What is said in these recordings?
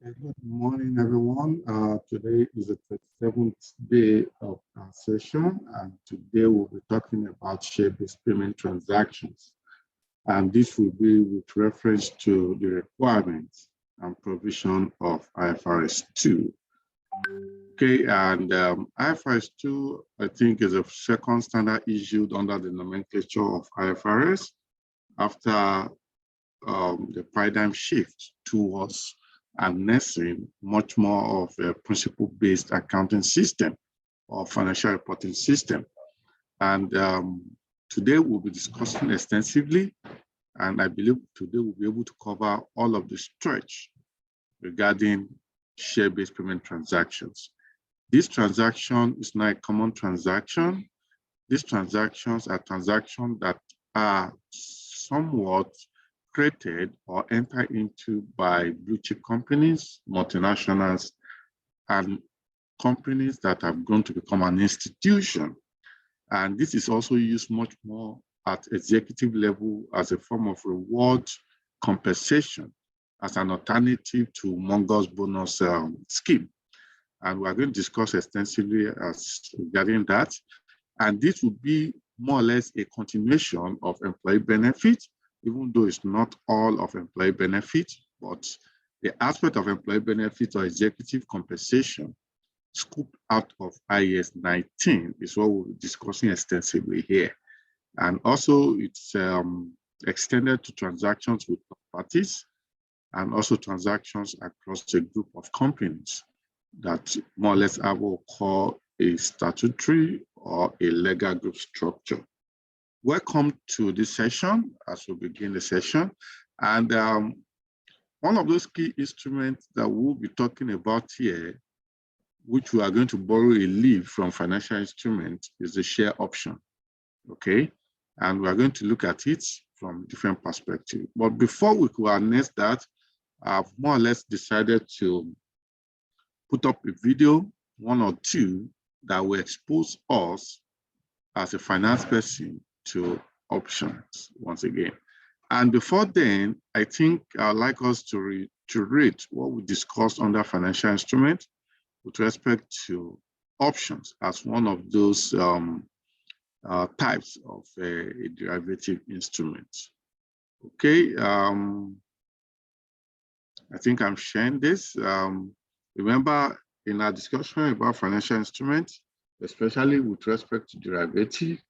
Good morning, everyone. Today is the 37th day of our session, and today we'll be talking about share-based payment transactions. And this will be with reference to the requirements and provision of IFRS 2. Okay, and IFRS 2, I think, is a second standard issued under the nomenclature of IFRS after the paradigm shift towards harnessing much more of a principle-based accounting system or financial reporting system. And today we'll be discussing extensively, and I believe today we'll be able to cover all of the stretch regarding share-based payment transactions. This transaction is not a common transaction. These transactions are transactions that are somewhat created or entered into by blue chip companies, multinationals, and companies that have grown to become an institution. And this is also used much more at executive level as a form of reward compensation, as an alternative to Mongo's bonus scheme. And we're going to discuss extensively regarding that. And this will be more or less a continuation of employee benefits, even though it's not all of employee benefit, but the aspect of employee benefit or executive compensation scooped out of IAS 19 is what we'll be discussing extensively here. And also it's extended to transactions with parties and also transactions across a group of companies that more or less I will call a statutory or a legal group structure. Welcome to this session as we begin the session. And one of those key instruments that we'll be talking about here, which we are going to borrow a leaf from financial instruments, is the share option, okay? And we are going to look at it from different perspectives. But before we could harness that, I've more or less decided to put up a video, one or two, that will expose us as a finance person to options once again. And before then, I think I'd like us to reiterate what we discussed under financial instrument with respect to options as one of those types of a derivative instrument. Okay, I think I'm sharing this. Remember, in our discussion about financial instruments, especially with respect to derivative,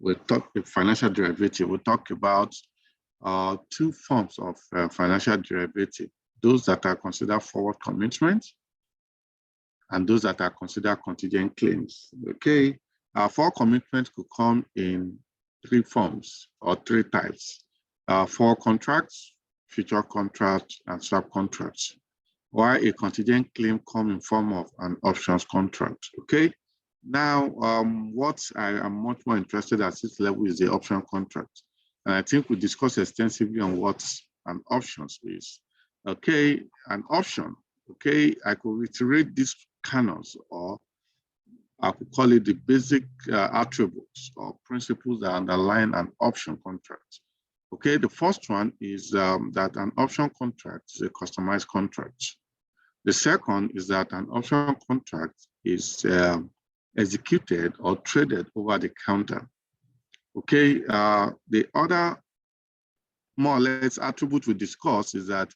we talk financial derivative. We talk about two forms of financial derivative: those that are considered forward commitments and those that are considered contingent claims. Okay, forward commitments could come in three forms or three types: forward contracts, future contracts, and swap contracts. While a contingent claim comes in form of an options contract. Okay. Now, what I am much more interested at this level is the option contract. And I think we discussed extensively on what an option is. Okay, an option, okay, I could reiterate these canons, or I could call it the basic attributes or principles that underline an option contract. Okay, the first one is that an option contract is a customized contract. The second is that an option contract is executed or traded over the counter. Okay, the other more or less attribute we discuss is that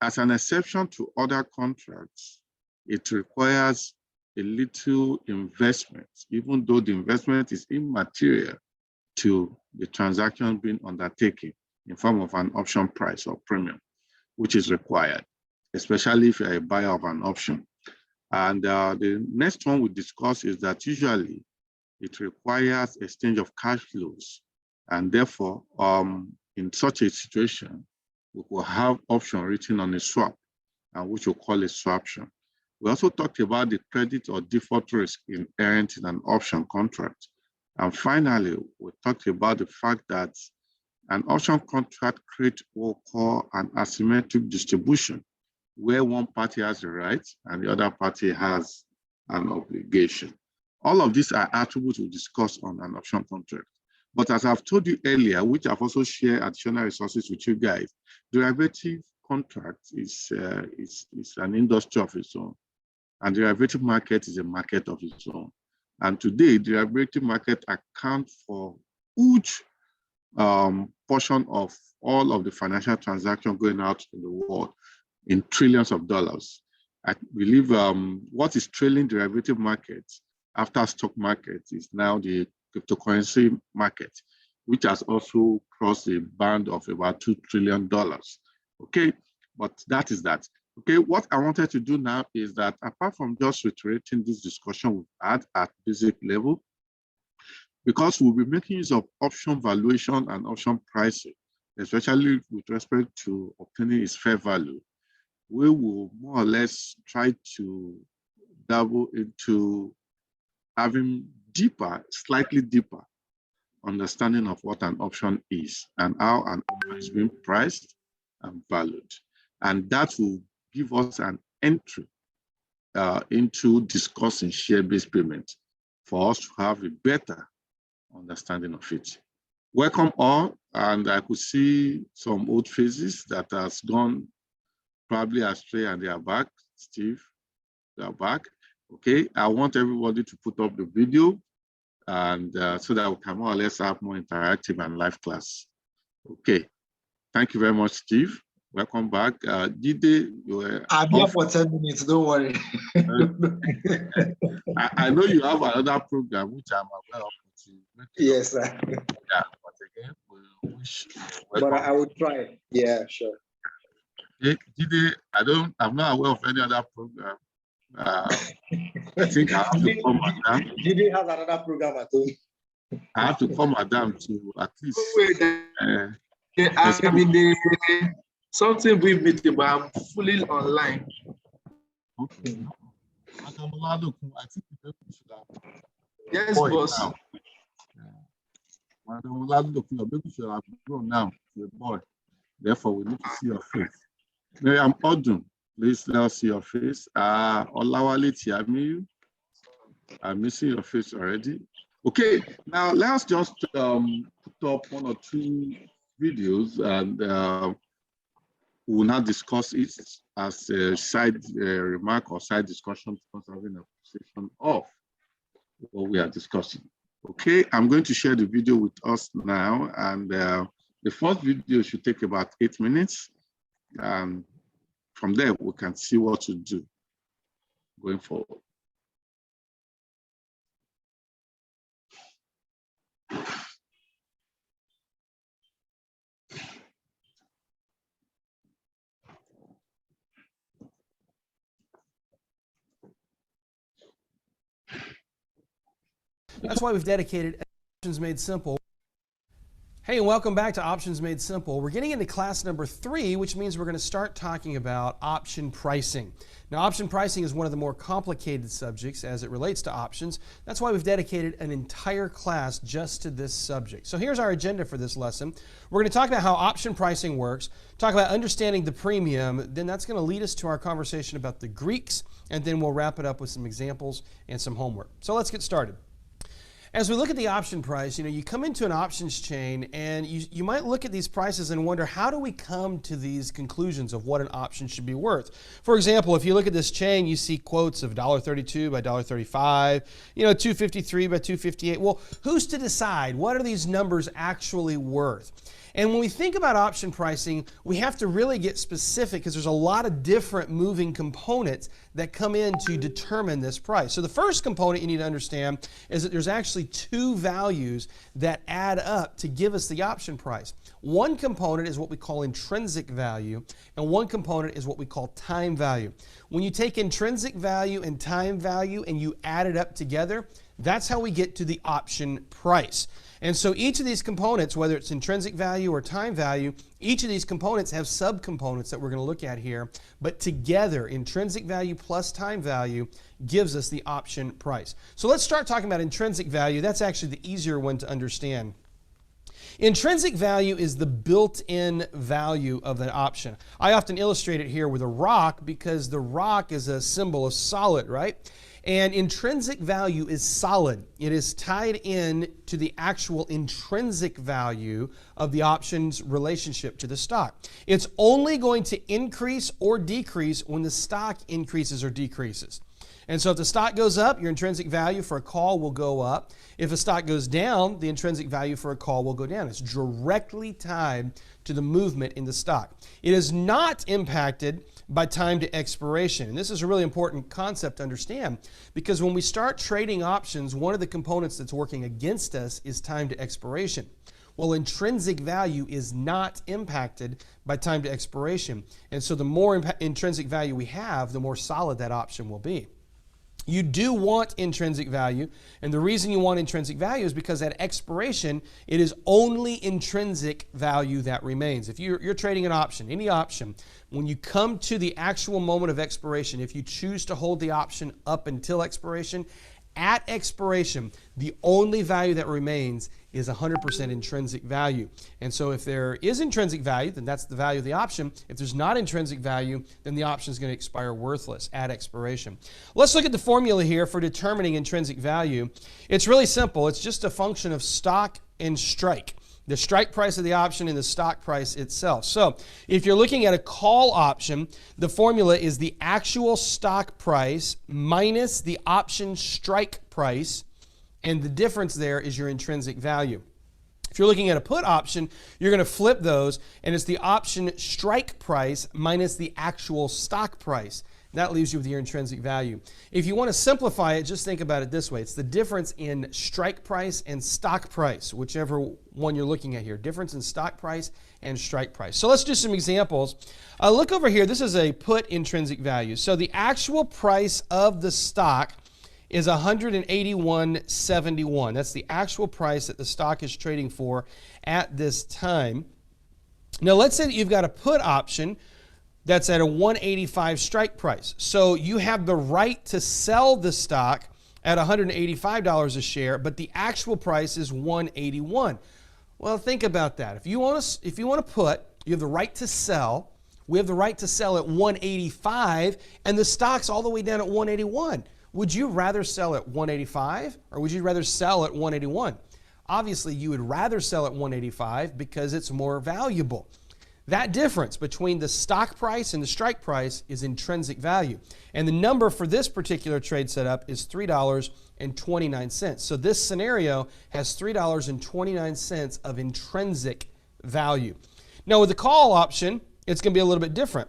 as an exception to other contracts, it requires a little investment, even though the investment is immaterial to the transaction being undertaken in form of an option price or premium, which is required, especially if you're a buyer of an option. And the next one we discuss is that usually it requires exchange of cash flows. And therefore, in such a situation, we will have option written on a swap, and which we'll call a swaption. We also talked about the credit or default risk inherent in an option contract. And finally, we talked about the fact that an option contract creates what we call an asymmetric distribution, where one party has a right and the other party has an obligation. All of these are attributes we discuss on an option contract. But as I've told you earlier, which I've also shared additional resources with you guys, derivative contract is an industry of its own, and the derivative market is a market of its own. And today, the derivative market accounts for huge portion of all of the financial transactions going out in the world in trillions of dollars. I believe what is trailing derivative markets after stock market is now the cryptocurrency market, which has also crossed a band of about $2 trillion. Okay, but that is that. Okay, what I wanted to do now is that apart from just reiterating this discussion we've had at basic level, because we'll be making use of option valuation and option pricing, especially with respect to obtaining its fair value, we will more or less try to dabble into having deeper, slightly deeper understanding of what an option is and how an option is being priced and valued. And that will give us an entry into discussing share-based payment for us to have a better understanding of it. Welcome all, and I could see some old faces that has gone probably astray and they are back. Steve, they are back. Okay, I want everybody to put up the video and so that we can more or less have more interactive and live class. Okay, thank you very much, Steve. Welcome back. Jide, you were I'll be up for 10 minutes, don't worry. I know you have another program, which I'm aware of. Yes, sir. Yeah, but again, we wish you but I would try. Yeah, sure. Jide, I'm not aware of any other program. I think I have to call Madam. Jide has another program at home. I have to call Madam to at least. I'm in the something brief meeting, but I'm fully online. Okay. Madam Oladokun, I think we should have. Yes, boss. Now. Madam Oladokun, your baby should have grown now to a boy. Therefore, we need to see your face. Miriam Odun, please let us see your face. Olawale Tiamiyu, I'm missing your face already. Okay, now let's just put up one or two videos and we will now discuss it as a side remark or side discussion because having a position of what we are discussing. Okay, I'm going to share the video with us now, and the first video should take about 8 minutes. From there, we can see what to do going forward. That's why we've dedicated Options Made Simple. Hey, and welcome back to Options Made Simple. We're getting into class number 3, which means we're going to start talking about option pricing. Now, option pricing is one of the more complicated subjects as it relates to options. That's why we've dedicated an entire class just to this subject. So here's our agenda for this lesson. We're going to talk about how option pricing works, talk about understanding the premium, then that's going to lead us to our conversation about the Greeks, and then we'll wrap it up with some examples and some homework. So let's get started. As we look at the option price, you come into an options chain and you might look at these prices and wonder, how do we come to these conclusions of what an option should be worth? For example, if you look at this chain, you see quotes of $1.32 by $1.35, $2.53 by $2.58. Well, who's to decide what are these numbers actually worth? And when we think about option pricing, we have to really get specific because there's a lot of different moving components that come in to determine this price. So the first component you need to understand is that there's actually two values that add up to give us the option price. One component is what we call intrinsic value, and one component is what we call time value. When you take intrinsic value and time value and you add it up together, that's how we get to the option price. And so each of these components, whether it's intrinsic value or time value, each of these components have subcomponents that we're going to look at here. But together, intrinsic value plus time value gives us the option price. So let's start talking about intrinsic value. That's actually the easier one to understand. Intrinsic value is the built-in value of an option. I often illustrate it here with a rock because the rock is a symbol of solid, right? And intrinsic value is solid. It is tied in to the actual intrinsic value of the option's relationship to the stock. It's only going to increase or decrease when the stock increases or decreases. And so if the stock goes up, your intrinsic value for a call will go up. If a stock goes down, the intrinsic value for a call will go down. It's directly tied to the movement in the stock. It is not impacted by time to expiration. And this is a really important concept to understand, because when we start trading options, one of the components that's working against us is time to expiration. Well, intrinsic value is not impacted by time to expiration. And so the more intrinsic value we have, the more solid that option will be. You do want intrinsic value, and the reason you want intrinsic value is because at expiration, it is only intrinsic value that remains. If you're trading an option, any option, when you come to the actual moment of expiration, if you choose to hold the option up until expiration, at expiration, the only value that remains is 100% intrinsic value. And so if there is intrinsic value, then that's the value of the option. If there's not intrinsic value, then the option is going to expire worthless at expiration. Let's look at the formula here for determining intrinsic value. It's really simple. It's just a function of stock and strike. The strike price of the option and the stock price itself. So if you're looking at a call option, the formula is the actual stock price minus the option strike price, and the difference there is your intrinsic value. If you're looking at a put option, you're going to flip those, and it's the option strike price minus the actual stock price. That leaves you with your intrinsic value. If you want to simplify it, just think about it this way. It's the difference in strike price and stock price, whichever one you're looking at here. Difference in stock price and strike price. So let's do some examples. Look over here. This is a put intrinsic value. So the actual price of the stock is $181.71. That's the actual price that the stock is trading for at this time. Now let's say that you've got a put option that's at a $185 strike price. So you have the right to sell the stock at $185 a share, but the actual price is $181. Well, think about that. If you want to put, you have the right to sell. We have the right to sell at $185, and the stock's all the way down at $181. Would you rather sell at $185, or would you rather sell at $181? Obviously, you would rather sell at $185 because it's more valuable. That difference between the stock price and the strike price is intrinsic value. And the number for this particular trade setup is $3.29. So this scenario has $3.29 of intrinsic value. Now with the call option, it's going to be a little bit different.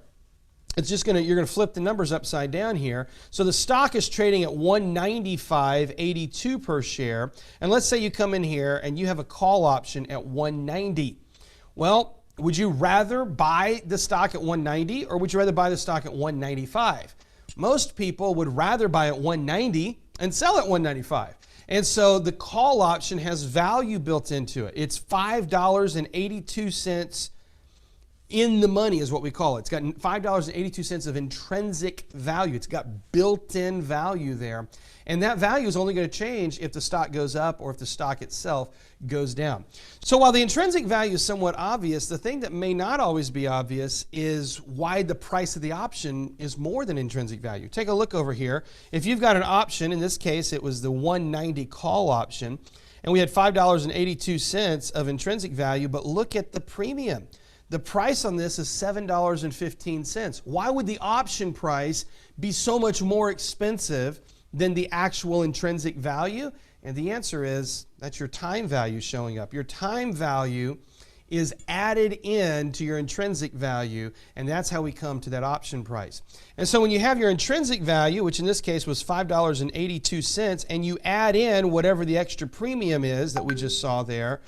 It's just you're going to flip the numbers upside down here. So the stock is trading at $195.82 per share. And let's say you come in here and you have a call option at $190. Well, would you rather buy the stock at $190, or would you rather buy the stock at $195? Most people would rather buy at $190 and sell at $195. And so the call option has value built into it. It's $5.82 in the money is what we call it. It's got $5.82 of intrinsic value. It's got built-in value there. And that value is only going to change if the stock goes up or if the stock itself goes down. So while the intrinsic value is somewhat obvious, the thing that may not always be obvious is why the price of the option is more than intrinsic value. Take a look over here. If you've got an option, in this case it was the $190 call option, and we had $5.82 of intrinsic value, but look at the premium. The price on this is $7.15. Why would the option price be so much more expensive than the actual intrinsic value? And the answer is that's your time value showing up. Your time value is added in to your intrinsic value, and that's how we come to that option price. And so when you have your intrinsic value, which in this case was $5.82, and you add in whatever the extra premium is that we just saw there,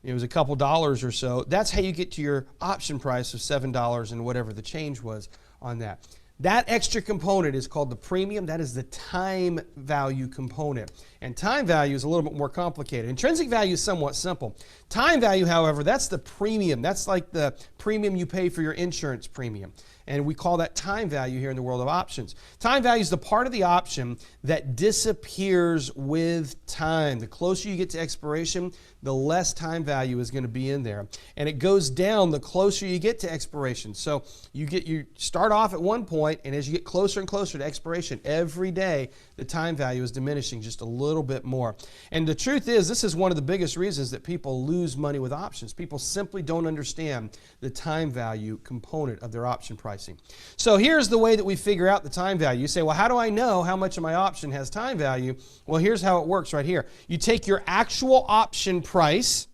it was a couple dollars or so, that's how you get to your option price of $7 and whatever the change was on that. That extra component is called the premium. That is the time value component. And time value is a little bit more complicated. Intrinsic value is somewhat simple. Time value, however, that's the premium. That's like the premium you pay for your insurance premium. And we call that time value here in the world of options. Time value is the part of the option that disappears with time. The closer you get to expiration, the less time value is going to be in there. And it goes down the closer you get to expiration. So you start off at one point, point, and as you get closer and closer to expiration, every day the time value is diminishing just a little bit more. And the truth is, this is one of the biggest reasons that people lose money with options. People simply don't understand the time value component of their option pricing. So here's the way that we figure out the time value. You say, well, how do I know how much of my option has time value? Well, here's how it works right here. You take your actual option price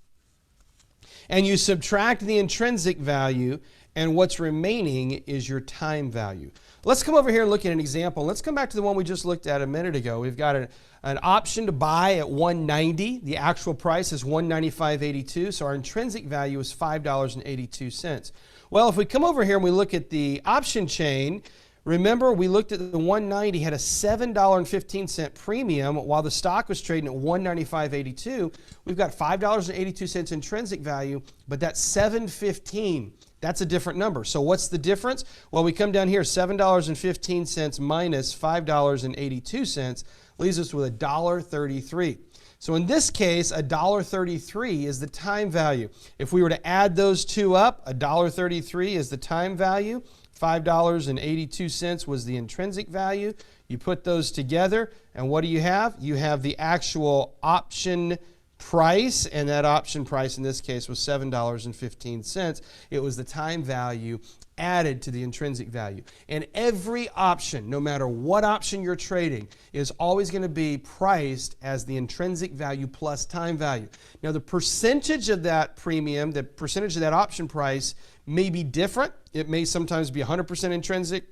and you subtract the intrinsic value, and what's remaining is your time value. Let's come over here and look at an example. Let's come back to the one we just looked at a minute ago. We've got an option to buy at $190. The actual price is $195.82, so our intrinsic value is $5.82. Well, if we come over here and we look at the option chain, remember we looked at the 190 had a $7.15 premium while the stock was trading at $195.82. We've got $5.82 intrinsic value, but that's $7.15. That's a different number. So what's the difference? Well, we come down here, $7.15 minus $5.82 leaves us with $1.33. So in this case, $1.33 is the time value. If we were to add those two up, $1.33 is the time value, $5.82 was the intrinsic value. You put those together, and what do you have? You have the actual option price, and that option price in this case was $7.15. It was the time value added to the intrinsic value. And every option, no matter what option you're trading, is always going to be priced as the intrinsic value plus time value. Now, the percentage of that premium, the percentage of that option price may be different. It may sometimes be 100% intrinsic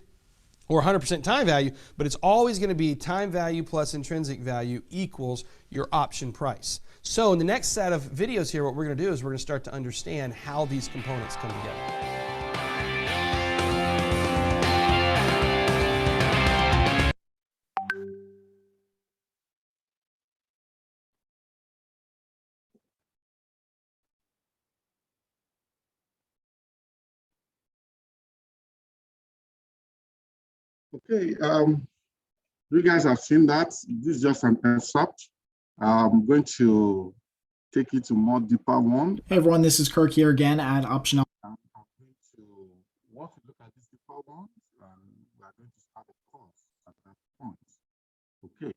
or 100% time value, but it's always going to be time value plus intrinsic value equals your option price. So in the next set of videos here, what we're going to do is we're going to start to understand how these components come together. Okay, you guys have seen that. This is just an excerpt. I'm going to take you to more deeper one. Hey everyone, this is Kirk here again at Optional. I'm going to want to look at this deeper one, and we are going to start a course at that point. Okay.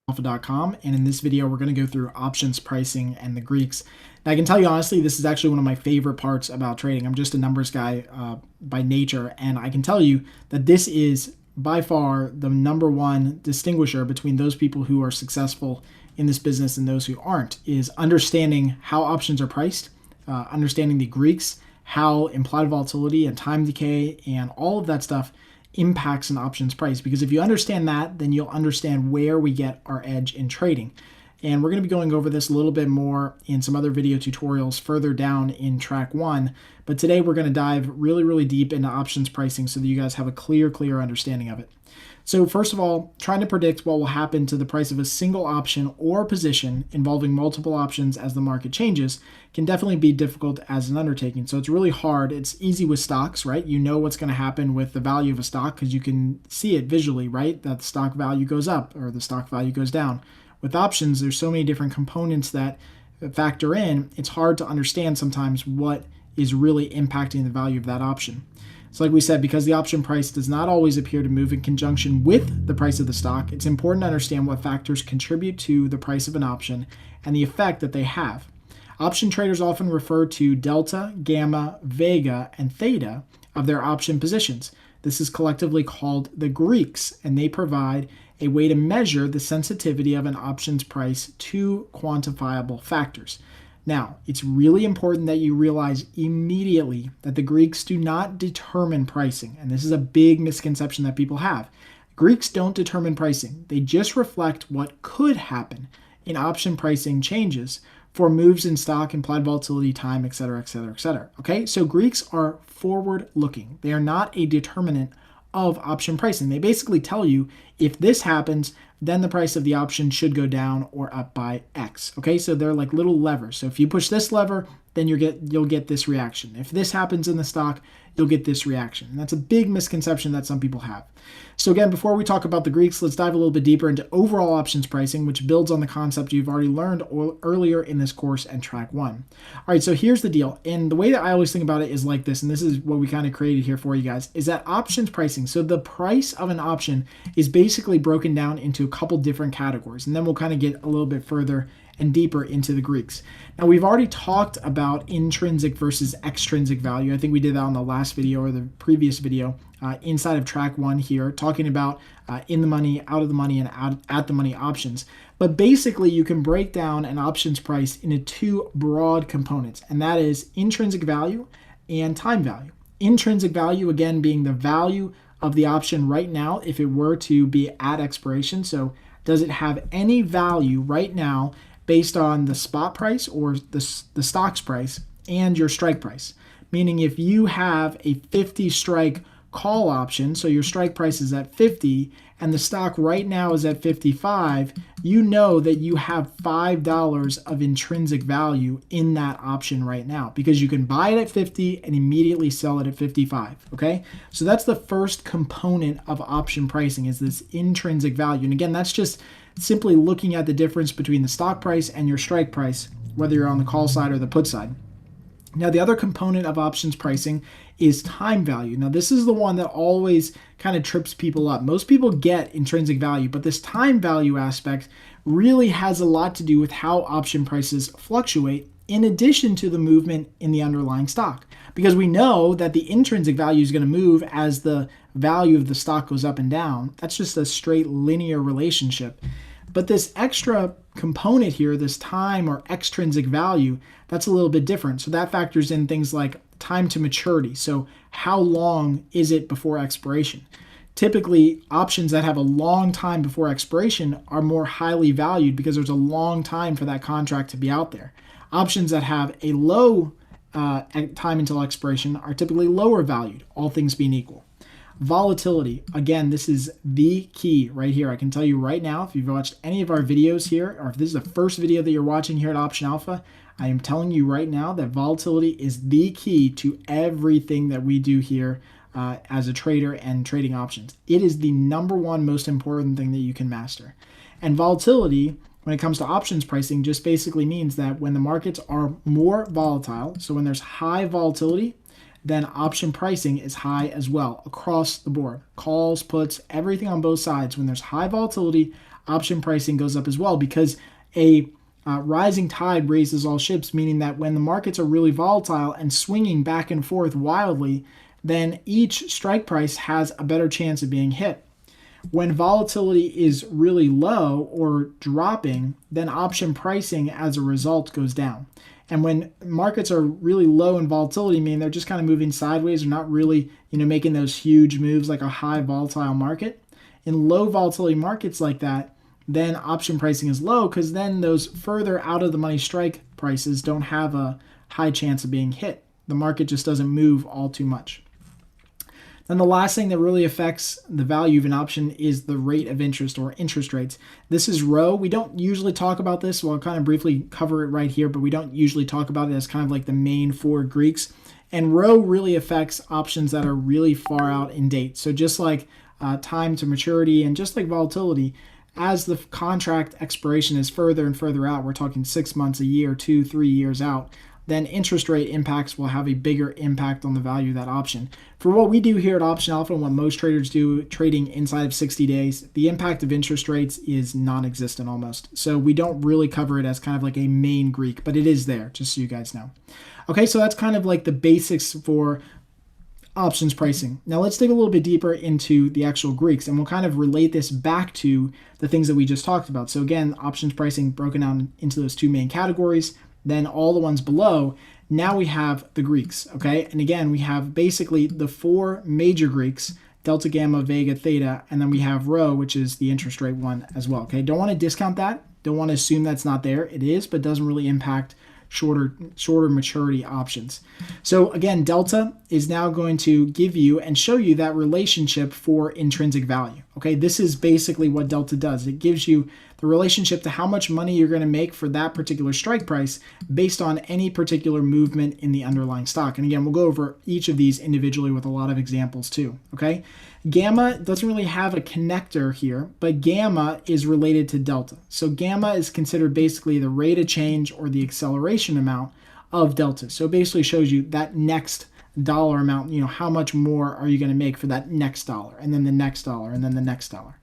Alpha.com, and in this video we're going to go through options pricing and the Greeks. Now I can tell you honestly, this is actually one of my favorite parts about trading. I'm just a numbers guy by nature, and I can tell you that this is by far the #1 distinguisher between those people who are successful in this business and those who aren't, is understanding how options are priced, understanding the Greeks, how implied volatility and time decay and all of that stuff impacts an options price. Because if you understand that, then you'll understand where we get our edge in trading. And we're going to be going over this a little bit more in some other video tutorials further down in track 1. But today we're going to dive really deep into options pricing so that you guys have a clear understanding of it. So first of all, trying to predict what will happen to the price of a single option or position involving multiple options as the market changes can definitely be difficult as an undertaking. So it's really hard. It's easy with stocks, right? You know what's going to happen with the value of a stock because you can see it visually, right? That the stock value goes up or the stock value goes down. With options, there's so many different components that factor in. It's hard to understand sometimes what is really impacting the value of that option. So like we said, because the option price does not always appear to move in conjunction with the price of the stock, it's important to understand what factors contribute to the price of an option and the effect that they have. Option traders often refer to delta, gamma, vega, and theta of their option positions. This is collectively called the Greeks, and they provide a way to measure the sensitivity of an options price to quantifiable factors. Now, it's really important that you realize immediately that the Greeks do not determine pricing, and this is a big misconception that people have. Greeks don't determine pricing. They just reflect what could happen in option pricing changes for moves in stock, implied volatility, time, etc., etc., etc. Okay, so Greeks are forward-looking. They are not a determinant of option pricing. They basically tell you if this happens, then the price of the option should go down or up by X. Okay, so they're like little levers. So if you push this lever, then you'll get this reaction. If this happens in the stock, you'll get this reaction. And that's a big misconception that some people have. So again, before we talk about the Greeks, let's dive a little bit deeper into overall options pricing, which builds on the concept you've already learned earlier in this course and track 1. All right, so here's the deal. And the way that I always think about it is like this, and this is what we kind of created here for you guys, is that options pricing. So the price of an option is basically broken down into a couple different categories, and then we'll kind of get a little bit further and deeper into the Greeks. Now, we've already talked about intrinsic versus extrinsic value. I think we did that on the last video or the previous video inside of track 1 here, talking about in the money, out of the money, and at the money options. But basically, you can break down an options price into 2 broad components, and that is intrinsic value and time value. Intrinsic value, again, being the value of the option right now if it were to be at expiration. So does it have any value right now based on the spot price or the stock's price and your strike price? Meaning if you have a 50 strike call option, so your strike price is at 50 and the stock right now is at 55, you know that you have $5 of intrinsic value in that option right now because you can buy it at 50 and immediately sell it at 55, okay? So that's the first component of option pricing, is this intrinsic value. And again, that's just simply looking at the difference between the stock price and your strike price, whether you're on the call side or the put side. Now, the other component of options pricing is time value. Now, this is the one that always kind of trips people up. Most people get intrinsic value, but this time value aspect really has a lot to do with how option prices fluctuate in addition to the movement in the underlying stock. Because we know that the intrinsic value is going to move as the value of the stock goes up and down. That's just a straight linear relationship. But this extra component here, this time or extrinsic value, that's a little bit different. So that factors in things like time to maturity. So how long is it before expiration? Typically, options that have a long time before expiration are more highly valued because there's a long time for that contract to be out there. Options that have a low time until expiration are typically lower valued, all things being equal. Volatility, again, this is the key right here. I can tell you right now, if you've watched any of our videos here, or if this is the first video that you're watching here at Option Alpha, I am telling you right now that volatility is the key to everything that we do here as a trader and trading options. It is the number one most important thing that you can master. And volatility, when it comes to options pricing, just basically means that when the markets are more volatile, so when there's high volatility, then option pricing is high as well across the board. Calls, puts, everything on both sides. When there's high volatility, option pricing goes up as well because a rising tide raises all ships, meaning that when the markets are really volatile and swinging back and forth wildly, then each strike price has a better chance of being hit. When volatility is really low or dropping, then option pricing as a result goes down. And when markets are really low in volatility, meaning they're just kind of moving sideways, they're not really, making those huge moves like a high volatile market. In low volatility markets like that, then option pricing is low because then those further out of the money strike prices don't have a high chance of being hit. The market just doesn't move all too much. Then the last thing that really affects the value of an option is the rate of interest or interest rates. This is rho. We don't usually talk about this, so I'll kind of briefly cover it right here, but we don't usually talk about it as kind of like the main 4 Greeks. And rho really affects options that are really far out in date. So just like time to maturity and just like volatility, as the contract expiration is further and further out, we're talking 6 months, a year, 2, 3 years out, then interest rate impacts will have a bigger impact on the value of that option. For what we do here at Option Alpha and what most traders do trading inside of 60 days, the impact of interest rates is non-existent almost. So we don't really cover it as kind of like a main Greek, but it is there, just so you guys know. Okay, so that's kind of like the basics for options pricing. Now let's dig a little bit deeper into the actual Greeks, and we'll kind of relate this back to the things that we just talked about. So again, options pricing broken down into those 2 main categories. Then all the ones below, now we have the Greeks, okay? And again, we have basically the 4 major Greeks, delta, gamma, vega, theta, and then we have rho, which is the interest rate one as well, okay? Don't want to discount that. Don't want to assume that's not there. It is, but doesn't really impact shorter maturity options. So again, delta is now going to give you and show you that relationship for intrinsic value. Okay, this is basically what delta does. It gives you the relationship to how much money you're going to make for that particular strike price based on any particular movement in the underlying stock. And again, we'll go over each of these individually with a lot of examples too. Okay, gamma doesn't really have a connector here, but gamma is related to delta. So gamma is considered basically the rate of change or the acceleration amount of delta. So it basically shows you that next dollar amount, how much more are you going to make for that next dollar, and then the next dollar, and then the next dollar.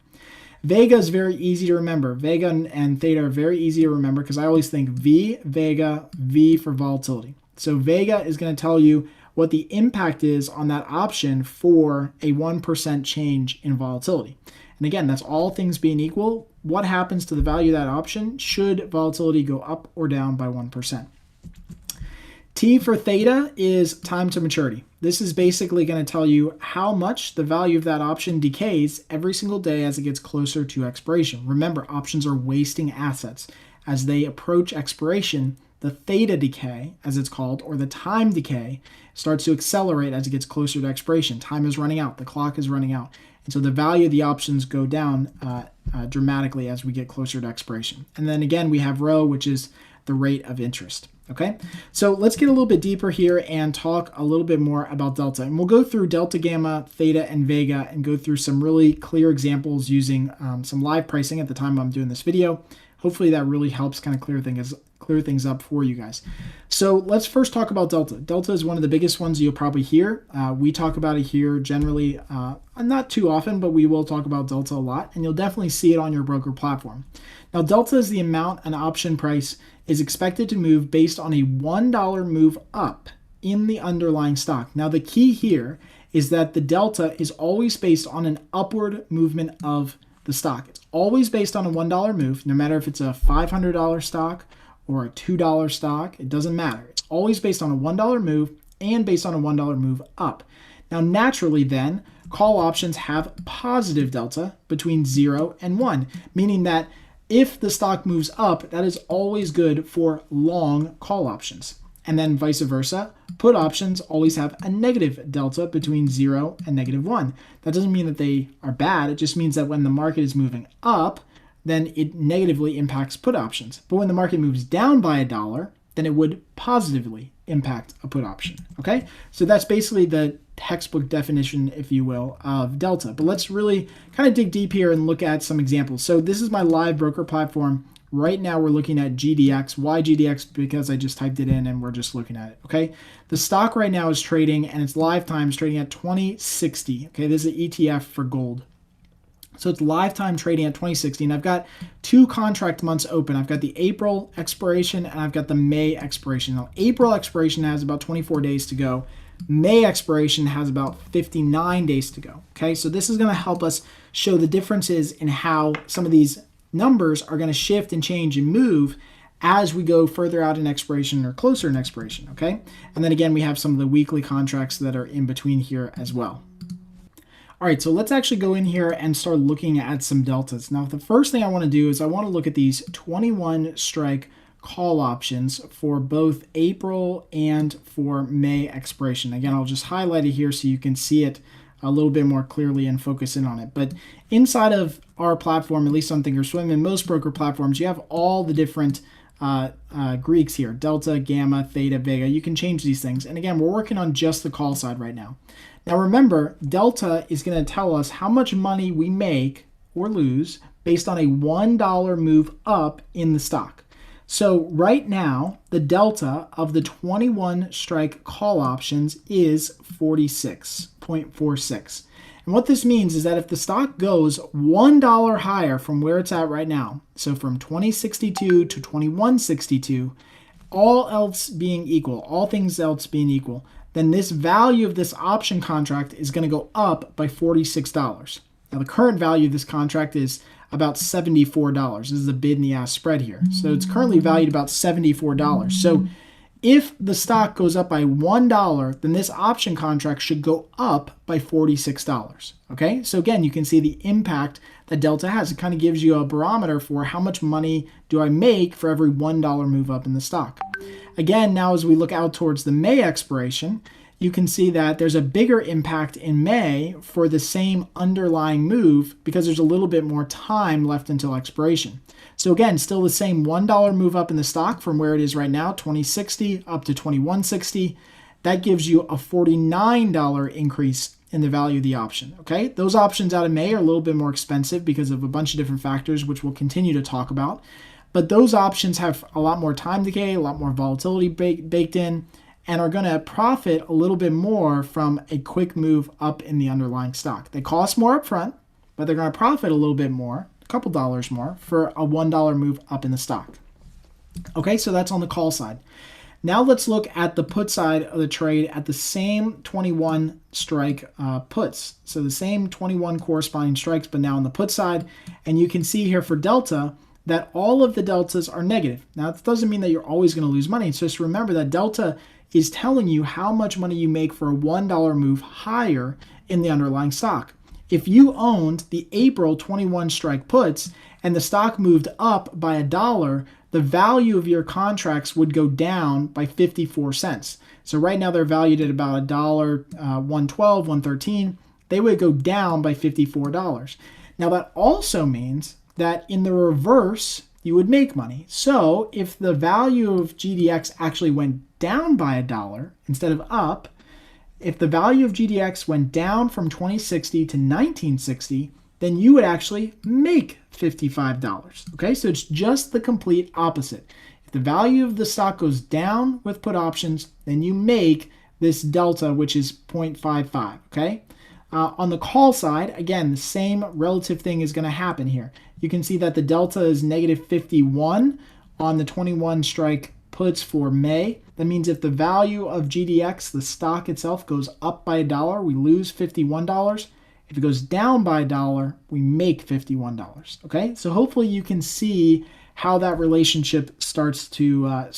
Vega is very easy to remember. Vega and theta are very easy to remember because I always think V, Vega, V for volatility. So Vega is going to tell you what the impact is on that option for a 1% change in volatility. And again, that's all things being equal. What happens to the value of that option should volatility go up or down by 1%? T for theta is time to maturity. This is basically going to tell you how much the value of that option decays every single day as it gets closer to expiration. Remember, options are wasting assets. As they approach expiration, the theta decay, as it's called, or the time decay, starts to accelerate as it gets closer to expiration. Time is running out. The clock is running out. And so the value of the options go down dramatically as we get closer to expiration. And then again, we have rho, which is the rate of interest. Okay, so let's get a little bit deeper here and talk a little bit more about delta. And we'll go through delta, gamma, theta, and vega and go through some really clear examples using some live pricing at the time I'm doing this video. Hopefully that really helps kind of clear things up for you guys. So let's first talk about delta. Delta is one of the biggest ones you'll probably hear. We talk about it here generally, not too often, but we will talk about delta a lot, and you'll definitely see it on your broker platform. Now, delta is the amount an option price is expected to move based on a $1 move up in the underlying stock. Now, the key here is that the delta is always based on an upward movement of the stock. It's always based on a $1 move, no matter if it's a $500 stock or a $2 stock, it doesn't matter. It's always based on a $1 move and based on a $1 move up. Now, naturally then, call options have positive delta between 0 and 1, meaning that if the stock moves up, that is always good for long call options. And then vice versa, put options always have a negative delta between 0 and -1. That doesn't mean that they are bad. It just means that when the market is moving up, then it negatively impacts put options. But when the market moves down by $1, then it would positively impact a put option. Okay, so that's basically the textbook definition, if you will, of delta. But let's really kind of dig deep here and look at some examples. So this is my live broker platform. Right now we're looking at GDX. Why GDX? Because I just typed it in and we're just looking at it. Okay, the stock right now is trading, and its live time is trading at 2060. Okay, this is an ETF for gold. So it's live time trading at 2060, and I've got two contract months open. I've got the April expiration and I've got the May expiration. Now, April expiration has about 24 days to go. May expiration has about 59 days to go. Okay, so this is going to help us show the differences in how some of these numbers are going to shift and change and move as we go further out in expiration or closer in expiration. Okay, and then again, we have some of the weekly contracts that are in between here as well. All right, so let's actually go in here and start looking at some deltas. Now, the first thing I want to do is I want to look at these 21 strike call options for both April and for May expiration. Again, I'll just highlight it here so you can see it a little bit more clearly and focus in on it. But inside of our platform, at least on Thinkorswim and most broker platforms, you have all the different Greeks here: delta, gamma, theta, vega. You can change these things. And again, we're working on just the call side right now. Now remember, delta is going to tell us how much money we make or lose based on a $1 move up in the stock. So right now, the delta of the 21 strike call options is 46.46. And what this means is that if the stock goes $1 higher from where it's at right now, so from 2062 to 2162, all else being equal, all things else being equal, then this value of this option contract is going to go up by $46. Now, the current value of this contract is about $74. This is a bid and the ask spread here. So it's currently valued about $74. So if the stock goes up by $1, then this option contract should go up by $46. Okay, so again, you can see the impact that delta has. It kind of gives you a barometer for how much money do I make for every $1 move up in the stock. Again, now as we look out towards the May expiration, you can see that there's a bigger impact in May for the same underlying move because there's a little bit more time left until expiration. So again, still the same $1 move up in the stock from where it is right now, 2060 up to 2160. That gives you a $49 increase in the value of the option. Okay, those options out of May are a little bit more expensive because of a bunch of different factors, which we'll continue to talk about. But those options have a lot more time decay, a lot more volatility baked in, and are going to profit a little bit more from a quick move up in the underlying stock. They cost more upfront, but they're going to profit a little bit more, a couple dollars more, for a $1 move up in the stock. Okay, so that's on the call side. Now let's look at the put side of the trade at the same 21 strike puts. So the same 21 corresponding strikes, but now on the put side. And you can see here for delta that all of the deltas are negative. Now, it doesn't mean that you're always going to lose money. It's just remember that delta is telling you how much money you make for a $1 move higher in the underlying stock. If you owned the April 21 strike puts and the stock moved up by $1, the value of your contracts would go down by 54 cents. So right now they're valued at about $1.12, $1.13. They would go down by $54. Now that also means that in the reverse, you would make money. So if the value of GDX actually went down by $1 instead of up, if the value of GDX went down from 2060 to 1960, then you would actually make $55. Okay, so it's just the complete opposite. If the value of the stock goes down with put options, then you make this delta, which is 0.55. Okay. On the call side, again, the same relative thing is going to happen here. You can see that the delta is negative 51 on the 21 strike puts for May. That means if the value of GDX, the stock itself, goes up by $1, we lose $51. If it goes down by $1, we make $51. Okay, so hopefully you can see how that relationship starts to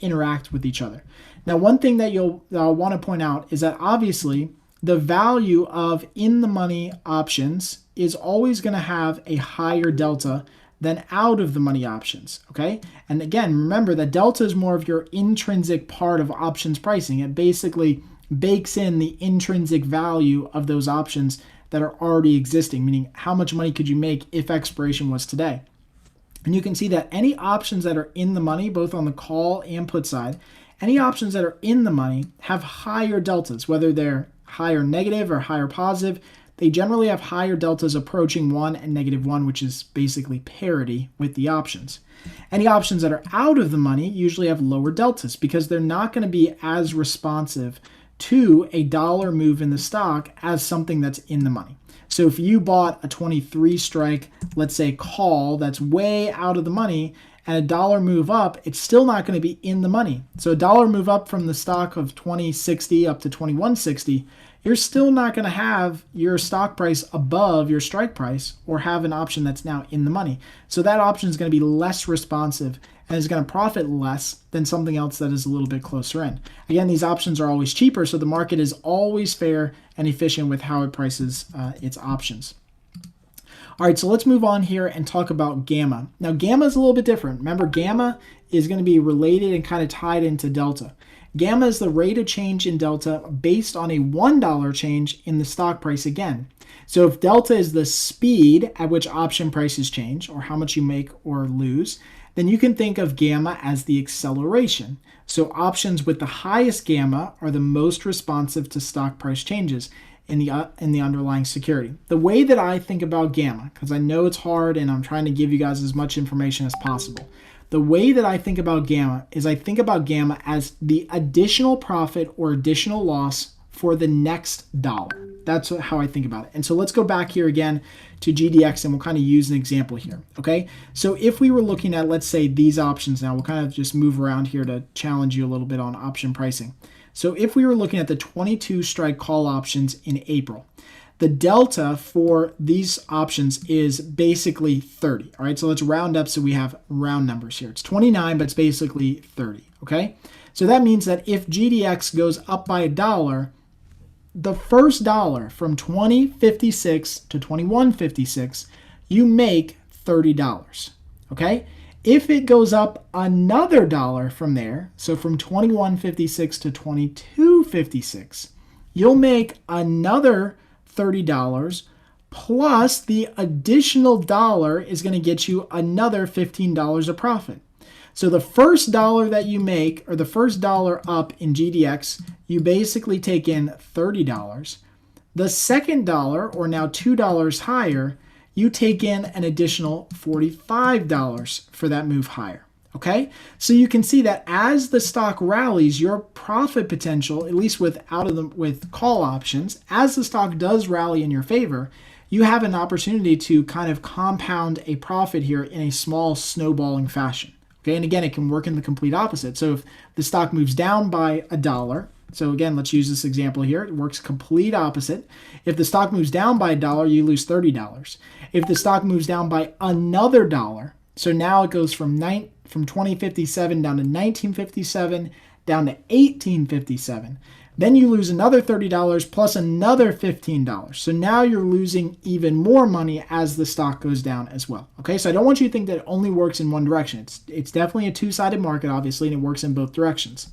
interact with each other. Now, one thing that you'll want to point out is that obviously the value of in-the-money options is always going to have a higher delta than out-of-the-money options, okay? And again, remember that delta is more of your intrinsic part of options pricing. It basically bakes in the intrinsic value of those options that are already existing, meaning how much money could you make if expiration was today. And you can see that any options that are in the money, both on the call and put side, any options that are in the money have higher deltas, whether they're higher negative or higher positive. They generally have higher deltas approaching 1 and -1, which is basically parity with the options. Any options that are out of the money usually have lower deltas because they're not going to be as responsive to a dollar move in the stock as something that's in the money. So if you bought a 23 strike, let's say call, that's way out of the money, and a dollar move up, it's still not going to be in the money. So a dollar move up from the stock of 2060 up to 2160, you're still not going to have your stock price above your strike price or have an option that's now in the money. So that option is going to be less responsive and is going to profit less than something else that is a little bit closer in. Again, these options are always cheaper, so the market is always fair and efficient with how it prices its options. All right, so let's move on here and talk about gamma. Now, gamma is a little bit different. Remember, gamma is going to be related and kind of tied into delta. Gamma is the rate of change in delta based on a $1 change in the stock price again. So if delta is the speed at which option prices change, or how much you make or lose, then you can think of gamma as the acceleration. So options with the highest gamma are the most responsive to stock price changes in the underlying security. The way that I think about gamma, because I know it's hard and I'm trying to give you guys as much information as possible. The way that I think about gamma is I think about gamma as the additional profit or additional loss for the next dollar. That's how I think about it. And so let's go back here again to GDX and we'll kind of use an example here. Okay. So if we were looking at, let's say, these options now, we'll kind of just move around here to challenge you a little bit on option pricing. So if we were looking at the 22 strike call options in April, the delta for these options is basically 30. All right, so let's round up so we have round numbers here. It's 29, but it's basically 30. Okay, So that means that if GDX goes up by $1, the first dollar from 20.56 to 21.56, you make $30. Okay? If it goes up another dollar from there, so from 21.56 to 22.56, you'll make another $30 plus the additional dollar is going to get you another $15 of profit. So the first dollar that you make, or the first dollar up in GDX, you basically take in $30. The second dollar, or now $2 higher, you take in an additional $45 for that move higher. Okay, so you can see that as the stock rallies, your profit potential, at least with call options, as the stock does rally in your favor, you have an opportunity to kind of compound a profit here in a small snowballing fashion. Okay, and again, it can work in the complete opposite. So if the stock moves down by $1, so again, let's use this example here. It works complete opposite. If the stock moves down by $1, you lose $30. If the stock moves down by another dollar, so now it goes from 20.57 down to 19.57 down to 18.57. Then you lose another $30 plus another $15. So now you're losing even more money as the stock goes down as well. Okay, so I don't want you to think that it only works in one direction. It's definitely a two-sided market, obviously, and it works in both directions.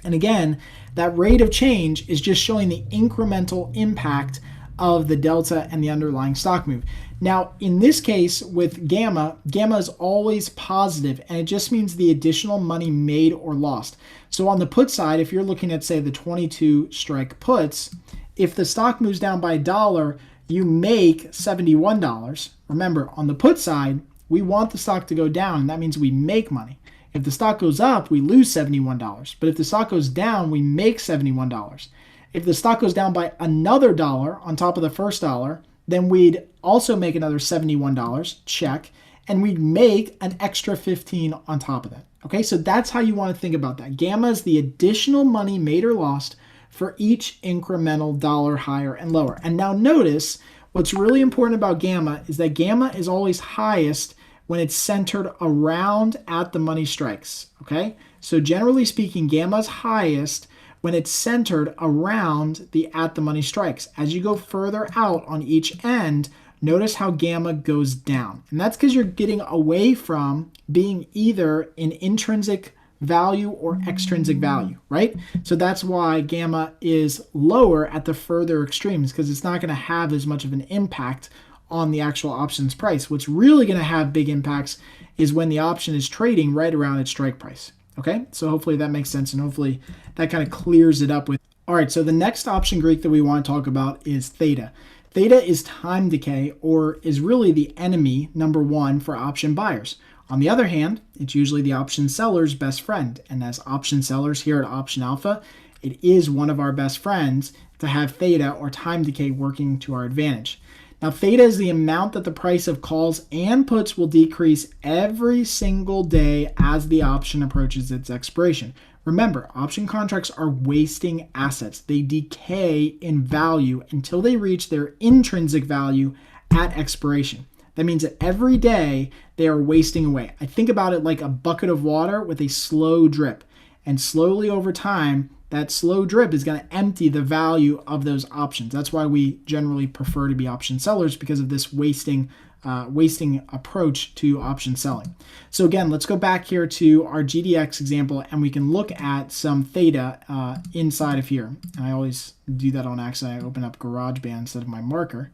And again, that rate of change is just showing the incremental impact of the delta and the underlying stock move. Now, in this case with gamma is always positive, and it just means the additional money made or lost. So on the put side, if you're looking at, say, the 22 strike puts, if the stock moves down by $1, you make $71. Remember, on the put side, we want the stock to go down, and that means we make money. If the stock goes up, we lose $71. But if the stock goes down, we make $71. If the stock goes down by another dollar on top of the first dollar, then we'd also make another $71, check, and we'd make an extra $15 on top of that. Okay, so that's how you want to think about that. Gamma is the additional money made or lost for each incremental dollar higher and lower. And now notice, what's really important about gamma is that gamma is always highest when it's centered around at the money strikes. Okay, so generally speaking, gamma is highest when it's centered around the at the money strikes. As you go further out on each end, notice how gamma goes down. And that's because you're getting away from being either an intrinsic value or extrinsic value, right? So that's why gamma is lower at the further extremes, because it's not going to have as much of an impact on the actual options price. What's really going to have big impacts is when the option is trading right around its strike price. Okay, so hopefully that makes sense, and hopefully that kind of clears it up with. All right, so the next option Greek that we want to talk about is theta. Theta is time decay, or is really the enemy number one for option buyers. On the other hand, it's usually the option seller's best friend, and as option sellers here at Option Alpha, it is one of our best friends to have theta or time decay working to our advantage. Now, theta is the amount that the price of calls and puts will decrease every single day as the option approaches its expiration. Remember, option contracts are wasting assets. They decay in value until they reach their intrinsic value at expiration. That means that every day they are wasting away. I think about it like a bucket of water with a slow drip. And slowly over time, that slow drip is going to empty the value of those options. That's why we generally prefer to be option sellers, because of this wasting approach to option selling. So again, let's go back here to our GDX example, and we can look at some theta inside of here. And I always do that on accident. I open up GarageBand instead of my marker.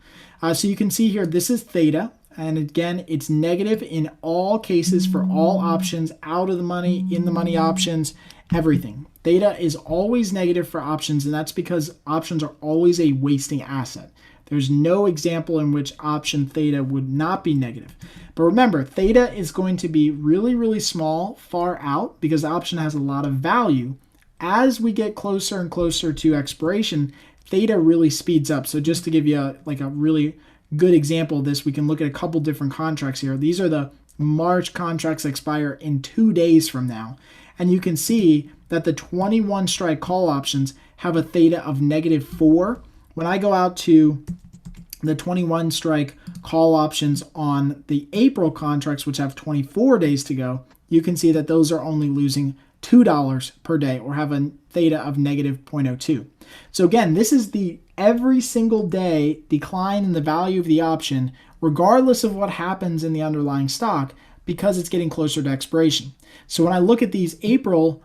So you can see here, this is theta. And again, it's negative in all cases for all options, out of the money, in the money options, everything. Theta is always negative for options, and that's because options are always a wasting asset. There's no example in which option theta would not be negative. But remember, theta is going to be really, really small far out because the option has a lot of value. As we get closer and closer to expiration, theta really speeds up. So just to give you a really good example of this, we can look at a couple different contracts here. These are the March contracts expire in 2 days from now. And you can see that the 21 strike call options have a theta of -4. When I go out to the 21 strike call options on the April contracts, which have 24 days to go, you can see that those are only losing $2 per day or have a theta of negative 0.02. So again, this is the every single day decline in the value of the option, regardless of what happens in the underlying stock, because it's getting closer to expiration. So when I look at these April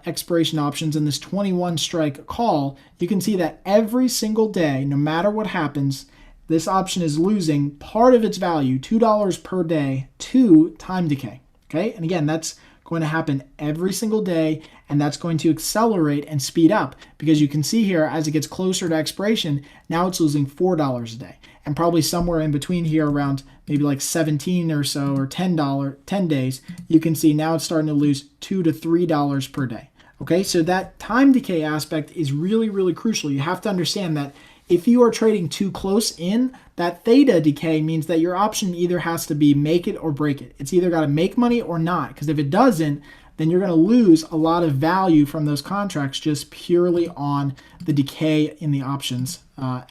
expiration options and this 21 strike call, you can see that every single day, no matter what happens, this option is losing part of its value, $2 per day, to time decay. Okay, and again, that's going to happen every single day, and that's going to accelerate and speed up because you can see here as it gets closer to expiration, now it's losing $4 a day, and probably somewhere in between here around maybe like 17 or so or $10, 10 days, you can see now it's starting to lose $2 to $3 per day. Okay, so that time decay aspect is really, really crucial. You have to understand that if you are trading too close in, that theta decay means that your option either has to be make it or break it. It's either got to make money or not, because if it doesn't, then you're going to lose a lot of value from those contracts just purely on the decay in the options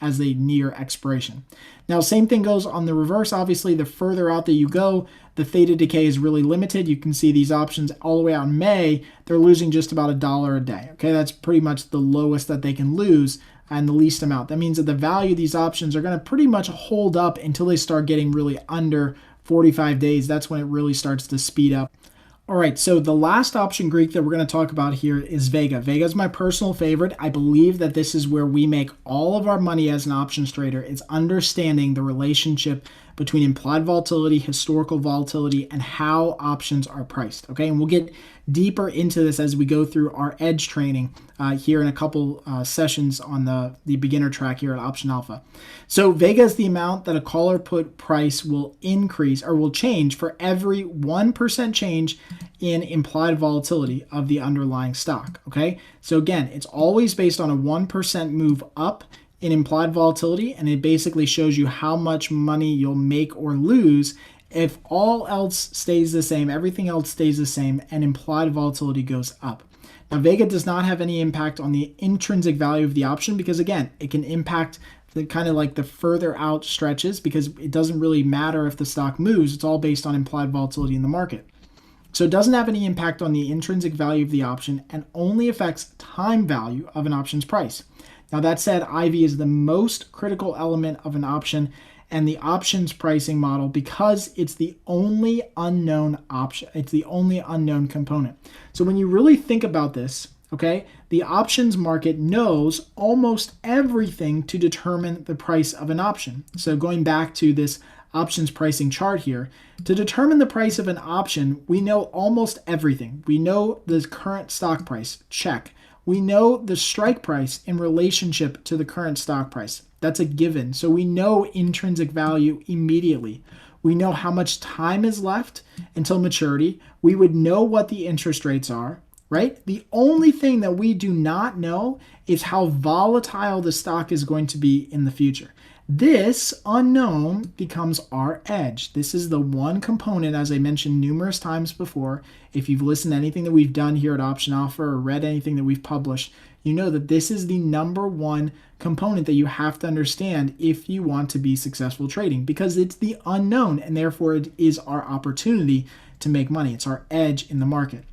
as they near expiration. Now, same thing goes on the reverse. Obviously, the further out that you go, the theta decay is really limited. You can see these options all the way out in May, they're losing just about $1 a day. Okay, that's pretty much the lowest that they can lose and the least amount. That means that the value of these options are going to pretty much hold up until they start getting really under 45 days. That's when it really starts to speed up. All right, so the last option Greek that we're going to talk about here is Vega. Vega is my personal favorite. I believe that this is where we make all of our money as an options trader. It's understanding the relationship between implied volatility, historical volatility, and how options are priced. Okay, and we'll get deeper into this as we go through our edge training here in a couple sessions on the beginner track here at Option Alpha. So Vega is the amount that a call or put price will increase or will change for every 1% change in implied volatility of the underlying stock. Okay, so again, it's always based on a 1% move up in implied volatility, and it basically shows you how much money you'll make or lose if all else stays the same, everything else stays the same, and implied volatility goes up. Now, Vega does not have any impact on the intrinsic value of the option because, again, it can impact the kind of like the further out stretches because it doesn't really matter if the stock moves. It's all based on implied volatility in the market. So it doesn't have any impact on the intrinsic value of the option and only affects time value of an option's price. Now, that said, IV is the most critical element of an option and the options pricing model because it's the only unknown option. It's the only unknown component. So when you really think about this, okay, the options market knows almost everything to determine the price of an option. So going back to this options pricing chart here, to determine the price of an option, we know almost everything. We know the current stock price, check. We know the strike price in relationship to the current stock price. That's a given. So we know intrinsic value immediately. We know how much time is left until maturity. We would know what the interest rates are, right? The only thing that we do not know is how volatile the stock is going to be in the future. This unknown becomes our edge. This is the one component, as I mentioned numerous times before. If you've listened to anything that we've done here at Option Alpha or read anything that we've published, you know that this is the number one component that you have to understand if you want to be successful trading because it's the unknown and therefore it is our opportunity to make money. It's our edge in the market.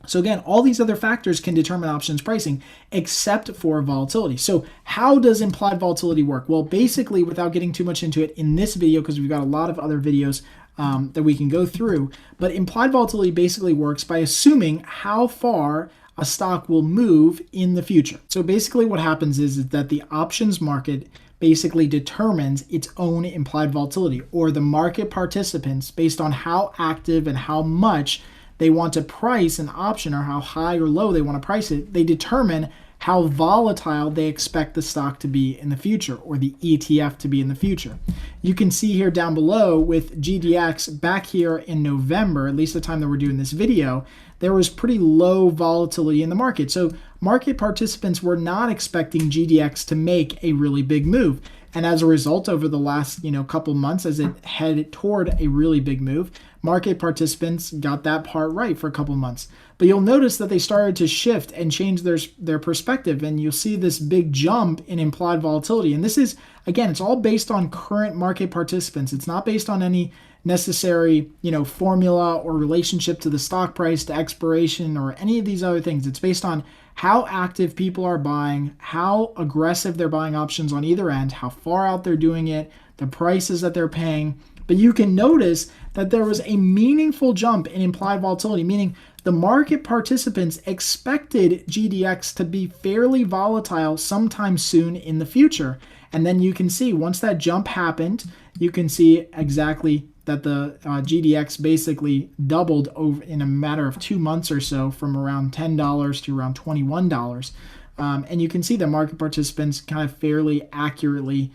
So again, all these other factors can determine options pricing except for volatility. So how does implied volatility work? Well, basically, without getting too much into it in this video, because we've got a lot of other videos that we can go through, but implied volatility basically works by assuming how far a stock will move in the future. So basically what happens is that the options market basically determines its own implied volatility, or the market participants, based on how active and how much they want to price an option or how high or low they want to price it, they determine how volatile they expect the stock to be in the future or the ETF to be in the future. You can see here down below with GDX back here in November, at least the time that we're doing this video, there was pretty low volatility in the market. So market participants were not expecting GDX to make a really big move. And as a result, over the last couple months, as it headed toward a really big move, market participants got that part right for a couple months. But you'll notice that they started to shift and change their perspective, and you'll see this big jump in implied volatility. And this is, again, it's all based on current market participants. It's not based on any necessary, formula or relationship to the stock price, to expiration, or any of these other things. It's based on how active people are buying, how aggressive they're buying options on either end, how far out they're doing it, the prices that they're paying. But you can notice that there was a meaningful jump in implied volatility, meaning the market participants expected GDX to be fairly volatile sometime soon in the future. And then you can see once that jump happened, you can see exactly that the GDX basically doubled over in a matter of 2 months or so, from around $10 to around $21. And you can see that market participants kind of fairly accurately,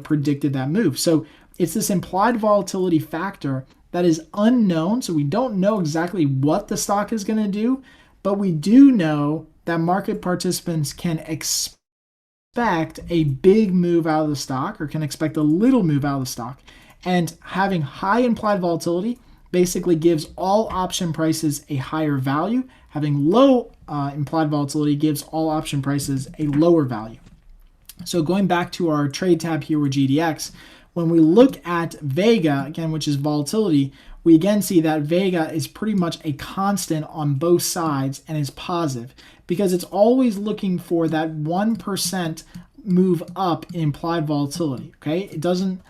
predicted that move. So it's this implied volatility factor that is unknown. So we don't know exactly what the stock is going to do, but we do know that market participants can expect a big move out of the stock, or can expect a little move out of the stock. And having high implied volatility basically gives all option prices a higher value. Having low implied volatility gives all option prices a lower value. So going back to our trade tab here with GDX, when we look at Vega, again, which is volatility, we again see that Vega is pretty much a constant on both sides and is positive, because it's always looking for that 1% move up in implied volatility. Okay, it doesn't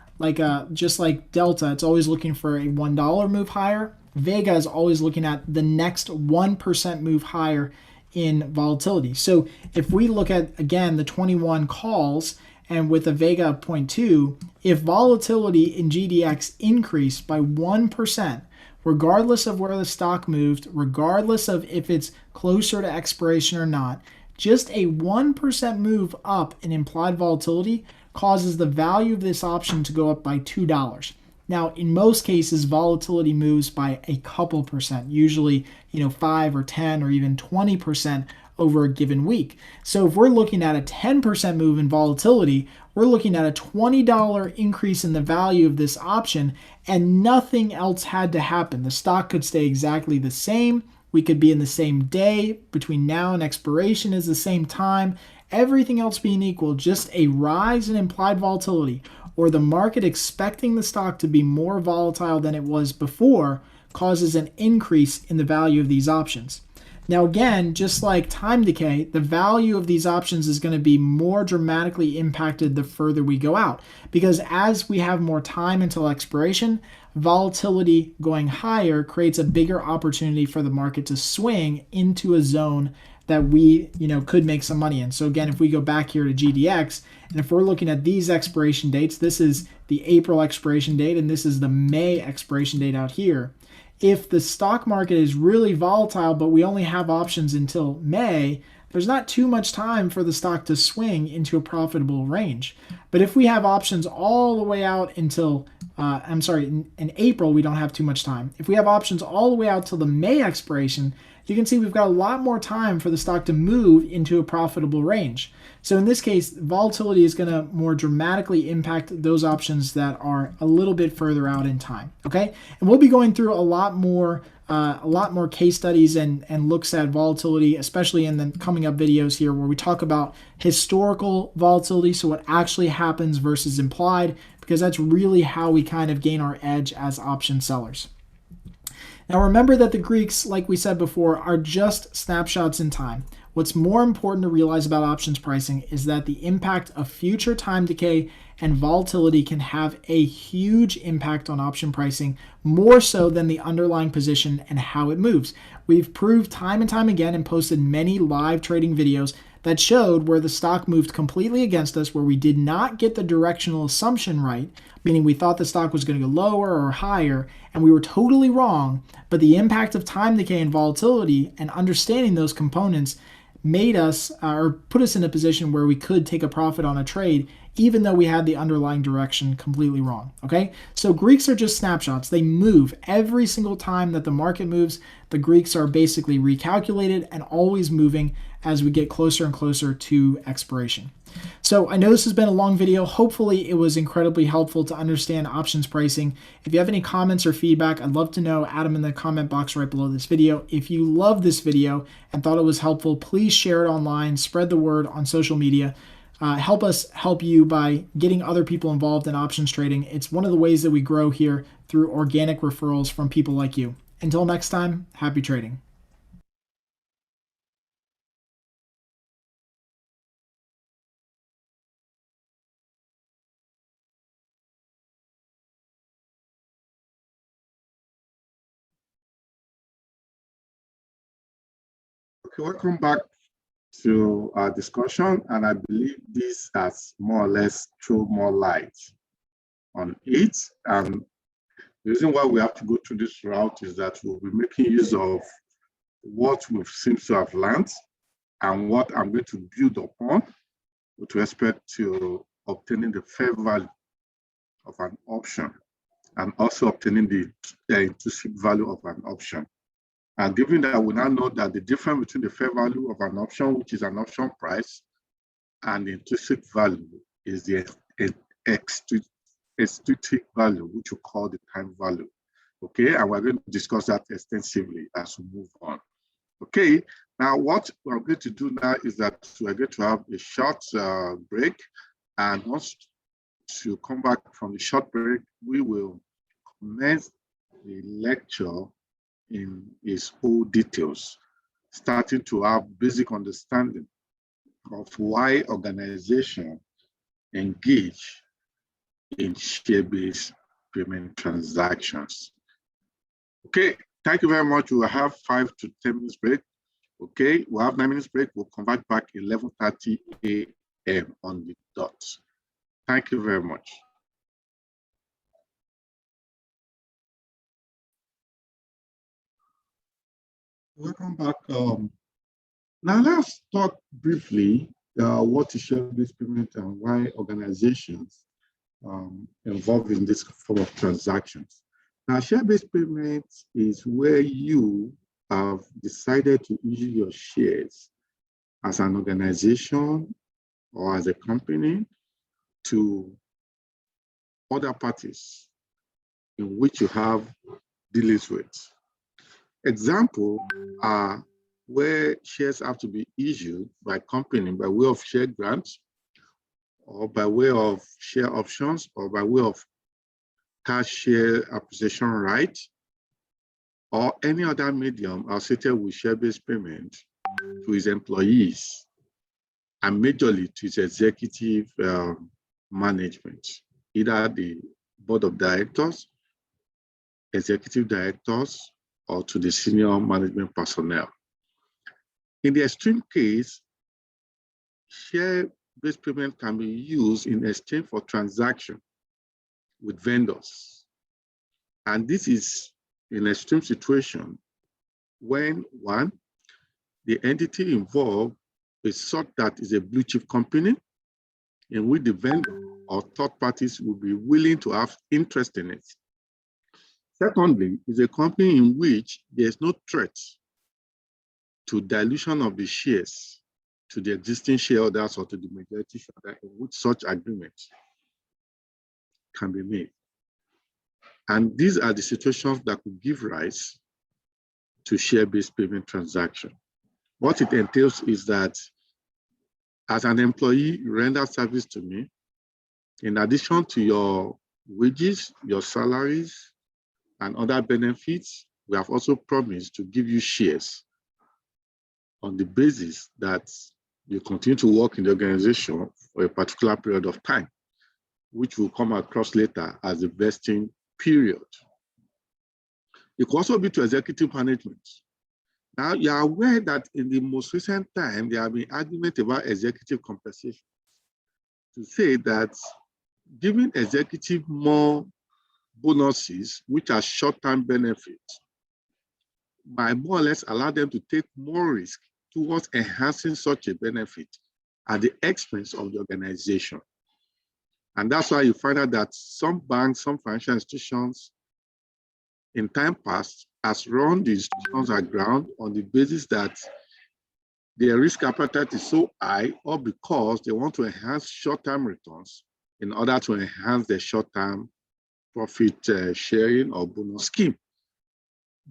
just like Delta, it's always looking for a $1 move higher. Vega is always looking at the next 1% move higher in volatility. So if we look at, again, the 21 calls, and with a Vega of 0.2, if volatility in GDX increased by 1%, regardless of where the stock moved, regardless of if it's closer to expiration or not, just a 1% move up in implied volatility causes the value of this option to go up by $2. Now, in most cases, volatility moves by a couple percent, usually 5 or 10 or even 20% over a given week. So if we're looking at a 10% move in volatility, we're looking at a $20 increase in the value of this option, and nothing else had to happen. The stock could stay exactly the same. We could be in the same day. Between now and expiration is the same time. Everything else being equal, just a rise in implied volatility, or the market expecting the stock to be more volatile than it was before, causes an increase in the value of these options. Now again, just like time decay, the value of these options is going to be more dramatically impacted the further we go out, because as we have more time until expiration, volatility going higher creates a bigger opportunity for the market to swing into a zone that we could make some money in. So again, if we go back here to GDX, and if we're looking at these expiration dates, this is the April expiration date and this is the May expiration date out here. If the stock market is really volatile, but we only have options until May, there's not too much time for the stock to swing into a profitable range. But if we have options all the way out until, in April, we don't have too much time. If we have options all the way out till the May expiration, you can see we've got a lot more time for the stock to move into a profitable range. So in this case, volatility is going to more dramatically impact those options that are a little bit further out in time. Okay, and we'll be going through a lot more case studies and looks at volatility, especially in the coming up videos here, where we talk about historical volatility, so what actually happens versus implied, because that's really how we kind of gain our edge as option sellers. Now remember that the Greeks, like we said before, are just snapshots in time. What's more important to realize about options pricing is that the impact of future time decay and volatility can have a huge impact on option pricing, more so than the underlying position and how it moves. We've proved time and time again and posted many live trading videos that showed where the stock moved completely against us, where we did not get the directional assumption right, meaning we thought the stock was going to go lower or higher, and we were totally wrong. But the impact of time decay and volatility and understanding those components made us or put us in a position where we could take a profit on a trade, even though we had the underlying direction completely wrong. Okay, so Greeks are just snapshots. They move every single time that the market moves. The Greeks are basically recalculated and always moving as we get closer and closer to expiration. So I know this has been a long video. Hopefully it was incredibly helpful to understand options pricing. If you have any comments or feedback, I'd love to know. Add them in the comment box right below this video. If you loved this video and thought it was helpful, please share it online, spread the word on social media. help us help you by getting other people involved in options trading. It's one of the ways that we grow here through organic referrals from people like you. Until next time, happy trading. Okay, welcome back to our discussion, and I believe this has more or less thrown more light on it. And the reason why we have to go through this route is that we'll be making use of what we seem to have learned and what I'm going to build upon with respect to obtaining the fair value of an option and also obtaining the intrinsic value of an option. And given that we now know that the difference between the fair value of an option, which is an option price, and the intrinsic value is the extrinsic value, which we call the time value. Okay, and we're going to discuss that extensively as we move on. Okay, now what we're going to do now is that we're going to have a short break, and once you come back from the short break, we will commence the lecture in its whole details, starting to have basic understanding of why organizations engage in share-based payment transactions. Okay, thank you very much. We will have 5 to 10 minutes break. Okay, we'll have 9 minutes break. We'll come back 11:30 a.m. on the dot. Thank you very much. Welcome back. Now let's talk briefly what is share-based payment and why organizations involved in this form of transactions. Now, share-based payment is where you have decided to issue your shares as an organization or as a company to other parties in which you have dealings with. Example are where shares have to be issued by company by way of share grants, or by way of share options, or by way of cash share appreciation right, or any other medium associated with share-based payment to his employees, and majorly to his executive management, either the board of directors, executive directors, or to the senior management personnel. In the extreme case, share-based payment can be used in exchange for transaction with vendors. And this is an extreme situation when, one, the entity involved is such that is a blue chip company in which the vendor or third parties will be willing to have interest in it. Secondly, is a company in which there's no threat to dilution of the shares to the existing shareholders or to the majority shareholder in which such agreement can be made. And these are the situations that could give rise to share-based payment transaction. What it entails is that as an employee, you render service to me. In addition to your wages, your salaries, and other benefits, we have also promised to give you shares on the basis that you continue to work in the organization for a particular period of time, which will come across later as the vesting period. It could also be to executive management. Now, you are aware that in the most recent time, there have been arguments about executive compensation to say that giving executive more bonuses, which are short-term benefits, might more or less allow them to take more risk towards enhancing such a benefit at the expense of the organization. And that's why you find out that some banks, some financial institutions in time past has run the institutions aground on the basis that their risk appetite is so high, or because they want to enhance short-term returns in order to enhance their short-term profit sharing or bonus scheme.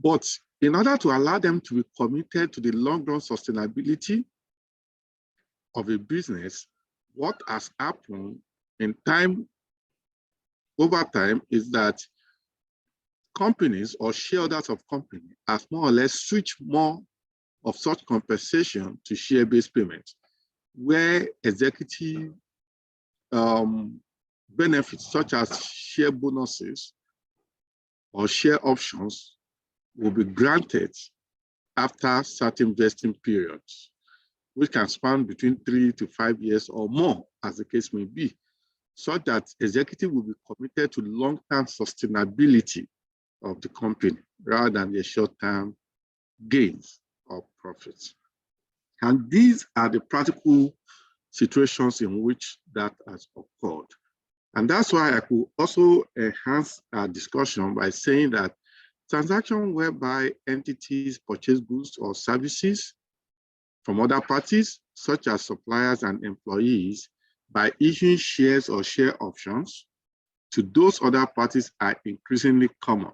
But in order to allow them to be committed to the long-run sustainability of a business, what has happened in time, over time, is that companies or shareholders of company have more or less switched more of such compensation to share-based payments, where executive benefits such as share bonuses or share options will be granted after certain vesting periods, which can span between 3 to 5 years or more, as the case may be, so that executive will be committed to long-term sustainability of the company rather than the short-term gains or profits. And these are the practical situations in which that has occurred. And that's why I could also enhance our discussion by saying that transactions whereby entities purchase goods or services from other parties, such as suppliers and employees, by issuing shares or share options to those other parties are increasingly common.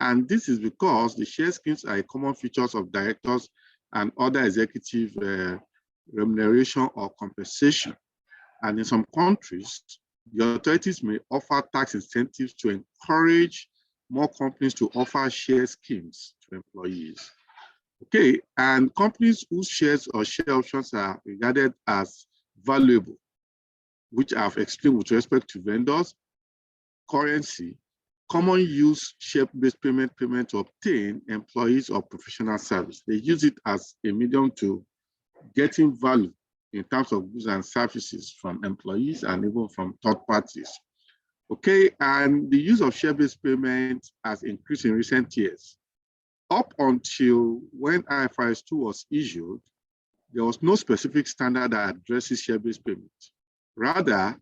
And this is because the share schemes are a common features of directors and other executive remuneration or compensation. And in some countries, the authorities may offer tax incentives to encourage more companies to offer share schemes to employees. Okay, and companies whose shares or share options are regarded as valuable, which I've explained with respect to vendors, currency, common use share-based payment to obtain employees or professional service. They use it as a medium to getting value in terms of goods and services from employees and even from third parties. Okay, and the use of share-based payment has increased in recent years. Up until when IFRS 2 was issued, there was no specific standard that addresses share-based payment. Rather,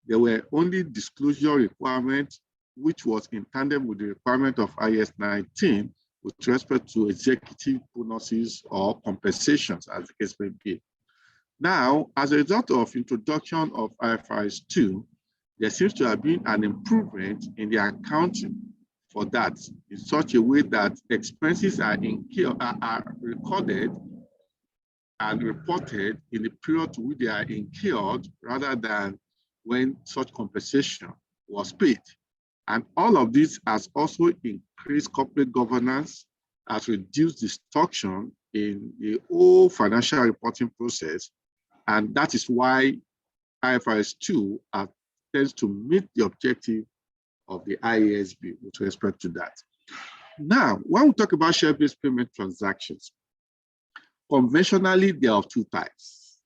there were only disclosure requirements, which was in tandem with the requirement of IAS 19 with respect to executive bonuses or compensations, as the case may be. Now, as a result of introduction of IFRS 2, there seems to have been an improvement in the accounting for that in such a way that expenses are recorded and reported in the period to which they are incurred rather than when such compensation was paid. And all of this has also increased corporate governance, has reduced distortion in the whole financial reporting process. And that is why IFRS 2 tends to meet the objective of the IASB with respect to that. Now, when we talk about share-based payment transactions, conventionally, there are two types.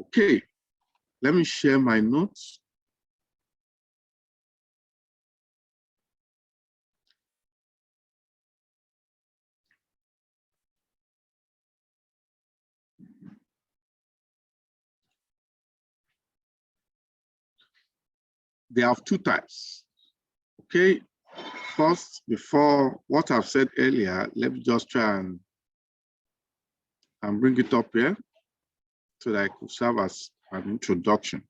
Okay, let me share my notes. They have two types. Okay, first, before what I've said earlier, let me just try and bring it up here so that I could serve as an introduction.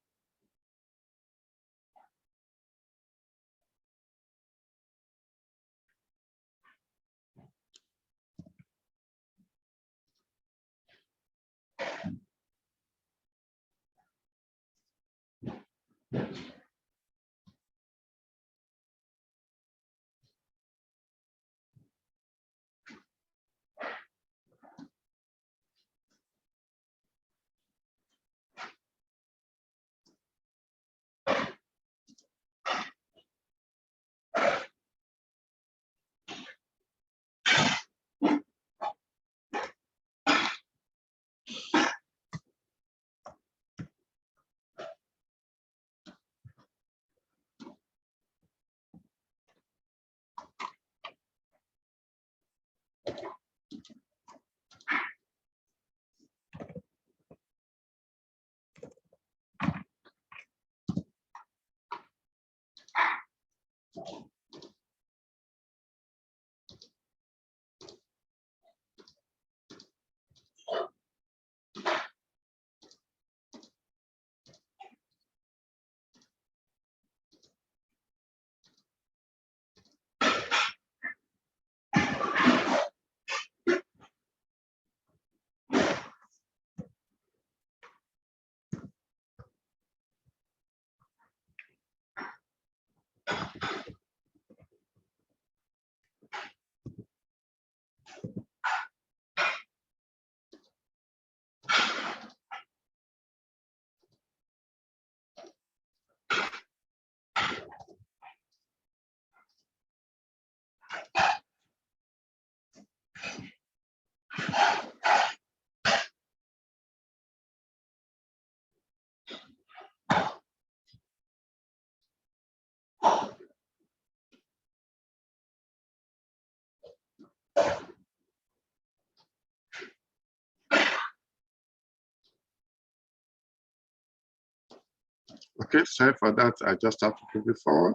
Okay, sorry for that. I just have to move it forward.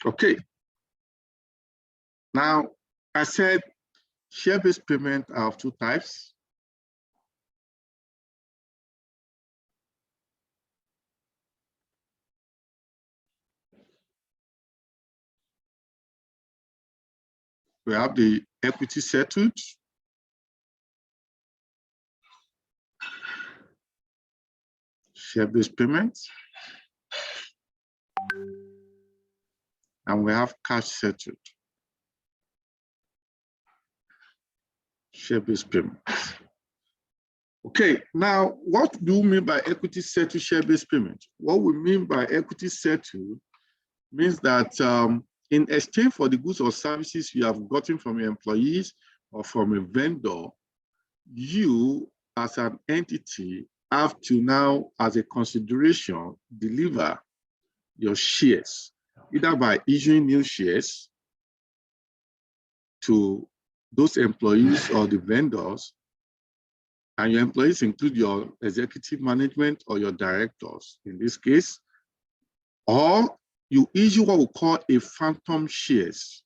Okay. Now, I said share-based payment are of two types. We have the equity settled, share-based payments, and we have cash settled, share-based payments. Okay, now what do we mean by equity settled share-based payment? What we mean by equity settled means that in exchange for the goods or services you have gotten from your employees or from a vendor, you as an entity have to now, as a consideration, deliver your shares, either by issuing new shares to those employees or the vendors, and your employees include your executive management or your directors in this case, or you issue what we call a phantom shares.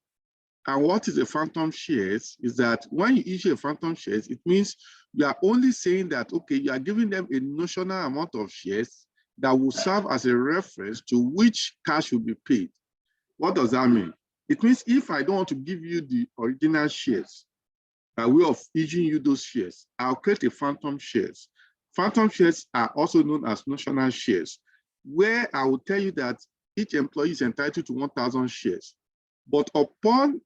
And what is a phantom shares is that when you issue a phantom shares, it means you are only saying that, okay, you are giving them a notional amount of shares that will serve as a reference to which cash will be paid. What does that mean? It means if I don't want to give you the original shares, by way of issuing you those shares, I'll create a phantom shares. Phantom shares are also known as notional shares, where I will tell you that each employee is entitled to 1,000 shares. But upon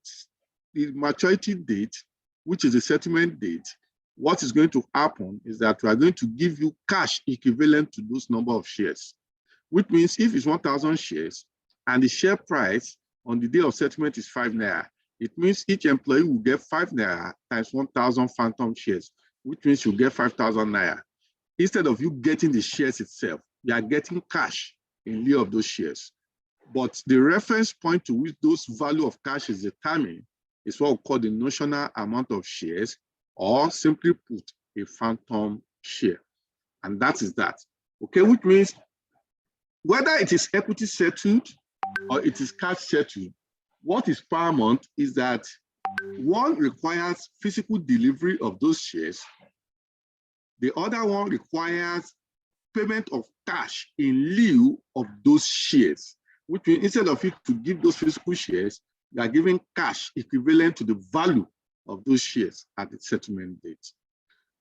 the maturity date, which is the settlement date, what is going to happen is that we are going to give you cash equivalent to those number of shares, which means if it's 1,000 shares and the share price on the day of settlement is 5 naira, it means each employee will get 5 naira times 1,000 phantom shares, which means you get 5,000 naira. Instead of you getting the shares itself, you are getting cash in lieu of those shares. But the reference point to which those value of cash is determined is what we call the notional amount of shares, or simply put, a phantom share. And that is that. Okay, which means whether it is equity settled or it is cash settled, what is paramount is that one requires physical delivery of those shares. The other one requires payment of cash in lieu of those shares, which means instead of you to give those physical shares, you are giving cash equivalent to the value of those shares at the settlement date.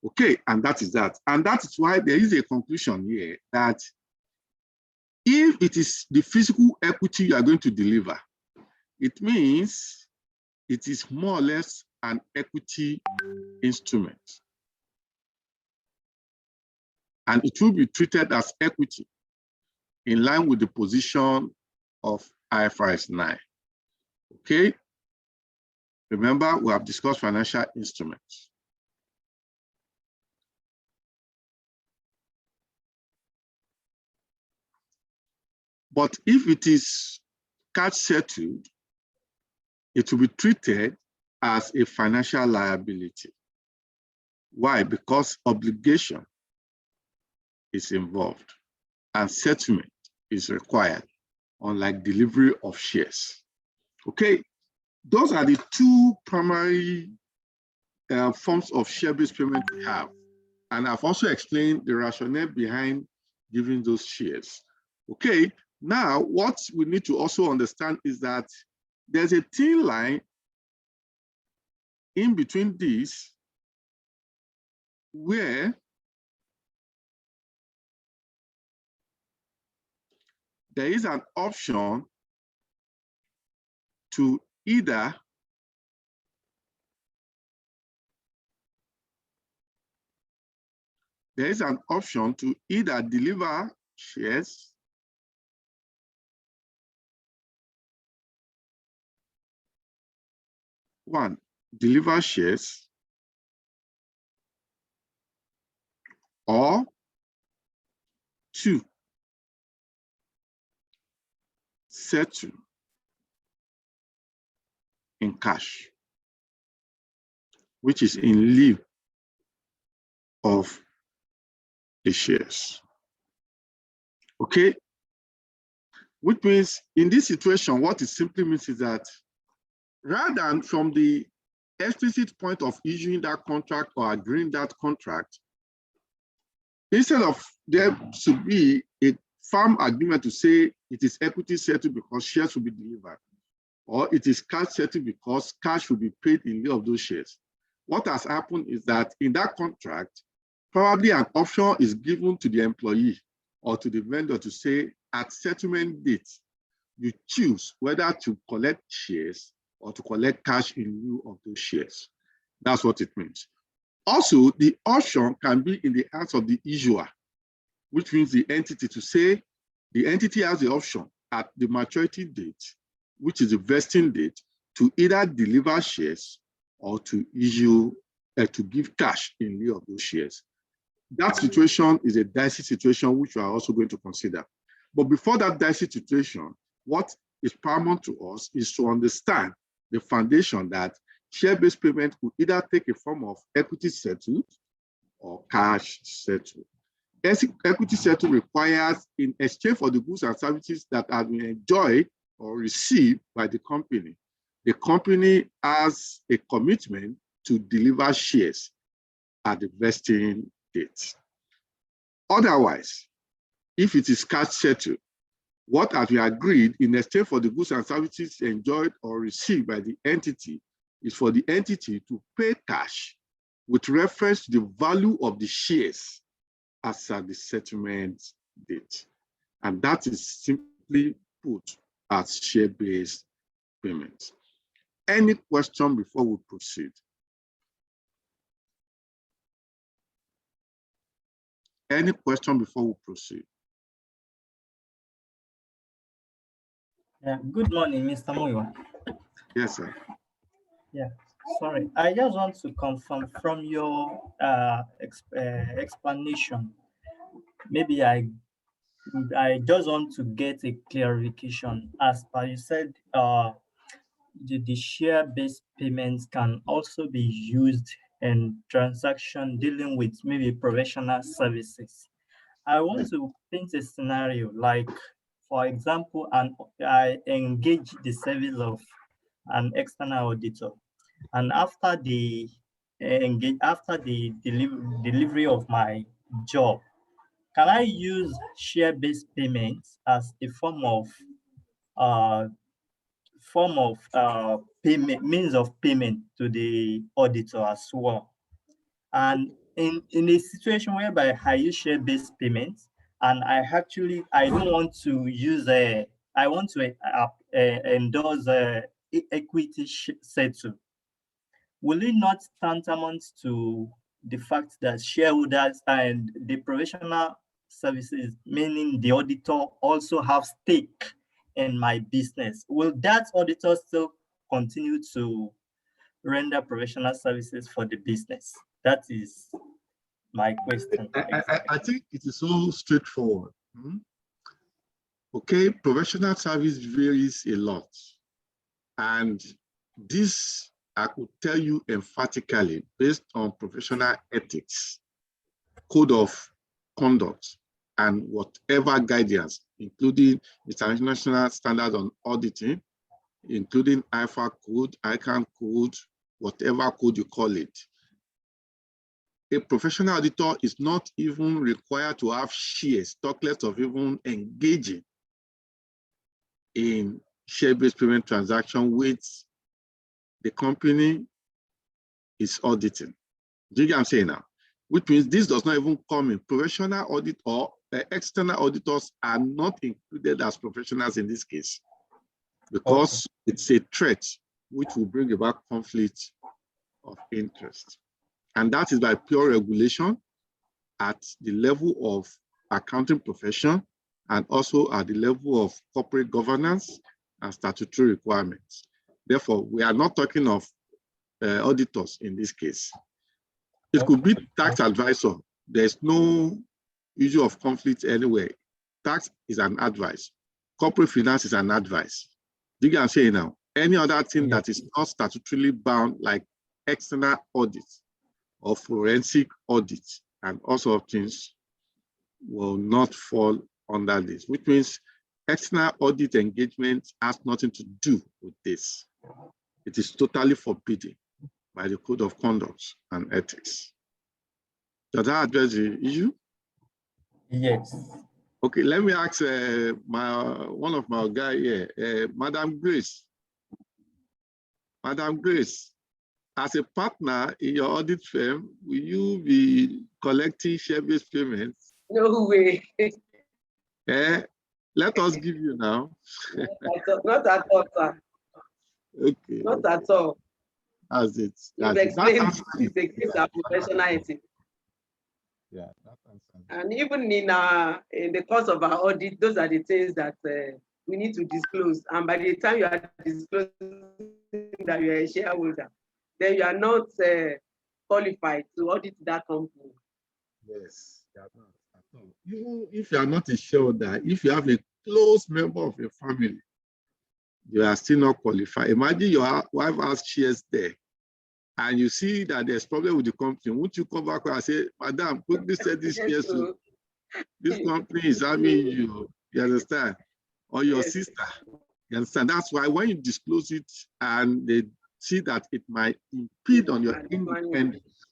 Okay, and that is that. And that is why there is a conclusion here that if it is the physical equity you are going to deliver, it means it is more or less an equity instrument. And it will be treated as equity in line with the position of IFRS 9. Okay? Remember, we have discussed financial instruments. But if it is cash settled, it will be treated as a financial liability. Why? Because obligation is involved and settlement is required, unlike delivery of shares. Okay, those are the two primary forms of share-based payment we have. And I've also explained the rationale behind giving those shares. Okay, now what we need to also understand is that there's a thin line in between these where there is an option to either deliver shares or two, settle in cash, which is in lieu of the shares. Okay? Which means in this situation, what it simply means is that rather than from the explicit point of issuing that contract or agreeing that contract, instead of there to be a firm agreement to say it is equity settled because shares will be delivered, or it is cash settled because cash will be paid in lieu of those shares, what has happened is that in that contract, probably an option is given to the employee or to the vendor to say at settlement date, you choose whether to collect shares or to collect cash in lieu of those shares. That's what it means. Also, the option can be in the hands of the issuer, which means the entity to say the entity has the option at the maturity date, which is the vesting date, to either deliver shares or to issue, to give cash in lieu of those shares. That situation is a dicey situation, which we are also going to consider. But before that dicey situation, what is paramount to us is to understand the foundation that share-based payment will either take a form of equity settled or cash settled. Equity settled requires, in exchange for the goods and services that have been enjoyed or received by the company has a commitment to deliver shares at the vesting date. Otherwise, if it is cash settled, what have you agreed in exchange for the goods and services enjoyed or received by the entity is for the entity to pay cash with reference to the value of the shares as at the settlement date. And that is simply put as share-based payment. Any question before we proceed? Any question before we proceed? Yeah, good morning, Mr. Moyo. Yes, sir. Yeah, sorry. I just want to confirm from your explanation. Maybe I just want to get a clarification. As per you said, the share-based payments can also be used in transaction dealing with maybe professional services. I want to paint a scenario like, for example, I engage the service of an external auditor, and after the delivery of my job, can I use share-based payments as a form of payment, means of payment to the auditor as well? And in a situation whereby I use share-based payments, and I don't want to use I want to endorse equity settle, will it not tantamount to the fact that shareholders and the professional services, meaning the auditor, also have stake in my business? Will that auditor still continue to render professional services for the business? That is my question. I think it is so straightforward. Okay, professional service varies a lot. And this, I could tell you emphatically, based on professional ethics, code of conduct, and whatever guidance, including international standards on auditing, including IFRS code, ICANN code, whatever code you call it. A professional auditor is not even required to have shares, talk less of even engaging in share-based payment transaction with the company is auditing. Do you get what I'm saying now? Which means this does not even come in. Professional audit or external auditors are not included as professionals in this case, because it's a threat which will bring about conflict of interest. And that is by pure regulation at the level of accounting profession and also at the level of corporate governance and statutory requirements. Therefore, we are not talking of auditors in this case. It could be tax advisor. There's no issue of conflict anywhere. Tax is an advice. Corporate finance is an advice. Do you get what I'm saying now? Any other thing that is not statutorily bound, like external audit or forensic audit and all sorts of things, will not fall under this, which means external audit engagement has nothing to do with this. It is totally forbidden by the Code of Conduct and Ethics. Does that address the issue? Yes. Okay, let me ask one of my guy here, Madam Grace. Madam Grace, as a partner in your audit firm, will you be collecting share-based payments? No way. Let us give you now. Not at all, sir. Okay. Not at all. As it. You've explained it's against our professional ethics. Yeah, that answers. And even in the course of our audit, those are the things that we need to disclose. And by the time you are disclosing that you are a shareholder, then you are not qualified to audit that company. Yes, you are not at all. Even if you are not a shareholder, if you have a close member of your family, you are still not qualified. Imagine your wife has shares there, and you see that there's problem with the company. Won't you come back and say, Madam, quickly sell this shares to this company is having you. You understand? Or your sister. You understand? That's why when you disclose it and they see that it might impede on your independence,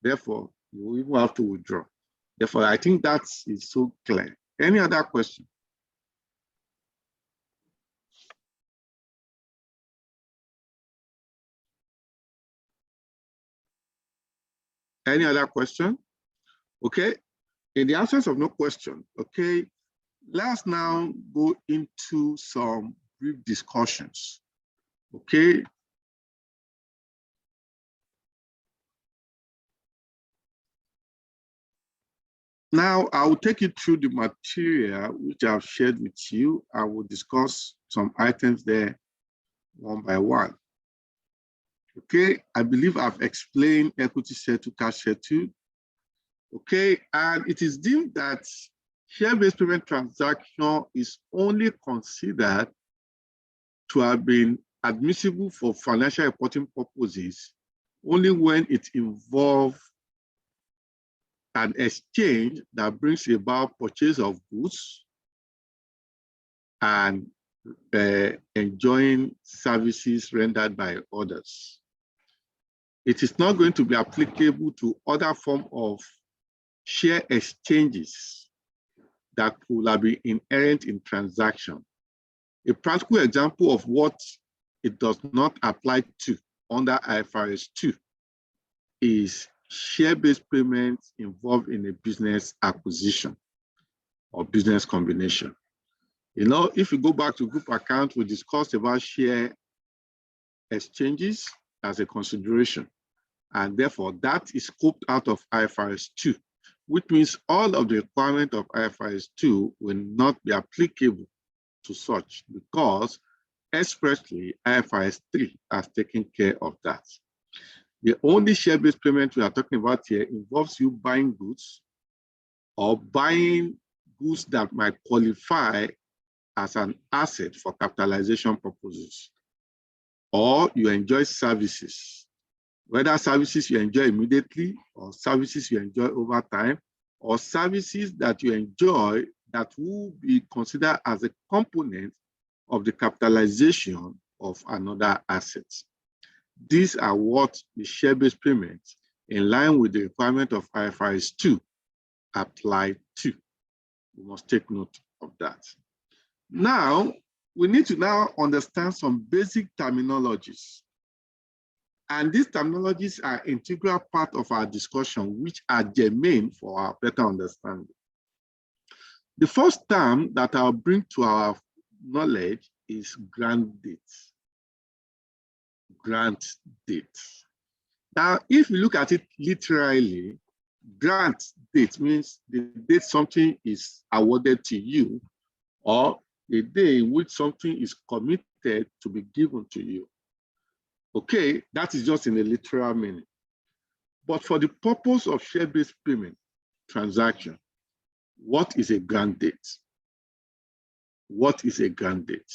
therefore, you even have to withdraw. Therefore, I think that is so clear. Any other question? Any other question? Okay. In the absence of no question, okay, let's now go into some brief discussions. Okay. Now, I will take you through the material which I've shared with you. I will discuss some items there one by one. Okay, I believe I've explained equity share to cash share too. Okay, and it is deemed that share-based payment transaction is only considered to have been admissible for financial reporting purposes only when it involves an exchange that brings about purchase of goods and enjoying services rendered by others. It is not going to be applicable to other forms of share exchanges that could have been inherent in transaction. A practical example of what it does not apply to under IFRS 2 is share-based payments involved in a business acquisition or business combination. You know, if you go back to group account, we discussed about share exchanges as a consideration. And therefore, that is scoped out of IFRS 2, which means all of the requirements of IFRS 2 will not be applicable to such because expressly IFRS 3 has taken care of that. The only share-based payment we are talking about here involves you buying goods or buying goods that might qualify as an asset for capitalization purposes, or you enjoy services, whether services you enjoy immediately or services you enjoy over time, or services that you enjoy that will be considered as a component of the capitalization of another asset. These are what the share-based payments in line with the requirement of IFRS 2 apply to. We must take note of that. Now, we need to now understand some basic terminologies. And these terminologies are an integral part of our discussion, which are germane for our better understanding. The first term that I'll bring to our knowledge is grant date. Grant date. Now, if you look at it literally, grant date means the date something is awarded to you or the day in which something is committed to be given to you. Okay, that is just in a literal meaning. But for the purpose of share-based payment transaction, what is a grant date? What is a grant date?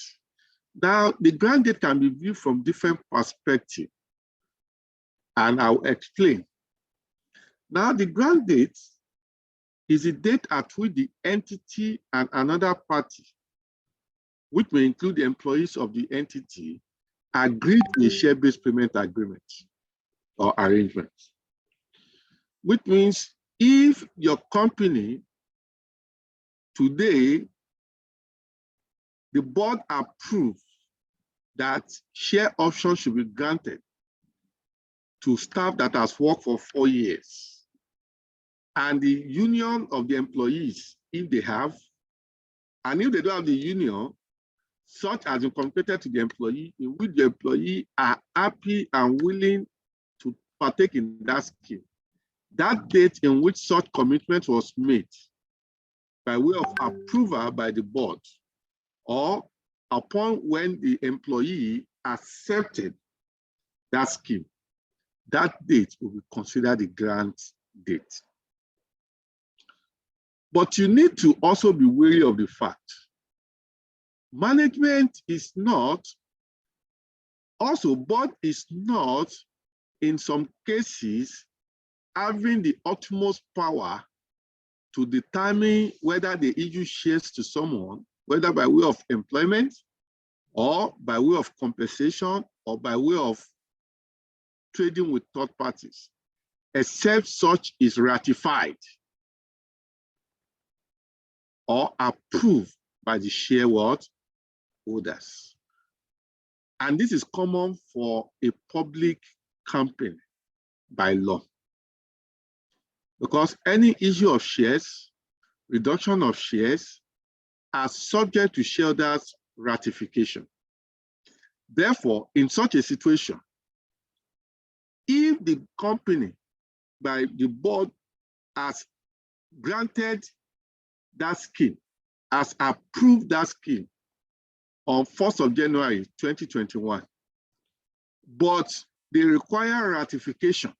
Now, the grant date can be viewed from different perspectives, and I'll explain. Now, the grant date is the date at which the entity and another party, which may include the employees of the entity, agreed to a share-based payment agreement or arrangement. Which means if your company today, the board approves that share options should be granted to staff that has worked for 4 years, and the union of the employees, if they have, and if they don't have the union, such as been communicated to the employee, in which the employee are happy and willing to partake in that scheme, that date in which such commitment was made by way of approval by the board, or upon when the employee accepted that scheme, that date will be considered the grant date. But you need to also be wary of the fact management is not, also board is not, in some cases, having the utmost power to determine whether they issue shares to someone, whether by way of employment or by way of compensation or by way of trading with third parties, except such is ratified or approved by the shareholders. And this is common for a public company by law. Because any issue of shares, reduction of shares, are subject to shareholders' ratification. Therefore, in such a situation, if the company by the board has granted that scheme, has approved that scheme on 1st of January 2021, but they require ratification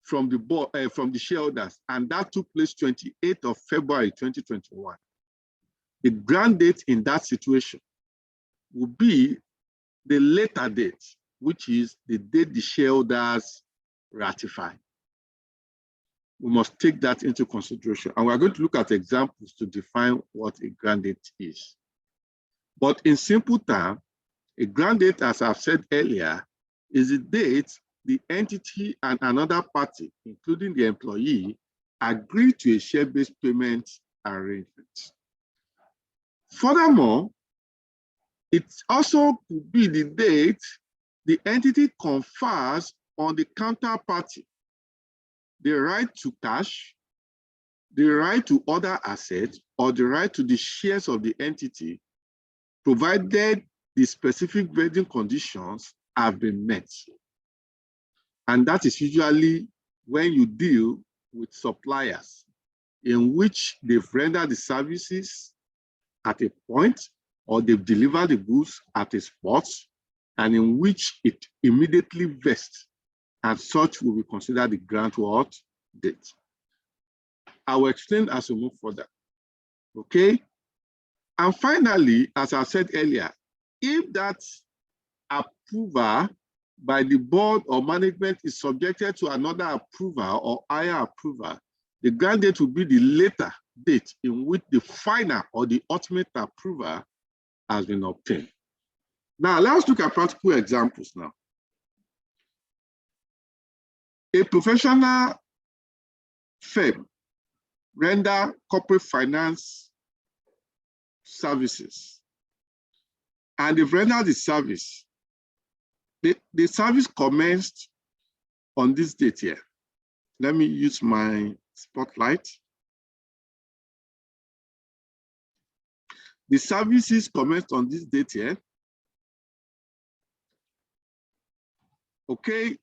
from the board, from the shareholders, and that took place 28th of February 2021. The grant date in that situation will be the later date, which is the date the shareholders ratify. We must take that into consideration. And we're going to look at examples to define what a grant date is. But in simple terms, a grant date, as I've said earlier, is the date the entity and another party, including the employee, agree to a share-based payment arrangement. Furthermore, it also could be the date the entity confers on the counterparty the right to cash, the right to other assets, or the right to the shares of the entity, provided the specific vesting conditions have been met. And that is usually when you deal with suppliers in which they've rendered the services at a point, or they've delivered the goods at a spot, and in which it immediately vests, and such will be considered the grant date. I will explain as we move further. Okay? And finally, as I said earlier, if that approval by the board or management is subjected to another approval or higher approval, the grant date will be the later date in which the final or the ultimate approval has been obtained. Now, let's look at practical examples now. A professional firm render corporate finance services, and they've rendered the service. The service commenced on this date here. Let me use my spotlight. The services commenced on this date here. Okay.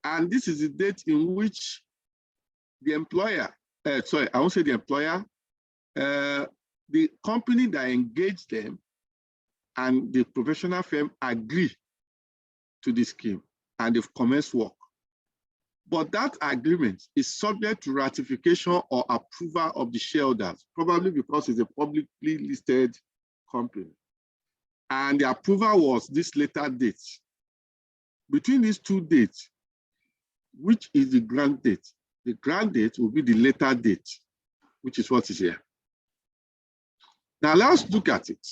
And this is the date in which the employer, sorry, I won't say the employer, the company that engaged them and the professional firm agree to the scheme, and they've commenced work. But that agreement is subject to ratification or approval of the shareholders, probably because it's a publicly listed company. And the approval was this later date. Between these two dates, which is the grant date? the grant date will be the later date, which is what is here. Now let's look at it.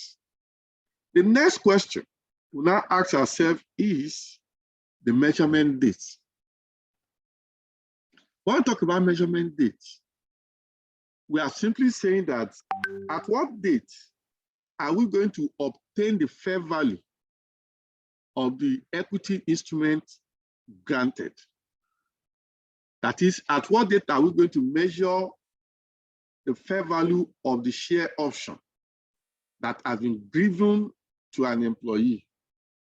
The next question we'll now ask ourselves is the measurement date. When we talk about measurement date, we are simply saying that at what date are we going to obtain the fair value of the equity instrument granted? That is, at what date are we going to measure the fair value of the share option that has been given to an employee,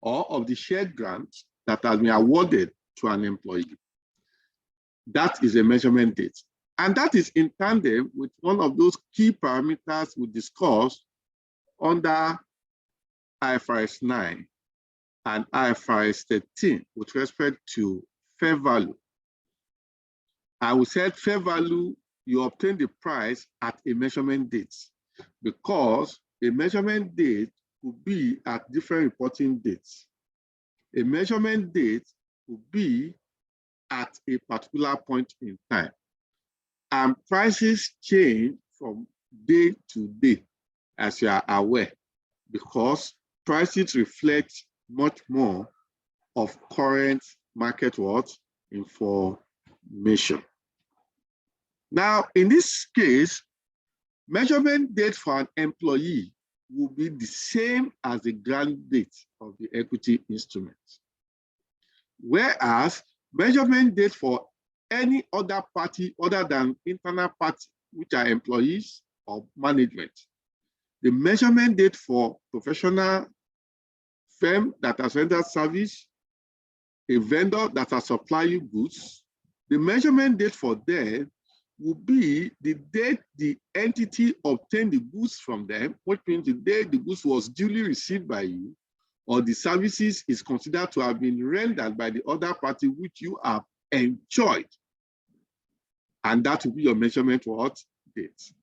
or of the share grant that has been awarded to an employee? That is a measurement date. And that is in tandem with one of those key parameters we discussed under IFRS 9 and IFRS 13 with respect to fair value. I will say fair value, you obtain the price at a measurement date, because a measurement date could be at different reporting dates. A measurement date could be at a particular point in time. And prices change from day to day, as you are aware, because prices reflect much more of current market information. Now, in this case, measurement date for an employee will be the same as the grant date of the equity instrument. Whereas measurement date for any other party other than internal party, which are employees or management, the measurement date for professional firm that has rendered service, a vendor that has supplied you goods, the measurement date for them will be the date the entity obtained the goods from them, which means the day the goods was duly received by you, or the services is considered to have been rendered by the other party which you have enjoyed. And that will be your measurement date.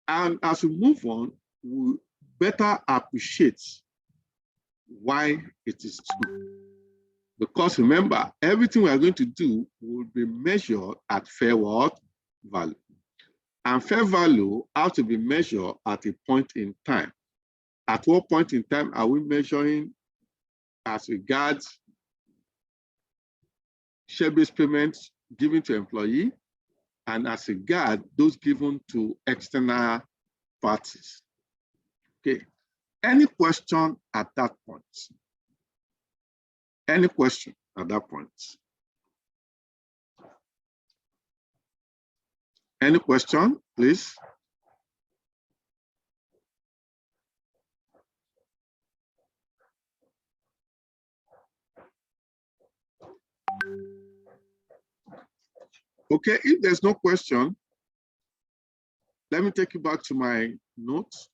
And as we move on, we'll better appreciate why it is true. Because remember, everything we are going to do will be measured at fair value. And fair value has to be measured at a point in time. At what point in time are we measuring as regards share-based payments given to employee, and as regards those given to external parties? Okay. Any question at that point? Any question at that point? Any question, please? Okay, if there's no question, let me take you back to my notes.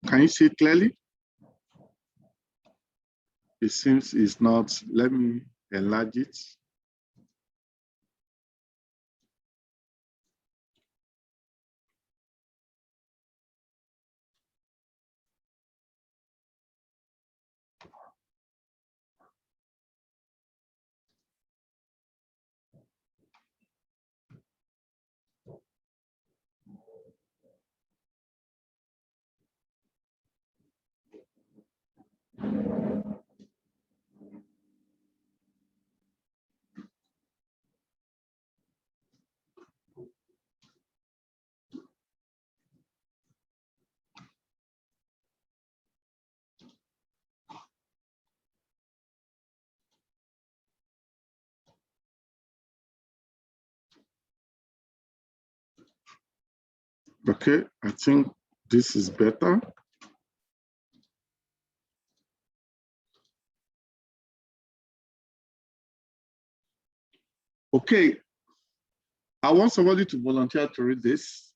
Can you see it clearly? It seems it's not. Let me enlarge it. Okay, I think this is better. Okay, I want somebody to volunteer to read this,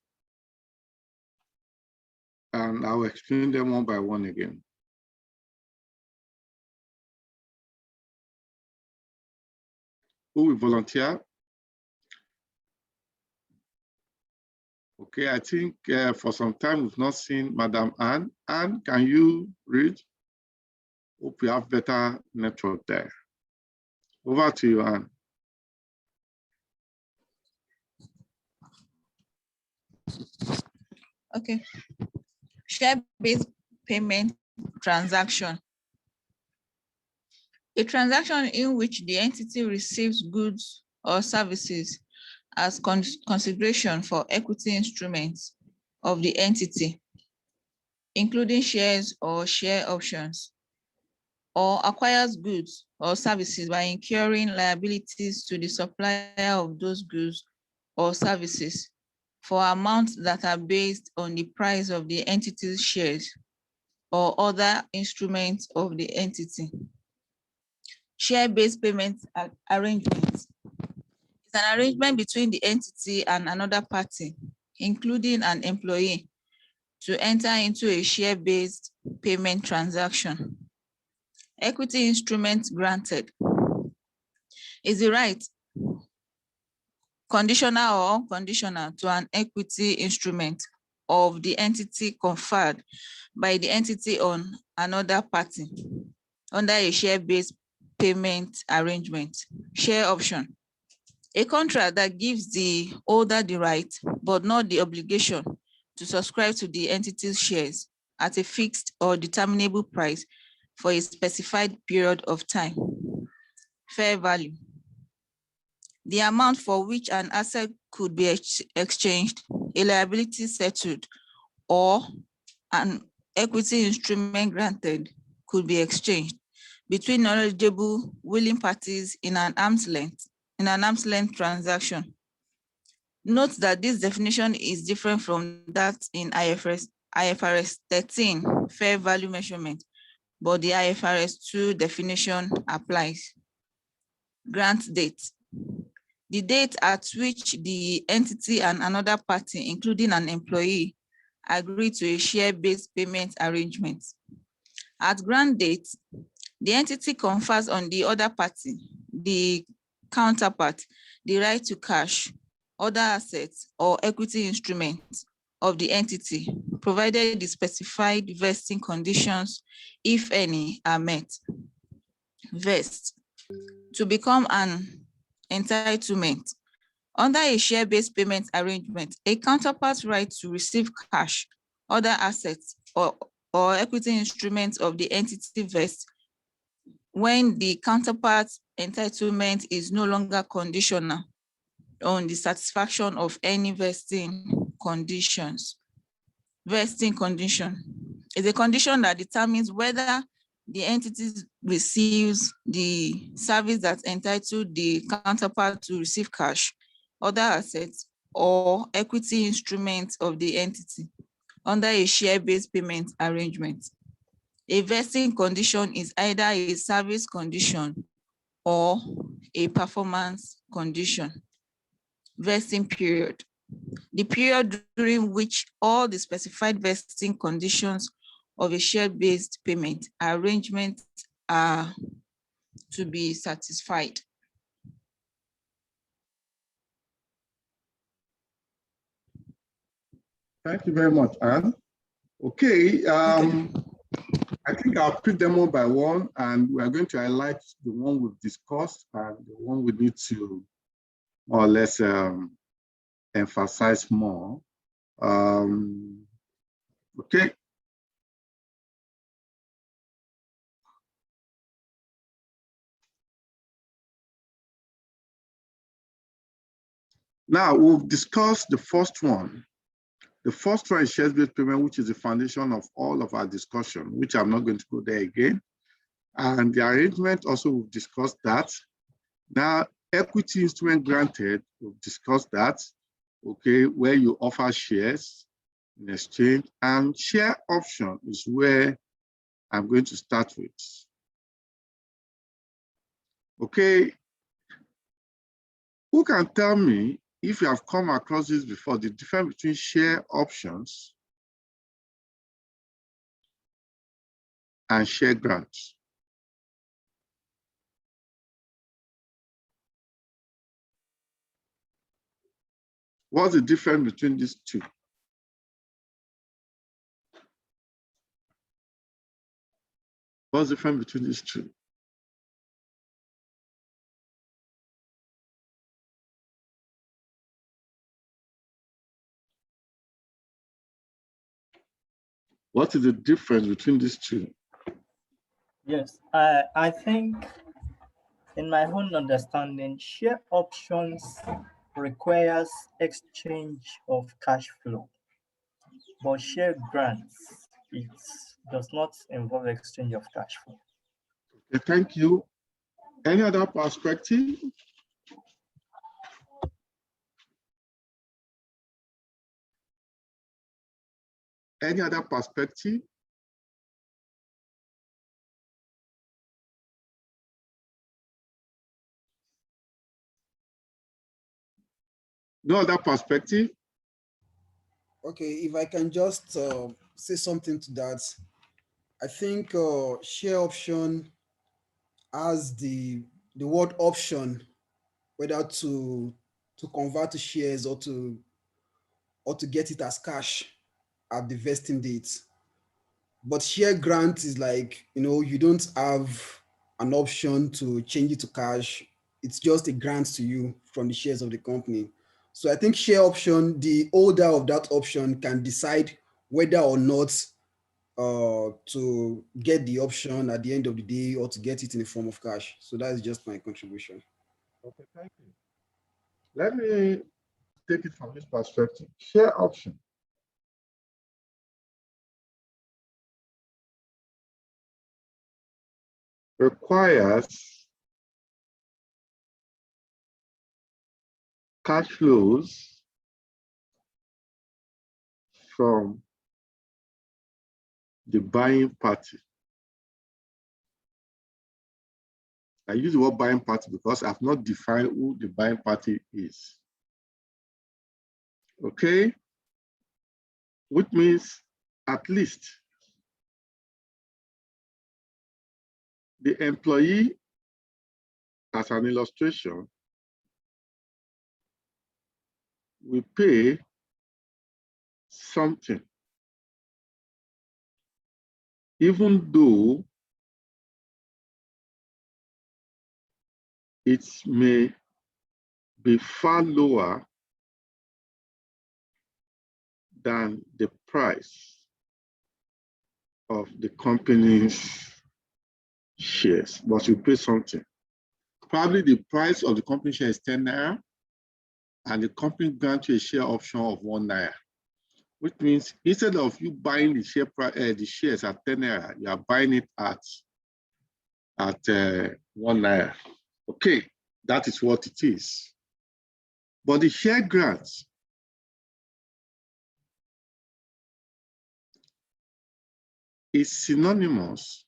and I'll explain them one by one again. Who will volunteer? Okay, I think for some time we've not seen Madam Anne. Anne, can you read? Hope you have better network there. Over to you, Anne. Okay. Share-based payment transaction. A transaction in which the entity receives goods or services as consideration for equity instruments of the entity, including shares or share options, or acquires goods or services by incurring liabilities to the supplier of those goods or services for amounts that are based on the price of the entity's shares or other instruments of the entity. Share-based payment arrangement is an arrangement between the entity and another party, including an employee, to enter into a share-based payment transaction. Equity instrument granted is the right, conditional or unconditional, to an equity instrument of the entity conferred by the entity on another party under a share-based payment arrangement. Share option, a contract that gives the holder the right but not the obligation to subscribe to the entity's shares at a fixed or determinable price for a specified period of time. Fair value, the amount for which an asset could be exchanged, a liability settled, or an equity instrument granted could be exchanged between knowledgeable willing parties in an arm's length transaction. Note that this definition is different from that in IFRS 13 fair value measurement, but the IFRS 2 definition applies. Grant date, the date at which the entity and another party, including an employee, agree to a share-based payment arrangement. At grant date, the entity confers on the other party, the counterpart, the right to cash, other assets, or equity instruments of the entity, provided the specified vesting conditions, if any, are met. Vest, to become an entitlement. Under a share-based payment arrangement, a counterpart's right to receive cash, other assets, or equity instruments of the entity vests when the counterpart's entitlement is no longer conditional on the satisfaction of any vesting conditions. Vesting condition is a condition that determines whether the entity receives the service that entitled the counterpart to receive cash, other assets, or equity instruments of the entity under a share-based payment arrangement. A vesting condition is either a service condition or a performance condition. Vesting period, the period during which all the specified vesting conditions of a share-based payment arrangement are to be satisfied. Thank you very much, Anne. Okay, I think I'll pick them one by one, and we are going to highlight the one we've discussed and the one we need to more or less emphasize more. Okay. Now, we've discussed the first one. The first one is share-based payment, which is the foundation of all of our discussion, which I'm not going to go there again. And the arrangement also, we've discussed that. Now, equity instrument granted, we've discussed that, okay, where you offer shares in exchange. And share option is where I'm going to start with. Okay, who can tell me, if you have come across this before, the difference between share options and share grants? What's the difference between these two? What's the difference between these two? What is the difference between these two? Yes, I think in my own understanding, share options requires exchange of cash flow, but share grants, it does not involve exchange of cash flow. Okay, thank you. Any other perspective? Any other perspective? No other perspective? Okay, if I can just say something to that, I think share option has the word option, whether to convert to shares or to get it as cash at the vesting date. But share grant is like, you don't have an option to change it to cash. It's just a grant to you from the shares of the company. So I think share option, the holder of that option can decide whether or not to get the option at the end of the day or to get it in the form of cash. So that is just my contribution. Okay, thank you. Let me take it from this perspective. Share option requires cash flows from the buying party. I use the word buying party because I've not defined who the buying party is. Okay? Which means at least the employee, as an illustration, will pay something, even though it may be far lower than the price of the company's shares, but you pay something. Probably the price of the company share is 10 naira, and the company grants you a share option of 1 naira, which means instead of you buying the shares at 10 naira, you are buying it at 1 naira. Okay, that is what it is. But the share grants is synonymous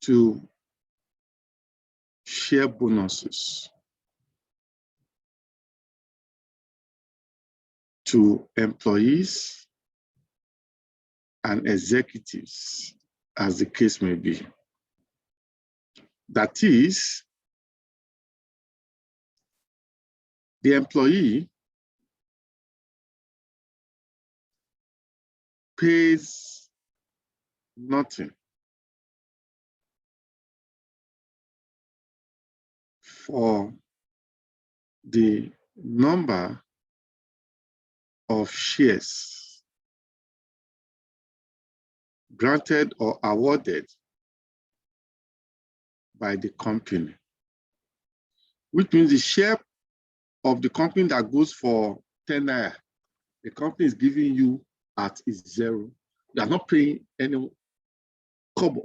to share bonuses. to employees and executives, as the case may be. That is, the employee pays nothing for the number of shares granted or awarded by the company, which means the share of the company that goes for 10 naira, the company is giving you at is 0. You are not paying any kobo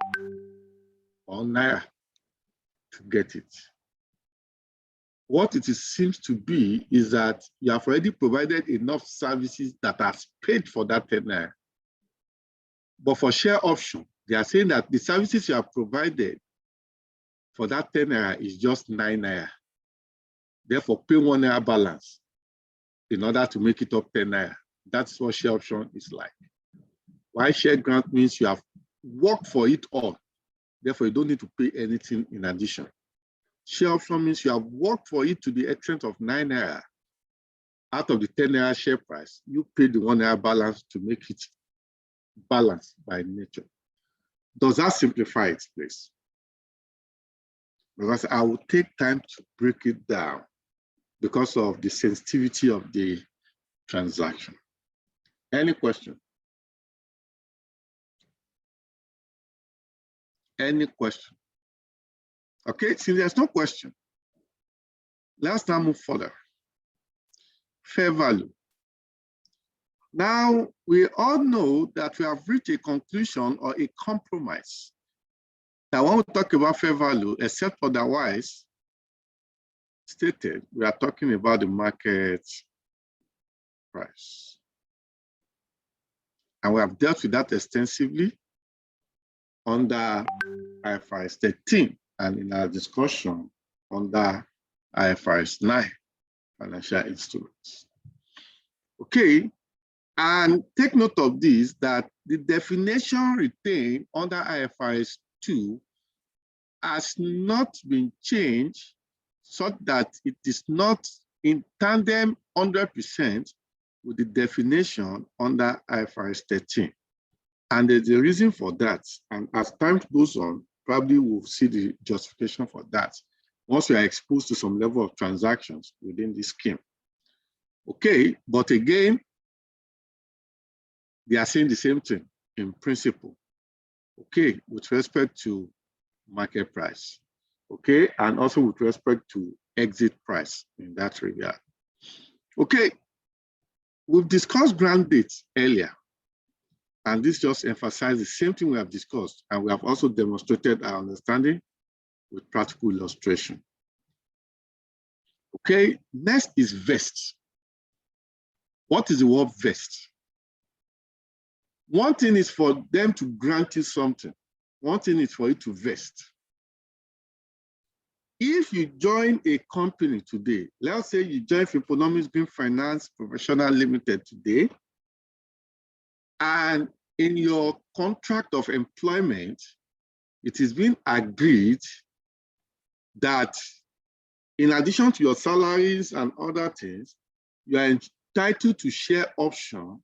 or naira to get it. What it seems to be is that you have already provided enough services that are paid for that 10 naira. But for share option, they are saying that the services you have provided for that 10 naira is just 9 naira. Therefore, pay 1 naira balance in order to make it up 10 naira. That's what share option is like. While share grant means you have worked for it all. Therefore, you don't need to pay anything in addition. Share option means you have worked for it to the extent of 9 naira. Out of the 10 naira share price, you pay the 1 naira balance to make it balanced by nature. Does that simplify it, please? Because I will take time to break it down because of the sensitivity of the transaction. Any question? Any question? Okay, since there's no question, let's now move further. Fair value. Now, we all know that we have reached a conclusion or a compromise. Now, when we talk about fair value, except otherwise stated, we are talking about the market price. And we have dealt with that extensively under IFRS 13 and in our discussion under IFRS 9, financial instruments. Okay, and take note of this, that the definition retained under IFRS 2 has not been changed such that it is not in tandem 100% with the definition under IFRS 13. And there's a reason for that. And as time goes on, probably we'll see the justification for that once we are exposed to some level of transactions within this scheme. Okay, but again, they are saying the same thing in principle. Okay, with respect to market price. Okay, and also with respect to exit price in that regard. Okay, we've discussed grant dates earlier, and this just emphasizes the same thing we have discussed, and we have also demonstrated our understanding with practical illustration. Okay, next is vest. What is the word vest? One thing is for them to grant you something. One thing is for it to vest. If you join a company today, let's say you join Fiponomics Green Finance Professional Limited today, and in your contract of employment, it is being agreed that in addition to your salaries and other things, you are entitled to share option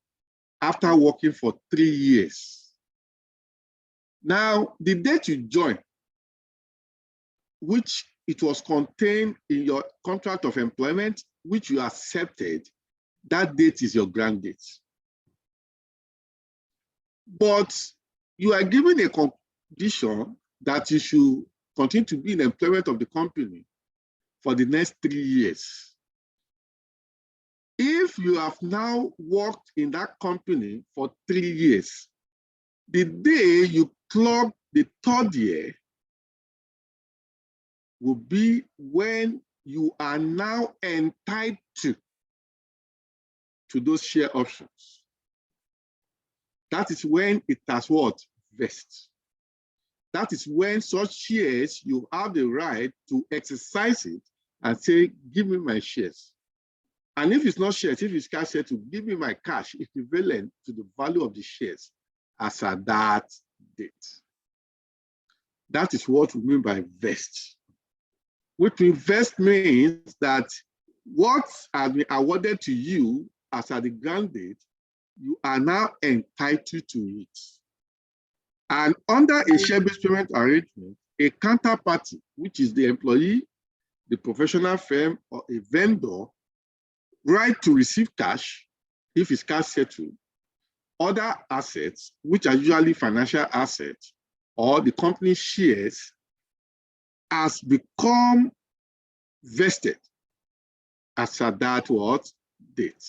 after working for 3 years. Now, the date you join, which it was contained in your contract of employment, which you accepted, that date is your grant date. But you are given a condition that you should continue to be in employment of the company for the next 3 years. If you have now worked in that company for 3 years, the day you clock the 3rd year will be when you are now entitled to those share options. That is when it has what? Vest. That is when such shares, you have the right to exercise it and say, give me my shares. And if it's not shares, if it's cash settled, give me my cash equivalent to the value of the shares as at that date. That is what we mean by vest. Which vest means that what has been awarded to you as at the grant date, you are now entitled to it. And under a share-based payment arrangement, a counterparty, which is the employee, the professional firm, or a vendor, right to receive cash, if it's cash settled, other assets, which are usually financial assets, or the company shares, has become vested as at that what date.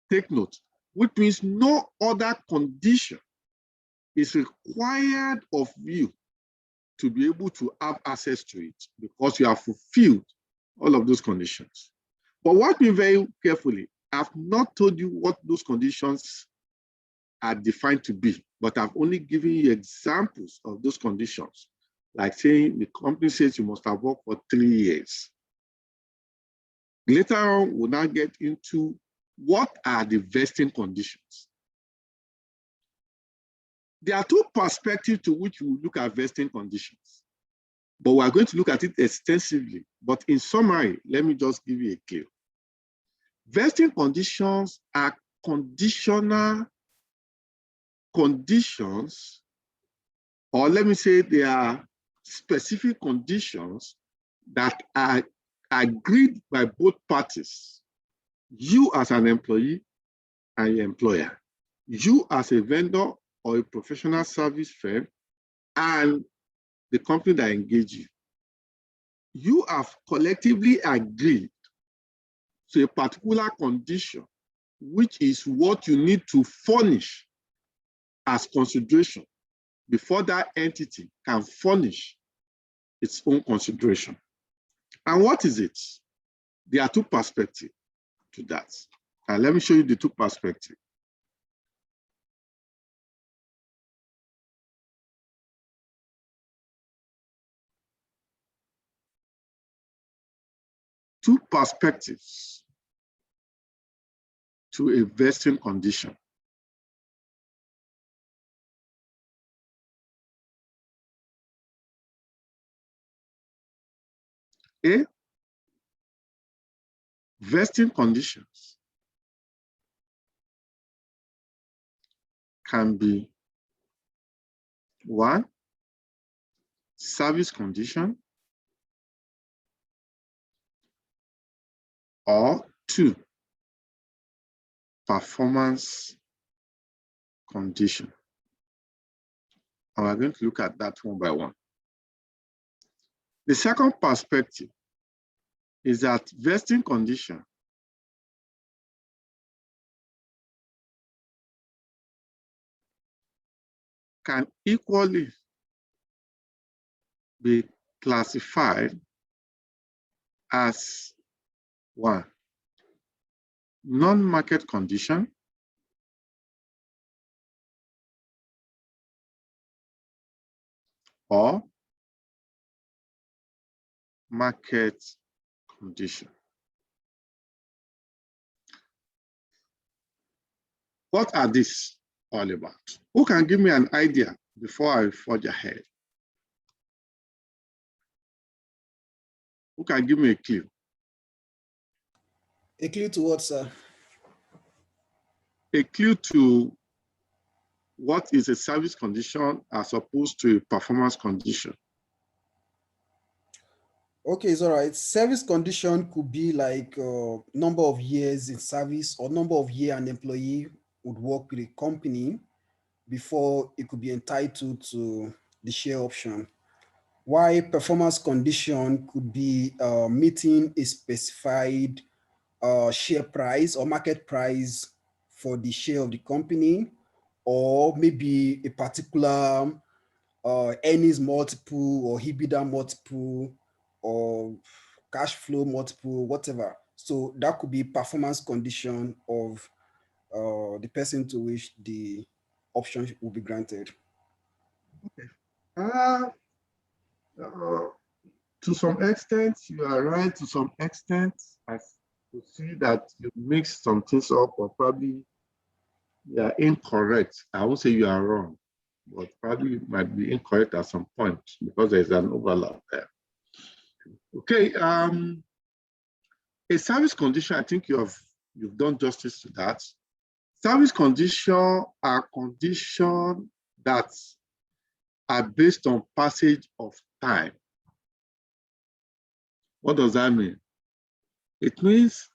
Take note, which means no other condition is required of you to be able to have access to it because you have fulfilled all of those conditions. But watch me very carefully. I've not told you what those conditions are defined to be, but I've only given you examples of those conditions. Like saying the company says you must have worked for 3 years. Later on, we'll now get into what are the vesting conditions. There are two perspectives to which we look at vesting conditions, but we're going to look at it extensively. But in summary, let me just give you a clue. Vesting conditions are conditional conditions, or let me say they are specific conditions that are agreed by both parties. You as an employee and your employer. You as a vendor or a professional service firm and the company that engage you. You have collectively agreed to a particular condition, which is what you need to furnish as consideration before that entity can furnish its own consideration. And what is it? There are two perspectives to that. And let me show you the two perspectives. Two perspectives to a vesting condition. A, vesting conditions can be one, service condition, or two, performance condition. And we're going to look at that one by one. The second perspective is that vesting condition can equally be classified as one, non-market condition, or market condition. What are these all about? Who can give me an idea before I forge ahead? Who can give me a clue? A clue to what, sir? A clue to what is a service condition as opposed to a performance condition. Okay, it's all right. Service condition could be like number of years in service or number of years an employee would work with a company before it could be entitled to the share option. Why performance condition could be meeting a specified share price or market price for the share of the company, or maybe a particular earnings multiple or EBITDA multiple or cash flow multiple, whatever. So that could be performance condition of the person to which the option will be granted. Okay. To some extent, you are right. To some extent, as to see that you mix some things up or probably you are incorrect. I won't say you are wrong, but probably you might be incorrect at some point because there's an overlap there. Okay, a service condition, I think you've done justice to that. Service condition are conditions that are based on passage of time. What does that mean? It means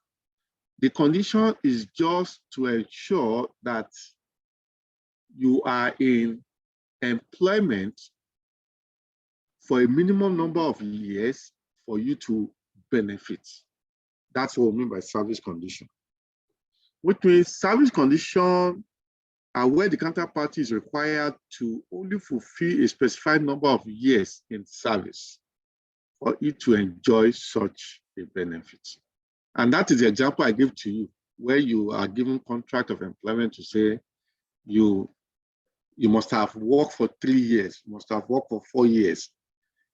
the condition is just to ensure that you are in employment for a minimum number of years for you to benefit. That's what we mean by service condition. Which means service condition are where the counterparty is required to only fulfill a specified number of years in service for it to enjoy such a benefit. And that is the example I gave to you, where you are given contract of employment to say you must have worked for 3 years, you must have worked for 4 years.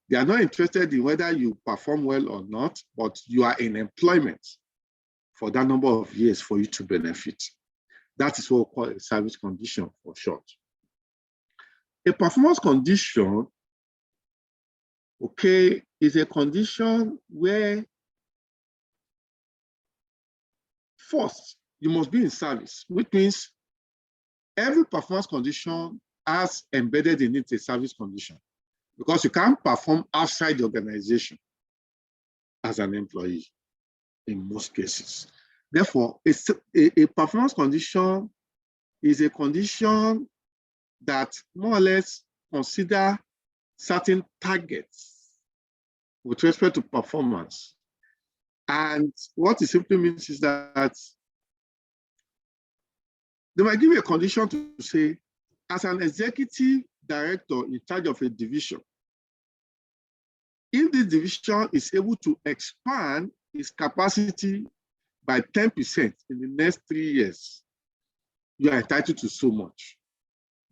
They are not interested in whether you perform well or not, but you are in employment for that number of years for you to benefit. That is what we call a service condition for short. A performance condition, okay, is a condition where first, you must be in service, which means every performance condition has embedded in it a service condition, because you can't perform outside the organization as an employee in most cases. Therefore, a performance condition is a condition that more or less consider certain targets with respect to performance. And what it simply means is that they might give you a condition to say, as an executive director in charge of a division, if this division is able to expand its capacity by 10% in the next 3 years, you are entitled to so much.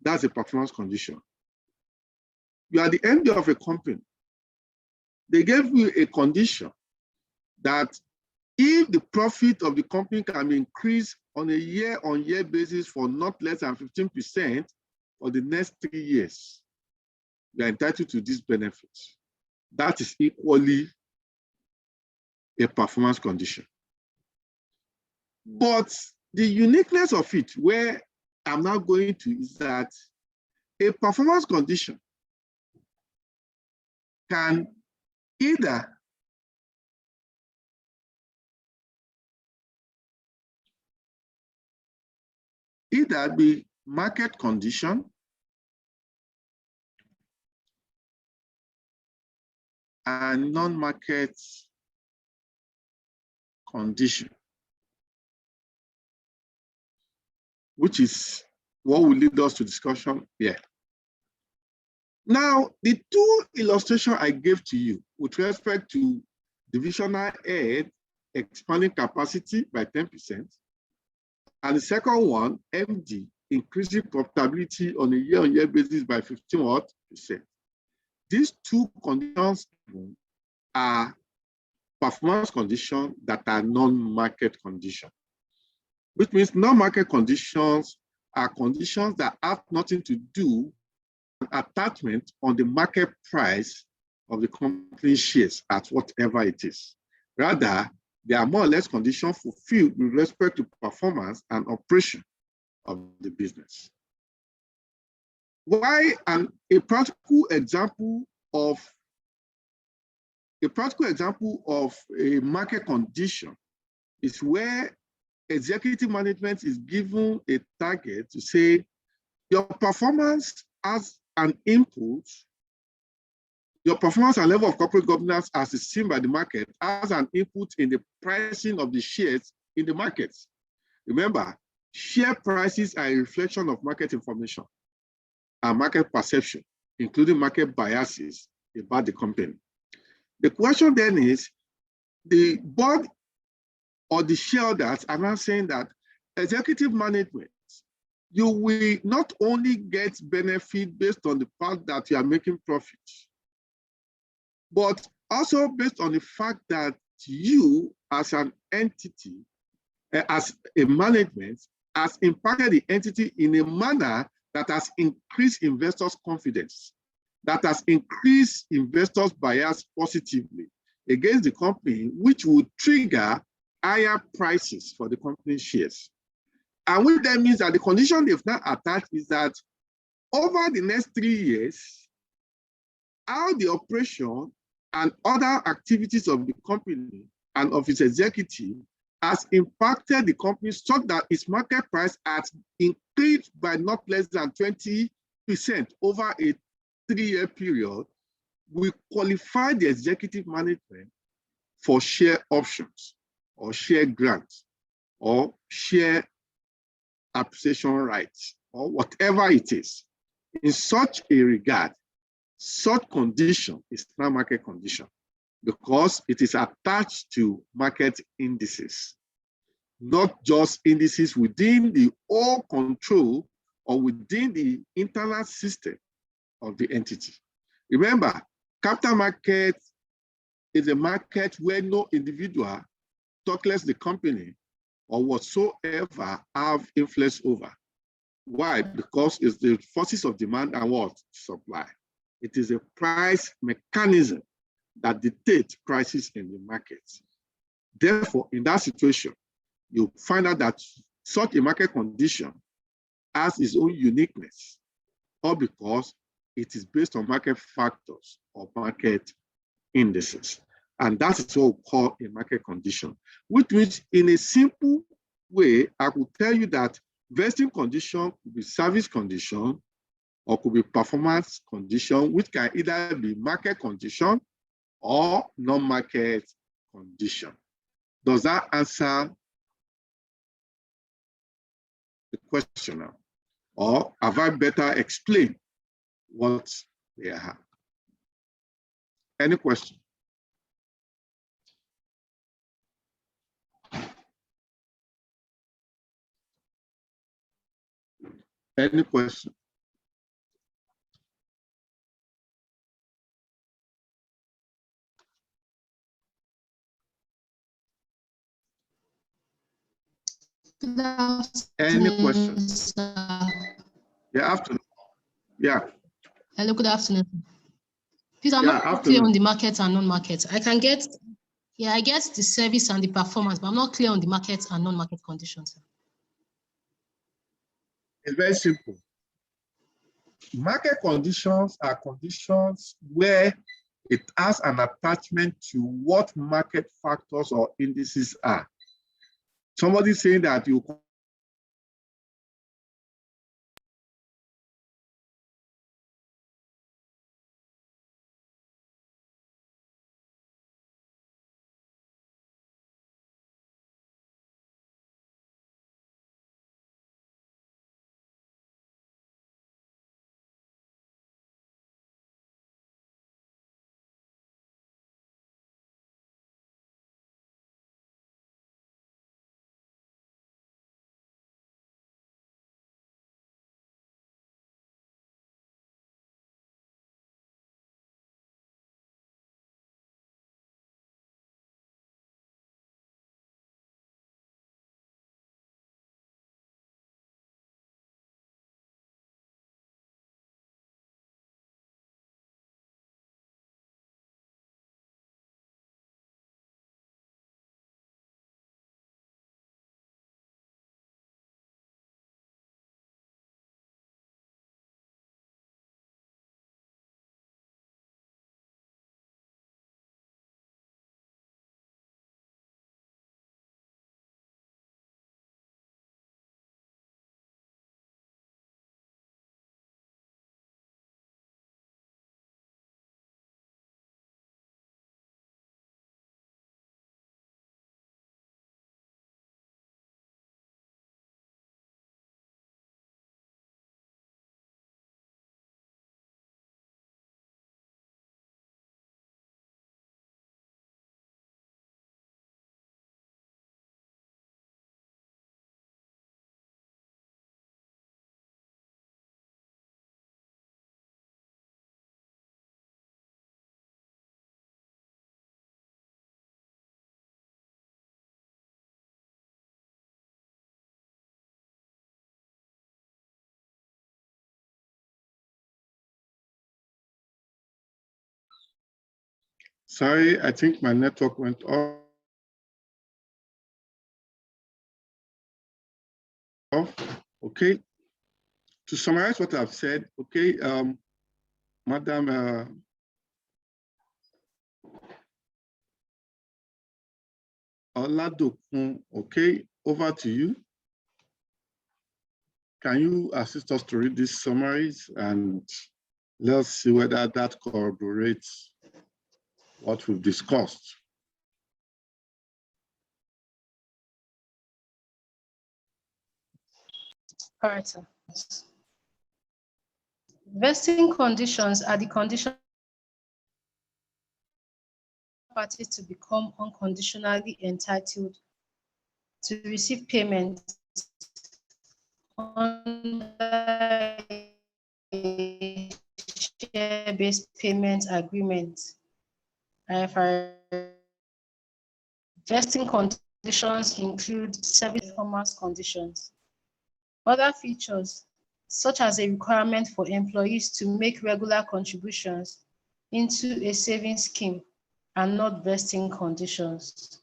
That's a performance condition. You are the MD of a company. They gave you a condition that if the profit of the company can be increased on a year-on-year basis for not less than 15% for the next 3 years, you are entitled to this benefit. That is equally a performance condition. But the uniqueness of it, where I'm now going to, is that a performance condition can either be market condition and non-market condition, which is what will lead us to discussion here. Now, the two illustrations I gave to you with respect to divisional head expanding capacity by 10%, and the second one, MD, increasing profitability on a year-on-year basis by 15%. These two conditions are performance conditions that are non-market conditions, which means non-market conditions are conditions that have nothing to do with attachment on the market price of the company shares at whatever it is. Rather, they are more or less conditions fulfilled with respect to performance and operation of the business. Why? And a practical example of a market condition is where executive management is given a target to say your performance as an input, your performance and level of corporate governance as seen by the market as an input in the pricing of the shares in the markets. Remember, share prices are a reflection of market information and market perception, including market biases about the company. The question then is, the board or the shareholders are now saying that executive management, you will not only get benefit based on the fact that you are making profit, but also based on the fact that you as an entity, as a management, has impacted the entity in a manner that has increased investors' confidence, that has increased investors' bias positively against the company, which would trigger higher prices for the company shares. And what that means that the condition they've now attached is that over the next 3 years, how the operation and other activities of the company and of its executive has impacted the company such that its market price has increased by not less than 20% over a 3-year period, will qualify the executive management for share options or share grants or share appreciation rights or whatever it is. In such a regard, such condition is now market condition because it is attached to market indices, not just indices within the all control or within the internal system of the entity. Remember, capital market is a market where no individual, talk less the company or whatsoever, have influence over. Why? Because it's the forces of demand and what? Supply. It is a price mechanism that dictates prices in the market. Therefore, in that situation, you find out that such a market condition has its own uniqueness, or because it is based on market factors or market indices. And that is what we call a market condition, which means in a simple way, I could tell you that vesting condition could be service condition or could be performance condition, which can either be market condition or non-market condition. Does that answer the question now? Or have I better explained what they are? Any question? Any question? Any questions? Yeah, afternoon. Yeah. Hello, good afternoon. Please, I'm Yeah, not clear on the market and non-market. I get the service and the performance, but I'm not clear on the market and non-market conditions. It's very simple. Market conditions are conditions where it has an attachment to what market factors or indices are. Somebody saying that you Sorry, I think my network went off. Okay. To summarize what I've said, okay, Madam Oladokun, okay, over to you. Can you assist us to read these summaries and let's see whether that corroborates what we've discussed. All right, sir. Vesting conditions are the conditions party to become unconditionally entitled to receive payment under a share-based payment agreement. IFRS. Vesting conditions include service performance conditions. Other features, such as a requirement for employees to make regular contributions into a savings scheme, are not vesting conditions.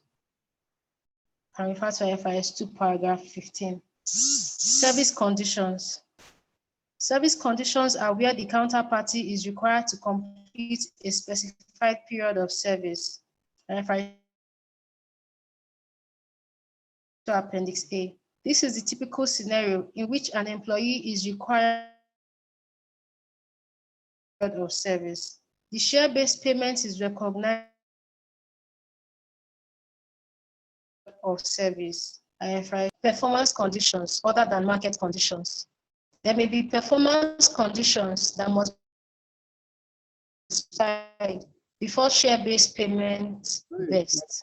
Can refer to IFRS 2, paragraph 15. Service conditions. Service conditions are where the counterparty is required to complete a specified period of service. IFRS Appendix A. This is the typical scenario in which an employee is required of service. The share-based payment is recognized of service. IFRS performance conditions other than market conditions. There may be performance conditions that must be satisfied before share-based payment vests,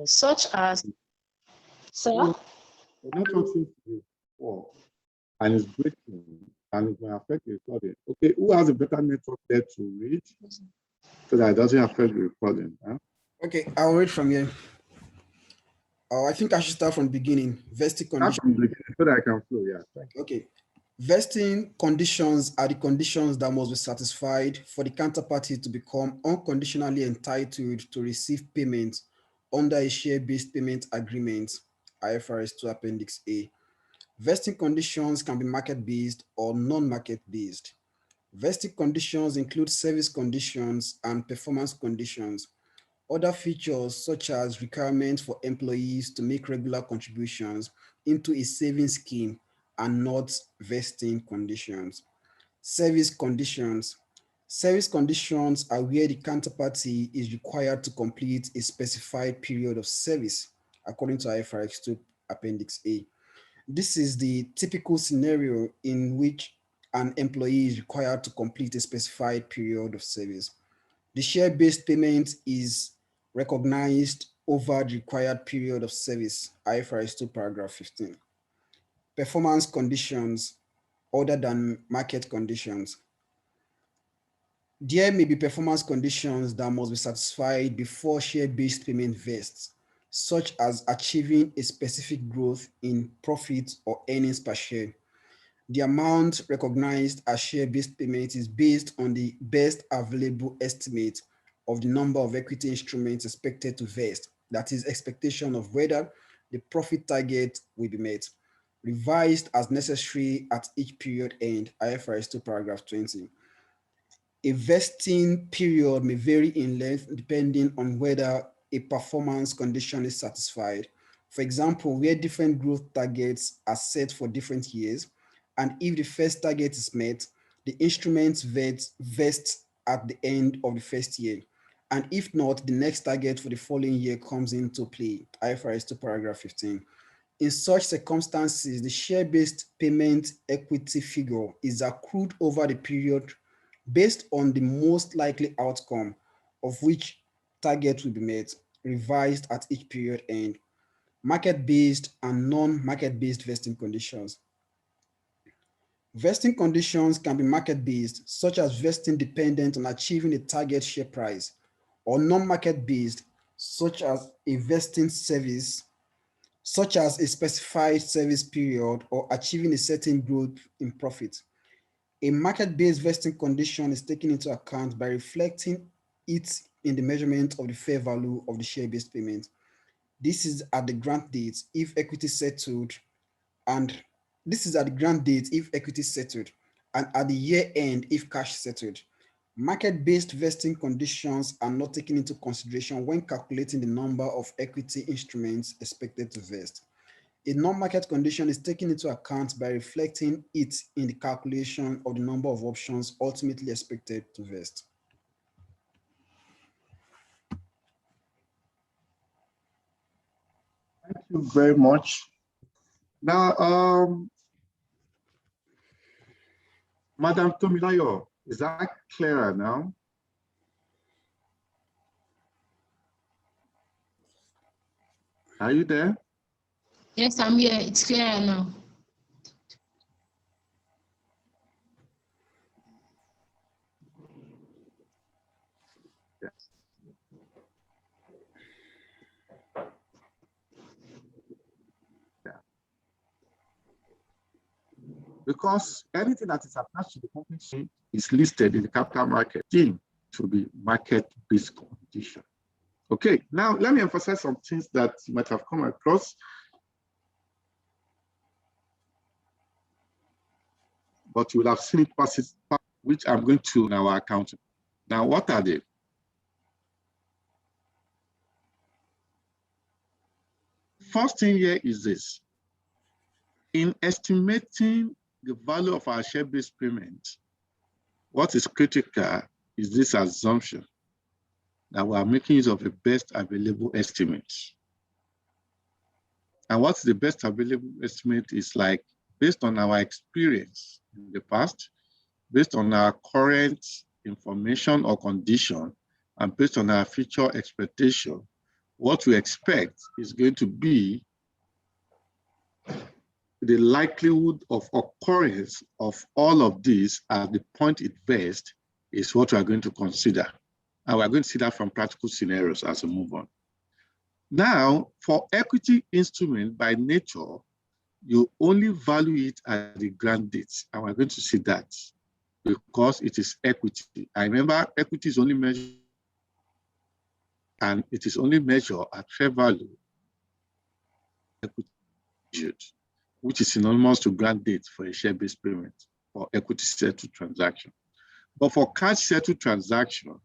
such as, sir? The network seems to be poor and it's breaking and it may affect the recording. Okay, who has a better network there to read so that it doesn't affect the recording? Huh? Okay, I'll read from here. I think I should start from the beginning. Vesting conditions. So that I can flow, yeah. Thank you. Okay. Vesting conditions are the conditions that must be satisfied for the counterparty to become unconditionally entitled to receive payment under a share-based payment agreement, IFRS 2 Appendix A. Vesting conditions can be market-based or non-market-based. Vesting conditions include service conditions and performance conditions. Other features such as requirements for employees to make regular contributions into a savings scheme are not vesting conditions. Service conditions. Service conditions are where the counterparty is required to complete a specified period of service according to IFRS 2 Appendix A. This is the typical scenario in which an employee is required to complete a specified period of service. The share-based payment is recognized over the required period of service, IFRS 2, paragraph 15. Performance conditions other than market conditions. There may be performance conditions that must be satisfied before share-based payment vests, such as achieving a specific growth in profit or earnings per share. The amount recognized as share-based payment is based on the best available estimate of the number of equity instruments expected to vest, that is, expectation of whether the profit target will be met, revised as necessary at each period end, IFRS 2, paragraph 20. A vesting period may vary in length depending on whether a performance condition is satisfied. For example, where different growth targets are set for different years, and if the first target is met, the instruments vest at the end of the first year. And if not, the next target for the following year comes into play, IFRS 2, paragraph 15. In such circumstances, the share-based payment equity figure is accrued over the period based on the most likely outcome of which target will be met, revised at each period end. Market-based and non-market-based vesting conditions. Vesting conditions can be market-based, such as vesting dependent on achieving a target share price, or non-market-based, such as a vesting service, such as a specified service period or achieving a certain growth in profit. A market-based vesting condition is taken into account by reflecting it in the measurement of the fair value of the share-based payment. This is at the grant date if equity settled, and this is at the grant date if equity settled, and at the year end if cash settled. Market-based vesting conditions are not taken into consideration when calculating the number of equity instruments expected to vest. A non-market condition is taken into account by reflecting it in the calculation of the number of options ultimately expected to vest. Thank you very much. Now, Madam Tomilayo, is that clearer now? Are you there? Yes, I'm here. It's clear now. Yes. Yeah. Because anything that is attached to the company is listed in the capital market to be market-based condition. Okay, now let me emphasize some things that you might have come across, but you will have seen it passes, which I'm going to now account. Now, what are they? First thing here is this. In estimating the value of our share-based payment, what is critical is this assumption that we are making use of the best available estimate. And what's the best available estimate is like based on our experience in the past, based on our current information or condition, and based on our future expectation, what we expect is going to be the likelihood of occurrence of all of these at the point it vests is what we are going to consider. And we're going to see that from practical scenarios as we move on. Now, for equity instrument by nature, you only value it at the grant date. And we're going to see that because it is equity. I remember equity is only measured, and it is only measured at fair value, equity, which is synonymous to grant date for a share-based payment for equity settled transaction. But for cash settled transaction,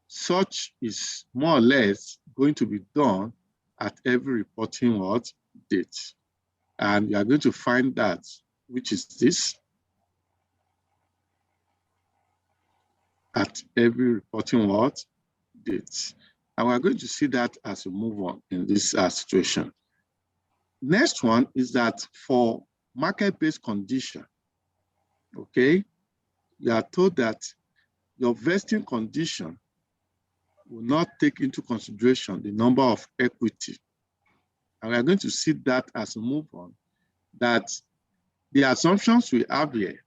such is more or less going to be done at every reporting date. And you are going to find that, which is this, at every reporting date. And we're going to see that as we move on in this situation. Next one is that for market-based condition, okay, you are told that your vesting condition will not take into consideration the number of equity. And we are going to see that as we move on, that the assumptions we have here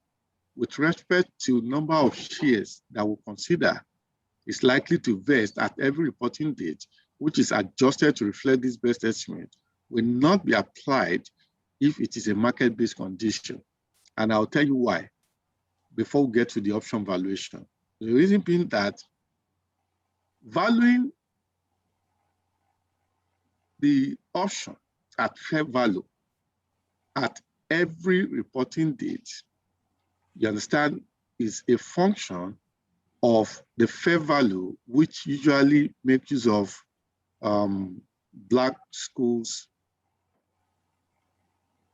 with respect to number of shares that we'll consider is likely to vest at every reporting date, which is adjusted to reflect this best estimate, will not be applied if it is a market-based condition. And I'll tell you why before we get to the option valuation. The reason being that valuing the option at fair value at every reporting date, you understand, is a function of the fair value, which usually makes use of Black School's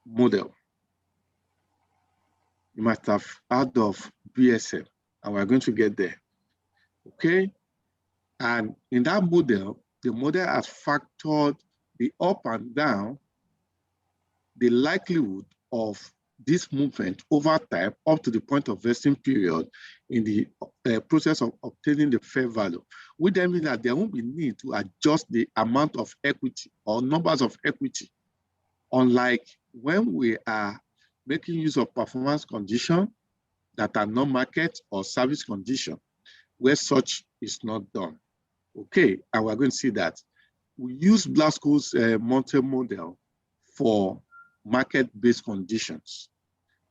model. You might have heard of BSM, and we're going to get there, okay? And in that model, the model has factored the up and down, the likelihood of this movement over time up to the point of vesting period in the process of obtaining the fair value, which then means that there won't be need to adjust the amount of equity or numbers of equity, unlike when we are making use of performance conditions that are non-market or service condition, where such is not done. Okay, and we're going to see that. We use Black School's Monte model for market-based conditions.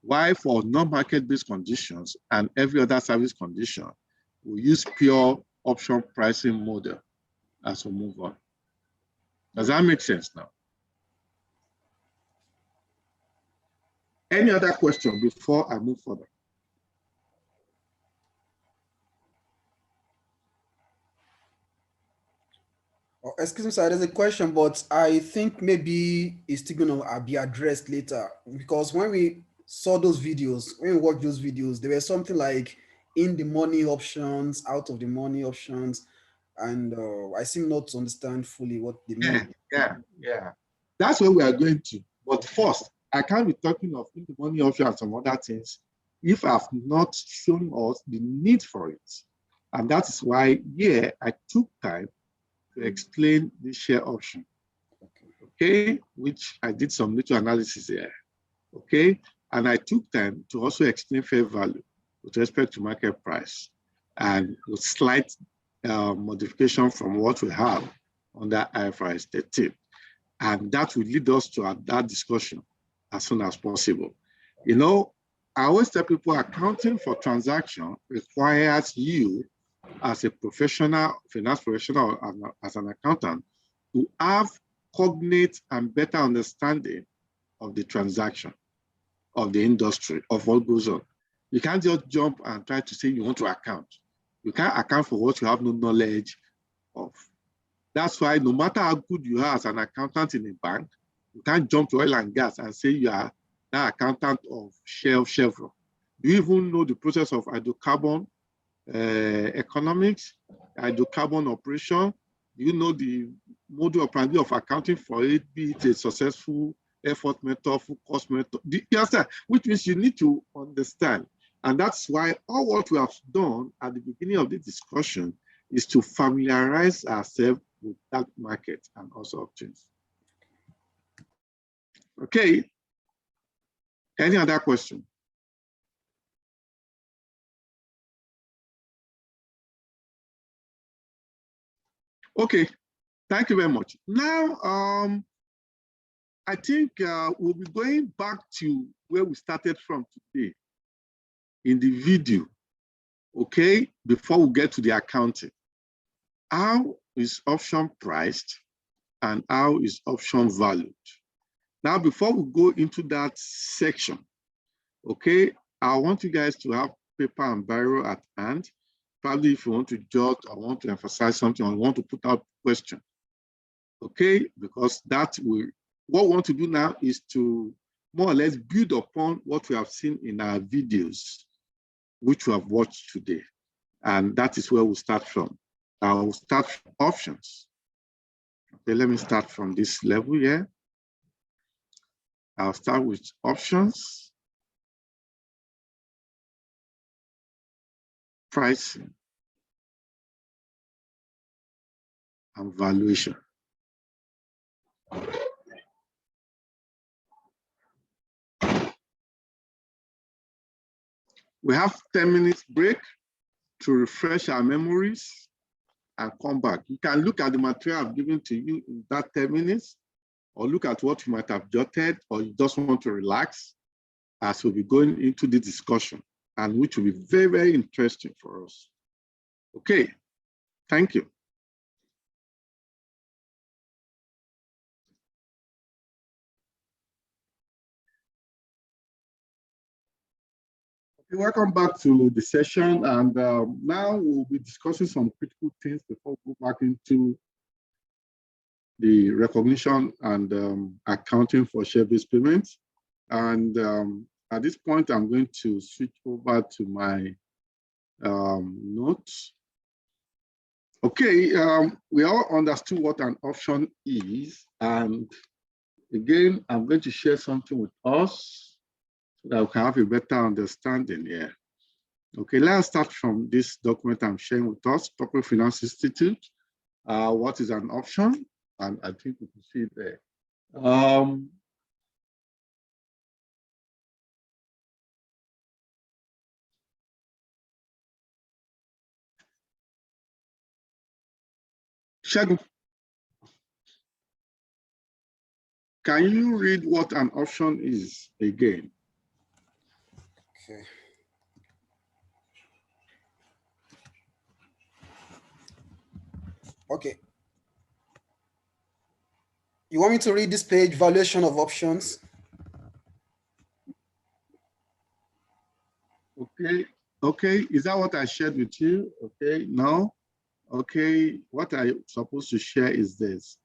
Why for non-market-based conditions and every other service condition, we use pure option pricing model as we move on. Does that make sense now? Any other question before I move further? Oh, excuse me, sir, there's a question, but I think maybe it's still gonna be addressed later, because when we saw those videos, when we watched those videos, there was something like in the money options, out of the money options, and I seem not to understand fully what they mean. Yeah. That's where we are going to. But first, I can't be talking of in the money option and some other things if I've not shown us the need for it. And that is why, I took time to explain the share option, okay, which I did some little analysis here, okay, and I took time to also explain fair value with respect to market price and with slight modification from what we have under IFRS 13, and that will lead us to that discussion as soon as possible. You know, I always tell people accounting for transaction requires you as a professional, finance professional, as an accountant, to have cognate and better understanding of the transaction, of the industry, of what goes on. You can't just jump and try to say you want to account. You can't account for what you have no knowledge of. That's why no matter how good you are as an accountant in a bank, you can't jump to oil and gas and say you are the accountant of Chevron. Do you even know the process of hydrocarbon economics, hydrocarbon operation? Do you know the model operandi of accounting for it, be it a successful effort method, full cost method? You understand? Which means you need to understand. And that's why all what we have done at the beginning of the discussion is to familiarize ourselves with that market and also options. Okay. Any other question? Okay, thank you very much. Now, I think we'll be going back to where we started from today in the video, okay, before we get to the accounting. How is option priced and how is option valued? Now, before we go into that section, okay, I want you guys to have paper and biro at hand. Probably if you want to jot or want to emphasize something or want to put out a question, okay, because that will, what we want to do now is to more or less build upon what we have seen in our videos, which we have watched today. And that is where we'll start from. I will start from options. Okay, let me start from this level here. I'll start with options, pricing, and valuation. We have 10 minutes break to refresh our memories and come back. You can look at the material I've given to you in that 10 minutes, or look at what you might have jotted, or you just want to relax as we'll be going into the discussion, and which will be very, very interesting for us. Okay, thank you. Welcome back to the session, and now we'll be discussing some critical things before we go back into the recognition and accounting for share-based payments. And at this point, I'm going to switch over to my notes. Okay, we all understood what an option is, and again, I'm going to share something with us so that we can have a better understanding here. Okay, let's start from this document I'm sharing with us, Corporate Finance Institute. What is an option? And I think we can see it there. Shagun, can you read what an option is again? Okay. Okay. You want me to read this page, valuation of options? Okay. Okay. Is that what I shared with you? Okay. No. Okay. What I'm supposed to share is this.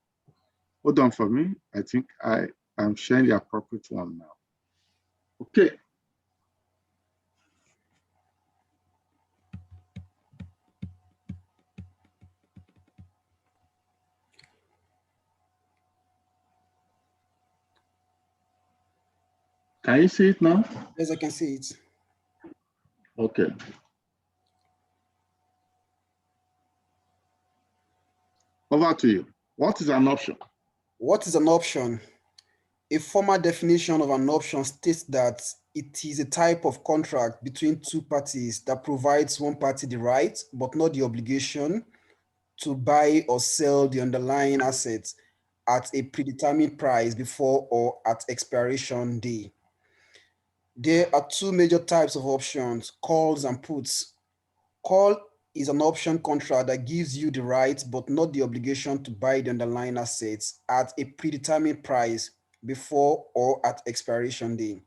Hold on for me. I think I am sharing the appropriate one now. Okay. Can you see it now? Yes, I can see it. Okay. Over to you. What is an option? What is an option? A formal definition of an option states that it is a type of contract between two parties that provides one party the right, but not the obligation, to buy or sell the underlying assets at a predetermined price before or at expiration day. There are two major types of options, calls and puts. Call is an option contract that gives you the right but not the obligation to buy the underlying assets at a predetermined price before or at expiration day.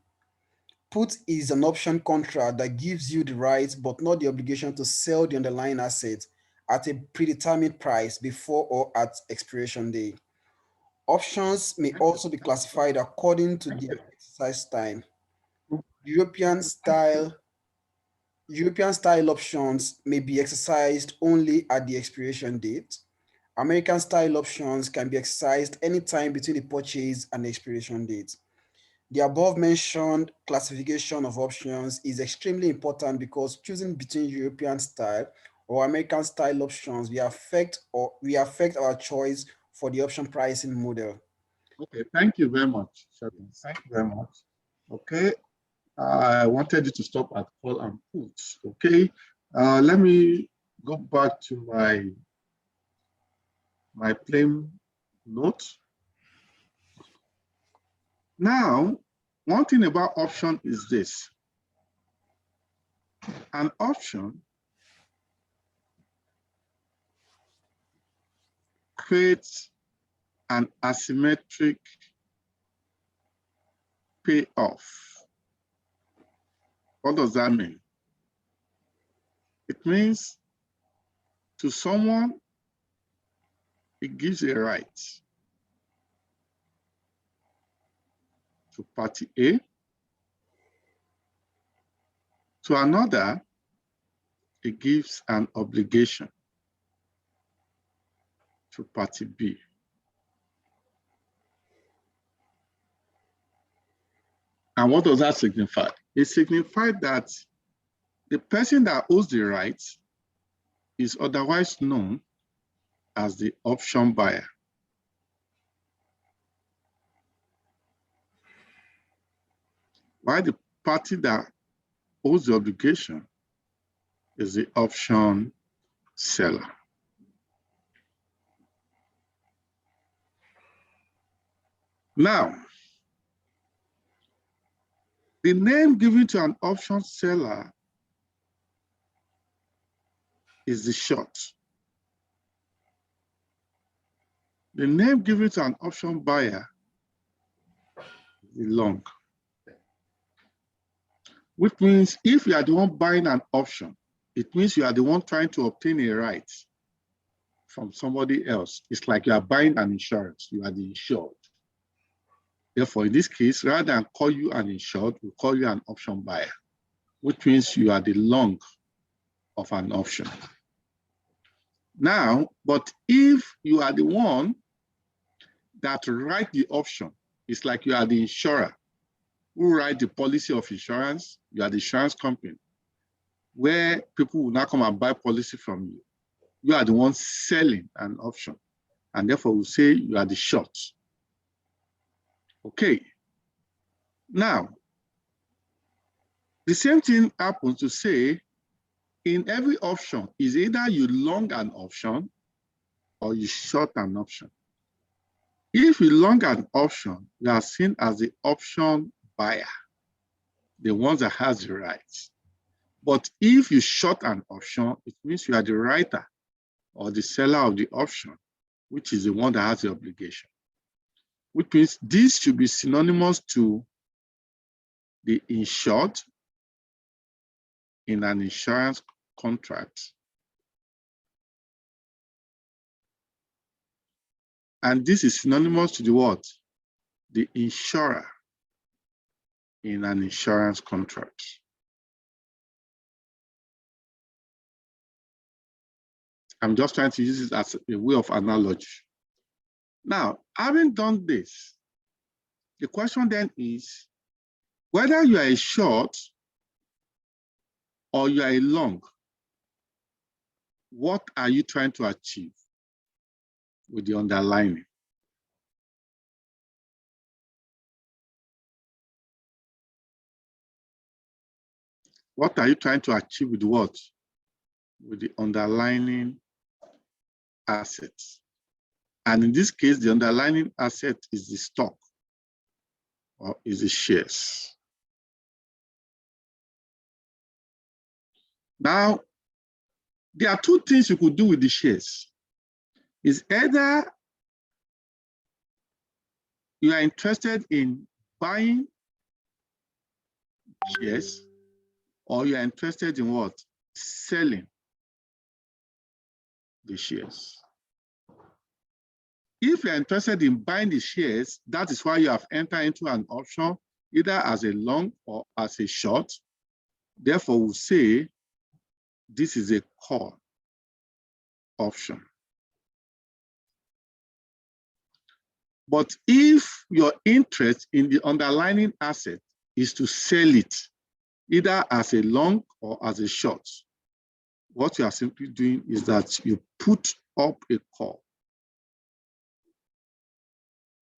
Put is an option contract that gives you the right but not the obligation to sell the underlying assets at a predetermined price before or at expiration day. Options may also be classified according to their exercise time. European style options may be exercised only at the expiration date. American style options can be exercised anytime between the purchase and the expiration date. The above mentioned classification of options is extremely important because choosing between European style or American style options will affect our choice for the option pricing model. Okay, thank you very much, Sheldon. Thank you very much. Okay, I wanted you to stop at call and put. Okay, let me go back to my plain note. Now, one thing about option is this. An option creates an asymmetric payoff. What does that mean? It means to someone, it gives a right to party A. To another, it gives an obligation to party B. And what does that signify? It signifies that the person that owns the rights is otherwise known as the option buyer. While the party that owns the obligation is the option seller. Now, the name given to an option seller is the short. The name given to an option buyer is the long. Which means if you are the one buying an option, it means you are the one trying to obtain a right from somebody else. It's like you are buying an insurance, you are the insured. Therefore, in this case, rather than call you an insured, we call you an option buyer, which means you are the long of an option. Now, but if you are the one that write the option, it's like you are the insurer who write the policy of insurance, you are the insurance company, where people will now come and buy policy from you. You are the one selling an option, and therefore we say you are the short. Okay. Now, the same thing happens to say in every option is either you long an option or you short an option. If you long an option, you are seen as the option buyer, the one that has the rights. But if you short an option, it means you are the writer or the seller of the option, which is the one that has the obligation. Which means this should be synonymous to the insured in an insurance contract. And this is synonymous to the what? The insurer in an insurance contract. I'm just trying to use it as a way of analogy. Now, having done this, the question then is whether you are a short or you are a long, what are you trying to achieve with the underlining? What are you trying to achieve with what? With the underlining assets. And in this case, the underlining asset is the stock or is the shares. Now, there are two things you could do with the shares. It's either you are interested in buying shares, or you are interested in what? Selling the shares. If you are interested in buying the shares, that is why you have entered into an option, either as a long or as a short. Therefore, we'll say this is a call option. But if your interest in the underlying asset is to sell it, either as a long or as a short, what you are simply doing is that you put up a call.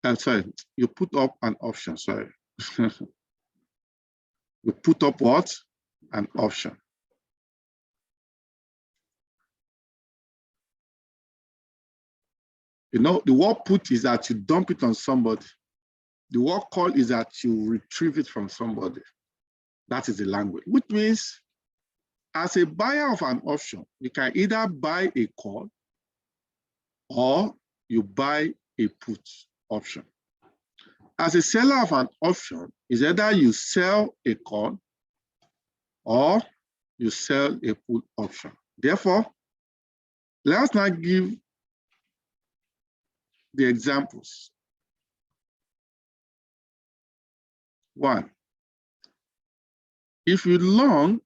I'm sorry, you put up an option, sorry. You put up what? An option. You know, the word put is that you dump it on somebody. The word call is that you retrieve it from somebody. That is the language, which means as a buyer of an option, you can either buy a call or you buy a put option. As a seller of an option, is either you sell a call or you sell a put option. Therefore, let's now give the examples. One, if you long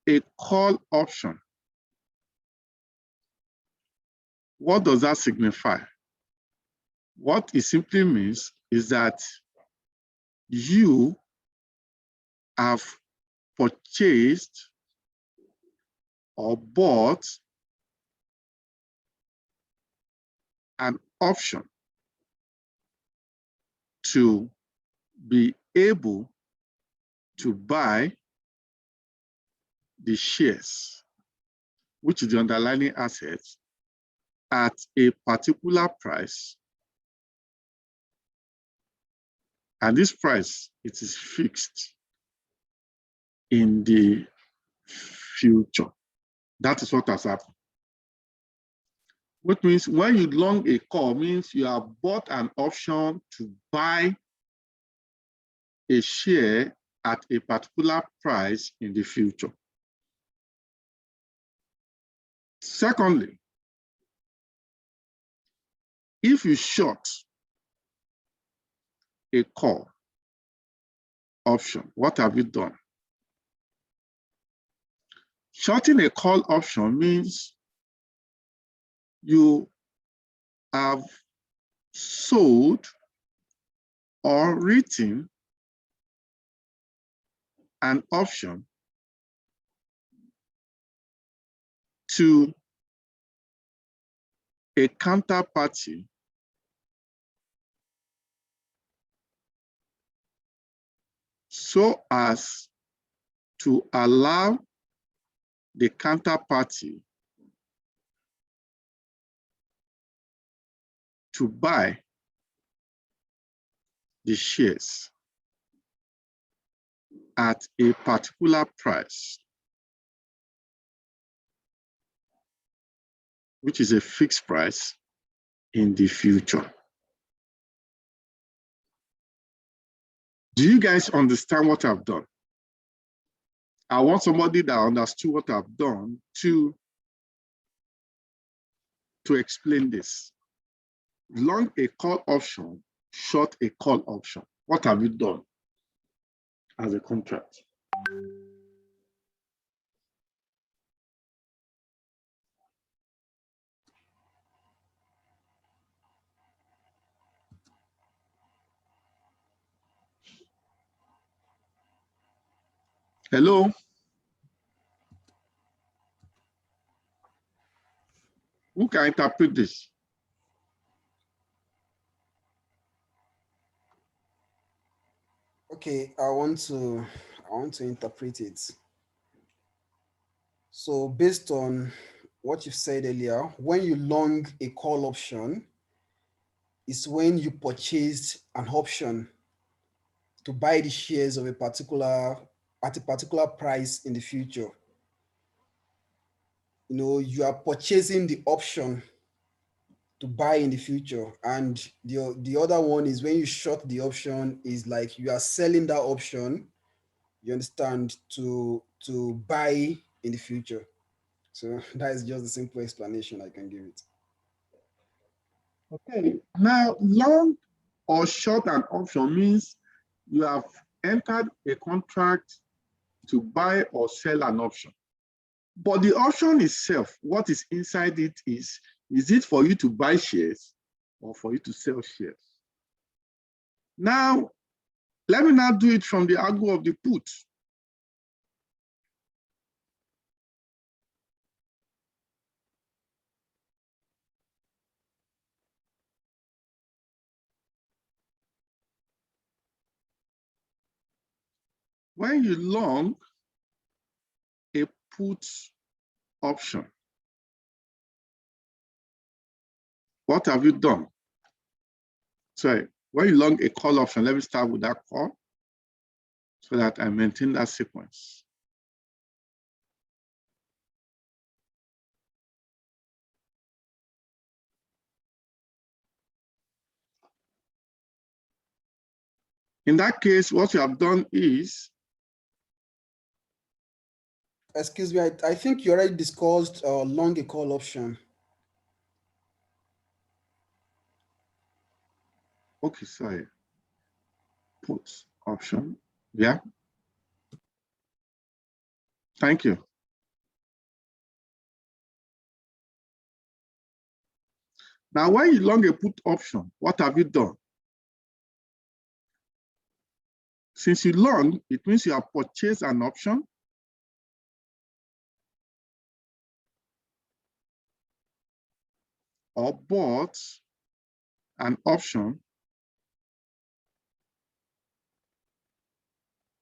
a call option, what does that signify? What it simply means is that you have purchased or bought an option to be able to buy the shares, which is the underlying assets, at a particular price. And this price, it is fixed in the future. That is what has happened. Which means when you long a call, means you have bought an option to buy a share at a particular price in the future. Secondly, if you short a call option, what have you done? Shorting a call option means you have sold or written an option to a counterparty so as to allow the counterparty to buy the shares at a particular price which is a fixed price in the future. Do you guys understand what I've done? I want somebody that understood what I've done to explain this. Long a call option, short a call option. What have you done as a contract? Hello? Who can interpret this? Okay, I want to interpret it. So based on what you've said earlier, when you long a call option, is when you purchased an option to buy the shares of a particular at a particular price in the future. You know, you are purchasing the option to buy in the future, and the other one is when you short the option, is like you are selling that option, you understand, to buy in the future. So that is just a simple explanation I can give it. Okay, now long or short an option means you have entered a contract to buy or sell an option. But the option itself, what is inside it is it for you to buy shares or for you to sell shares? Now, let me now do it from the angle of the put. When you long a put option, what have you done? Sorry, when you long a call option, let me start with that call so that I maintain that sequence. In that case, what you have done is, Excuse me, I think you already discussed long a call option. okay, sorry, put option, yeah. Thank you. Now, when you long a put option, what have you done? Since you long, it means you have purchased an option or bought an option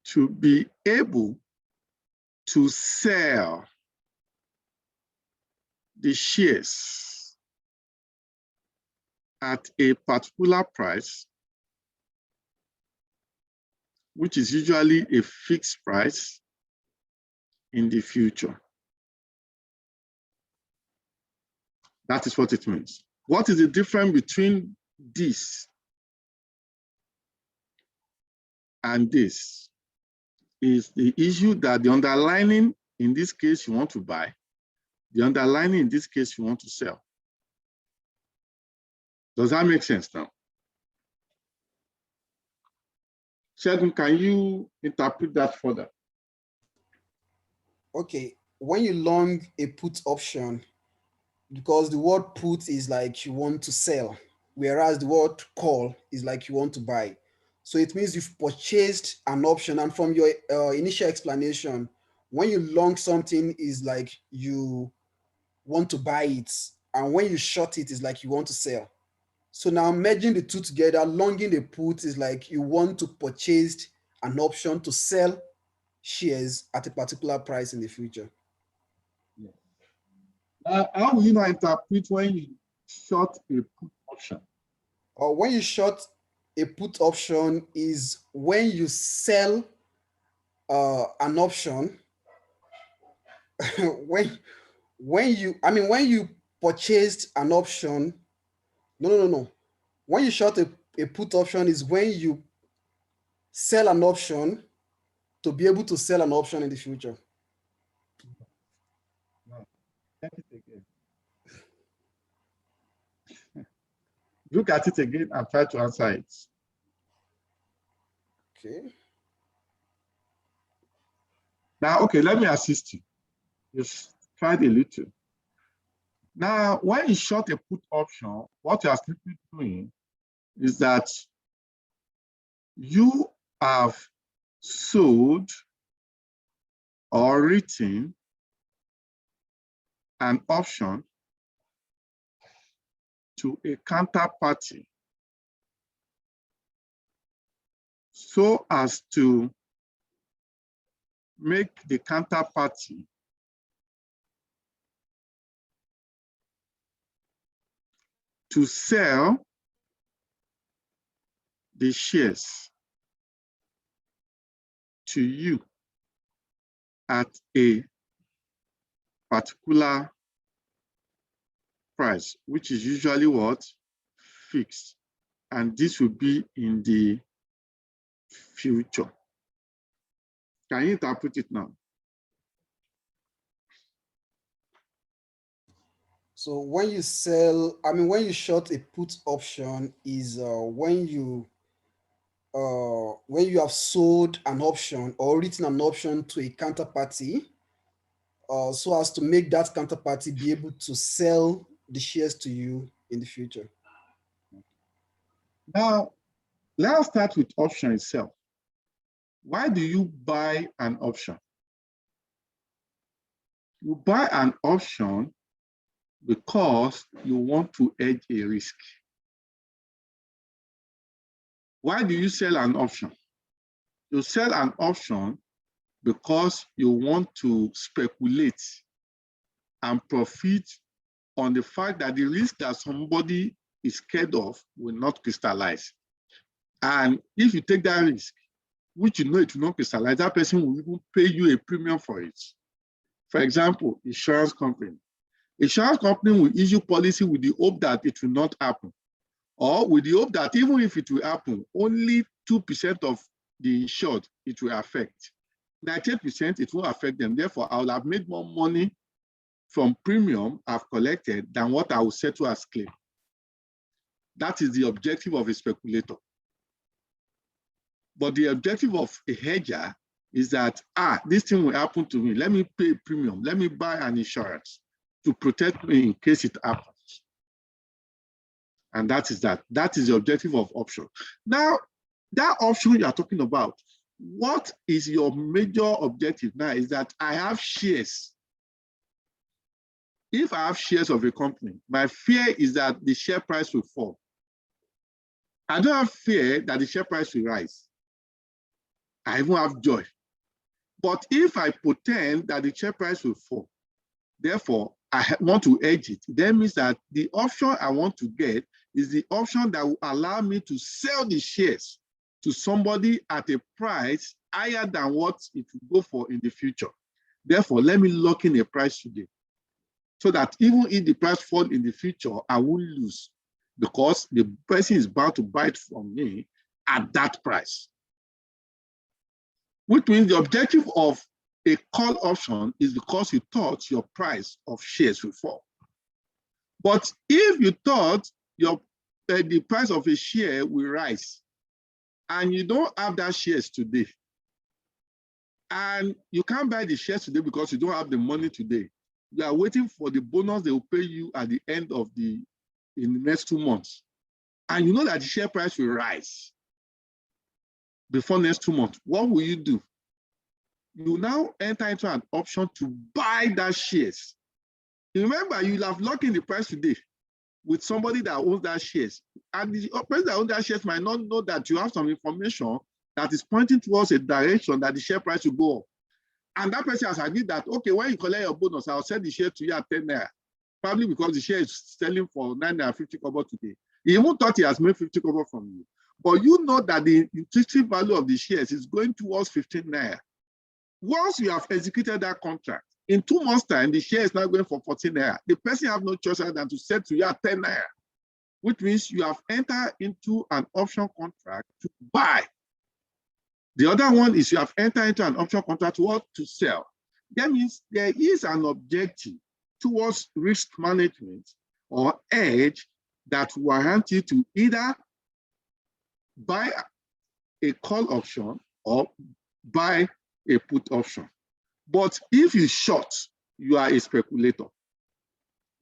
to be able to sell the shares at a particular price, which is usually a fixed price in the future. That is what it means. What is the difference between this and this? Is the issue that the underlying, in this case, you want to buy, the underlying, in this case, you want to sell. Does that make sense now? Sheldon, can you interpret that further? Okay, when you long a put option, because the word put is like you want to sell, whereas the word call is like you want to buy. So it means you've purchased an option, and from your initial explanation, when you long something is like you want to buy it, and when you short it is like you want to sell. So now merging the two together, longing a put is like you want to purchase an option to sell shares at a particular price in the future. How will you now interpret when you short a put option? Or when you short a put option is when you sell an option when you purchased an option. No. When you short a put option is when you sell an option to be able to sell an option in the future. No. Check it again. Look at it again and try to answer it. Okay. Now, okay, let me assist you. Just try it a little. Now, when you short a put option, what you are simply doing is that you have sold or written an option to a counterparty so as to make the counterparty to sell the shares to you at a particular price, which is usually what? Fixed. And this will be in the future. Can you interpret it now? So when you sell, when you short a put option is when you have sold an option or written an option to a counterparty so as to make that counterparty be able to sell the shares to you in the future. Now, let's start with option itself. Why do you buy an option? You buy an option because you want to hedge a risk. Why do you sell an option? You sell an option because you want to speculate and profit on the fact that the risk that somebody is scared of will not crystallize. And if you take that risk, which you know it will not crystallize, that person will even pay you a premium for it. For example, insurance company. Insurance company will issue policy with the hope that it will not happen, or with the hope that even if it will happen, only 2% of the insured it will affect. 98% it won't affect them. Therefore, I will have made more money from premium I've collected than what I will settle as claim. That is the objective of a speculator. But the objective of a hedger is that, this thing will happen to me. Let me pay premium. Let me buy an insurance to protect me in case it happens. And that is that. That is the objective of option. Now, that option you are talking about, what is your major objective now is that I have shares. If I have shares of a company, my fear is that the share price will fall. I don't have fear that the share price will rise. I even have joy. But if I pretend that the share price will fall, therefore I want to hedge it, that means that the option I want to get is the option that will allow me to sell the shares to somebody at a price higher than what it will go for in the future. Therefore, let me lock in a price today, so that even if the price falls in the future, I won't lose, because the person is bound to buy it from me at that price. Which means the objective of a call option is because you thought your price of shares will fall. But if you thought the price of a share will rise, and you don't have that shares today, and you can't buy the shares today because you don't have the money today, you are waiting for the bonus they will pay you at the end of in the next 2 months, and you know that the share price will rise before next 2 months, what will you do? You now enter into an option to buy that shares. Remember, you'll have locked in the price today with somebody that owns that shares. And the person that owns that shares might not know that you have some information that is pointing towards a direction that the share price will go up. And that person has agreed that, okay, when you collect your bonus, I'll sell the share to you at 10 naira. Probably because the share is selling for 9.50 kobo today. He even thought he has made 50 kobo from you. But you know that the intrinsic value of the shares is going towards 15 naira. Once you have executed that contract, in 2 months' time, the share is now going for 14 naira. The person have no choice other than to sell to you at 10 naira, which means you have entered into an option contract to buy. The other one is you have entered into an option contract to sell. That means there is an objective towards risk management or edge that warrants you to either buy a call option or buy a put option. But if you short, you are a speculator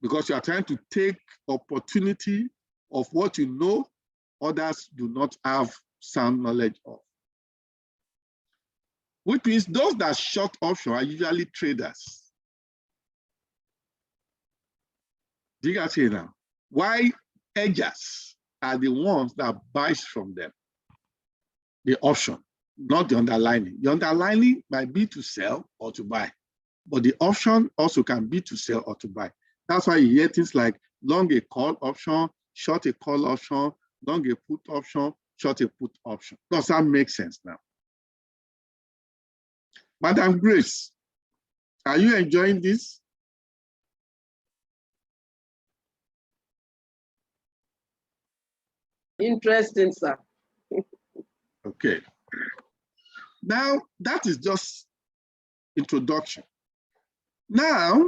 because you are trying to take opportunity of what you know others do not have sound knowledge of. Which means those that short option are usually traders. Do you guys see now? Why edgers are the ones that buys from them? The option, not the underlining. The underlining might be to sell or to buy, but the option also can be to sell or to buy. That's why you hear things like long a call option, short a call option, long a put option, short a put option. Does that make sense now? Madam Grace, are you enjoying this? Interesting, sir. Okay. Now, that is just introduction. Now,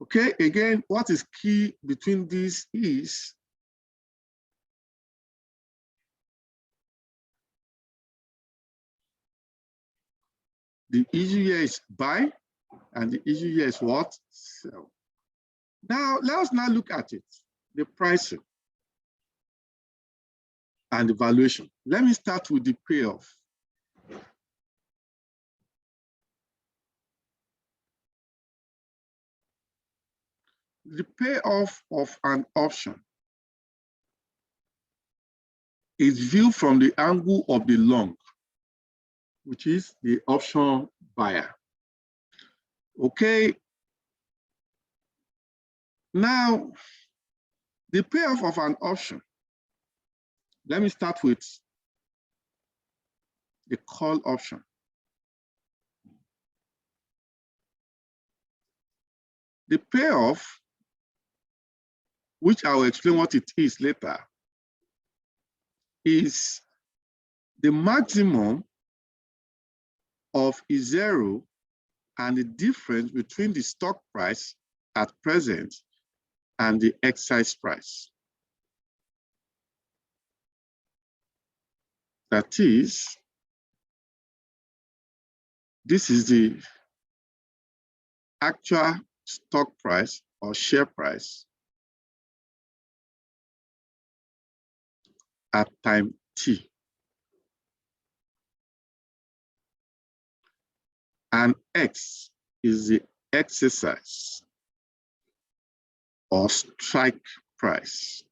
okay, again, what is key between these is the issue here is buy, and the issue here is what? Sell. Now, let us now look at it, the pricing and the valuation. Let me start with the payoff. The payoff of an option is viewed from the angle of the long, which is the option buyer. Okay. Now, the payoff of an option, let me start with the call option. The payoff, which I will explain what it is later, is the maximum of zero and the difference between the stock price at present and the exercise price. That is, this is the actual stock price or share price at time t. And X is the exercise or strike price.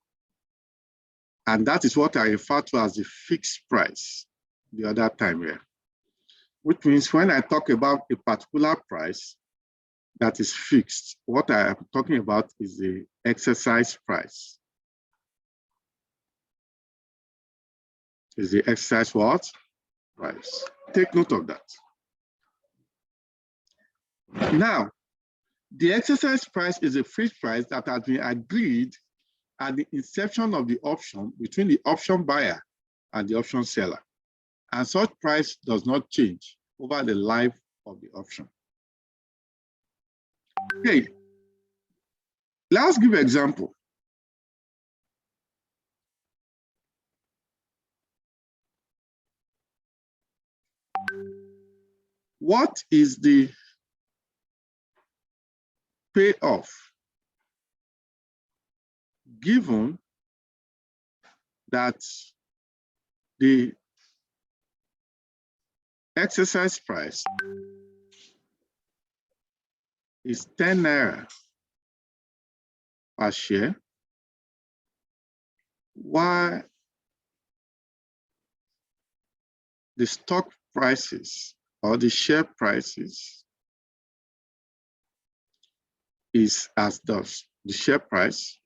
And that is what I refer to as the fixed price the other time here. Which means when I talk about a particular price that is fixed, what I am talking about is the exercise price. Is the exercise what? Price. Take note of that. Now, the exercise price is a fixed price that has been agreed at the inception of the option between the option buyer and the option seller. And such price does not change over the life of the option. Okay, let's give an example. What is the payoff given that the exercise price is 10 naira per share, while the stock prices or the share prices is as thus. The share price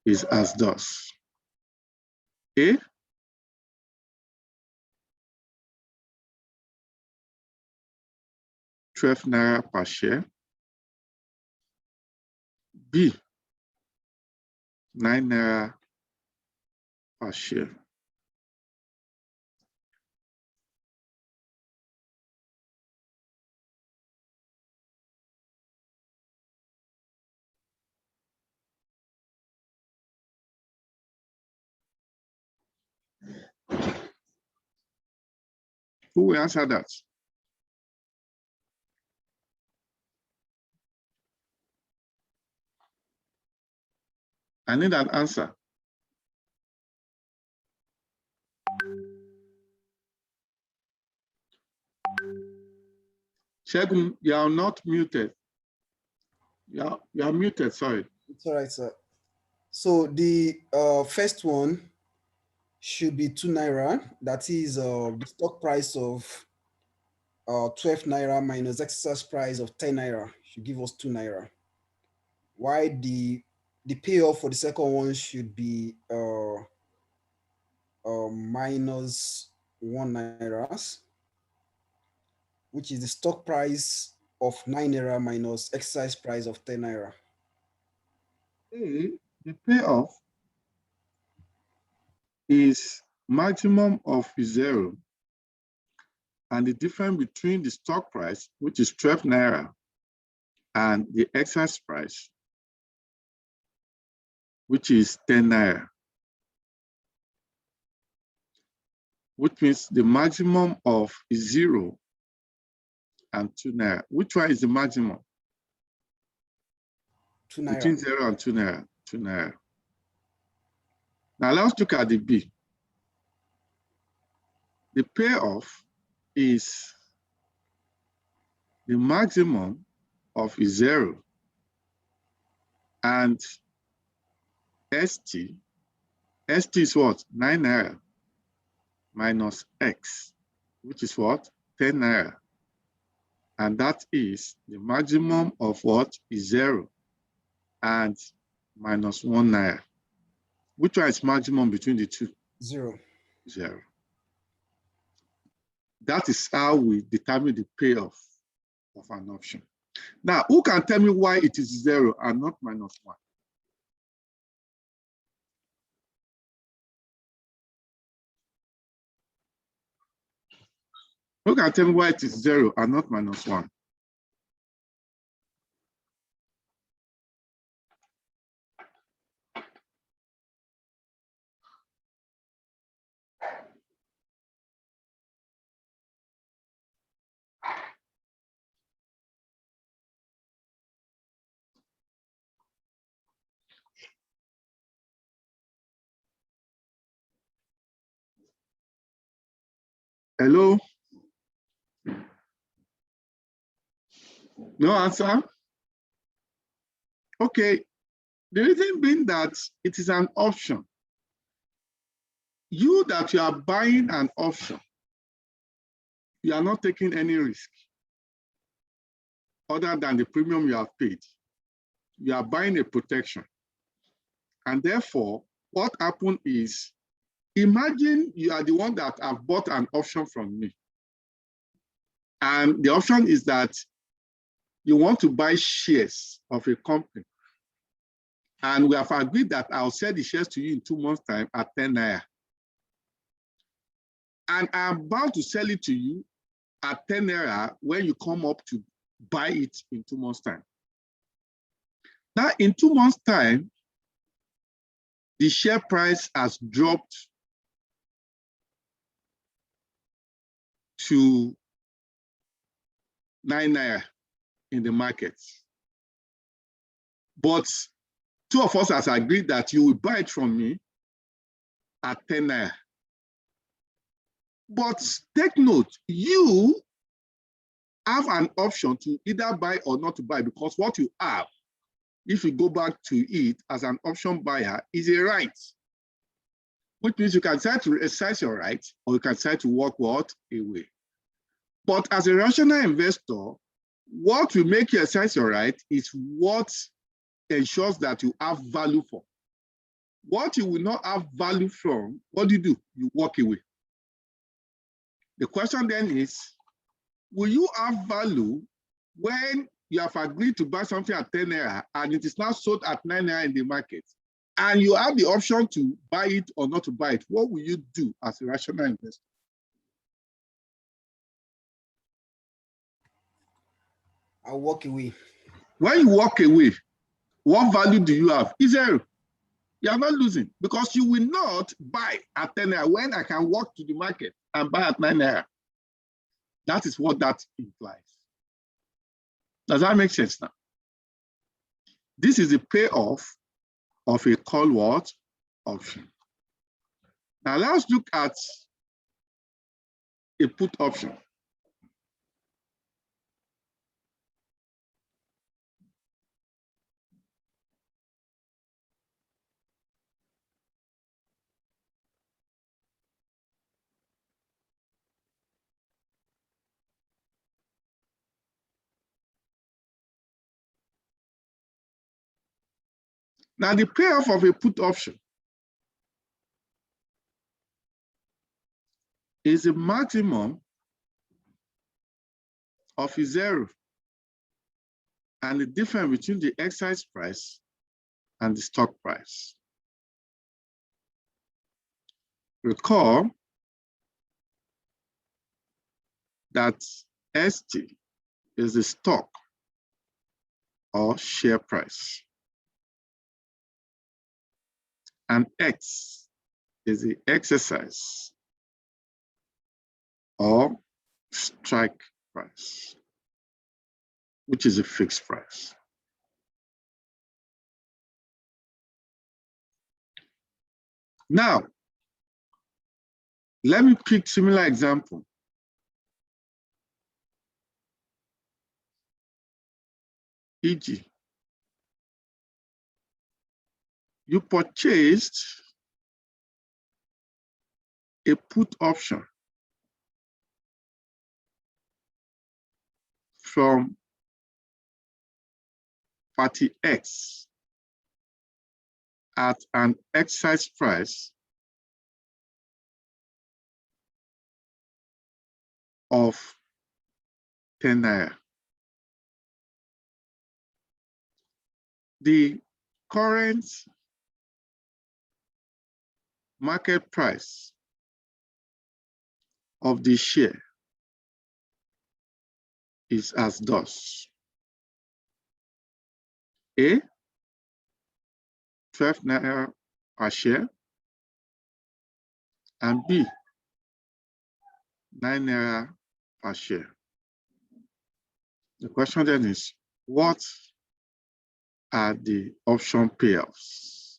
is as thus. A, 12 naira per share. B, 9 naira per share. Who will answer that? I need an answer. Shegun, you are not muted. You are muted, sorry. It's all right, sir. So the first one should be 2 naira. That is the stock price of 12 naira minus exercise price of 10 naira should give us 2 naira. Why the payoff for the second one should be minus 1 naira, which is the stock price of 9 naira minus exercise price of 10 naira. A, the payoff is maximum of 0 and the difference between the stock price, which is 12 naira, and the exercise price, which is 10 naira. Which means the maximum of 0 and 2 naira. Which one is the maximum? 2 naira. Between 0 and 2 naira. 2 naira. Now let's look at the B. The payoff is the maximum of 0 and ST. ST is what? 9 naira minus X, which is what? 10 naira. And that is the maximum of what? Is 0 and minus 1 naira. Which one is maximum between the two? 0. 0. That is how we determine the payoff of an option. Now, who can tell me why it is 0 and not minus 1? Who can tell me why it is 0 and not minus 1? Hello? No answer? Okay. The reason being that it is an option. You are buying an option, you are not taking any risk other than the premium you have paid. You are buying a protection. And therefore, what happened is, imagine you are the one that have bought an option from me. And the option is that you want to buy shares of a company. And we have agreed that I'll sell the shares to you in 2 months' time at 10 naira. And I'm about to sell it to you at 10 naira when you come up to buy it in 2 months' time. Now, in 2 months' time, the share price has dropped to 9 naira in the market. But two of us has agreed that you will buy it from me at 10 naira. But take note, you have an option to either buy or not to buy, because what you have, if you go back to it as an option buyer, is a right. Which means you can decide to exercise your right, or you can decide to walk what? Away. But as a rational investor, what will make you exercise your right is what ensures that you have value for. What you will not have value from, what do? You walk away. The question then is, will you have value when you have agreed to buy something at 10 naira and it is now sold at 9 naira in the market, and you have the option to buy it or not to buy it, what will you do as a rational investor? I'll walk away. When you walk away, what value do you have? It's zero. You are not losing because you will not buy at 10 naira when I can walk to the market and buy at 9 naira. That is what that implies. Does that make sense now? This is the payoff of a call what? Option. Now let's look at a put option. Now the payoff of a put option is a maximum of a zero and the difference between the exercise price and the stock price. Recall that ST is the stock or share price, and X is the exercise or strike price, which is a fixed price. Now, let me pick similar example. E.g., you purchased a put option from party X at an exercise price of 10 naira. The current market price of the share is as thus: A, 12 naira per share, and B, 9 naira per share. The question then is, what are the option payoffs?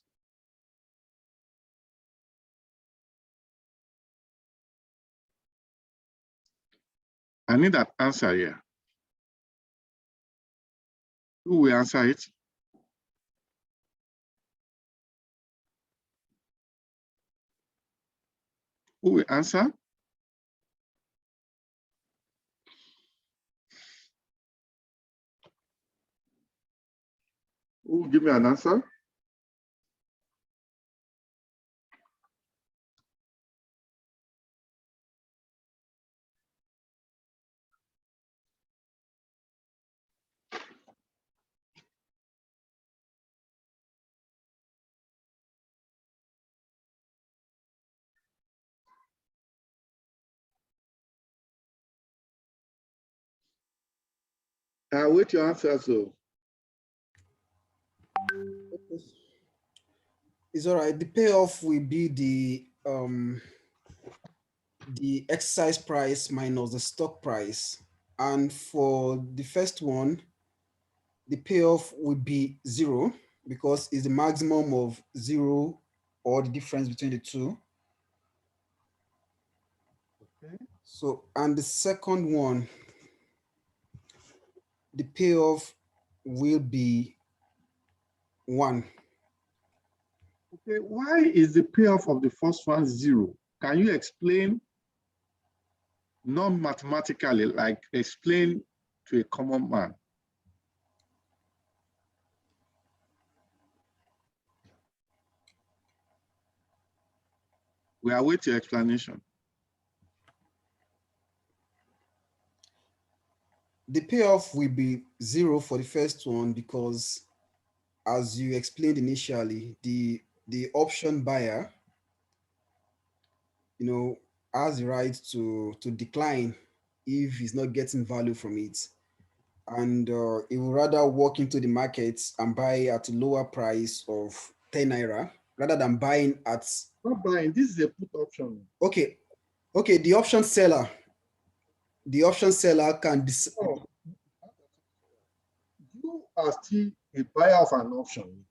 I need that answer here. Who will answer it? Who will answer? Who will give me an answer? I'll wait your answer, so. It's all right. The payoff will be the exercise price minus the stock price. And for the first one, the payoff will be 0 because it's the maximum of 0 or the difference between the two. Okay. So, and the second one, the payoff will be 1. Okay, why is the payoff of the first one 0? Can you explain non-mathematically, like explain to a common man? We await your explanation. the payoff will be 0 for the first one because, as you explained initially, the option buyer, has the right to decline if he's not getting value from it, and he will rather walk into the market and buy at a lower price of 10 naira rather than buying at. Not buying. This is a put option. Okay, the option seller can decide. Oh, you are still a buyer of an option,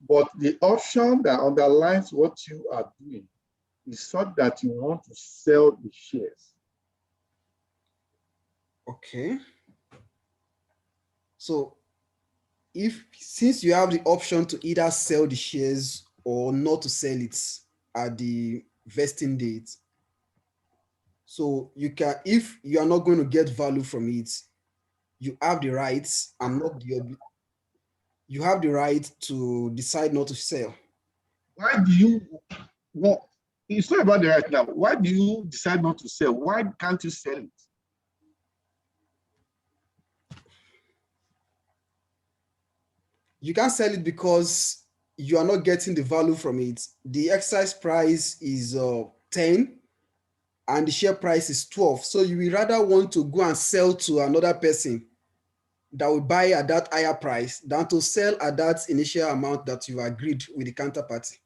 but the option that underlines what you are doing is such that you want to sell the shares. Okay. So since you have the option to either sell the shares or not to sell it at the vesting date, so you can, if you are not going to get value from it, you have the rights and not you have the right to decide not to sell. Why do you well, it's not about the right now. Why do you decide not to sell? Why can't you sell it? You can't sell it because you are not getting the value from it. The exercise price is 10 and the share price is 12. So you will rather want to go and sell to another person that will buy at that higher price than to sell at that initial amount that you agreed with the counterparty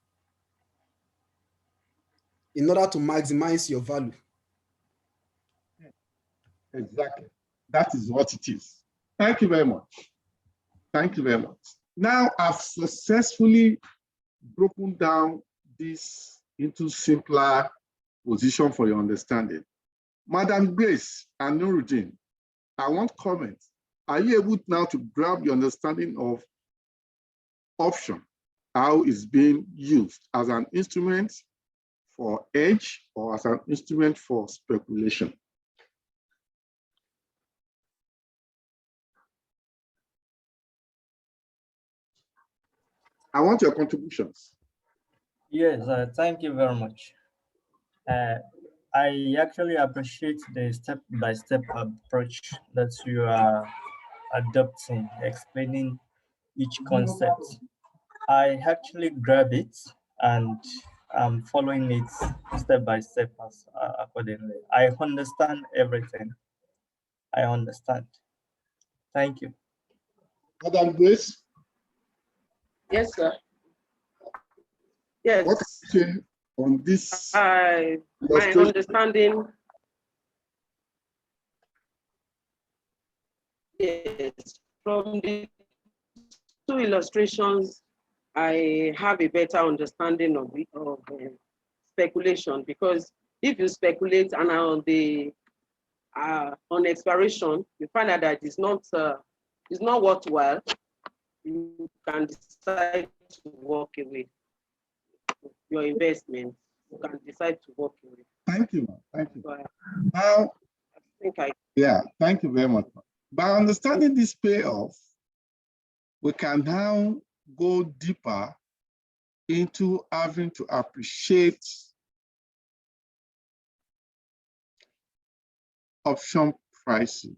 in order to maximize your value. Exactly. That is what it is. Thank you very much. Thank you very much. Now I've successfully broken down this into simpler position for your understanding. Madam Grace and Nuruddin, I want comments. Are you able now to grab your understanding of option, how it's being used as an instrument for hedge or as an instrument for speculation? I want your contributions. Yes, thank you very much. I actually appreciate the step-by-step approach that you are adopting, explaining each concept. I actually grab it and I'm following it step by step accordingly. I understand everything. I understand. Thank you. Madam Grace? Yes, sir. Yes. What do you say on this? My understanding. Yes, from the two illustrations, I have a better understanding of speculation, because if you speculate and on expiration, you find out that it's not worthwhile, you can decide to walk away. Your investment, you can decide to walk away. Thank you, thank you. So now, yeah, thank you very much. By understanding this payoff, we can now go deeper into having to appreciate option pricing.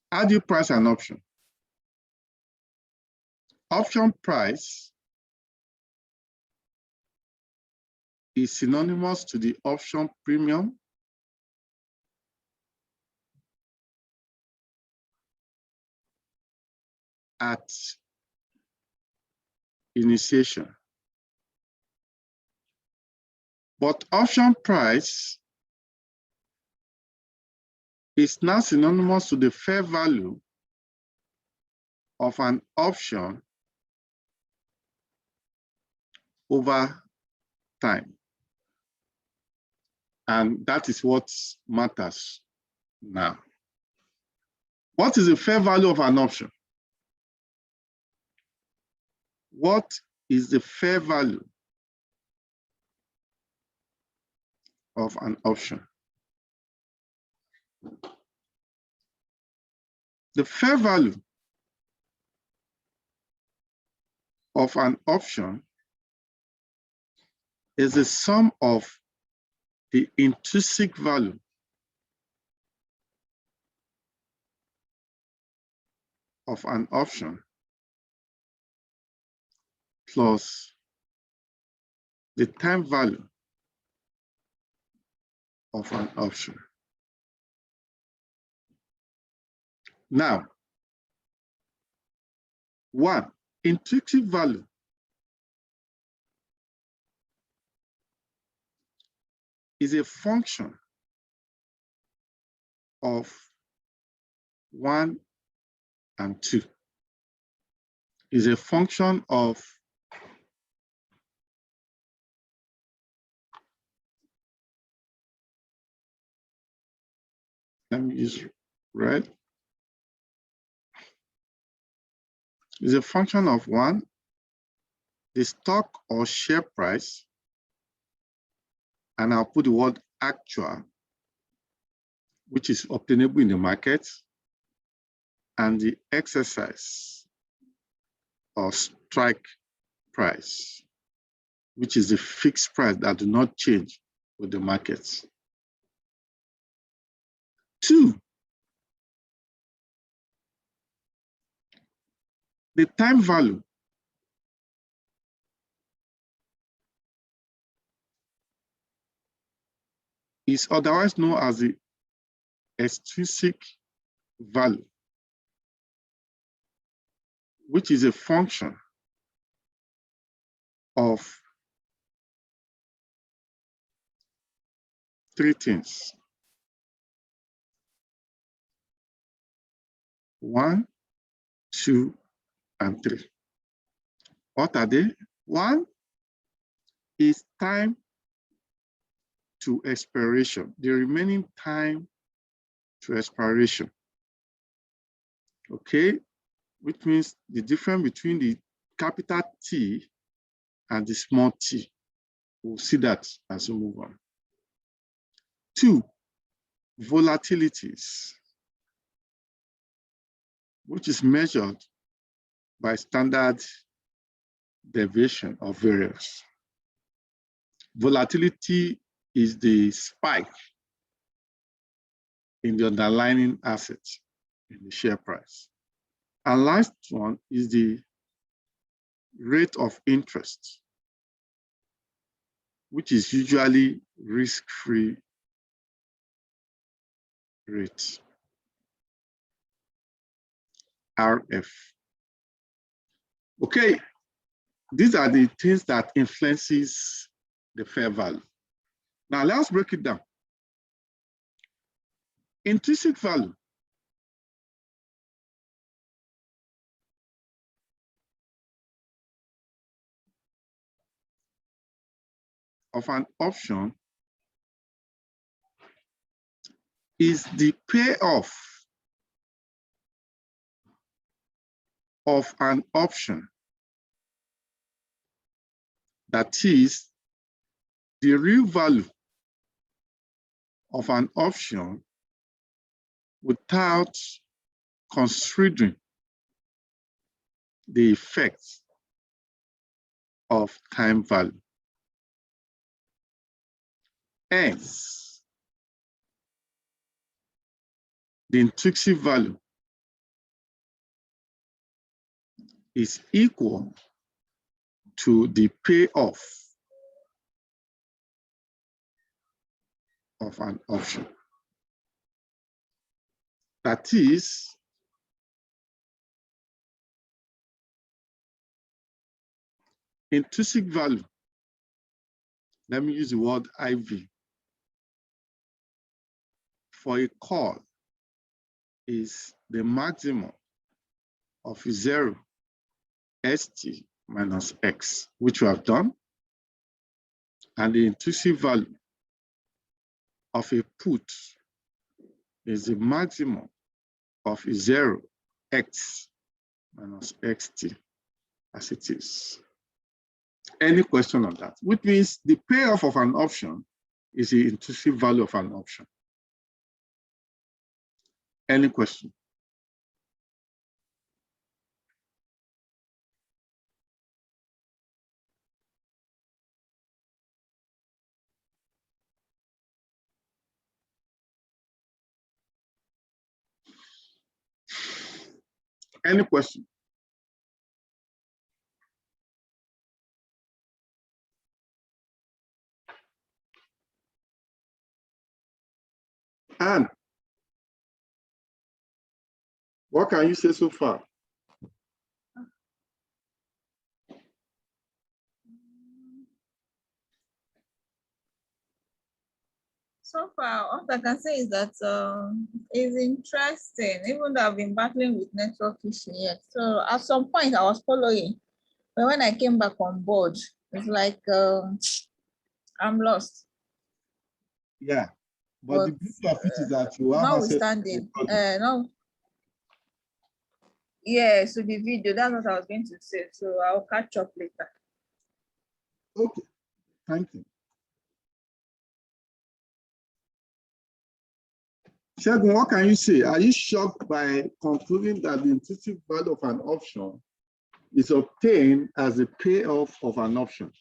How do you price an option? Option price is synonymous to the option premium at initiation. But option price is now synonymous to the fair value of an option over time. And that is what matters now. What is the fair value of an option? What is the fair value of an option? The fair value of an option is the sum of the intrinsic value of an option plus the time value of an option. Now, one, intrinsic value is a function of 1 and 2. Is a function of let me use right. Is a function of 1, the stock or share price, and I'll put the word actual, which is obtainable in the market, and the exercise or strike price, which is the fixed price that do not change with the markets. 2, the time value is otherwise known as the extrinsic value, which is a function of 3 things. 1, 2, and 3. What are they? 1 is time to expiration, the remaining time to expiration. Okay, which means the difference between the capital T and the small t. We'll see that as we move on. 2, volatilities, which is measured by standard deviation of variance. Volatility is the spike in the underlying asset in the share price. And last one is the rate of interest, which is usually risk-free rate, RF. Okay, these are the things that influences the fair value. Now let's break it down. Intrinsic value of an option is the payoff of an option, that is the real value of an option without considering the effects of time value. Hence, the intrinsic value is equal to the payoff of an option. That is, intrinsic value, let me use the word IV, for a call is the maximum of 0 ST minus X, which we have done, and the intrinsic value of a put is the maximum of 0 X minus XT, as it is. Any question on that? Which means the payoff of an option is the intrinsic value of an option. Any question? Any question? And what can you say so far? So far, all I can say is that it's interesting, even though I've been battling with network issue yet. So at some point I was following, but when I came back on board, it's like I'm lost. Yeah, but the beauty of it is that you have access to the Notwithstanding, no. Yeah, so the video, that's what I was going to say. So I'll catch up later. Okay, thank you. Shegun, what can you say? Are you shocked by concluding that the intrinsic value of an option is obtained as a payoff of an option?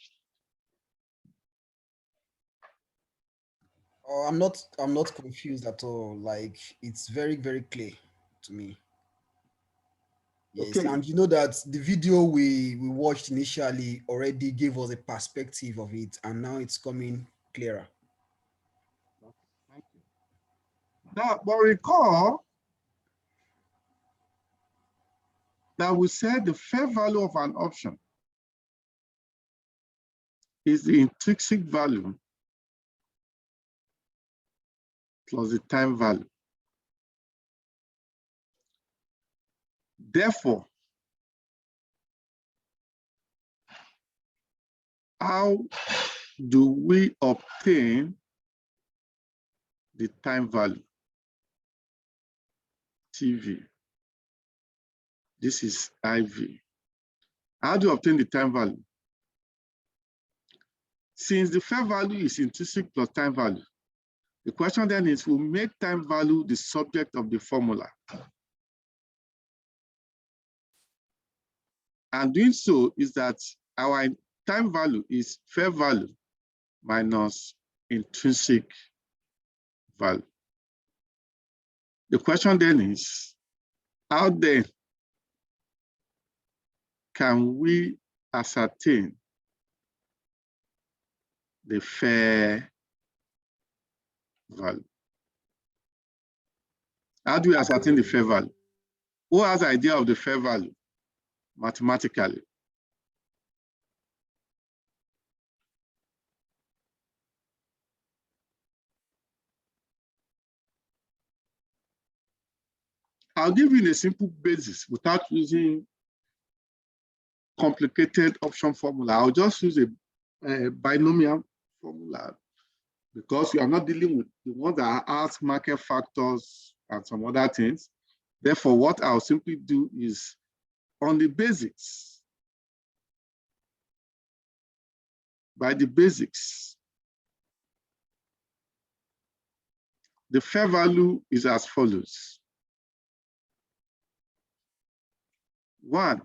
I'm not confused at all. Like, it's very, very clear to me. Yes, Okay. and you know that the video we watched initially already gave us a perspective of it, and now it's coming clearer. Thank you. Now, but recall that we said the fair value of an option is the intrinsic value plus the time value. Therefore, how do we obtain the time value? TV. This is IV. How do you obtain the time value? Since the fair value is intrinsic plus time value, the question then is, will make time value the subject of the formula? And doing so is that our time value is fair value minus intrinsic value. The question then is, how then can we ascertain the fair value? How do we ascertain the fair value? Who has an idea of the fair value mathematically? I'll give you a simple basis without using complicated option formula. I'll just use a binomial formula because you are not dealing with the ones that ask market factors and some other things. Therefore, what I'll simply do is on the basics, by the basics, the fair value is as follows. 1,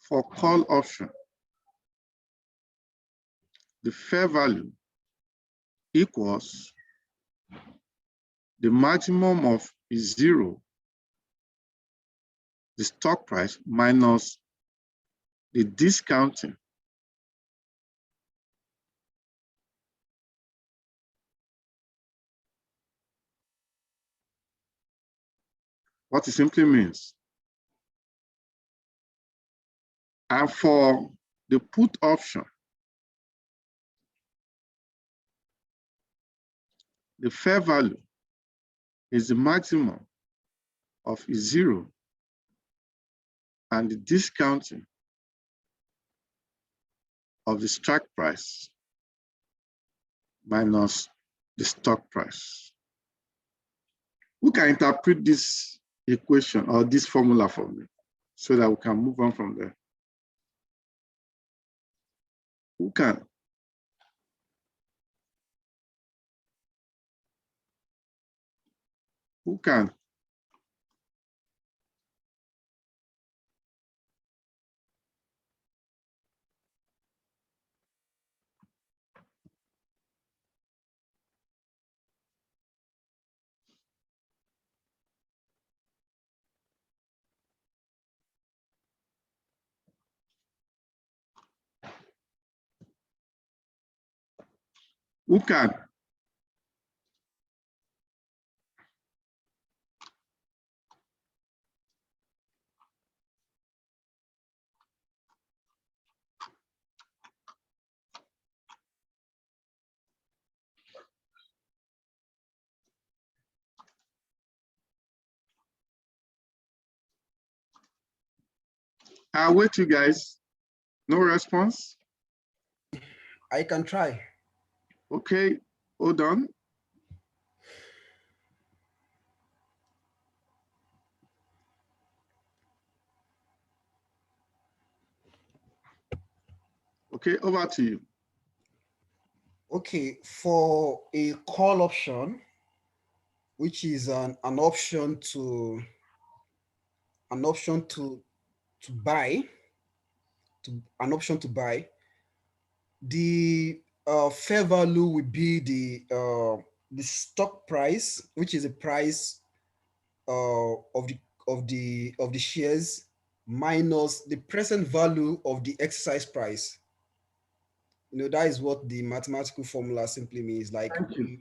for call option, the fair value equals the maximum of 0, the stock price, minus the discounting what it simply means. And for the put option, the fair value is the maximum of 0 and the discounting of the strike price minus the stock price. Who can interpret this equation or this formula for me so that we can move on from there? Who can? Who can? Who can? I'll wait, you guys. No response? I can try. Okay, hold on. Okay, over to you. Okay, for a call option, which is an option to buy, an option to buy, the fair value will be the stock price, which is the price of the shares minus the present value of the exercise price. That is what the mathematical formula simply means. Like, thank you.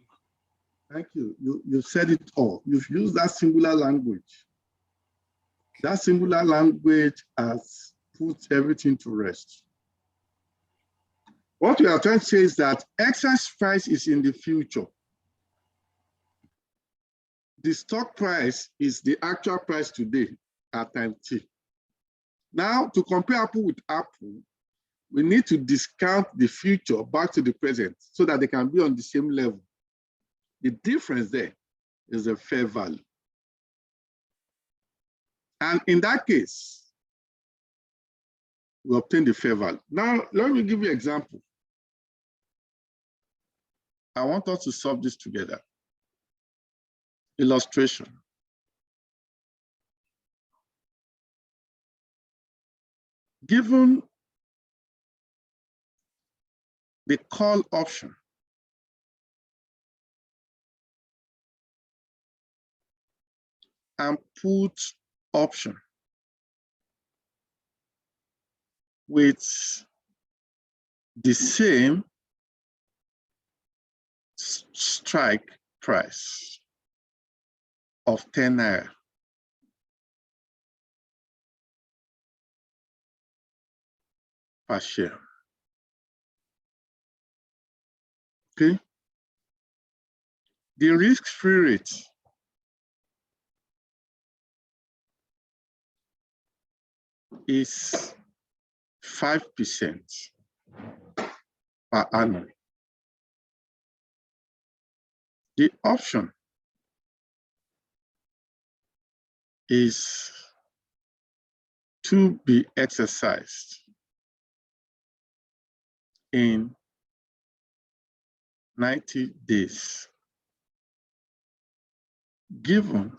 Thank you. You said it all. You've used that singular language. That singular language has put everything to rest. What we are trying to say is that exercise price is in the future. The stock price is the actual price today at time T. Now, to compare Apple with Apple, we need to discount the future back to the present so that they can be on the same level. The difference there is the fair value. And in that case, we obtain the fair value. Now, let me give you an example. I want us to solve this together. Illustration. Given the call option and put option with the same strike price of 10 naira. Per share. Okay. The risk-free rate is 5% per annum. The option is to be exercised in 90 days, given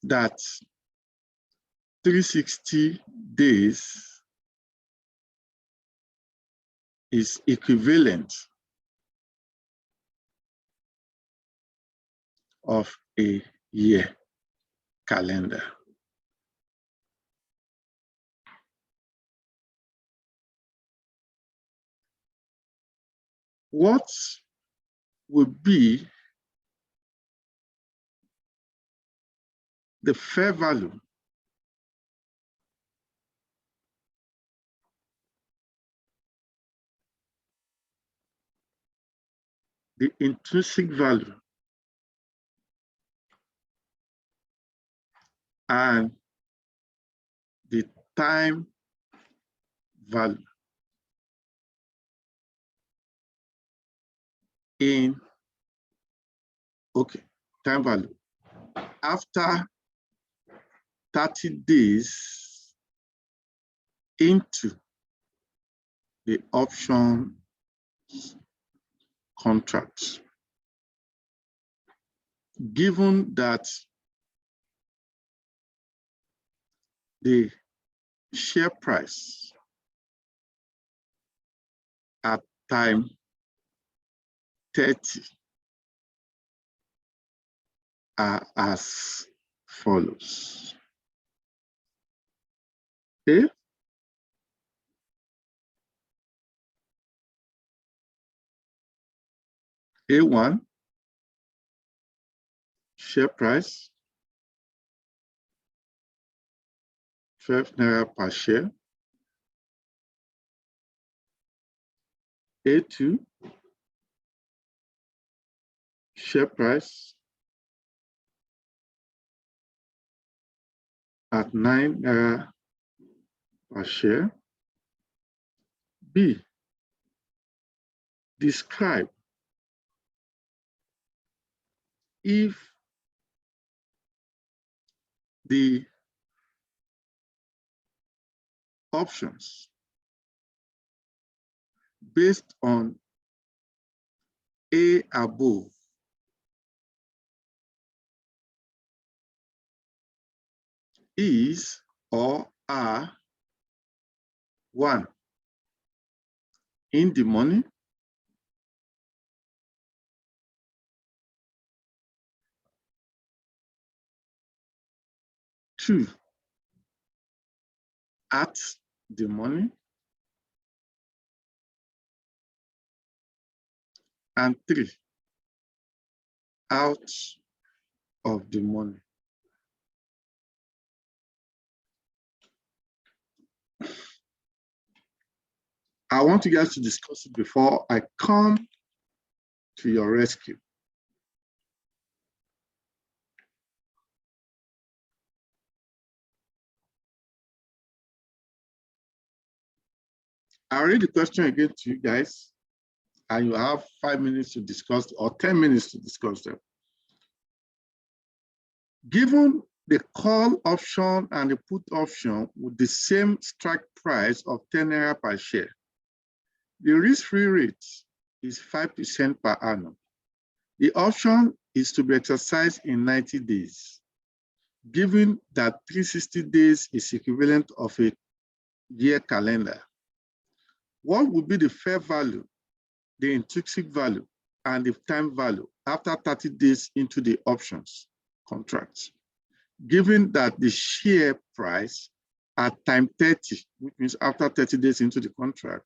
that 360 days is equivalent of a year calendar. What would be the fair value the intrinsic value and the time value in, okay, time value after 30 days into the option contract, given that the share price at time 30 are as follows. Okay. A1, share price, 12 naira per share. A2, share price at 9 naira per share. B, describe if the options based on A above is or are 1, in the money, 2, at the money, and 3, out of the money. I want you guys to discuss it before I come to your rescue. I'll read the question again to you guys, and you have 5 minutes to discuss, or 10 minutes to discuss them. Given the call option and the put option with the same strike price of 10 naira per share, the risk-free rate is 5% per annum. The option is to be exercised in 90 days, given that 360 days is equivalent of a year calendar. What would be the fair value, the intrinsic value, and the time value after 30 days into the options contracts, given that the share price at time 30, which means after 30 days into the contract,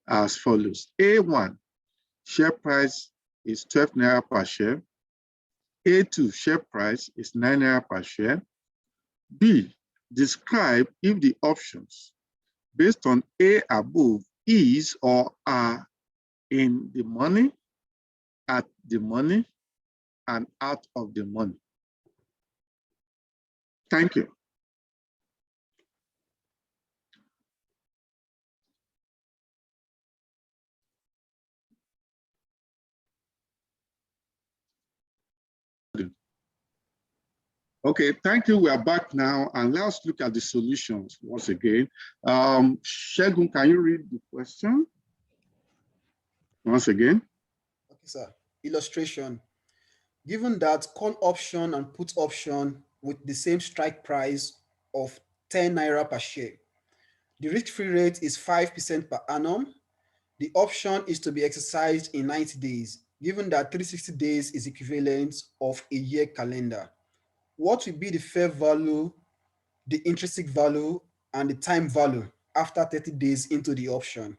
as follows. A1, share price is 12 naira per share. A2, share price is 9 naira per share. B, describe if the options based on A above is or are in the money, at the money, and out of the money. Thank you. Okay, thank you. We are back now, and let's look at the solutions once again. Shegun, can you read the question once again? Okay, sir. Illustration. Given that call option and put option with the same strike price of 10 naira per share, the risk-free rate is 5% per annum. The option is to be exercised in 90 days, given that 360 days is equivalent of a year calendar. What will be the fair value, the intrinsic value, and the time value after 30 days into the option?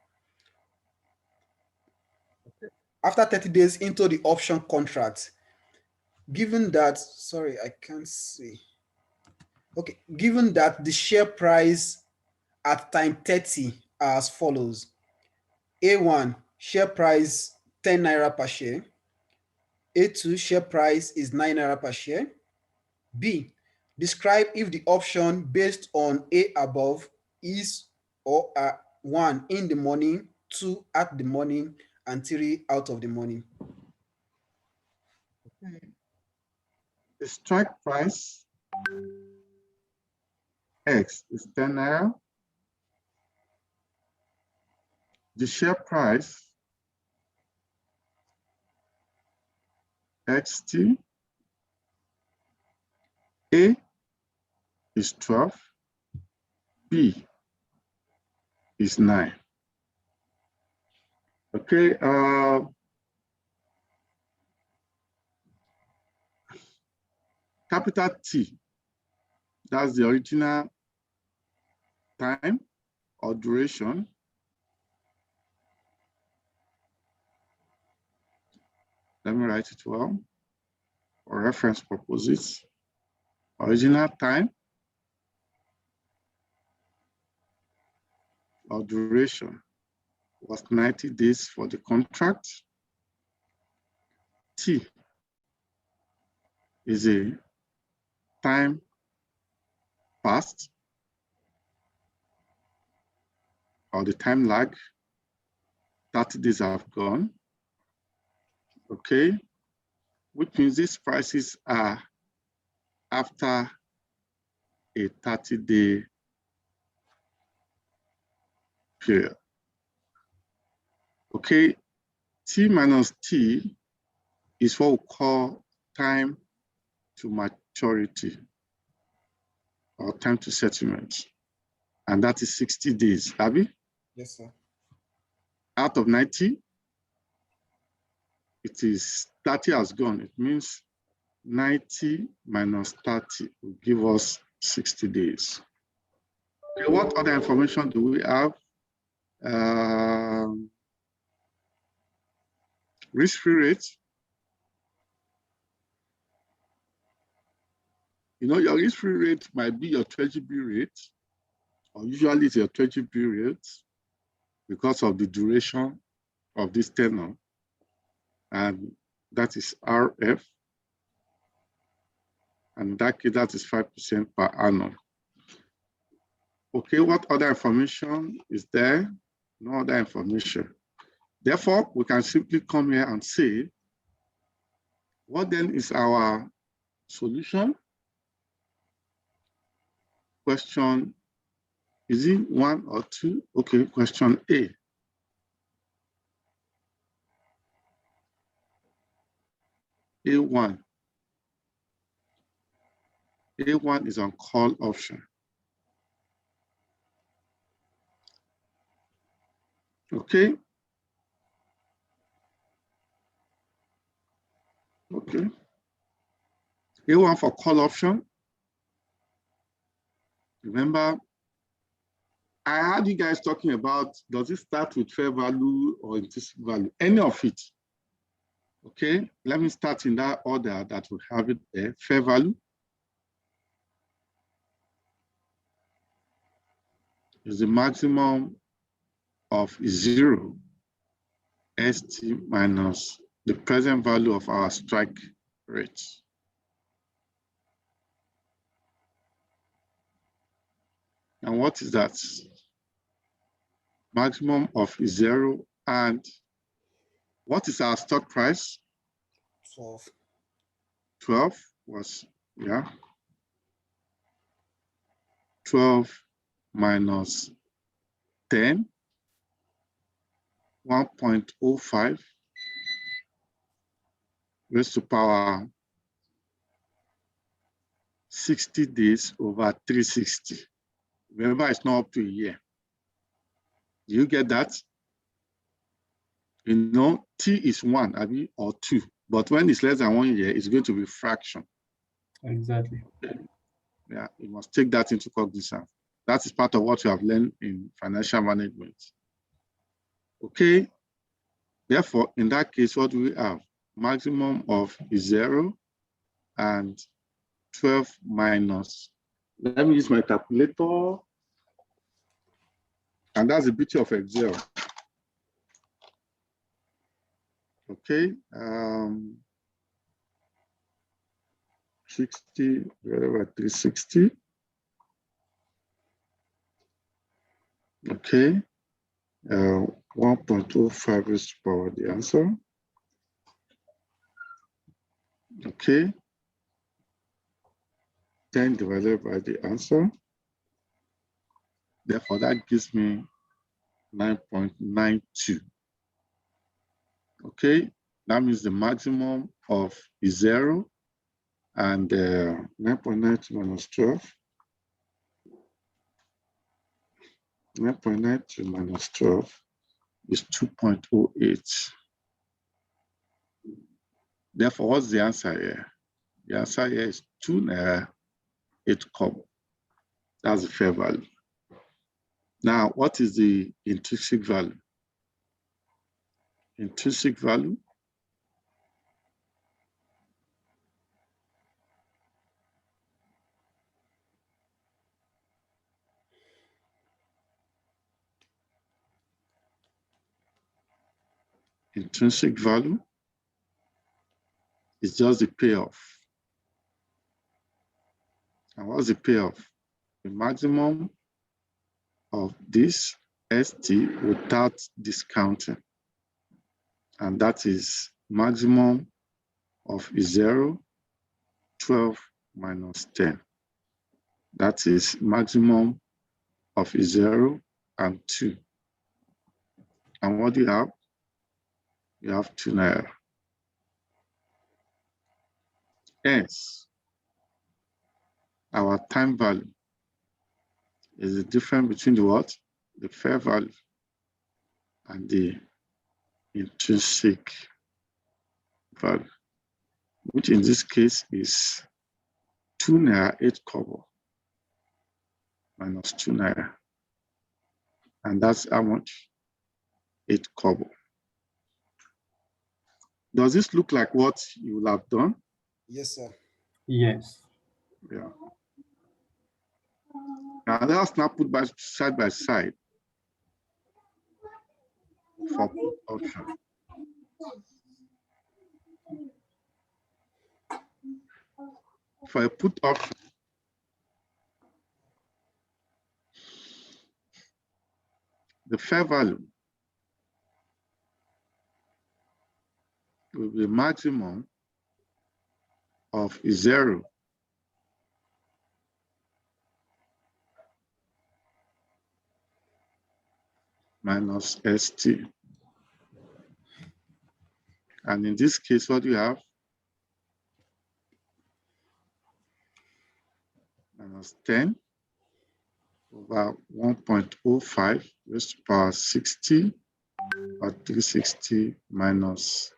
After 30 days into the option contract, given that, sorry, I can't see. Okay, given that the share price at time 30 are as follows. A1, share price 10 naira per share. A2, share price is 9 naira per share. B, describe if the option based on A above is or are 1, in the money, 2, at the money, and 3, out of the money. The strike price X is 10 naira. The share price XT, A is 12, B is 9. Okay, capital T, that's the original time or duration. Let me write it well. For reference purposes, original time or duration was 90 days for the contract. T is a time passed or the time lag. 30 days have gone. Okay, which means these prices are after a 30-day period. Okay, T minus T is what we call time to maturity or time to settlement. And that is 60 days, Abby? Yes, sir. Out of 90, it is 30 has gone. It means 90 minus 30 will give us 60 days. Okay, what other information do we have? Risk-free rate. You know, your risk-free rate might be your treasury rate, or usually it's your treasury rate because of the duration of this tenor, and that is RF, and in that case, that is 5% per annum. Okay, what other information is there? No other information. Therefore, we can simply come here and say, what then is our solution? Question, is it 1 or 2? Okay, question A. A1. A1 is on call option. Okay. Okay. A1 for call option. Remember, I had you guys talking about, does it start with fair value or intrinsic value? Any of it. Okay, let me start in that order that we have it there. Fair value is the maximum of 0 ST minus the present value of our strike rate. And what is that? Maximum of 0, and what is our stock price? 12. 12 was, yeah. 12 minus 10, 1.05 raised to power 60 days over 360. Remember, it's not up to a year. Do you get that? You know, T is 1, Abby, or 2. But when it's less than 1 year, it's going to be fraction. Exactly. Yeah, you must take that into cognizance. That is part of what you have learned in financial management. Okay. Therefore, in that case, what do we have? Maximum of 0 and 12 minus. Let me use my calculator. And that's the beauty of Excel. Okay. 60 divided by 360. Okay. 1.05 is to power the answer. Okay. 10 divided by the answer. Therefore, that gives me 9.92. Okay, that means the maximum of 0 and 9.92 minus 12. 9.92 minus 12 is 2.08. Therefore, what's the answer here? The answer here is 2 naira 8 kobo. That's the fair value. Now, what is the intrinsic value? Intrinsic value intrinsic value is just the payoff. And what's the payoff? The maximum of this ST without discounting. And that is maximum of 0, 12 minus 10. That is maximum of 0 and 2. And what do you have? You have 2 naira. Hence, our time value is the difference between the what? The fair value and the intrinsic value, which in this case is 2 naira 8 kobo minus 2 naira. And that's how much? 8 kobo. Does this look like what you will have done? Yes, sir. Yes. Yeah. Now let us now put side by side for put option. For a put option, the fair value will be maximum of 0 minus ST. And in this case, what do you have? Minus 10 over 1.05 raised to the power 60 or 360 minus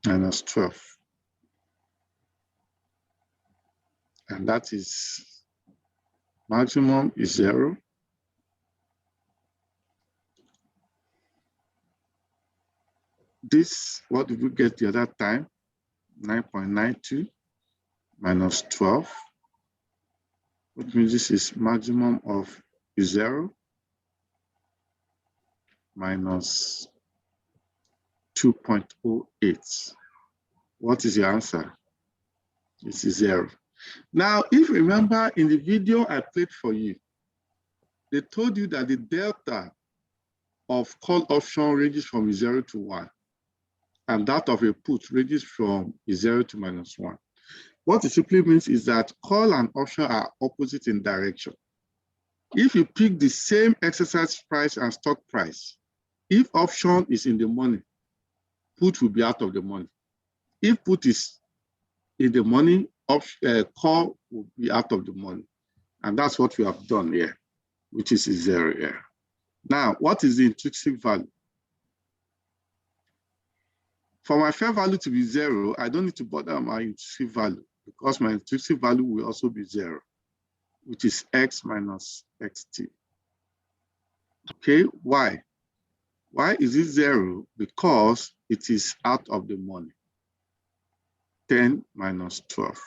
minus 12. And that is maximum is 0. This, what did we get the other time? 9.92 minus 12, which means this is maximum of 0 minus 2.08. What is your answer? This is 0. Now, if you remember in the video I played for you, they told you that the delta of call option ranges from 0 to 1, and that of a put ranges from 0 to minus 1. What it simply means is that call and option are opposite in direction. If you pick the same exercise price and stock price, if option is in the money, put will be out of the money. If put is in the money, call will be out of the money. And that's what we have done here, which is 0 here. Now, what is the intrinsic value? For my fair value to be 0, I don't need to bother my intrinsic value because my intrinsic value will also be 0, which is x minus xt. Okay, why? Why is it 0? Because it is out of the money. 10 minus 12,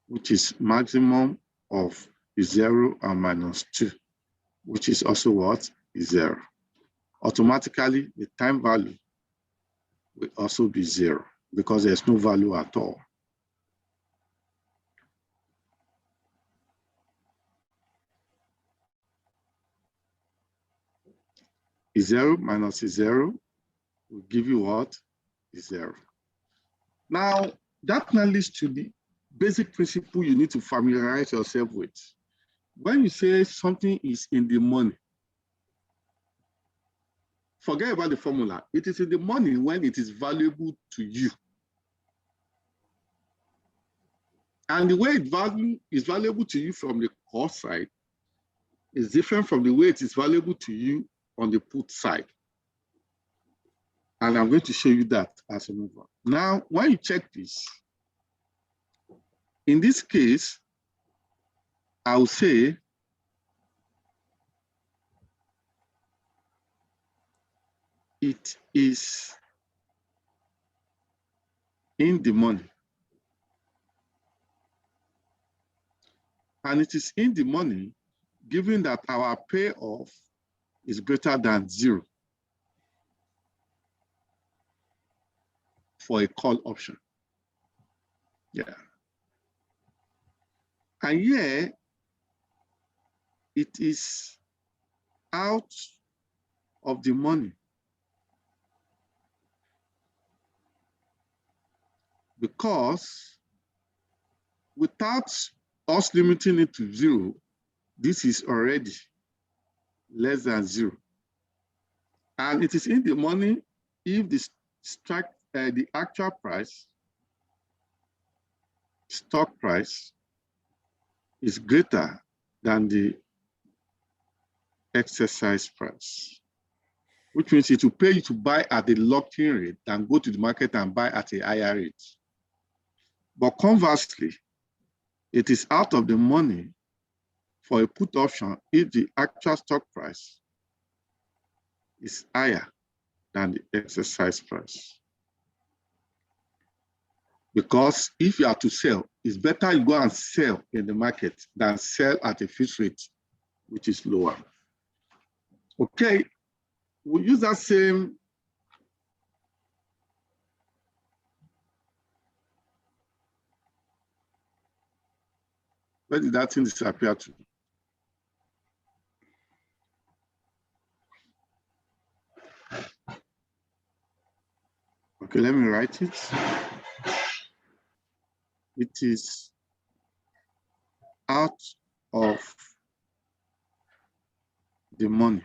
which is maximum of 0 and minus 2, which is also what? 0. Automatically, the time value will also be 0 because there's no value at all. Is 0 minus 0 will give you what? 0. Now, that now leads to the basic principle you need to familiarize yourself with. When you say something is in the money, forget about the formula. It is in the money when it is valuable to you. And the way it is valuable to you from the cost side is different from the way it is valuable to you on the put side. And I'm going to show you that as a move on. Now, when you check this, in this case, I'll say it is in the money. And it is in the money given that our payoff is greater than 0 for a call option. Yeah. And here, it is out of the money because without us limiting it to 0, this is already less than 0. And it is in the money if the actual price, stock price, is greater than the exercise price, which means it will pay you to buy at the locked-in rate than go to the market and buy at a higher rate. But conversely, it is out of the money for a put option if the actual stock price is higher than the exercise price. Because if you are to sell, it's better you go and sell in the market than sell at a fixed rate, which is lower. Okay, we'll use that same where did that thing disappear to? Okay, let me write it. It is out of the money.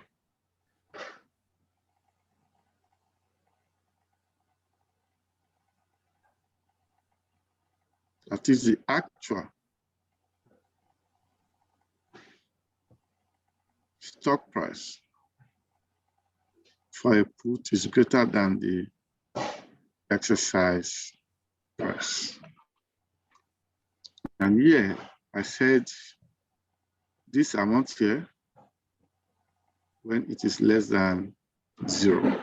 That is the actual stock price for a put is greater than the exercise price. And here I said this amount here when it is less than 0.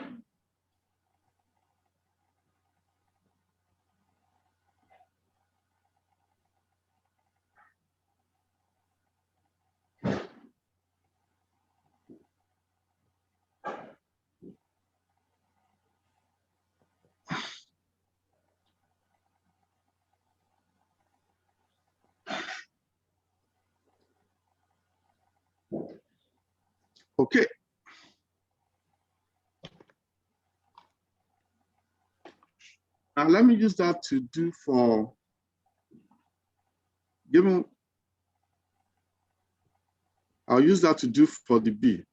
Okay. Now let me use that to do for, I'll use that to do for the B.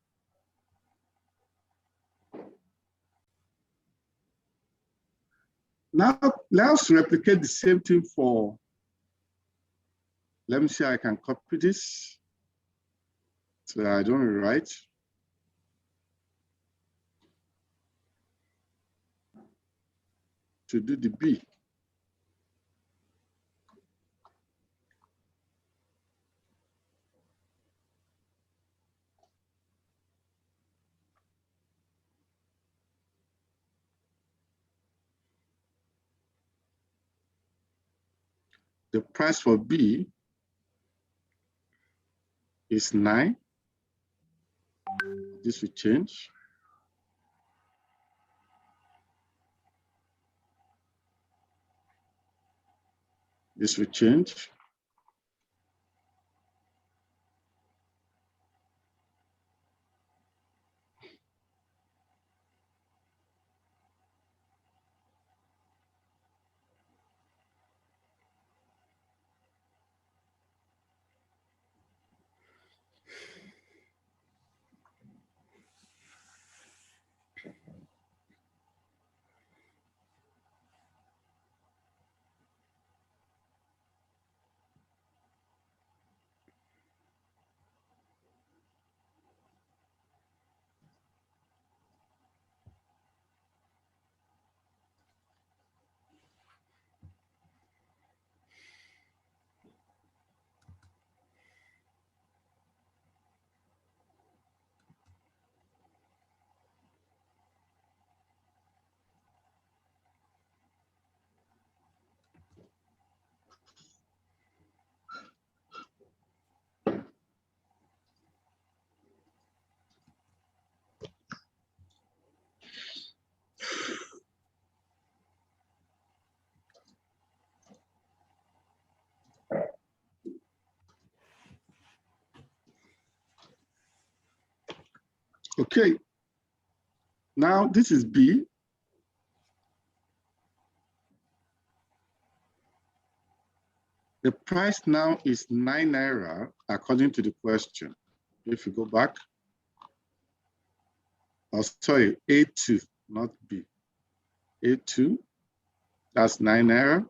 Now let's replicate the same thing for, let me see how I can copy this so that I don't rewrite. To do the B. The price for B is 9. This will change. This will change. Okay. Now this is B. The price now is 9 naira according to the question. If you go back, oh, sorry, A2, not B. A2, that's 9 naira.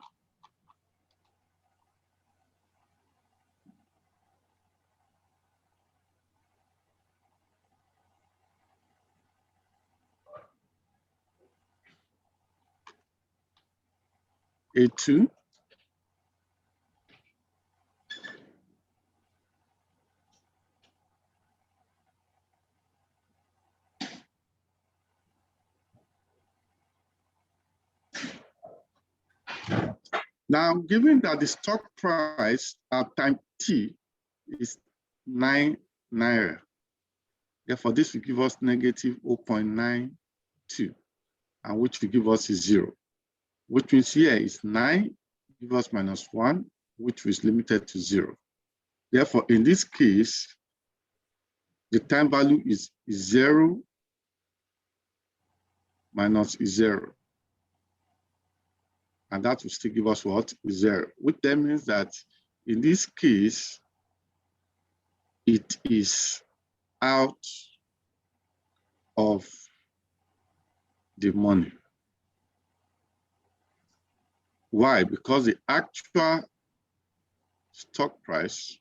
A2. Now, given that the stock price at time T is 9 naira, therefore this will give us negative 0.92, and which will give us a 0, which means here is 9, give us minus 1, which is limited to 0. Therefore, in this case, the time value is 0 minus 0. And that will still give us what? 0, which then means that in this case, it is out of the money. Why? Because the actual stock price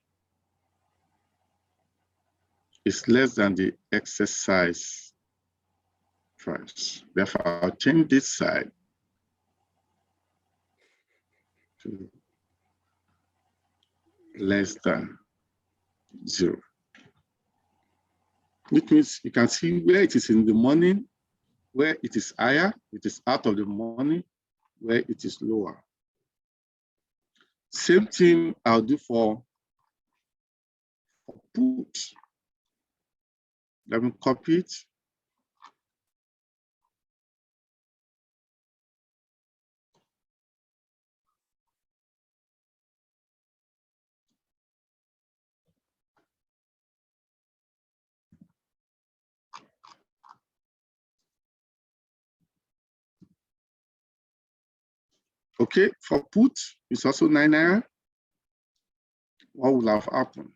is less than the exercise price. Therefore, I'll change this side to less than 0. Which means you can see where it is in the money, where it is higher, it is out of the money, where it is lower. Same thing I'll do for put. Let me copy it. Okay, for put, it's also 9 naira. What will have happened?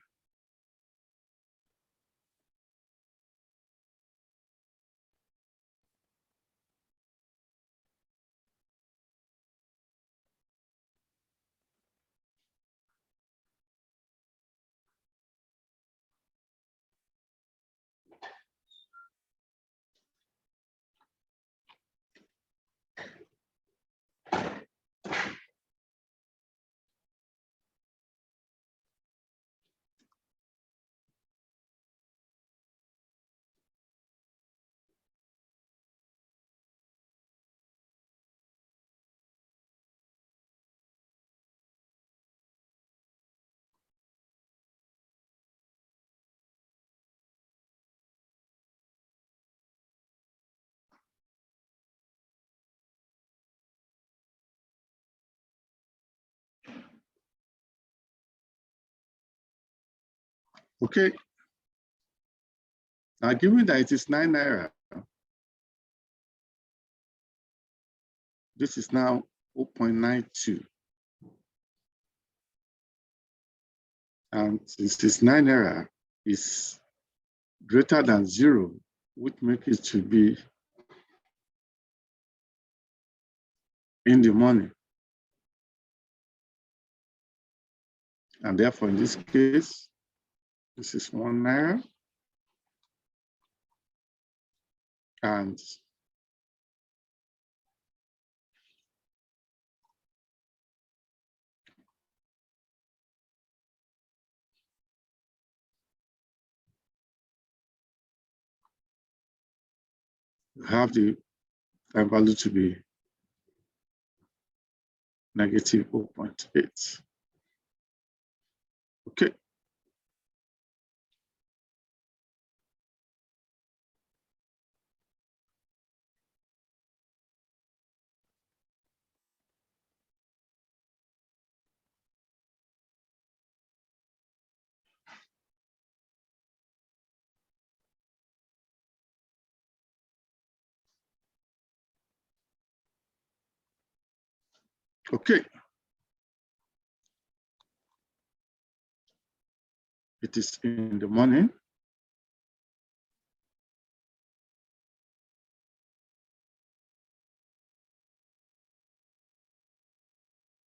Okay. Now, given that it is 9 naira, this is now 0.92. And since this 9 naira is greater than 0, which makes it to be in the money. And therefore, in this case, this is 1 naira. And we have the time value to be negative 0.8. Okay. Okay. It is in the morning.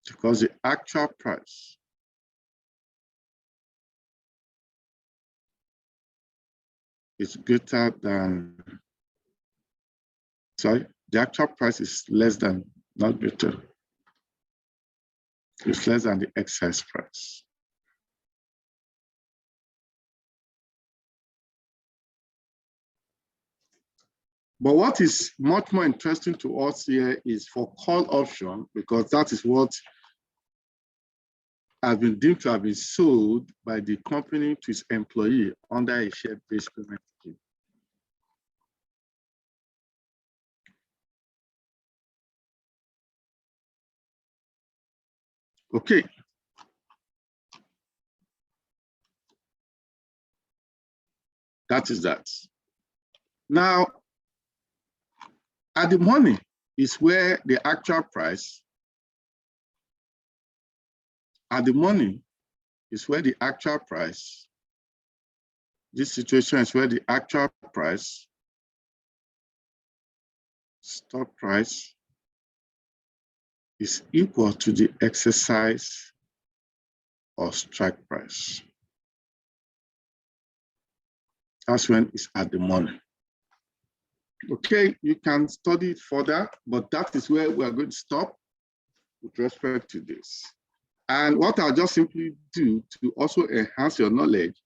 Because the actual price is greater than, sorry, the actual price is less than, not greater. It's less than the excise price. But what is much more interesting to us here is for call option, because that is what has been deemed to have been sold by the company to its employee under a share-based payment scheme. Okay. That is that. Now, at the money is where the actual price, at the money is where the actual price, this situation is where the actual price, stock price, is equal to the exercise or strike price. That's when it's at the money. Okay, you can study it further, but that is where we are going to stop with respect to this. And what I'll just simply do to also enhance your knowledge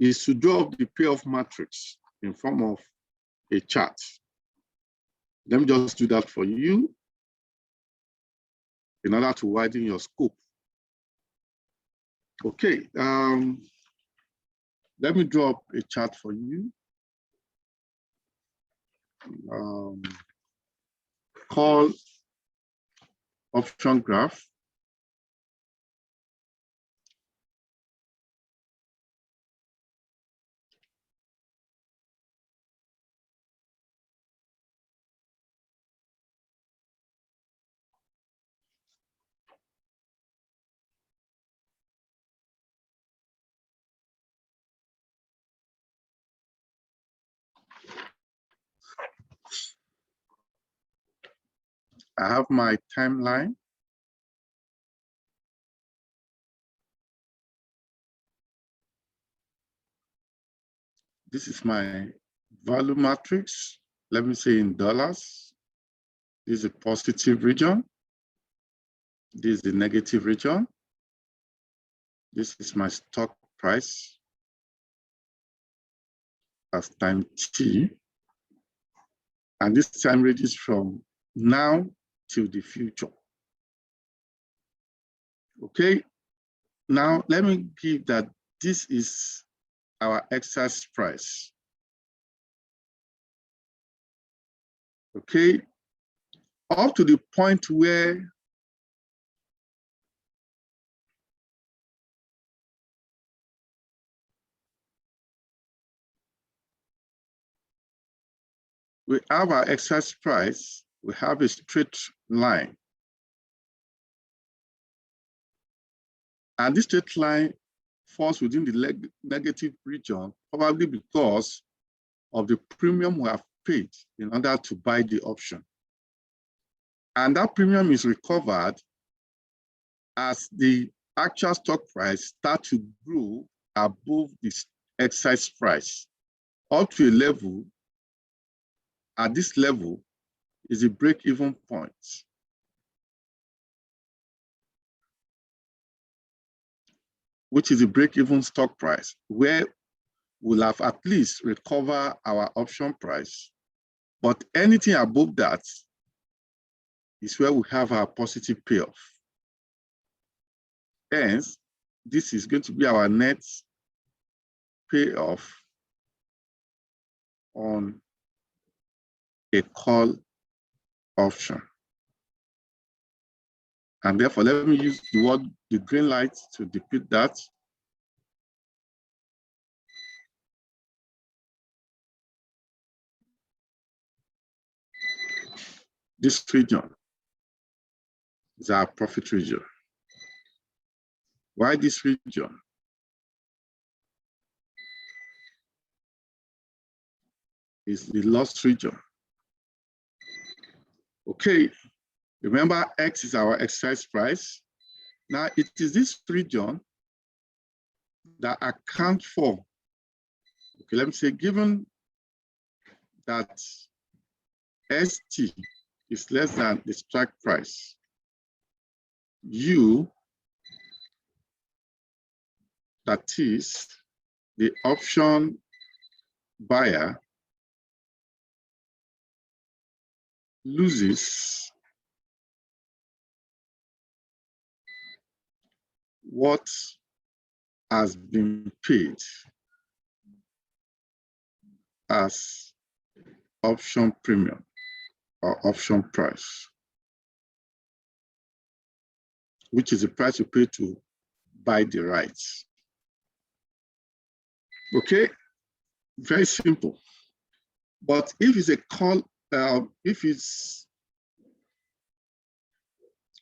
is to draw up the payoff matrix in form of a chart. Let me just do that for you in order to widen your scope. Okay, let me draw up a chart for you. Call option graph. I have my timeline. This is my value matrix. Let me say in dollars. This is a positive region. This is the negative region. This is my stock price as time t. And this time ranges from now to the future. Okay, now let me give that this is our excess price. Okay, up to the point where we have our excess price, we have a straight line. And this straight line falls within the negative region, probably because of the premium we have paid in order to buy the option. And that premium is recovered as the actual stock price starts to grow above the excise price up to a level. At this level is a break-even point. Which is a break-even stock price, where we'll have at least recover our option price. But anything above that is where we have our positive payoff. Hence, this is going to be our net payoff on a call option. And therefore, let me use the green light to depict that. This region. is our profit region. Why this region? Is the loss region. Okay, remember X is our exercise price. Now it is this region that account for, okay, let me say, given that ST is less than the strike price, U, that is the option buyer, loses what has been paid as option premium or option price, which is the price you pay to buy the rights. Okay, very simple. But if it's a call, if it's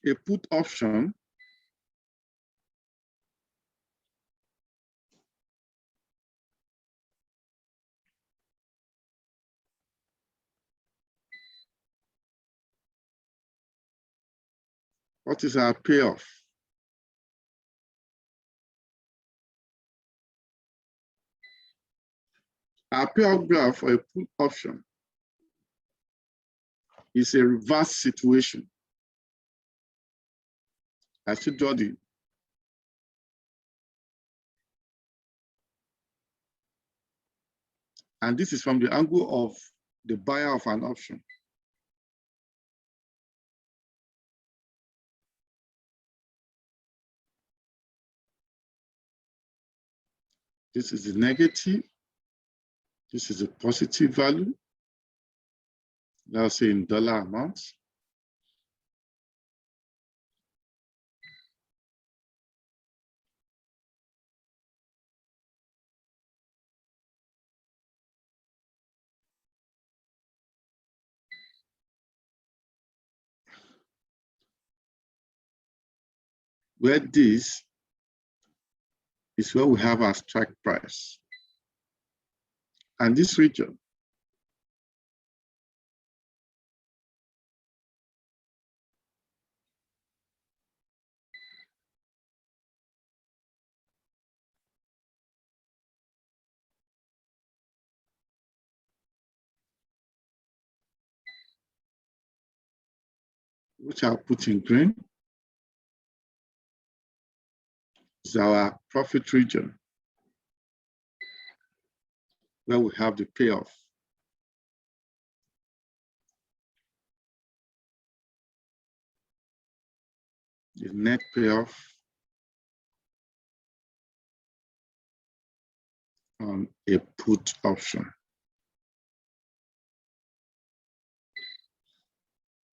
a put option, what is our payoff? Our payoff graph for a put option is a reverse situation. I should draw the and this is from the angle of the buyer of an option. This is the negative. This is a positive value. Let's say in dollar amounts. Where this is where we have our strike price. And this region which I'll put in green, is our profit region, where we have the payoff. The net payoff on a put option.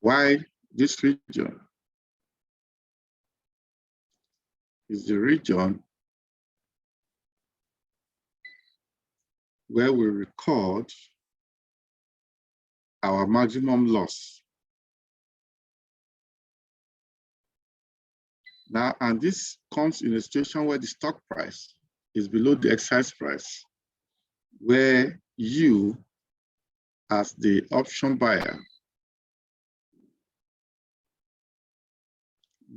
Why this region is the region where we record our maximum loss. Now, and this comes in a situation where the stock price is below the exercise price, where you, as the option buyer,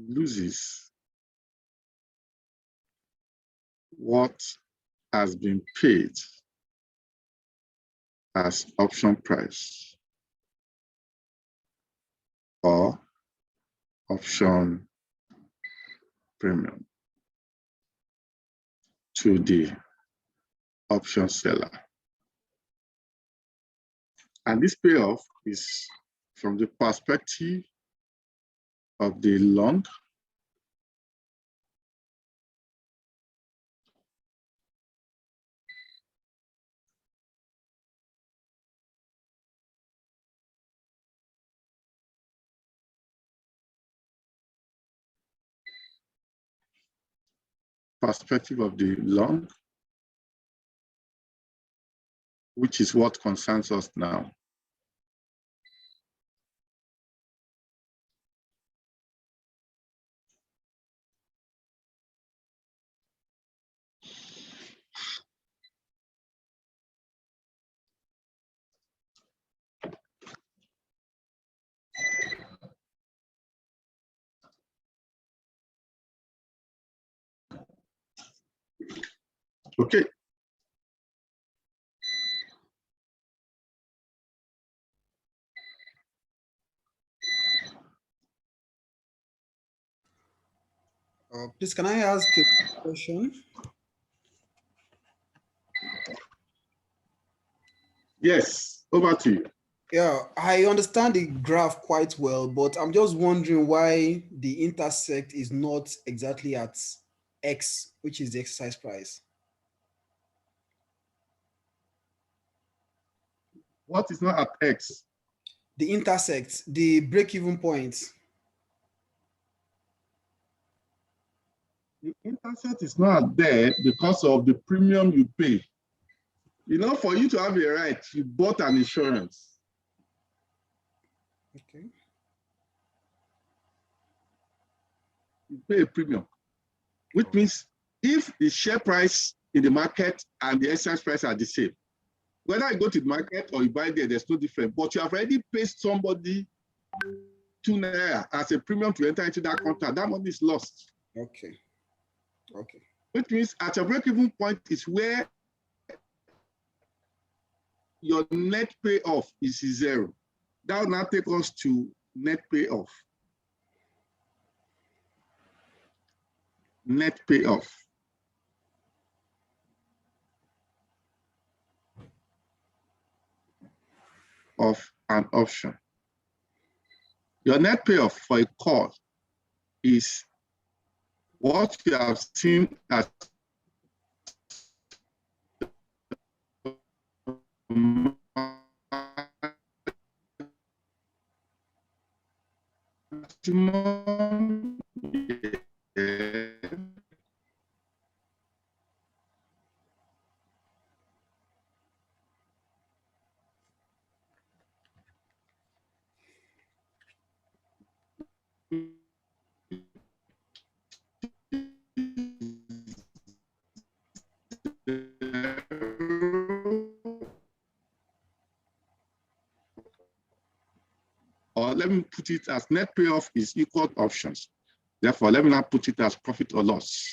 loses what has been paid as option price or option premium to the option seller. And this payoff is from the perspective of the long perspective of the long, which is what concerns us now. Okay. Please, can I ask a question? Yes, over to you. Yeah, I understand the graph quite well, but I'm just wondering why the intersect is not exactly at X, which is the exercise price. What is not at X? The intersect, the break-even point. The intersect is not there because of the premium you pay. You know, for you to have a right, you bought an insurance. Okay. You pay a premium, which means if the share price in the market and the exercise price are the same, whether you go to the market or you buy there, there's no difference. But you have already paid somebody ₦2 as a premium to enter into that contract. That money is lost. Okay. Okay. Which means at your break-even point is where your net payoff is 0. That will now take us to net payoff. Net payoff of an option. Your net payoff for a call is what you have seen as maximum. Or let me put it as net payoff is equal to options. Therefore, let me now put it as profit or loss.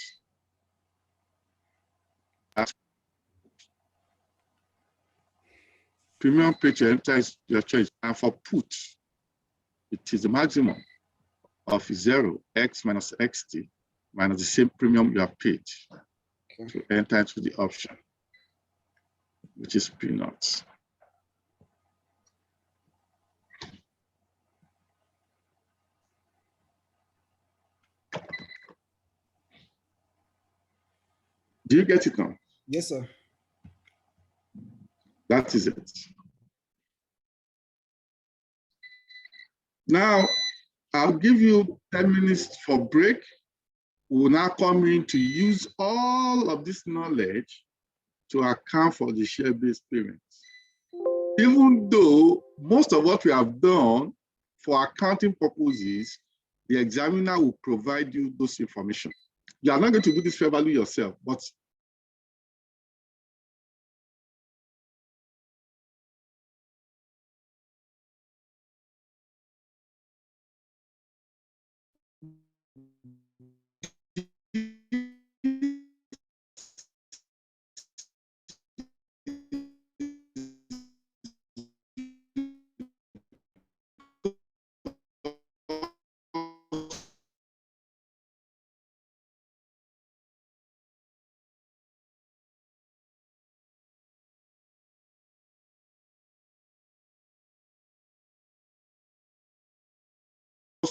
As premium paid to enter your choice. And for put, it is the maximum of 0, x minus xt, minus the same premium you have paid to enter into the option, which is P naught. Do you get it now? Yes, sir. That is it. Now, I'll give you 10 minutes for break. We will now come in to use all of this knowledge to account for the share-based payments. Even though most of what we have done for accounting purposes, the examiner will provide you those information. You are not going to do this fair value yourself, but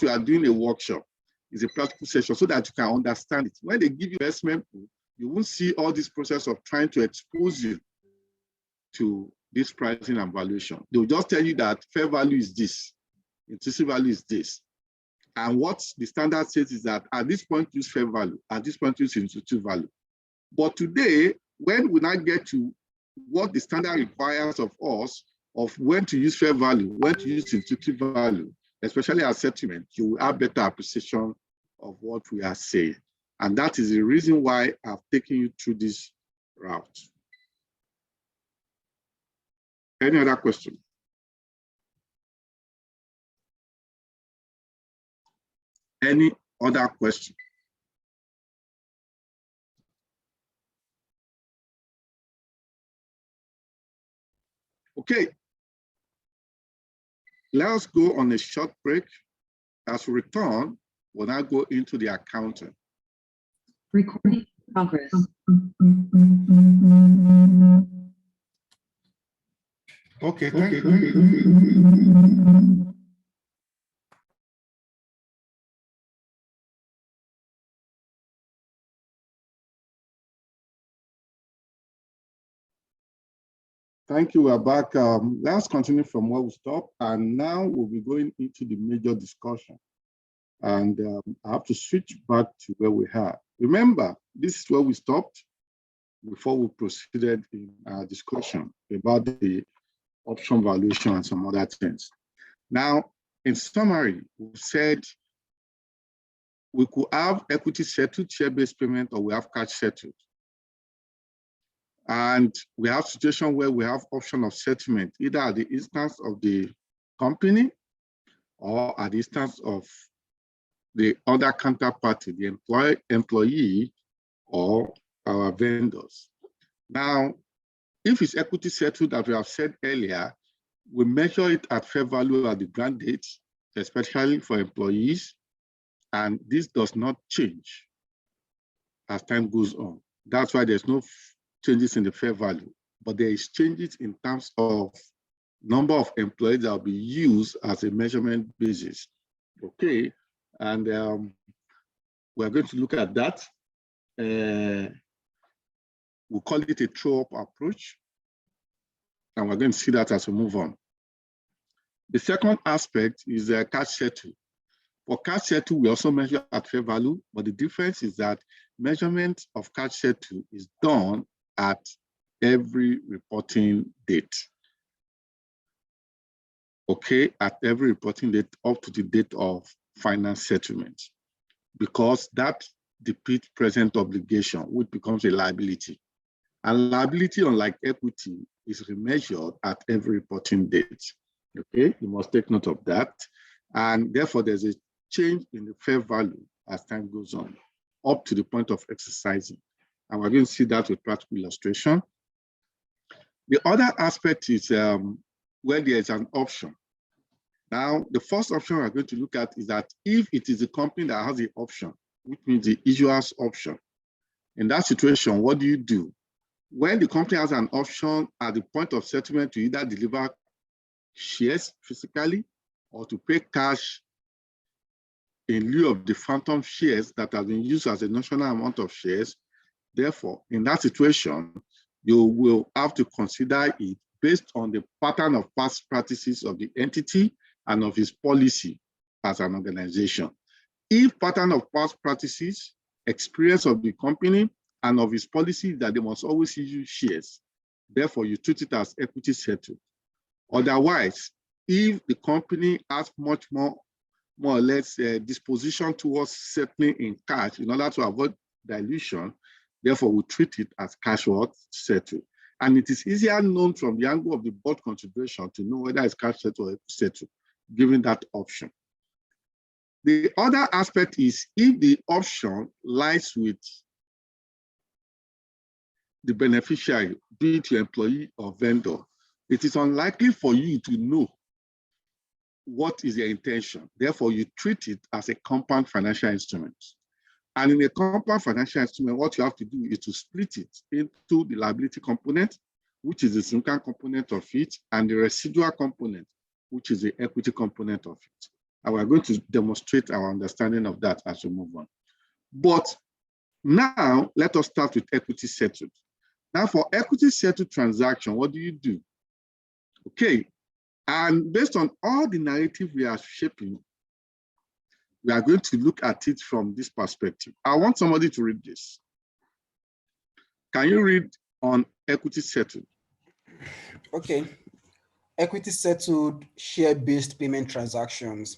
we are doing a workshop. It's a practical session so that you can understand it. When they give you investment, you won't see all this process of trying to expose you to this pricing and valuation. They'll just tell you that fair value is this, intrinsic value is this. And what the standard says is that at this point, use fair value, at this point, use intrinsic value. But today, when we now get to what the standard requires of us, of when to use fair value, when to use intrinsic value, especially as settlement, you will have better appreciation of what we are saying. And that is the reason why I've taken you through this route. Any other question? Any other question? Okay, let us go on a short break. As we return, we'll now go into the accounting. Recording progress. Okay, thank you. Thank you. We're back. Let's continue from where we stopped. And now we'll be going into the major discussion. And I have to switch back to where we are. Remember, this is where we stopped before we proceeded in our discussion about the option valuation and some other things. Now, in summary, we said we could have equity settled, share-based payment, or we have cash settled. And we have situation where we have option of settlement, either at the instance of the company or at the instance of the other counterparty, the employee or our vendors. Now, if it's equity settled, as we have said earlier, we measure it at fair value at the grant date, especially for employees, and this does not change as time goes on. That's why there's no changes in the fair value, but there is changes in terms of number of employees that will be used as a measurement basis. Okay, and we're going to look at that. We'll call it a true-up approach, and we're going to see that as we move on. The second aspect is cash settle. For cash settle, we also measure at fair value, but the difference is that measurement of cash settle is done at every reporting date. Okay, at every reporting date up to the date of final settlement, because that depicts present obligation, which becomes a liability. And liability, unlike equity, is remeasured at every reporting date. Okay, you must take note of that. And therefore, there's a change in the fair value as time goes on, up to the point of exercising. And we're going to see that with practical illustration. The other aspect is where there is an option. Now, the first option we're going to look at is that if it is a company that has the option, which means the issuer's option, in that situation, what do you do? When the company has an option at the point of settlement to either deliver shares physically or to pay cash in lieu of the phantom shares that have been used as a notional amount of shares, therefore, in that situation, you will have to consider it based on the pattern of past practices of the entity and of its policy as an organization. If pattern of past practices, experience of the company, and of its policy that they must always issue shares, therefore you treat it as equity settled. Otherwise, if the company has much more or less disposition towards settling in cash in order to avoid dilution, therefore we treat it as cash settled. And it is easier known from the angle of the board consideration to know whether it's cash settled or equity settled, given that option. The other aspect is if the option lies with the beneficiary, be it your employee or vendor, it is unlikely for you to know what is their intention. Therefore, you treat it as a compound financial instrument. And in a compound financial instrument, what you have to do is to split it into the liability component, which is the significant component of it, and the residual component, which is the equity component of it. And we're going to demonstrate our understanding of that as we move on. But now, let us start with equity settled. Now, for equity settled transaction, what do you do? Okay, and based on all the narrative we are shaping, we are going to look at it from this perspective. I want somebody to read this. Can you read on equity settled? Okay. Equity settled share-based payment transactions.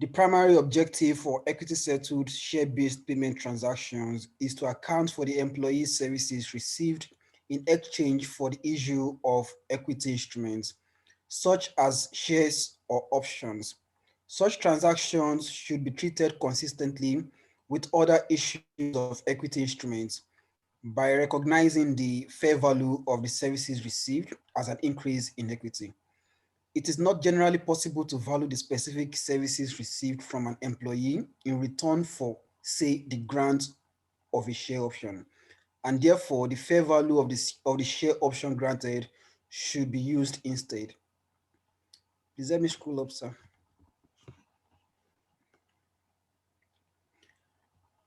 The primary objective for equity settled share-based payment transactions is to account for the employee services received in exchange for the issue of equity instruments, such as shares or options. Such transactions should be treated consistently with other issues of equity instruments, by recognizing the fair value of the services received as an increase in equity. It is not generally possible to value the specific services received from an employee in return for, say, the grant of a share option, and therefore the fair value of the share option granted should be used instead. Please let me scroll up, sir.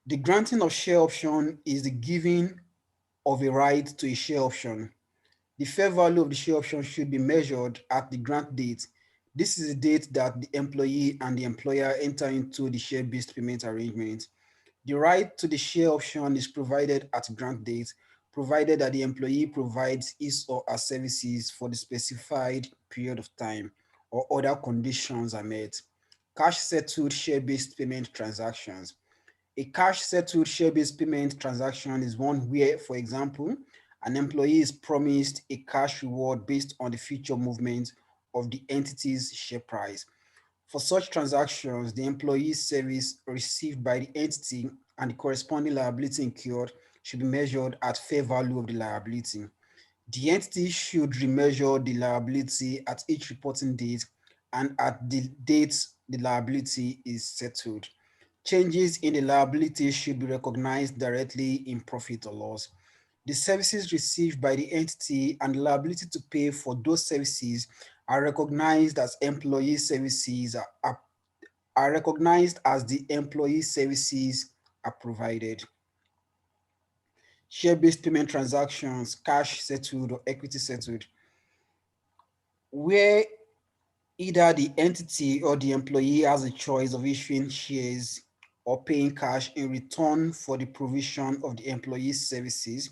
The granting of share option is the giving of a right to a share option. The fair value of the share option should be measured at the grant date. This is the date that the employee and the employer enter into the share-based payment arrangement. The right to the share option is provided at grant date, provided that the employee provides his or her services for the specified period of time or other conditions are met. Cash settled share-based payment transactions. A cash settled share-based payment transaction is one where, for example, an employee is promised a cash reward based on the future movement of the entity's share price. For such transactions, the employee's service received by the entity and the corresponding liability incurred should be measured at fair value of the liability. The entity should remeasure the liability at each reporting date and at the date the liability is settled. Changes in the liability should be recognized directly in profit or loss. The services received by the entity and the liability to pay for those services are recognized as employee services are recognized as the employee services are provided. Share-based payment transactions, cash settled or equity settled, where either the entity or the employee has a choice of issuing shares or paying cash in return for the provision of the employee's services.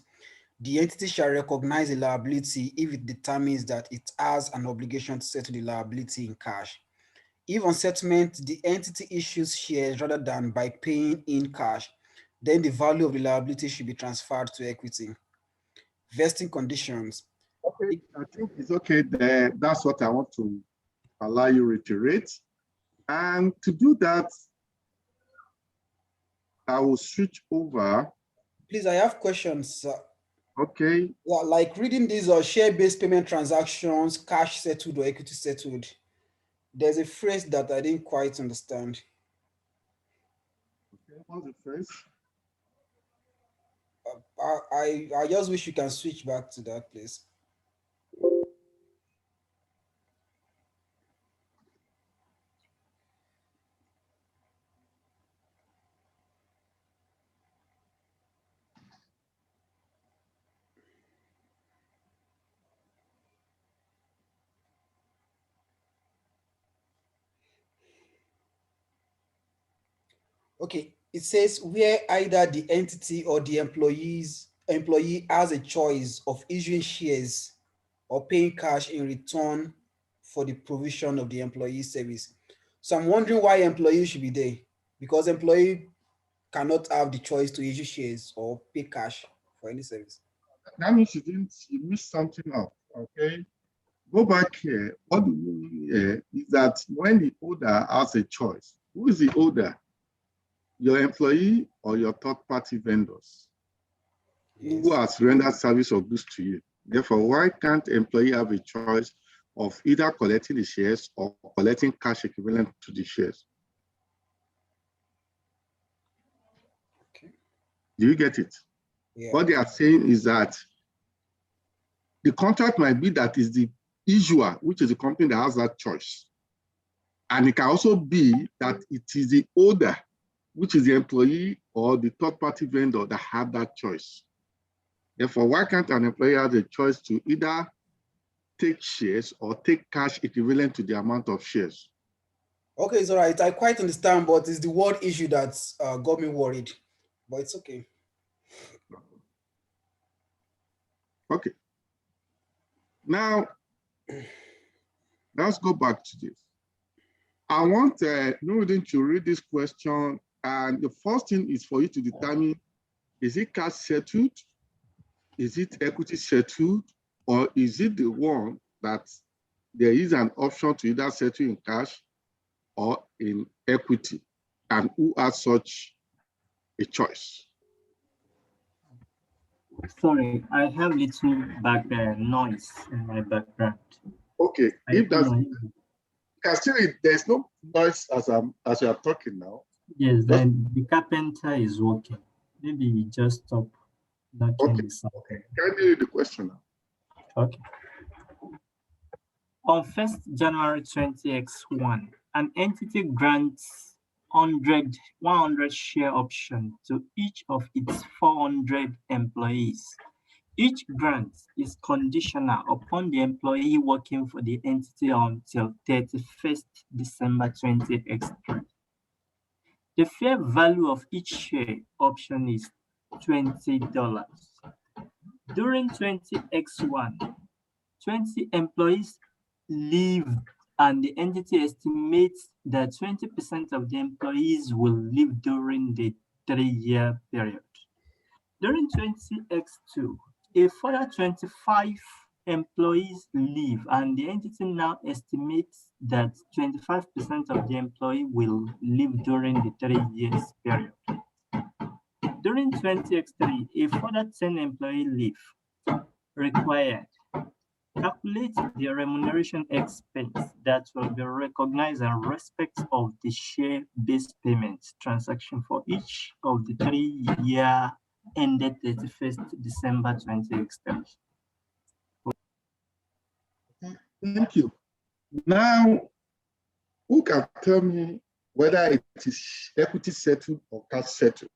The entity shall recognize a liability if it determines that it has an obligation to settle the liability in cash. If on settlement, the entity issues shares rather than by paying in cash, then the value of the liability should be transferred to equity. Vesting conditions. Okay, I think it's okay there. That's what I want to allow you to reiterate. And to do that, I will switch over. Please, I have questions, sir. Okay. Yeah, like reading these are share-based payment transactions, cash settled or equity settled. There's a phrase that I didn't quite understand. Okay, what's the phrase? I just wish you can switch back to that, please. Okay, it says where either the entity or the employee has a choice of issuing shares or paying cash in return for the provision of the employee service. So I'm wondering why employee should be there, because employee cannot have the choice to issue shares or pay cash for any service. That means you missed something up. Okay. Go back here. What we mean here is that when the holder has a choice, who is the holder? Your employee or your third-party vendors? Yes. Who has rendered service or goods to you? Therefore, why can't employee have a choice of either collecting the shares or collecting cash equivalent to the shares? Okay. Do you get it? Yeah. What they are saying is that the contract might be that is the issuer, which is the company that has that choice. And it can also be that it is the holder, which is the employee or the third-party vendor that have that choice. Therefore, why can't an employee have a choice to either take shares or take cash equivalent to the amount of shares? Okay, it's all right. I quite understand, but it's the word issue that got me worried. But it's okay. Okay. Now, let's go back to this. I want Nuruddin to read this question, and the first thing is for you to determine, is it cash settled, is it equity settled, or is it the one that there is an option to either settle in cash or in equity, and who has such a choice? Sorry, I have little background noise in my background. Okay, I if that's, don't know. there's no noise as you are talking now. Yes, then the carpenter is working. Maybe he just stop knocking Okay, the sound. okay. Can you read the question now? Okay. On 1st January 20x1, an entity grants 100 share option to each of its 400 employees. Each grant is conditional upon the employee working for the entity until 31st December 20x3. The fair value of each share option is $20. During 20x1, 20 employees leave and the entity estimates that 20% of the employees will leave during the 3-year period. During 20x2, a further 25 employees leave and the entity now estimates that 25% of the employee will leave during the 3 years period. During 20x3, a further 10 employees leave required. Calculate the remuneration expense that will be recognized in respect of the share-based payment transaction for each of the 3-year ended 31st December 2023. Thank you. Now, who can tell me whether it is equity settled or cash settled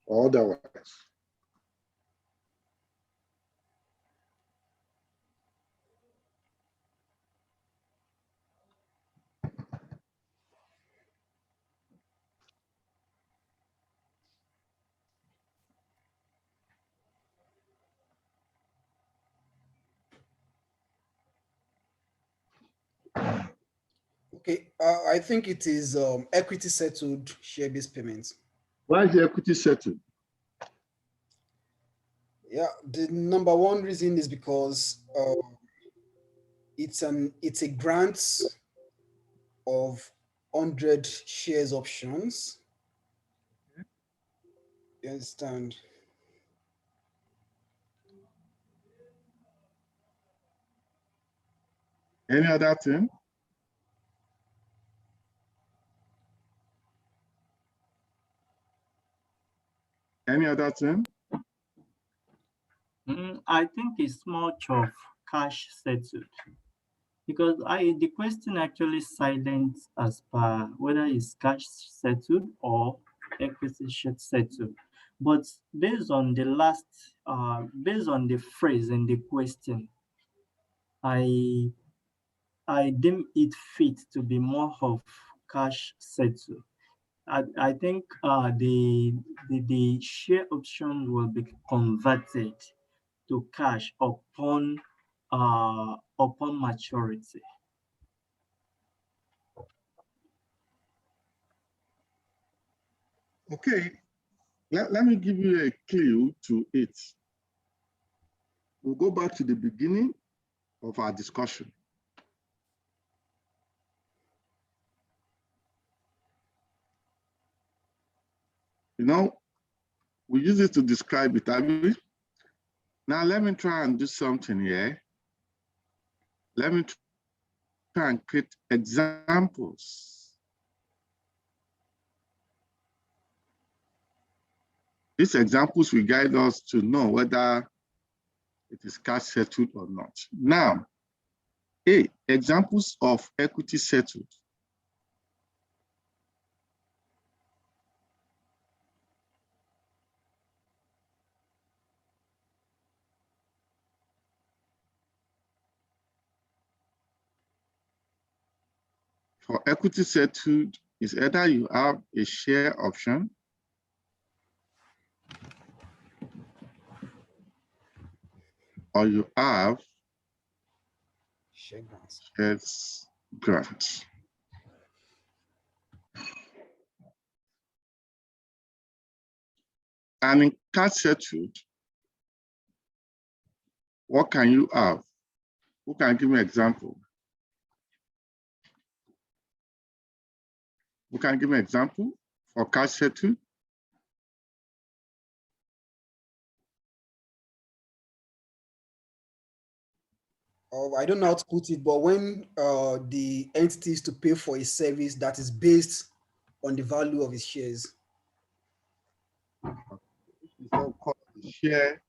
or otherwise? Okay, I think it is equity settled share-based payments. Why is the equity settled? Yeah, the number one reason is because it's a grant of 100 shares options. You understand? Any other thing? Any other thing? I think it's much of cash settled because the question actually silent as per whether it's cash settled or equity settled. But based on the based on the phrase in the question, I deem it fit to be more of cash settled. I think the share option will be converted to cash upon maturity. Okay, let me give you a clue to it. We'll go back to the beginning of our discussion. You know, we use it to describe it, have we? Now let me try and do something here. Let me try and create examples. These examples will guide us to know whether it is cash settled or not. Now, A, examples of equity settled. For equity settled, is either you have a share option or you have shares grants. And in cash settled, what can you have? Who can give me an example? Who can give me an example for cash settled? I don't know how to put it, but when the entity is to pay for a service that is based on the value of its shares. It's called the share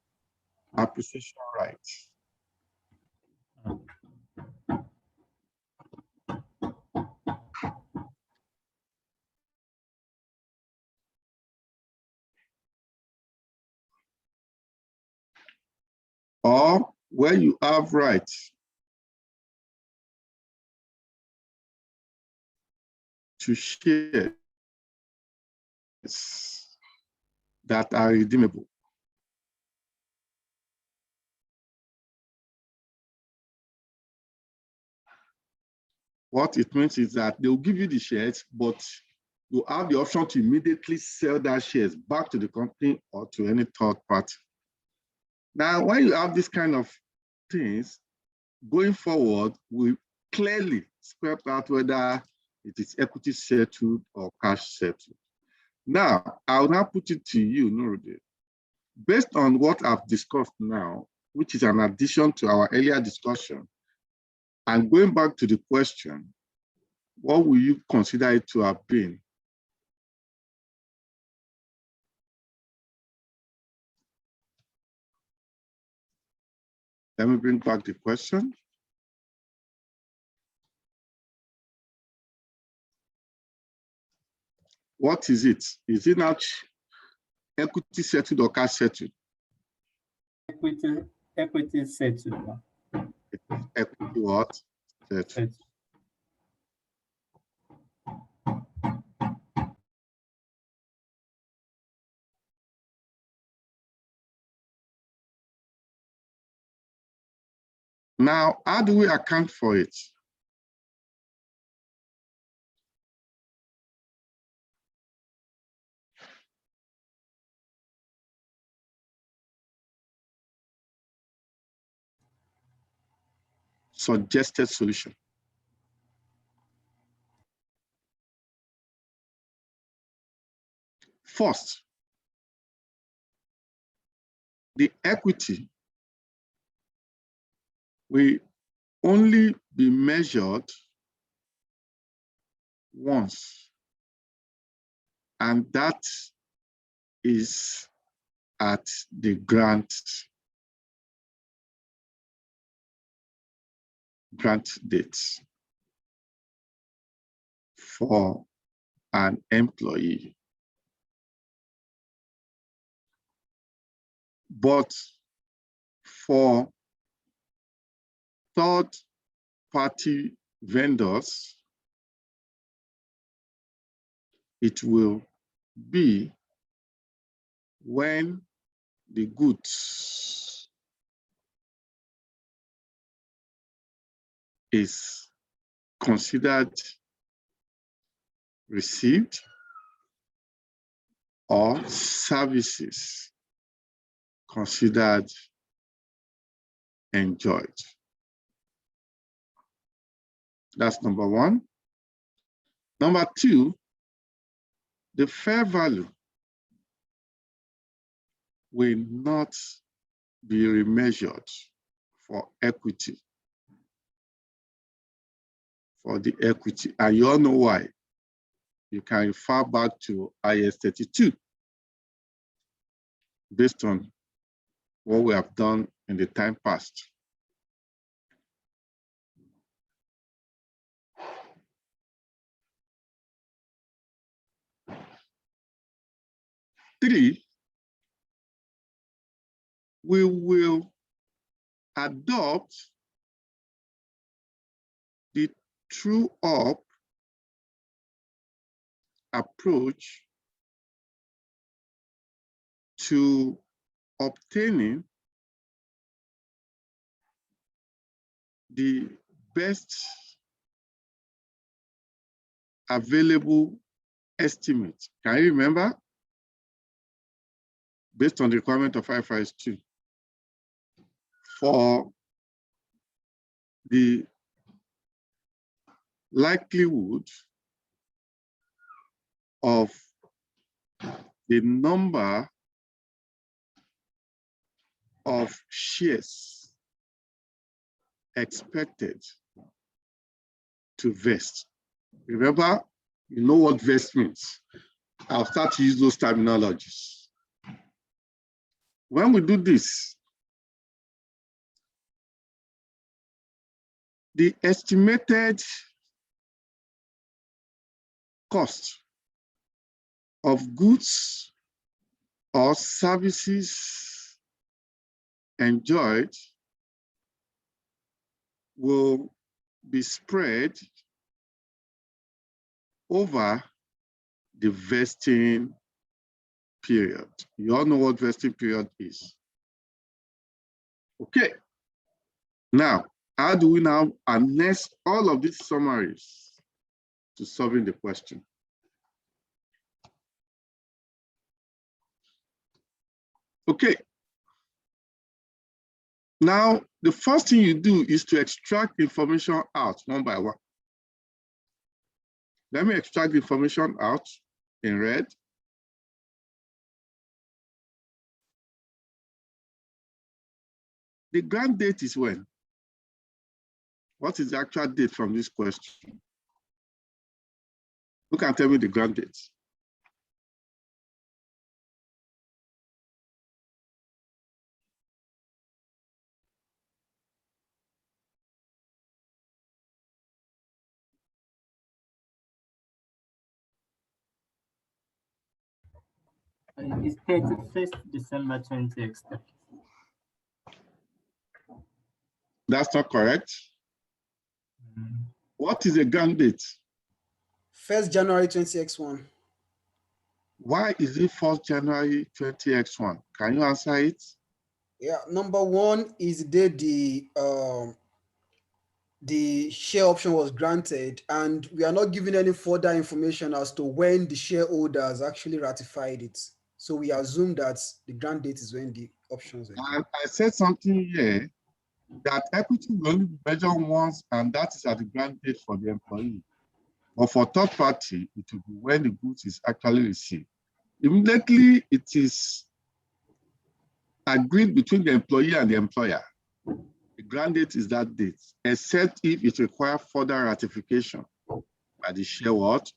appreciation rights. Or where you have rights to shares that are redeemable. What it means is that they'll give you the shares, but you have the option to immediately sell that shares back to the company or to any third party. Now, when you have this kind of things, going forward, we clearly spell out whether it is equity settled or cash settled. Now, I'll now put it to you, Nuruddin. Based on what I've discussed now, which is an addition to our earlier discussion, and going back to the question, what will you consider it to have been? Let me bring back the question. What is it? Is it not equity settled or cash settled? Equity settled. Equity what? Settled. Now, how do we account for it? Suggested solution. First, the equity will only be measured once, and that is at the grant date for an employee. But for third-party vendors, it will be when the goods is considered received or services considered enjoyed. That's number one. Number two, the fair value will not be remeasured for equity, for the equity. And you all know why. You can refer back to IS 32 based on what we have done in the time past. Three, we will adopt the true up approach to obtaining the best available estimate. Can you remember? Based on the requirement of IFRS 2 for the likelihood of the number of shares expected to vest. Remember, you know what vest means. I'll start to use those terminologies. When we do this, the estimated cost of goods or services enjoyed will be spread over the vesting period. You all know what vesting period is. Okay. Now, how do we now harness all of these summaries to solving the question? Okay. Now, the first thing you do is to extract information out one by one. Let me extract the information out in red. The grant date is when? What is the actual date from this question? Who can tell me the grant date? It's 31st December 2020. That's not correct. What is the grant date? 1st January 20x1. Why is it 1st January 20x1? Can you answer it? Yeah, number one is the day the share option was granted, and we are not given any further information as to when the shareholders actually ratified it. So we assume that the grant date is when the options were given. I said something here that equity will only be measured once, and that is at the grant date for the employee. But for third party, it will be when the goods is actually received. Immediately, it is agreed between the employee and the employer. The grant date is that date, except if it requires further ratification by the shareholders.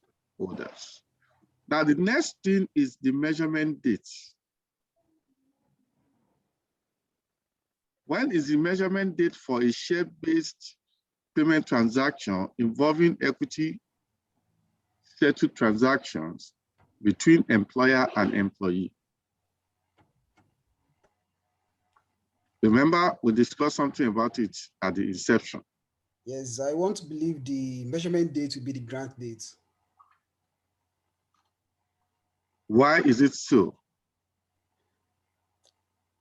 Now, the next thing is the measurement date. When is the measurement date for a share-based payment transaction involving equity settled transactions between employer and employee? Remember, we discussed something about it at the inception. Yes, I want to believe the measurement date will be the grant date. Why is it so?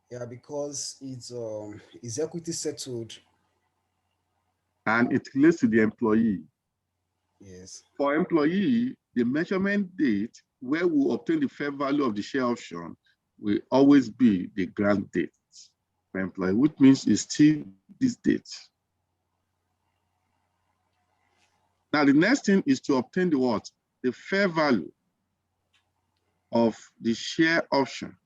Yeah, because it's equity settled. And it relates to the employee. Yes. For employee, the measurement date where we obtain the fair value of the share option will always be the grant date for employee, which means it's still this date. Now, the next thing is to obtain the what? The fair value of the share option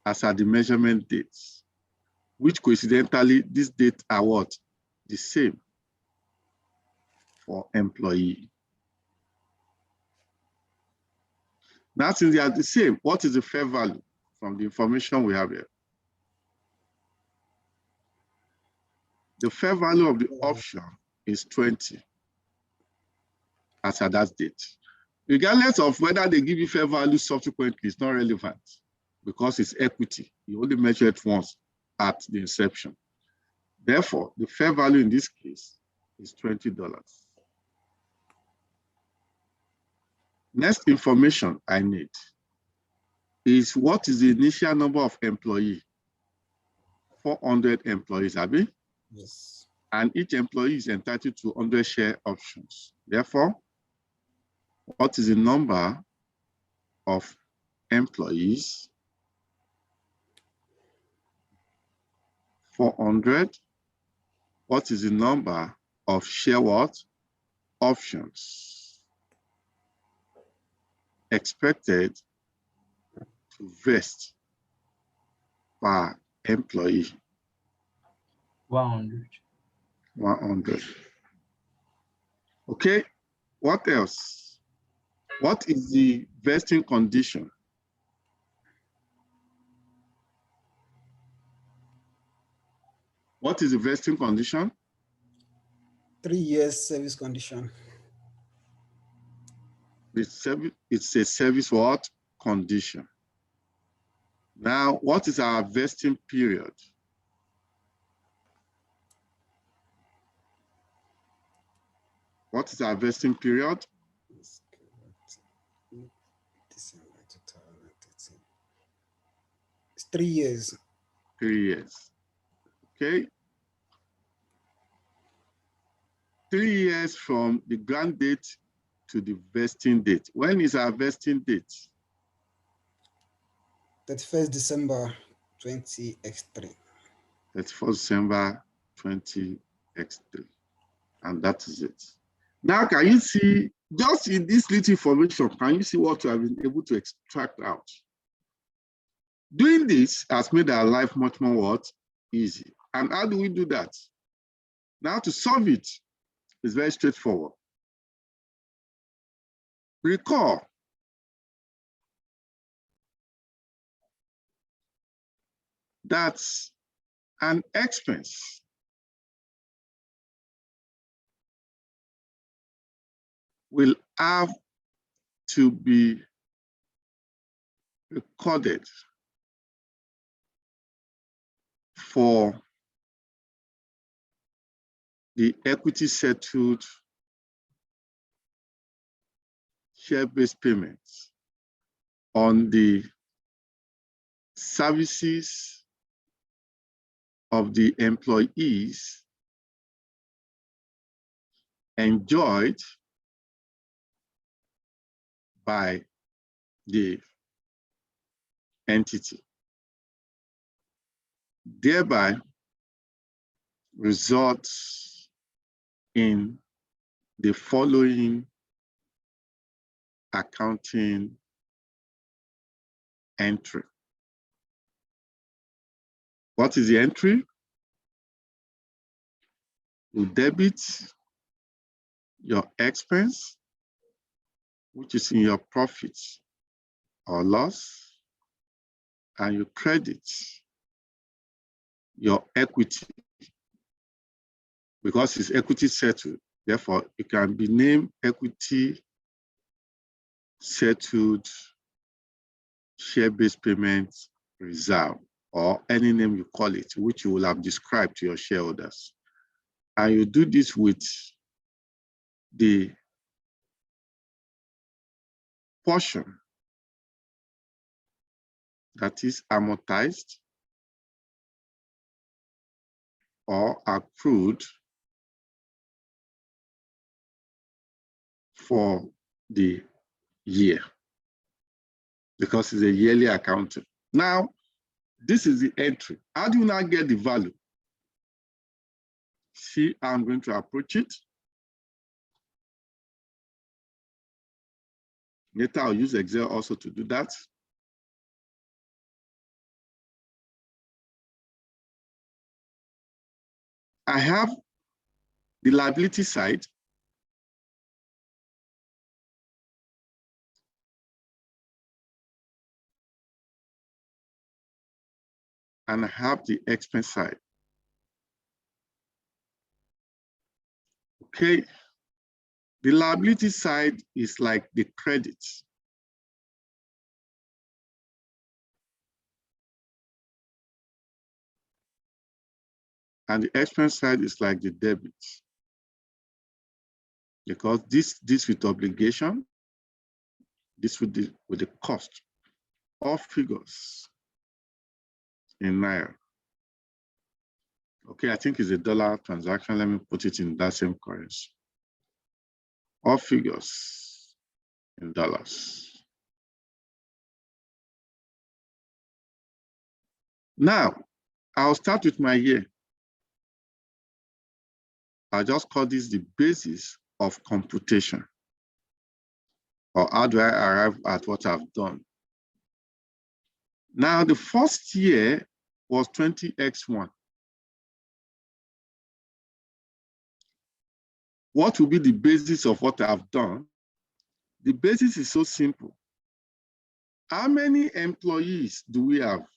as at the measurement dates, which coincidentally, these dates are what? The same for employee. Now, since they are the same, what is the fair value from the information we have here? The fair value of the option is 20 as at that date. Regardless of whether they give you fair value subsequently, it's not relevant because it's equity. You only measure it once at the inception. Therefore, the fair value in this case is $20. Next information I need is what is the initial number of employees? 400 employees, Abi? Yes. And each employee is entitled to 100 share options. Therefore, what is the number of employees? 400. What is the number of share what? Options expected to vest per employee? 100. 100. Okay, what else? What is the vesting condition? What is the vesting condition? 3 years service condition. It's a service what? Condition. Now, what is our vesting period? What is our vesting period? December 2013. It's 3 years. 3 years. Okay. 3 years from the grant date to the vesting date. When is our vesting date? 31st December 20x3. 31st December 20x3. And that is it. Now, can you see, just in this little information, can you see what you have been able to extract out? Doing this has made our life much more what? Easy. And how do we do that? Now, to solve it is very straightforward. Recall that an expense will have to be recorded for the equity settled share-based payments on the services of the employees enjoyed by the entity, thereby results in the following accounting entry. What is the entry? You debit your expense, which is in your profits or loss, and you credit your equity because it's equity settled. Therefore, it can be named equity settled share-based payments reserve, or any name you call it, which you will have described to your shareholders. And you do this with the portion that is amortized or accrued for the year, because it's a yearly accounting. Now, this is the entry. How do you now get the value? See, I'm going to approach it. Later, I'll use Excel also to do that. I have the liability side. And I have the expense side. Okay. The liability side is like the credit. And the expense side is like the debit. Because this with obligation, this with the cost. All figures in Naira. Okay, I think it's a dollar transaction. Let me put it in that same currency. All figures in dollars. Now, I'll start with my year. I just call this the basis of computation. Or how do I arrive at what I've done? Now, the first year was 20x1. what will be the basis of what I've done? The basis is so simple. How many employees do we have?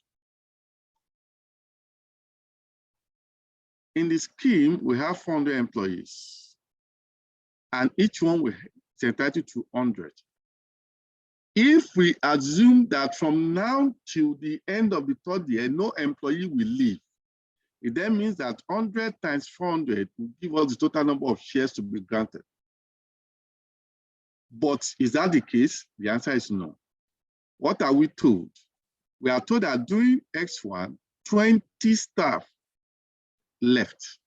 In the scheme, we have 400 employees, and each one is entitled to 100. If we assume that from now till the end of the third year, no employee will leave, it then means that 100 times 400 will give us the total number of shares to be granted. But is that the case? The answer is no. What are we told? We are told that during X1, 20 staff left,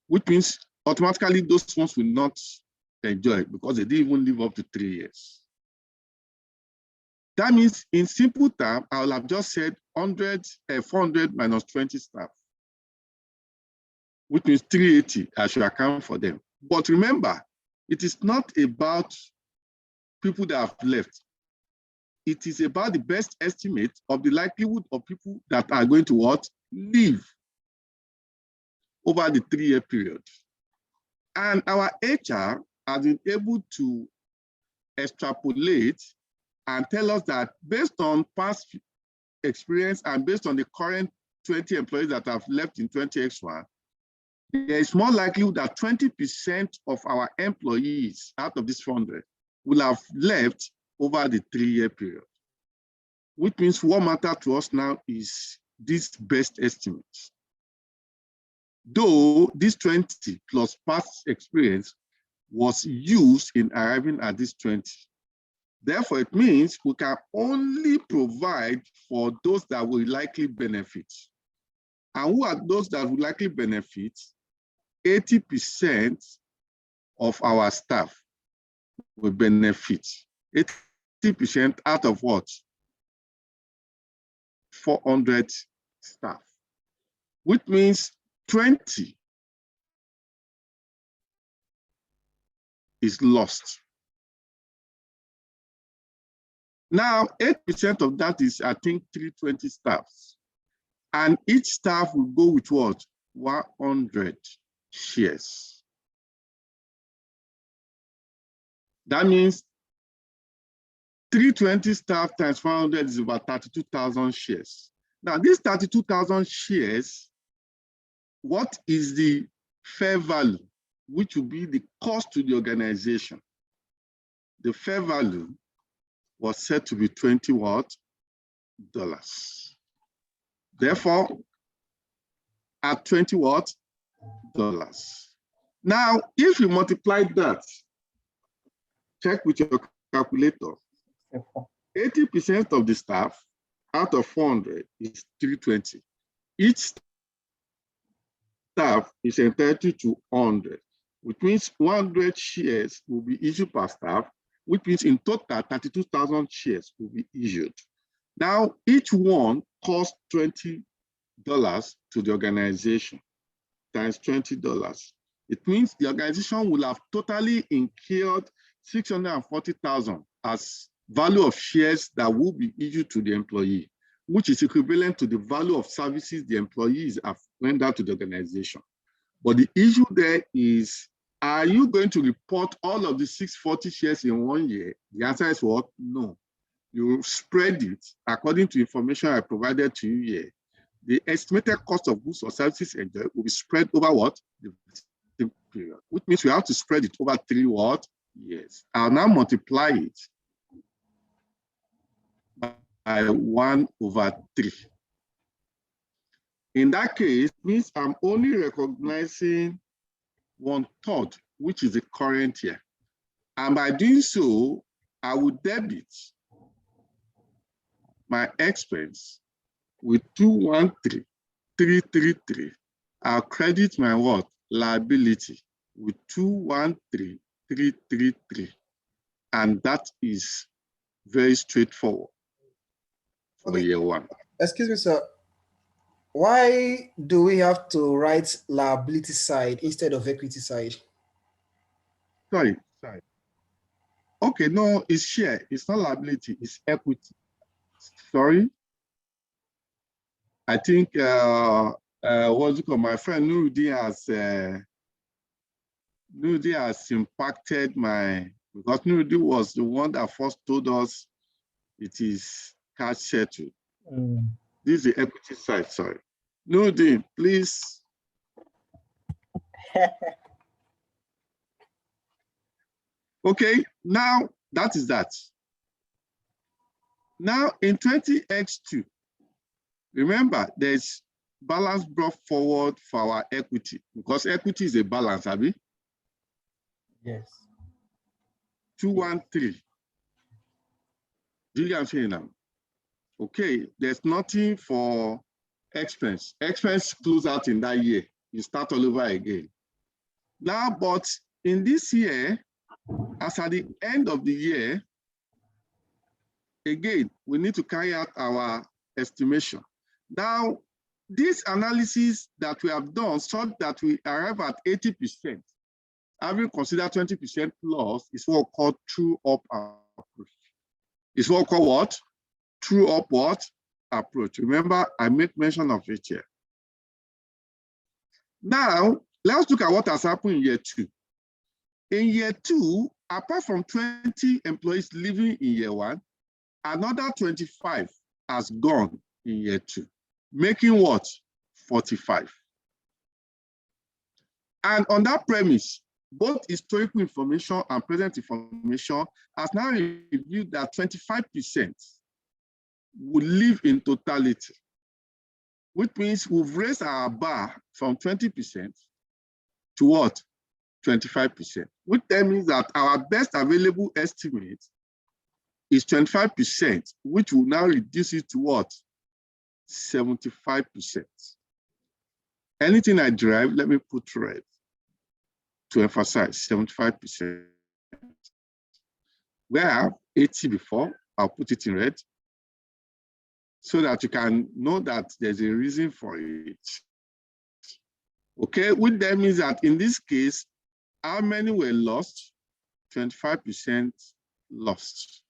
which means automatically those ones will not enjoy it because they didn't even live up to 3 years. That means in simple terms, I will have just said 400 minus 20 staff, which means 380, I should account for them. But remember, it is not about people that have left. It is about the best estimate of the likelihood of people that are going to what? Leave over the 3-year period. And our HR has been able to extrapolate and tell us that based on past experience and based on the current 20 employees that have left in 20X1, there is more likelihood that 20% of our employees out of this 400 will have left over the 3-year period, which means what matters to us now is this best estimate. Though this 20 plus past experience was used in arriving at this 20. Therefore, it means we can only provide for those that will likely benefit. And who are those that will likely benefit? 80% of our staff will benefit. 80% out of what? 400 staff, which means 20 is lost. Now, 8% of that is, I think, 320 staffs. And each staff will go with what? 100 shares. That means 320 staff times 100 is about 32,000 shares. Now, these 32,000 shares, what is the fair value, which will be the cost to the organization? The fair value was said to be $20 what? Dollars. Therefore, at 20 what? Dollars. Now, if you multiply that, check with your calculator. 80% of the staff out of 400 is 320. Each staff is entitled to 100, which means 100 shares will be issued per staff, which means in total 32,000 shares will be issued. Now, each one costs $20 to the organization, times $20. It means the organization will have totally incurred 640,000 as value of shares that will be issued to the employee, which is equivalent to the value of services the employees have rendered to the organization. But the issue there is, are you going to report all of the 640 shares in 1 year? The answer is what? No. You spread it according to information I provided to you here. The estimated cost of goods or services enjoyed will be spread over what? The period, which means we have to spread it over 3 what? Years. I'll now multiply it by 1/3. In that case, it means I'm only recognizing 1/3, which is the current year. And by doing so, I will debit my expense with 213,333. I'll credit my what? Liability with 213,333. And that is very straightforward for year 1. Excuse me, sir. Why do we have to write liability side instead of equity side? Sorry. Okay, no, it's share. It's not liability, it's equity. Sorry. I think, what's it called? My friend Nuruddin has Nudi has impacted because Nudi was the one that first told us it is cash settled. This is the equity side, sorry. Nudi, please. Okay, now that is that. Now in 20x2, remember there's balance brought forward for our equity because equity is a balance, Abi? Yes. 213. Do you understand now? Okay, there's nothing for expense. Expense close out in that year. You start all over again. Now, but in this year, as at the end of the year, again, we need to carry out our estimation. Now, this analysis that we have done so that we arrive at 80%, having considered 20% loss is what we call true up approach. It's what we call what? True up what? Approach. Remember, I made mention of it here. Now, let's look at what has happened in year 2. In year 2, apart from 20 employees leaving in year 1, another 25 has gone in year 2, making what? 45. And on that premise, both historical information and present information has now revealed that 25% will leave in totality, which means we've raised our bar from 20% to what? 25%, which then means that our best available estimate is 25%, which will now reduce it to what? 75%. Anything I derive, let me put red to emphasize 75%. Where I have 80 before, I'll put it in red so that you can know that there's a reason for it. Okay, which then means that in this case, how many were lost? 25% lost.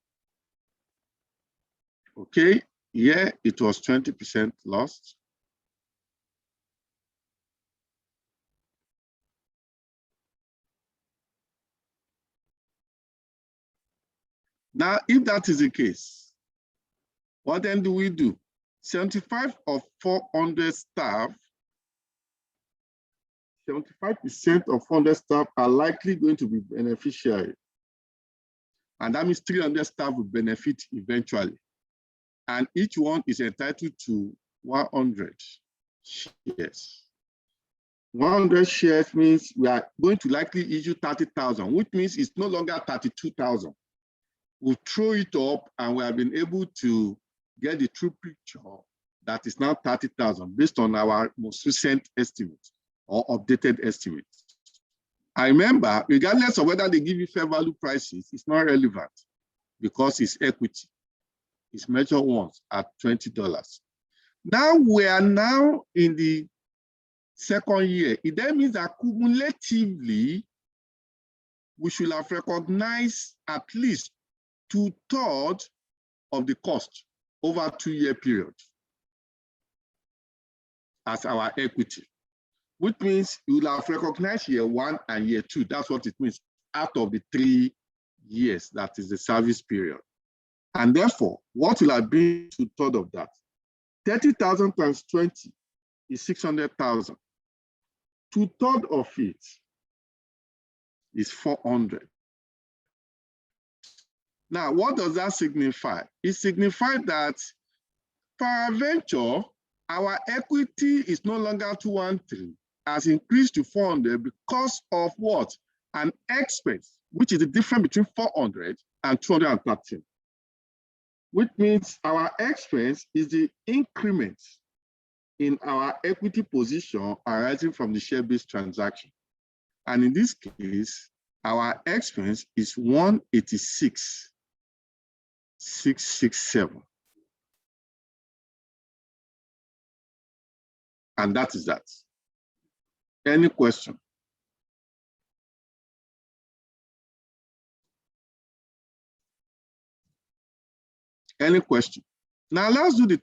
Okay, here it was 20% lost. Now, if that is the case, what then do we do? 75 of 400 staff, 75% of 400 staff are likely going to be beneficiary. And that means 300 staff will benefit eventually. And each one is entitled to 100 shares. 100 shares means we are going to likely issue 30,000, which means it's no longer 32,000. We'll throw it up and we have been able to get the true picture that is now 30,000 based on our most recent estimate or updated estimate. I remember, regardless of whether they give you fair value prices, it's not relevant because it's equity. It's measured once at $20. Now we are now in the second year. It then means that cumulatively, we should have recognized at least 2/3 of the cost over a 2-year period as our equity, which means you will have recognized year 1 and year 2. That's what it means out of the 3 years, that is the service period. And therefore, what will have been 2/3 of that? 30,000 times 20 is 600,000. 2/3 of it is 400. Now, what does that signify? It signifies that peradventure, our equity is no longer 213, has increased to 400 because of what? An expense, which is the difference between 400 and 213. Which means our expense is the increment in our equity position arising from the share-based transaction. And in this case, our expense is 186,667. And that is that. Any question? Any question? Now let's do the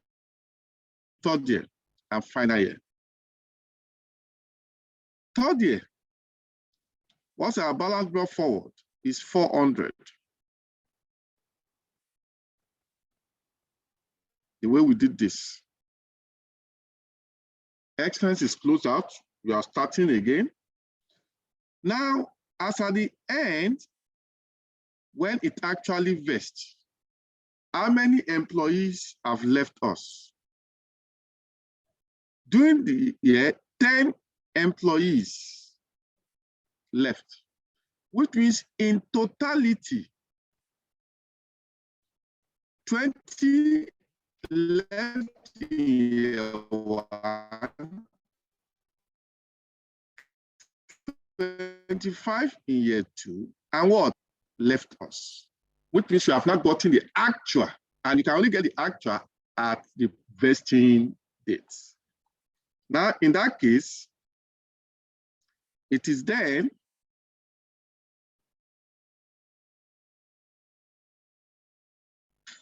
third year and final year. Third year. What's our balance brought forward? Is 400. The way we did this. Expense is closed out. We are starting again. Now, as at the end, when it actually vests, how many employees have left us? During the year, 10 employees left, which means in totality, 20 left in year 1, 25 in year 2, and what left us? Which means you have not gotten the actual, and you can only get the actual at the vesting dates. Now, in that case, it is then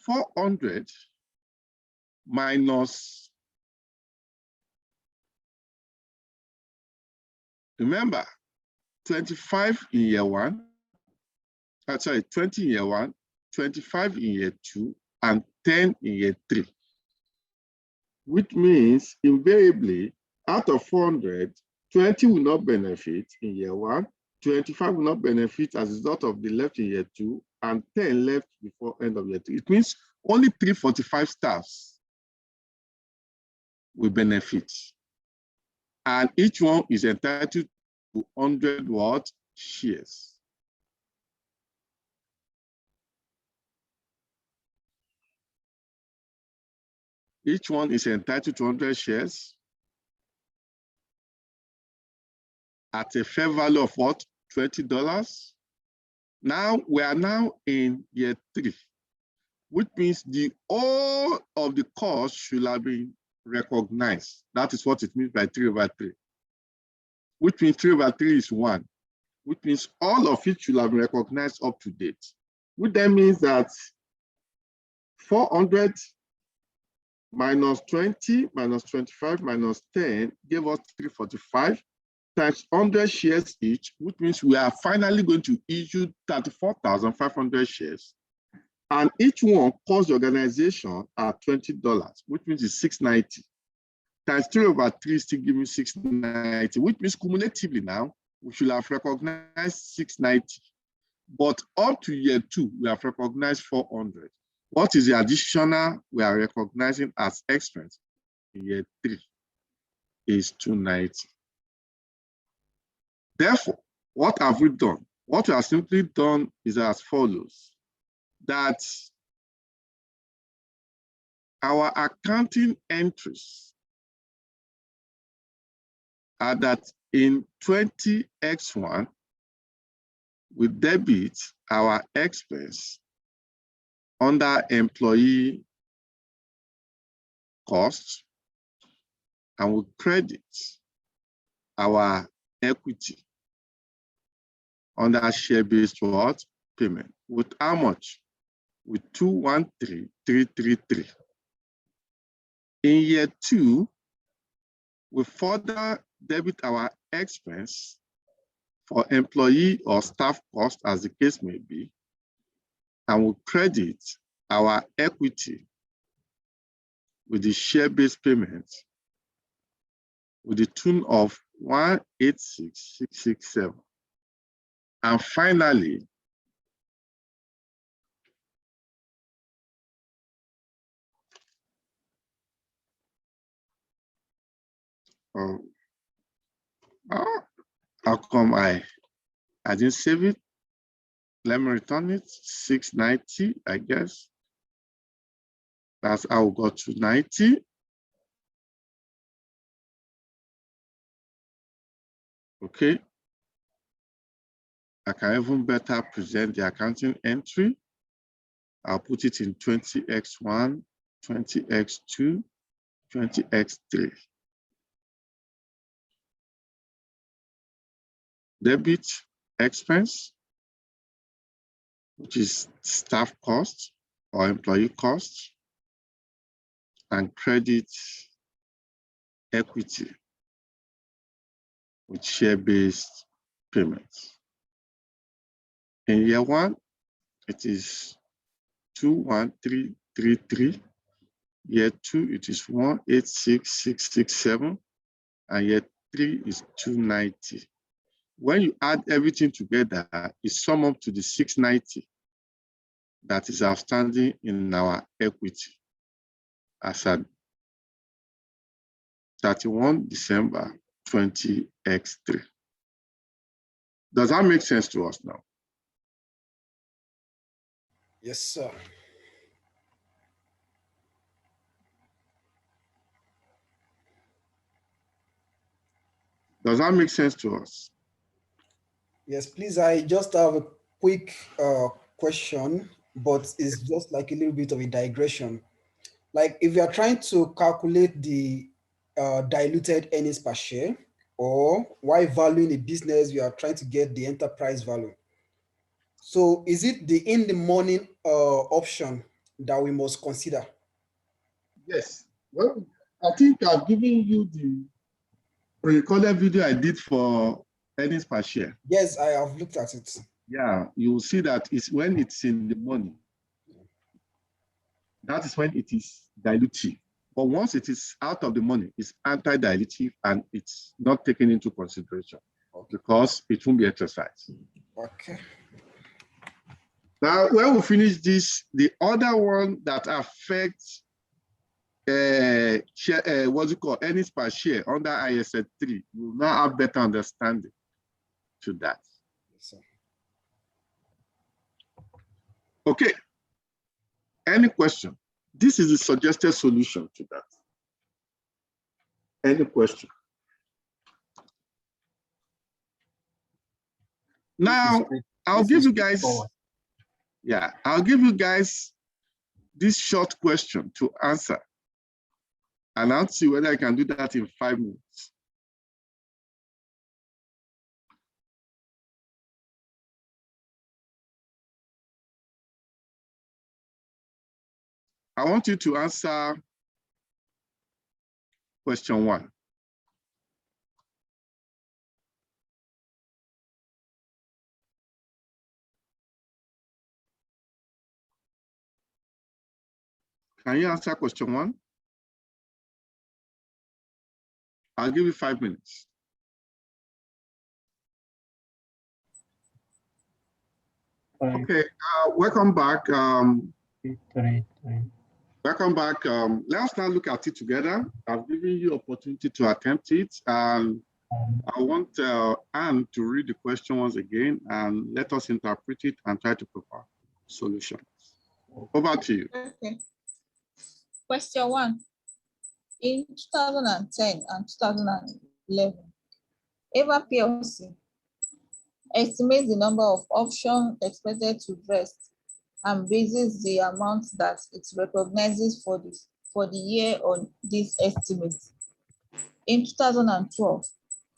$400 minus, remember, 25 in year 1, 20 in year 1, 25 in year 2, and 10 in year 3. Which means invariably, out of 400, 20 will not benefit in year 1, 25 will not benefit as a result of the left in year 2, and 10 left before end of year 3. It means only 345 staffs will benefit. And each one is entitled to 100 what? Shares. Each one is entitled to 100 shares at a fair value of what? $20. Now, we are now in year 3, which means the all of the cost should have been recognized. That is what it means by 3/3. Which means 3/3 is 1. Which means all of it should have been recognized up to date. Which then means that 400 minus 20 minus 25 minus 10 gave us 345 times 100 shares each, which means we are finally going to issue 34,500 shares. And each one costs the organization at $20, which means it's $690. Times 3/3 still give me $690, which means cumulatively now, we should have recognized $690. But up to year 2, we have recognized 400. What is the additional we are recognizing as expense in year 3 is $290. Therefore, what have we done? What we have simply done is as follows, that our accounting entries are that in 20X1, we debit our expense under employee costs, and we credit our equity under share-based payment. With how much? With 213,333. In year 2, we further debit our expense for employee or staff cost, as the case may be, and we credit our equity with the share-based payment with the tune of 186,667. And finally, how come I didn't save it? Let me return it. 690, I guess. That's how we got to 90. Okay. I can even better present the accounting entry. I'll put it in 20X1, 20X2, 20X3. Debit expense, which is staff cost or employee cost, and credit equity with share-based payments. In year one, it is 21333. Year two, it is 186667. And year three is 290. When you add everything together, it sums up to the 690 that is outstanding in our equity as at 31 December 20x3. Does that make sense to us now? Yes, sir. Does that make sense to us? Yes, please. I just have a quick question, but it's just like a little bit of a digression. Like if you are trying to calculate the diluted earnings per share, or why valuing a business, you are trying to get the enterprise value. So is it the in the morning option that we must consider? Yes. Well, I think I've given you the pre-recorded video I did for earnings per share. Yes, I have looked at it. Yeah, you will see that it's when it's in the morning. That is when it is dilutive. But once it is out of the money, it's anti-dilutive and it's not taken into consideration because it won't be exercised. Okay. Now, when we finish this, the other one that affects what's it called, earnings per share under ISS 3, you will now have better understanding to that. Yes, sir. Okay. Any question? This is the suggested solution to that. Any question? Now, I'll give you guys, I'll give you guys this short question to answer. And I'll see whether I can do that in 5 minutes. I want you to answer question 1. Can you answer question 1? I'll give you 5 minutes. Okay, welcome back. Welcome back. Let's now look at it together. I've given you opportunity to attempt it. And I want Anne to read the question once again and let us interpret it and try to prepare solutions. Over to you. Okay. Question 1. In 2010 and 2011, EVA PLC estimates the number of options expected to vest and bases the amount that it recognizes for the year on this estimate. In 2012,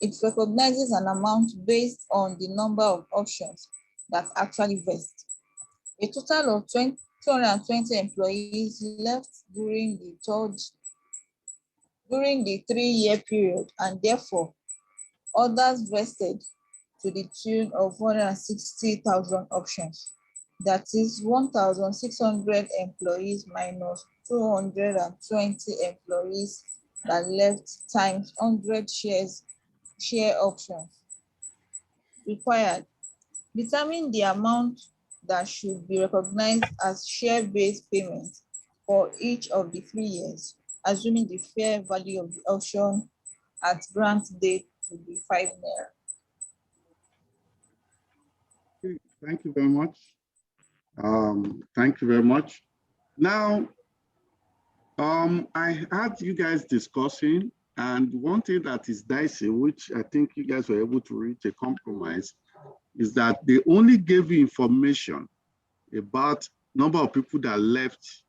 it recognizes an amount based on the number of options that actually vest. A total of 220 employees left during the 3-year period, and therefore others vested to the tune of 160,000 options. That is 1,600 employees minus 220 employees that left times 100 share options. Required. Determine the amount that should be recognized as share-based payment for each of the 3 years, assuming the fair value of the option at grant date to be 5 naira. Thank you very much. Thank you very much. Now, I had you guys discussing, and one thing that is dicey, which I think you guys were able to reach a compromise, is that they only gave you information about number of people that left.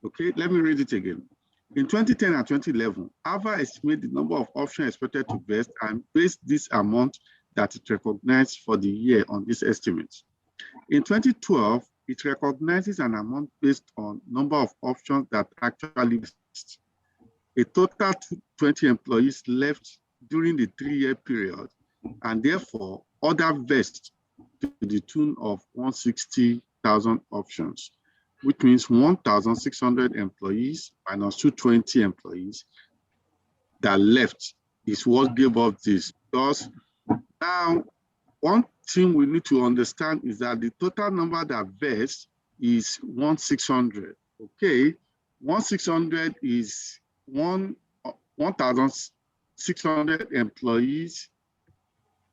Okay, let me read it again. In 2010 and 2011, AVA estimated the number of options expected to vest and based this amount that it recognized for the year on this estimate. In 2012, it recognizes an amount based on number of options that actually vest. A total 20 employees left during the 3-year period, and therefore other vest to the tune of 160,000 options, which means 1,600 employees minus 220 employees that left is what gave up this. Because now, one thing we need to understand is that the total number that vests is 1,600. Okay, 1,600 is 1,600 employees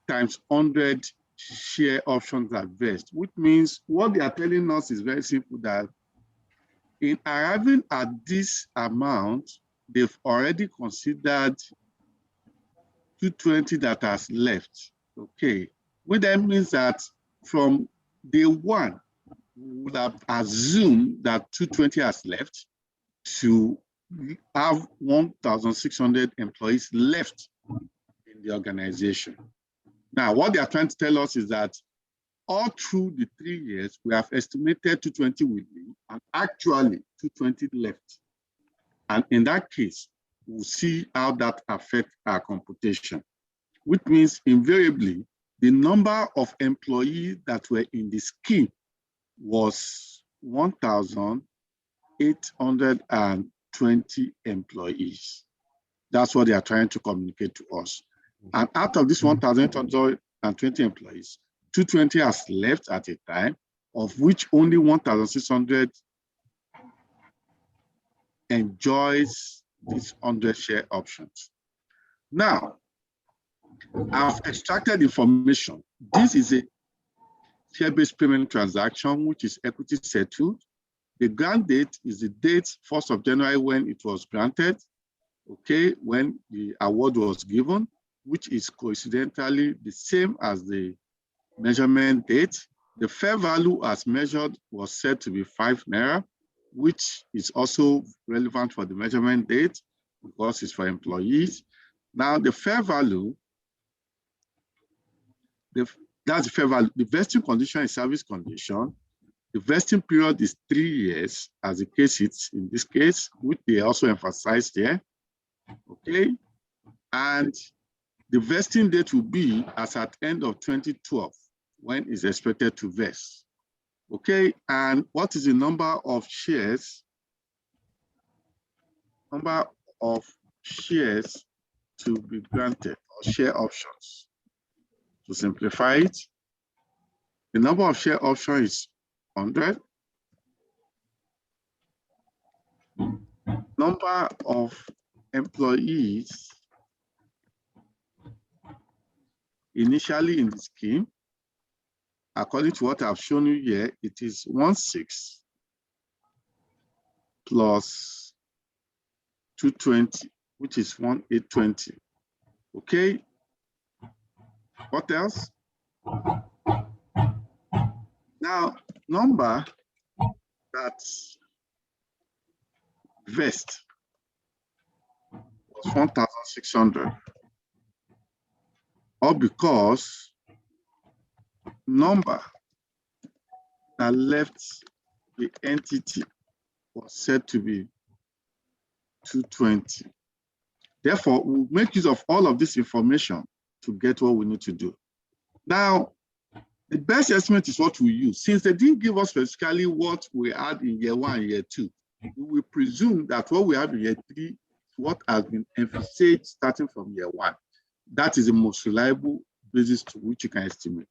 times 100 share options that vest, which means what they are telling us is very simple, that in arriving at this amount, they've already considered 220 that has left. Okay, which then means that from day one, we would have assumed that 220 has left to have 1,600 employees left in the organization. Now, what they are trying to tell us is that all through the 3 years, we have estimated 220 will leave, and actually 220 left. And in that case, we'll see how that affects our computation, which means invariably, the number of employees that were in the scheme was 1,820 employees. That's what they are trying to communicate to us. And out of this 1,820 employees, 220 has left at a time, of which only 1,600 enjoys these 100 share options. Now, I've extracted information. This is a share-based payment transaction, which is equity settled. The grant date is the date 1st of January when it was granted, okay, when the award was given, which is coincidentally the same as the measurement date. The fair value as measured was said to be 5 naira, which is also relevant for the measurement date because it's for employees. Now, the fair value, that's the fair value. The vesting condition is service condition. The vesting period is 3 years, as the case is in this case, which they also emphasized here. Okay, and the vesting date will be as at end of 2012, when it's expected to vest. Okay, and what is the number of shares? Number of shares to be granted, or share options. To simplify it, the number of share options is 100. Number of employees initially in the scheme, according to what I've shown you here, it is 16 plus 220, which is 1820. Okay. What else? Now, number that vest was 1,600. Or because number that left the entity was said to be 220. Therefore, we'll make use of all of this information to get what we need to do. Now, the best estimate is what we use. Since they didn't give us specifically what we had in year 1 and year 2, we will presume that what we have in year 3 is what has been emphasized starting from year 1. That is the most reliable basis to which you can estimate.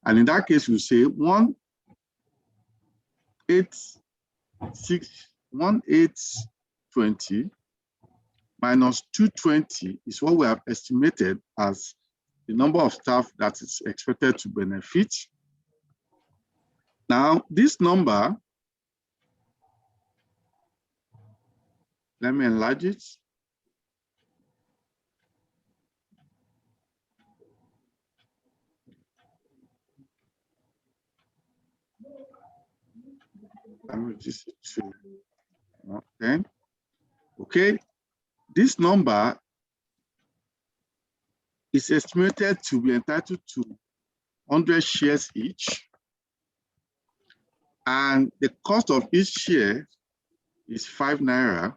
And in that case, we say 1820 minus 220 is what we have estimated as the number of staff that is expected to benefit. Now, this number, let me enlarge it. Let me just okay. Okay, this number is estimated to be entitled to 100 shares each, and the cost of each share is 5 naira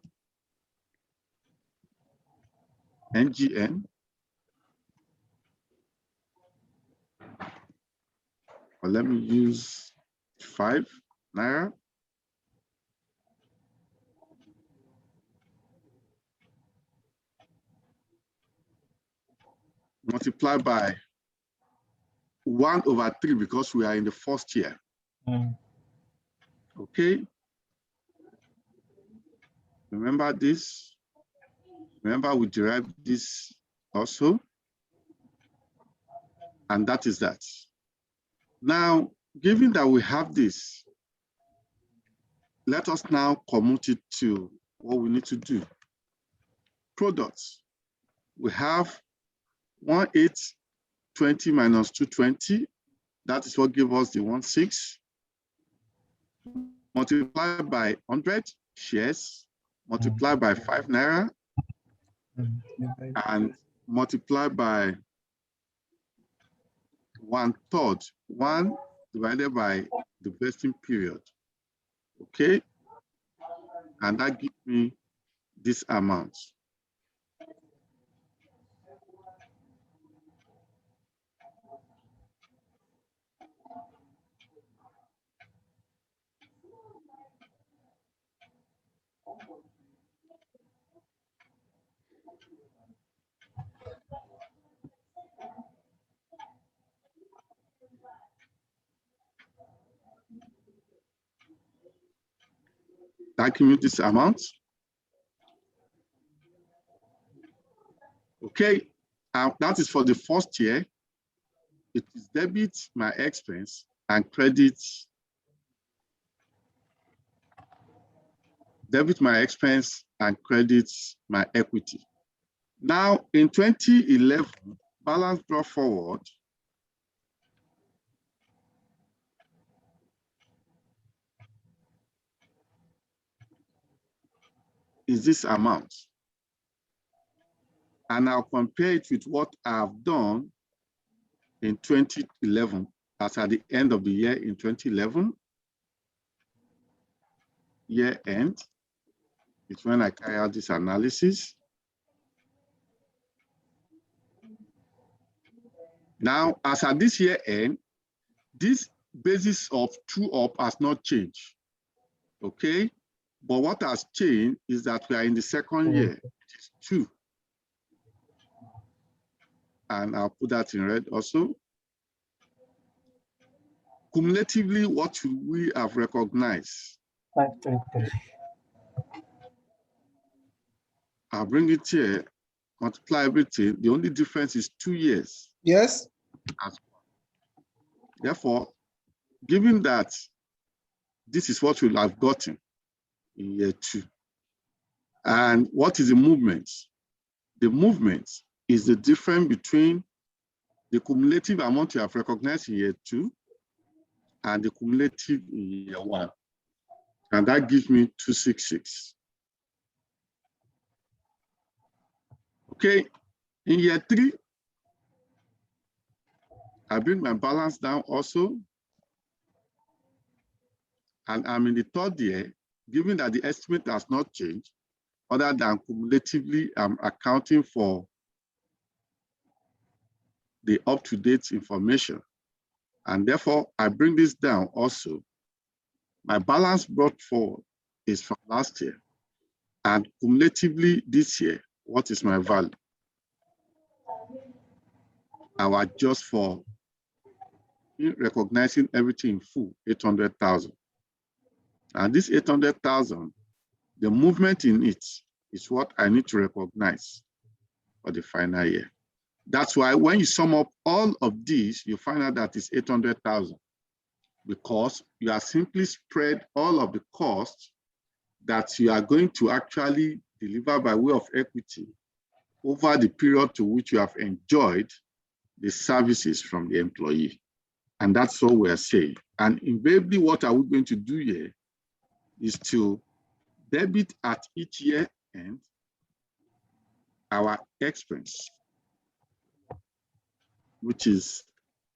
NGN. or let me use 5 naira. Multiply by 1/3 because we are in the first year. Okay. Remember this. Remember we derived this also. And that is that. Now, given that we have this, let us now commute it to what we need to do. Products. We have 1820 minus 220. That is what gives us the 16. Multiplied by 100 shares, multiplied by 5 naira, and multiplied by 1/3, 1 divided by the vesting period. Okay, and that gives me this amount. That gives me this amount. Okay, that is for the first year. It is debit my expense and credit. Debit my expense and credit my equity. Now in 2011, balance brought forward is this amount. And I'll compare it with what I've done in 2011, as at the end of the year in 2011, year end, it's when I carry out this analysis. Now, as at this year end, this basis of true up has not changed, okay? But what has changed is that we are in the second year, which is 2. And I'll put that in red also. Cumulatively, what should we have recognized? 533. I'll bring it here, multiply everything. The only difference is 2 years. Yes. Therefore, given that this is what we'll have gotten in year 2, and what is the movement? The movement is the difference between the cumulative amount you have recognized in year 2 and the cumulative in year 1. And that gives me 266. Okay, in year 3, I bring my balance down also. And I'm in the 3rd year, given that the estimate has not changed, other than cumulatively, I'm accounting for the up-to-date information. And therefore, I bring this down also. My balance brought forward is from last year. And cumulatively this year, what is my value? I will adjust for recognizing everything in full, 800,000. And this 800,000, the movement in it is what I need to recognize for the final year. That's why when you sum up all of these, you find out that it's 800,000, because you are simply spread all of the costs that you are going to actually deliver by way of equity over the period to which you have enjoyed the services from the employee. And that's what we're saying. And invariably, what are we going to do here is to debit at each year end our expense, which is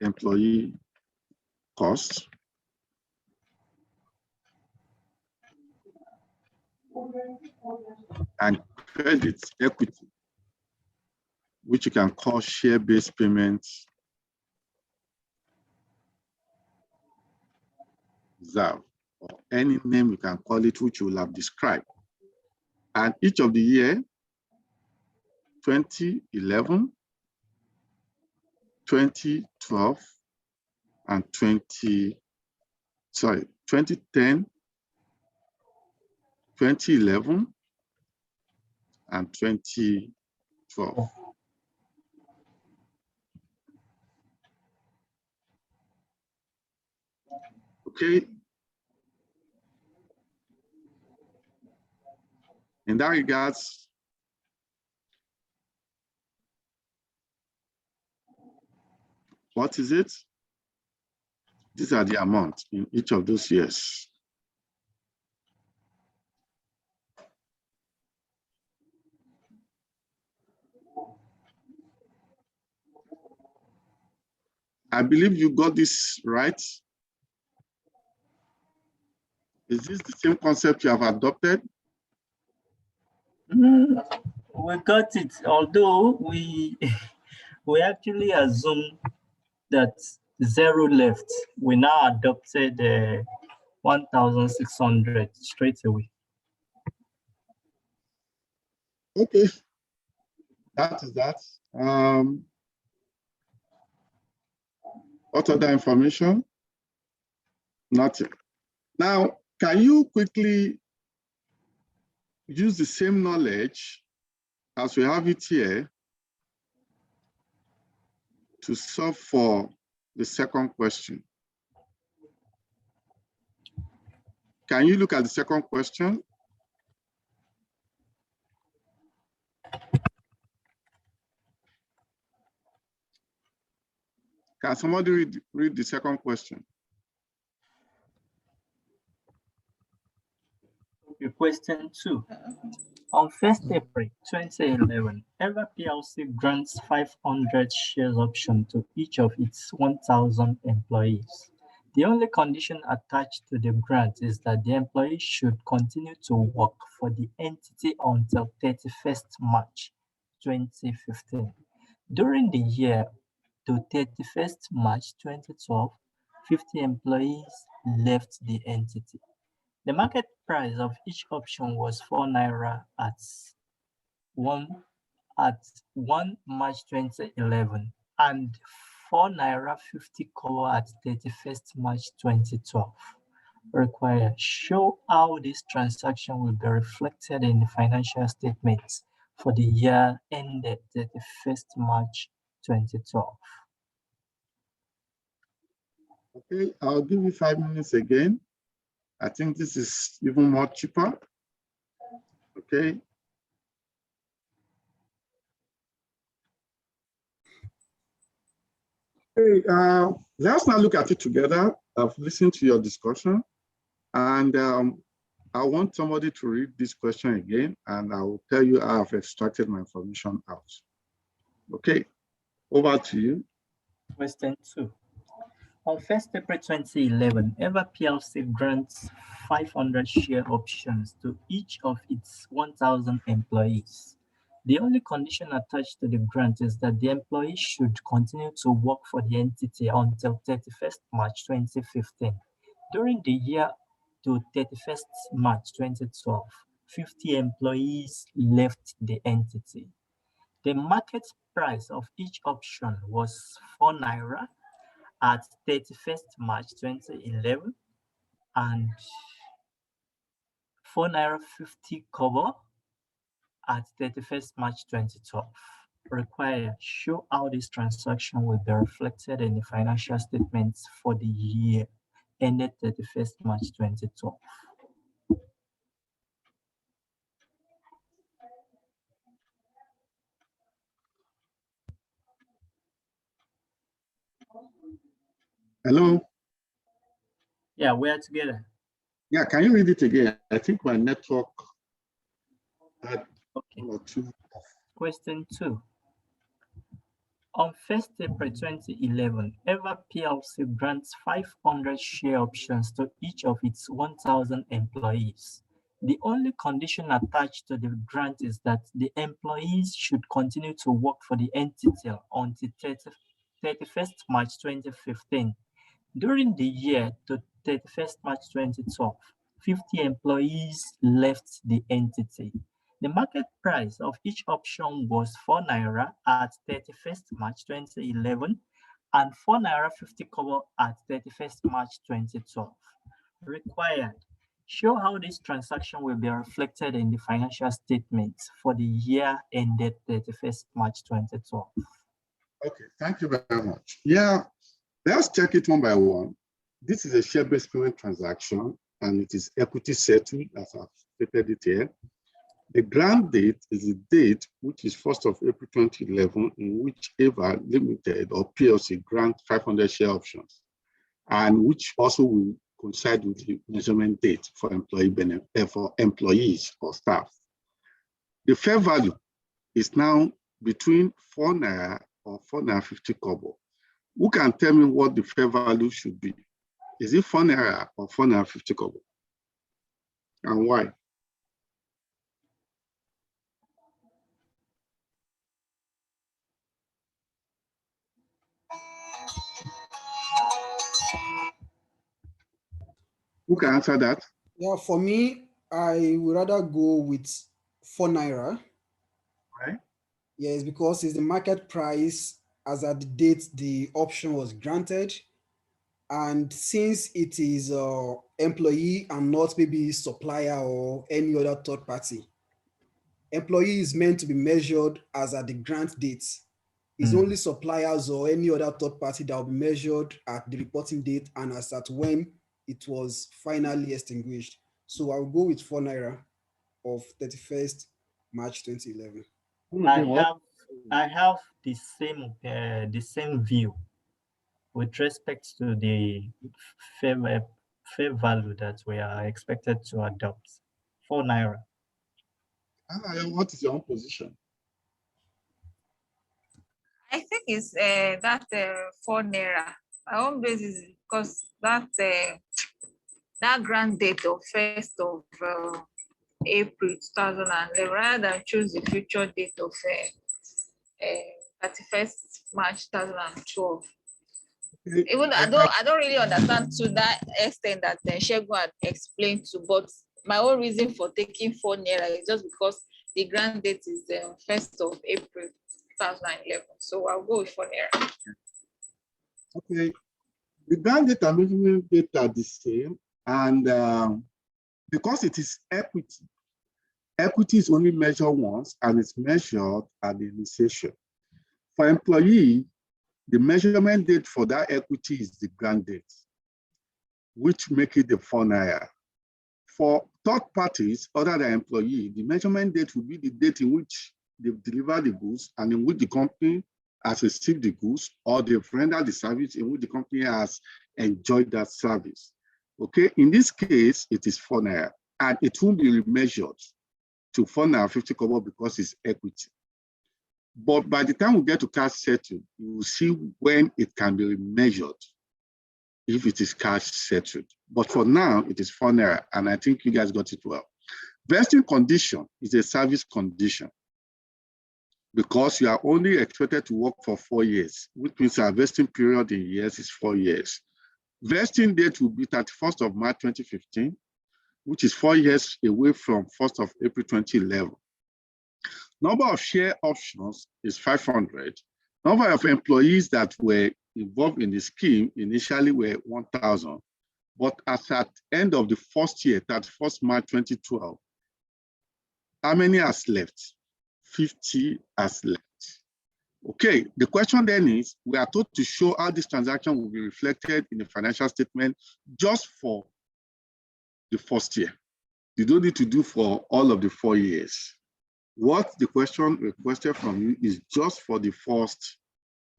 employee costs, and credit equity, which you can call share-based payments reserve, or any name you can call it, which you will have described. And each of the year, 2011, 2012, and 2010, 2011, and 2012. Okay. In that regards, what is it? These are the amounts in each of those years. I believe you got this right. Is this the same concept you have adopted? We got it, although we we actually assumed that 0 left. We now adopted 1,600 straight away. Okay, that is that. What other information? Nothing. Now, can you quickly use the same knowledge as we have it here to solve for the second question? Can you look at the second question? Can somebody read the second question? Okay, question 2. On 1st April 2011, Ever PLC grants 500 shares option to each of its 1,000 employees. The only condition attached to the grant is that the employee should continue to work for the entity until 31st March 2015. During the year to 31st March 2012, 50 employees left the entity. The market price of each option was 4 Naira at 1 March 2011 and 4 Naira 50 kobo at 31st March 2012. Required. Show how this transaction will be reflected in the financial statements for the year ended 31st March 2012. Okay, I'll give you 5 minutes again. I think this is even more cheaper. Okay. Hey, let's now look at it together. I've listened to your discussion, and I want somebody to read this question again, and I will tell you how I've extracted my information out. Okay, over to you. Question 2. On 1st April 2011, Ever PLC grants 500 share options to each of its 1,000 employees. The only condition attached to the grant is that the employee should continue to work for the entity until 31st March 2015. During the year to 31st March 2012, 50 employees left the entity. The market price of each option was 4 Naira at 31st March 2011 and 4 Naira 50 kobo at 31st March 2012. Required. Show how this transaction will be reflected in the financial statements for the year ended 31st March 2012. Hello? Yeah, we are together. Yeah, can you read it again? I think my network had Okay. 1 or 2. Question 2. On 1st April 2011, Ever PLC grants 500 share options to each of its 1,000 employees. The only condition attached to the grant is that the employees should continue to work for the entity until 31st March 2015. During the year to 31st March 2012, 50 employees left the entity. The market price of each option was 4 naira at 31st March 2011 and 4 naira 50 kobo at 31st March 2012. Required. Show how this transaction will be reflected in the financial statements for the year ended 31st March 2012. Okay, thank you very much. Yeah, let's check it one by one. This is a share-based payment transaction, and it is equity settled, as I've stated it here. The grant date is the date, which is 1st of April 2011, in which Ava Limited or PLC grant 500 share options, and which also will coincide with the measurement date for for employees or staff. The fair value is now between 4 naira or 4 naira 50 kobo. Who can tell me what the fair value should be? Is it 4 naira or 4 naira 50 kobo? And why? Who can answer that? Yeah, for me, I would rather go with 4 naira. Right. Yes, because it's the market price as at the date the option was granted. And since it is employee and not maybe supplier or any other third party, employee is meant to be measured as at the grant date. It's only suppliers or any other third party that will be measured at the reporting date and as at when it was finally extinguished. So I'll go with 4 naira of 31st March 2011. I have the same view with respect to the fair value that we are expected to adopt. 4 naira. What is your own position? I think it's that 4 naira. My own base is because that grant date of 1st of April 2011, rather than choose the future date of 31st March 2012. Even I don't really understand to that extent that Shegun had explained to, but my own reason for taking 4 naira is just because the grant date is 1st of April 2011. So I'll go with 4 naira. Okay, the grant date and measurement date are the same, and because it is equity, equity is only measured once and it's measured at the initiation. For employee, the measurement date for that equity is the grant date, which make it the 4 naira. For third parties other than employee, the measurement date will be the date in which they've delivered the goods and in which the company has received the goods, or they've rendered the service in which the company has enjoyed that service. Okay, in this case, it is 4 naira, and it won't be remeasured to 4 naira 50 kobo because it's equity. But by the time we get to cash settled, you will see when it can be remeasured if it is cash settled. But for now, it is 4 naira, and I think you guys got it well. Vesting condition is a service condition because you are only expected to work for 4 years, which means our vesting period in years is 4 years. Vesting date will be 31st of March 2015, which is 4 years away from 1st of April 2011. Number of share options is 500. Number of employees that were involved in the scheme initially were 1,000. But as at end of the first year, 31st March 2012, how many has left? 50 has left. Okay, the question then is, we are told to show how this transaction will be reflected in the financial statement just for the first year. You don't need to do for all of the 4 years. What the question requested from you is just for the first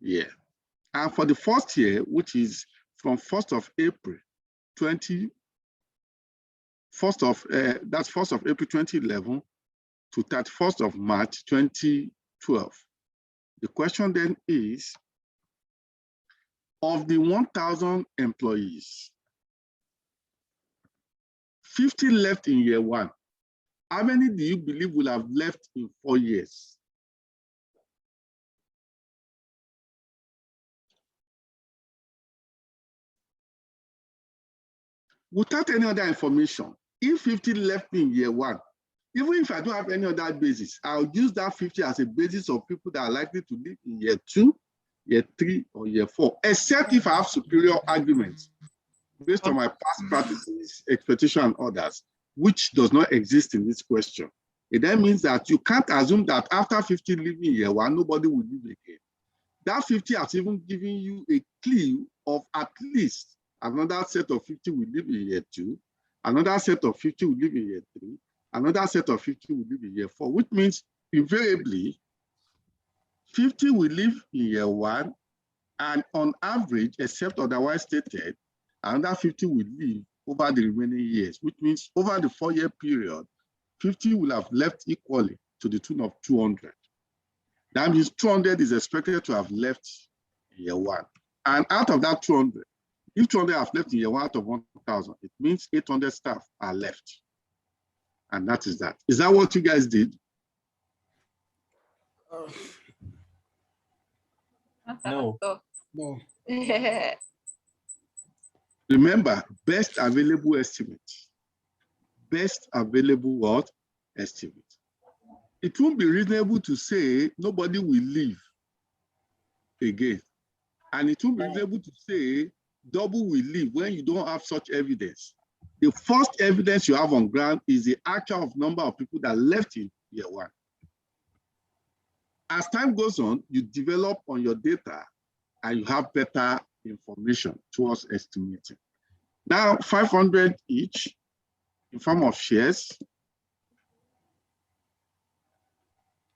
year. And for the first year, which is from 1st of April 2011 to 31st of March 2012. The question then is, of the 1,000 employees, 50 left in year 1. How many do you believe will have left in 4 years? without any other information, if 50 left me in year 1, even if I don't have any other basis, I'll use that 50 as a basis of people that are likely to live in year 2, year 3, or year 4, except if I have superior arguments based on my past practices, expectation, and others, which does not exist in this question. It then means that you can't assume that after 50 living in year 1, nobody will live again. That 50 has even given you a clue of at least another set of 50 will live in year 2, another set of 50 will live in year 3, another set of 50 will live in year 4, which means invariably 50 will live in year 1, and on average, except otherwise stated, another 50 will live over the remaining years, which means over the 4-year period, 50 will have left equally to the tune of 200. That means 200 is expected to have left in year 1. And out of that 200, if 200 have left in year 1 out of 1,000, it means 800 staff are left. And that is that. Is that what you guys did? No. No. Remember, best available estimate. Best available what? Estimate. It won't be reasonable to say nobody will leave again. And it won't be reasonable to say double will leave when you don't have such evidence. The first evidence you have on ground is the actual number of people that left in year 1. As time goes on, you develop on your data and you have better information towards estimating. Now, 500 each in form of shares.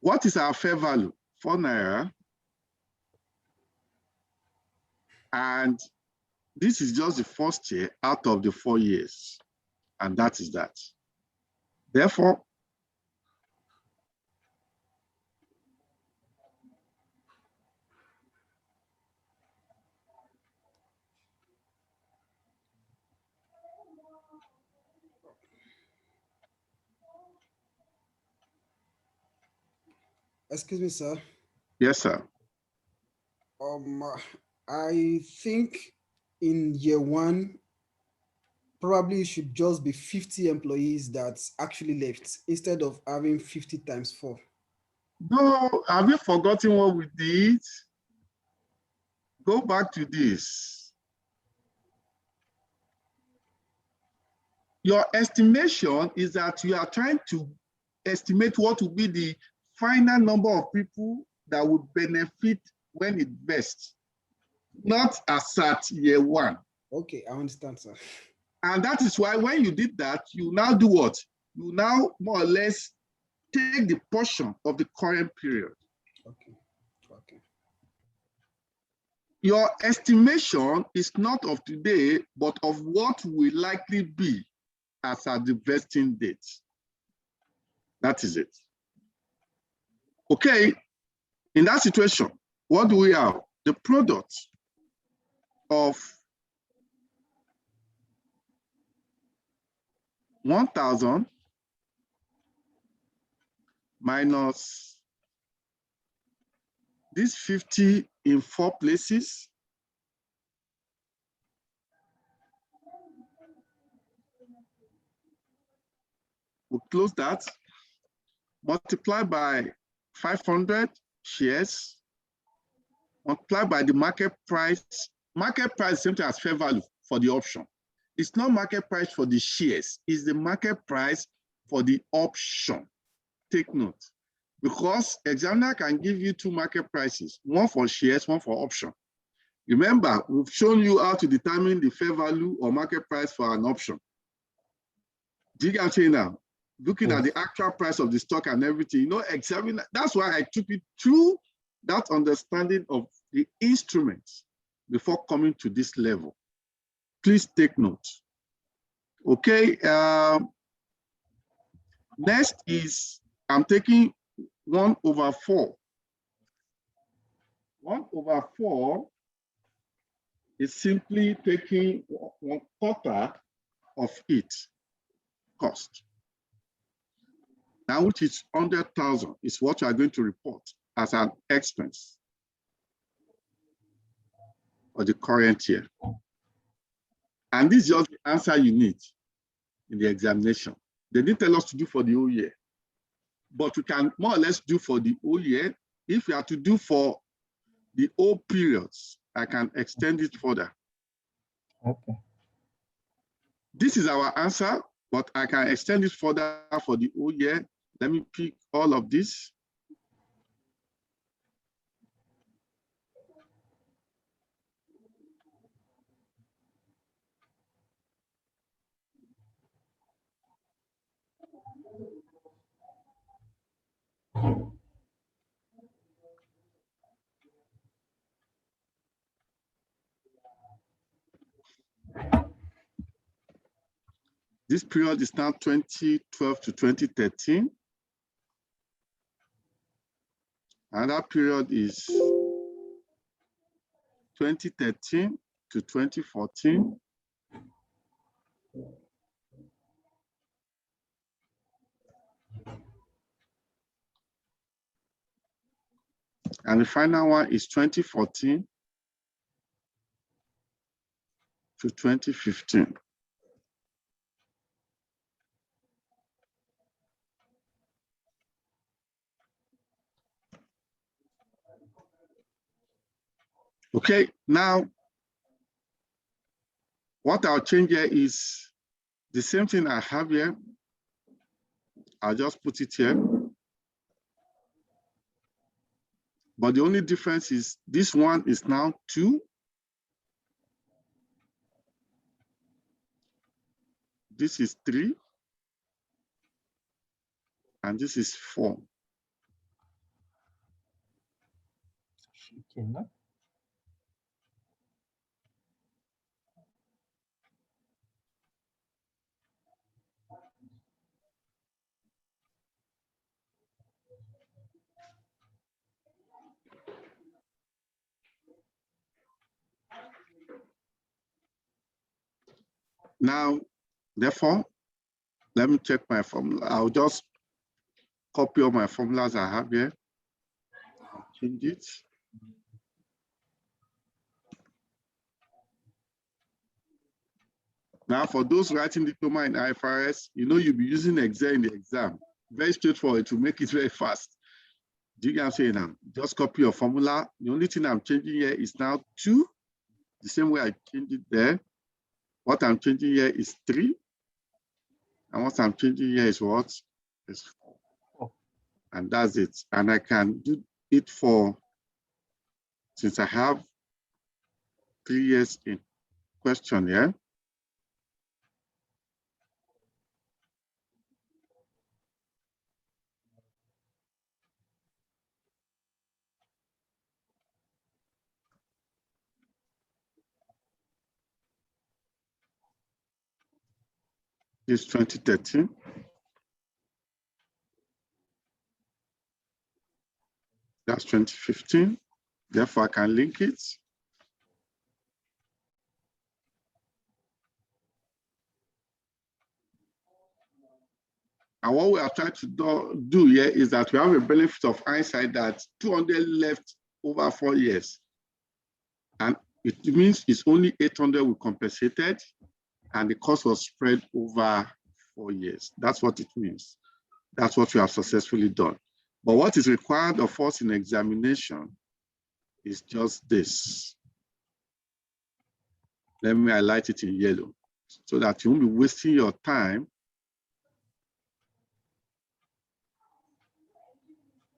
What is our fair value? 4 naira. And this is just the first year out of the 4 years. And that is that. Therefore, Excuse me, sir. yes, sir. I think in year 1, probably it should just be 50 employees that actually left instead of having 50 times 4. No, have you forgotten what we did? Go back to this. Your estimation is that you are trying to estimate what will be the final number of people that would benefit when it vests, not as at year 1. Okay, I understand, sir. And that is why when you did that, you now do what? You now more or less take the portion of the current period. Okay. Okay. Your estimation is not of today, but of what will likely be as at the vesting date. That is it. Okay, in that situation, what do we have? The product of 1,000 minus this 50 in 4 places. We'll close that. Multiply by 500 shares. Multiply by the market price. Market price is same thing as fair value for the option. It's not market price for the shares. It's the market price for the option. Take note. Because examiner can give you 2 market prices, one for shares, one for option. Remember, we've shown you how to determine the fair value or market price for an option. Do you get what I'm saying now? Looking at the actual price of the stock and everything, you know, examiner, that's why I took it through that understanding of the instruments before coming to this level. Please take note. Okay. Next is, I'm taking 1/4. 1/4 is simply taking 1/4 of it cost. Now, which is 100,000 is what you are going to report as an expense for the current year. And this is just the answer you need in the examination. They didn't tell us to do for the whole year, but we can more or less do for the whole year. If we have to do for the whole periods, I can extend it further. Okay. This is our answer, but I can extend it further for the whole year. Let me pick all of this. This period is now 2012 to 2013. And that period is 2013 to 2014. And the final one is 2014 to 2015. Okay, now what I'll change here is the same thing I have here. I'll just put it here. But the only difference is this one is now 2. This is 3. And this is 4. Now, therefore, let me check my formula. I'll just copy all my formulas I have here. I'll change it. Now, for those writing diploma in IFRS, you know you'll be using Excel in the exam. Very straightforward to make it very fast. Do you get what I'm saying now? Just copy your formula. The only thing I'm changing here is now 2. The same way I changed it there. What I'm changing here is 3. And what I'm changing here is what? Is 4. And that's it. And I can do it for, since I have 3 years in question here. This 2013. That's 2015. Therefore, I can link it. And what we are trying to do here is that we have a benefit of hindsight that 200 left over 4 years. And it means it's only 800 we compensated, and the cost was spread over 4 years. That's what it means. That's what we have successfully done. But what is required of us in examination is just this. Let me highlight it in yellow so that you won't be wasting your time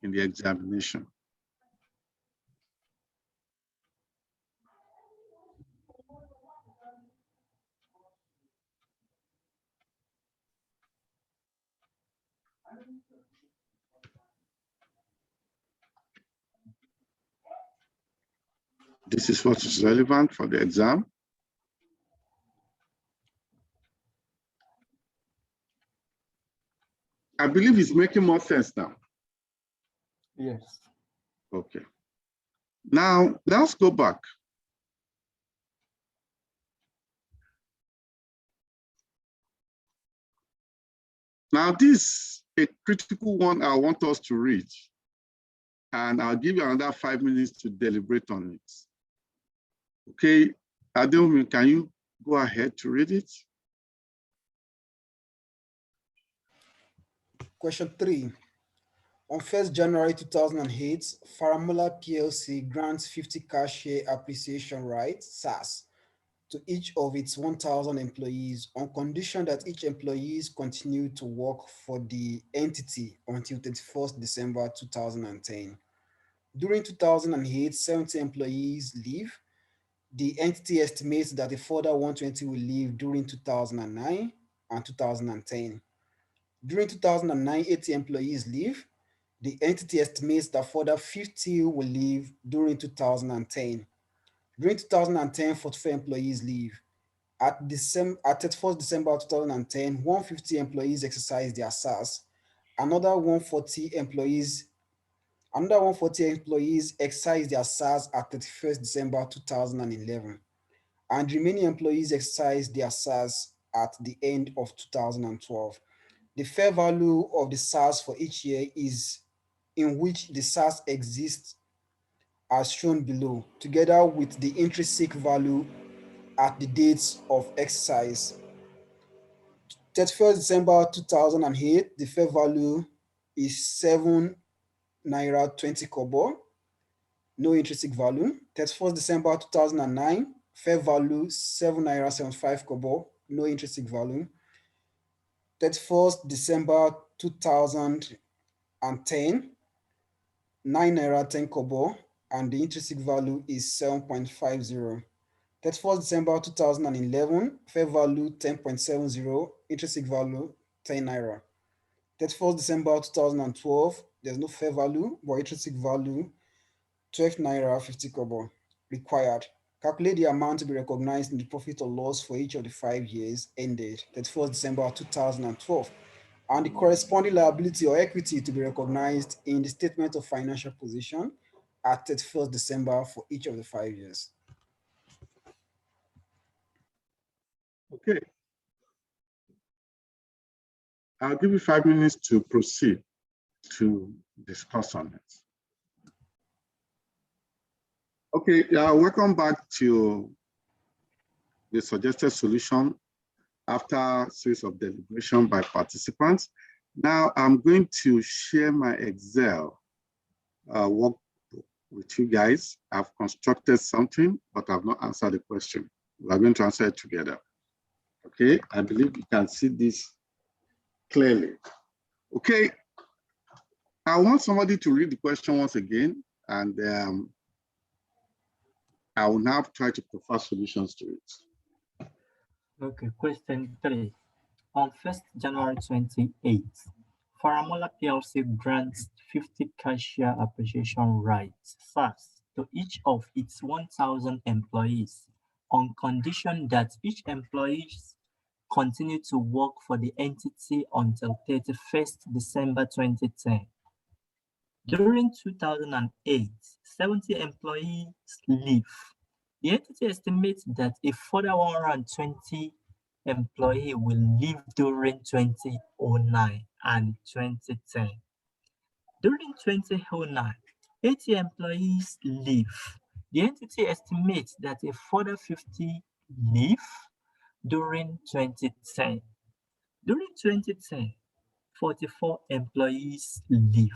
in the examination. This is what is relevant for the exam. I believe it's making more sense now. Yes. Okay. Now, let's go back. Now, this is a critical one I want us to read. And I'll give you another 5 minutes to deliberate on it. Okay, Adeomi, can you go ahead to read it? Question 3. On 1st January 2008, Faramola PLC grants 50 cash share appreciation rights, SAS, to each of its 1,000 employees on condition that each employee continue to work for the entity until 31st December 2010. During 2008, 70 employees leave. The entity estimates that a further 120 will leave during 2009 and 2010. During 2009, 80 employees leave. The entity estimates that further 50 will leave during 2010. During 2010, 44 employees leave. At 31st December 2010, 150 employees exercised their SAS. Another 140 employees exercised their SAS at 31st December 2011. And remaining employees exercised their SAS at the end of 2012. The fair value of the SAS for each year is in which the SAS exists as shown below, together with the intrinsic value at the dates of exercise. 31st December 2008, the fair value is 7 naira 20 kobo, no intrinsic value. 31st December 2009, fair value 7 naira 75 kobo, no intrinsic value. 31st December 2010, 9 naira 10 kobo, and the intrinsic value is 7.50. 31st December 2011, fair value 10.70, intrinsic value 10 naira. 31st December 2012, there's no fair value, but intrinsic value 12 naira 50 kobo required. Calculate the amount to be recognized in the profit or loss for each of the 5 years ended 31st December 2012, and the corresponding liability or equity to be recognized in the statement of financial position at 31st December for each of the 5 years. Okay. I'll give you 5 minutes to proceed to discuss on it. Okay, welcome back to the suggested solution after a series of deliberation by participants. Now I'm going to share my Excel workbook with you guys. I've constructed something, but I've not answered the question. We're going to answer it together. Okay, I believe you can see this clearly. Okay, I want somebody to read the question once again, and I will now try to provide solutions to it. Okay, question 3. On 1st January 28, Faramola PLC grants 50 cashier appreciation rights, SAS, to each of its 1,000 employees on condition that each employee continue to work for the entity until 31st December 2010. During 2008, 70 employees leave. The entity estimates that a further 120 employees will leave during 2009 and 2010. During 2009, 80 employees leave. The entity estimates that a further 50 leave during 2010. During 2010, 44 employees leave.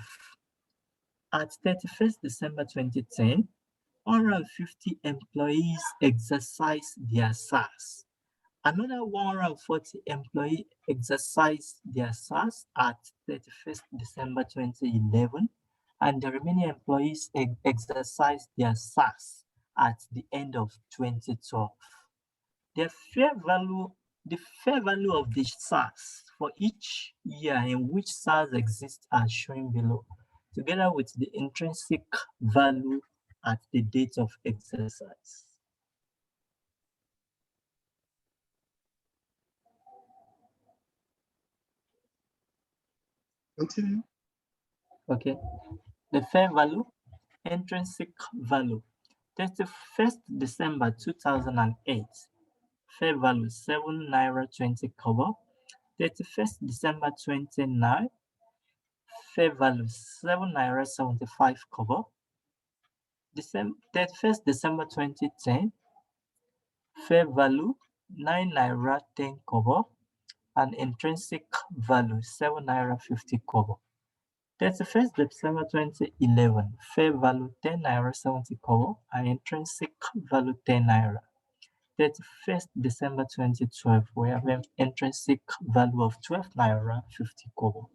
At 31st December 2010, 150 employees exercise their SAS. Another 140 employees exercise their SAS at 31st December 2011, and the remaining employees exercise their SAS at the end of 2012. The fair value of the SAS for each year in which SAS exists are shown below, together with the intrinsic value at the date of exercise. Continue. Okay. The fair value, intrinsic value. 31st December 2008. Fair value 7 naira 20 kobo. 31st December 29. Fair value 7 naira 75 kobo. 31st December 2010. Fair value 9 naira 10 kobo. an intrinsic value 7 naira 50 kobo. 31st December 2011, fair value 10 naira 70 kobo, and intrinsic value 10 naira. 31st December 2012, we have an intrinsic value of 12 naira 50 kobo.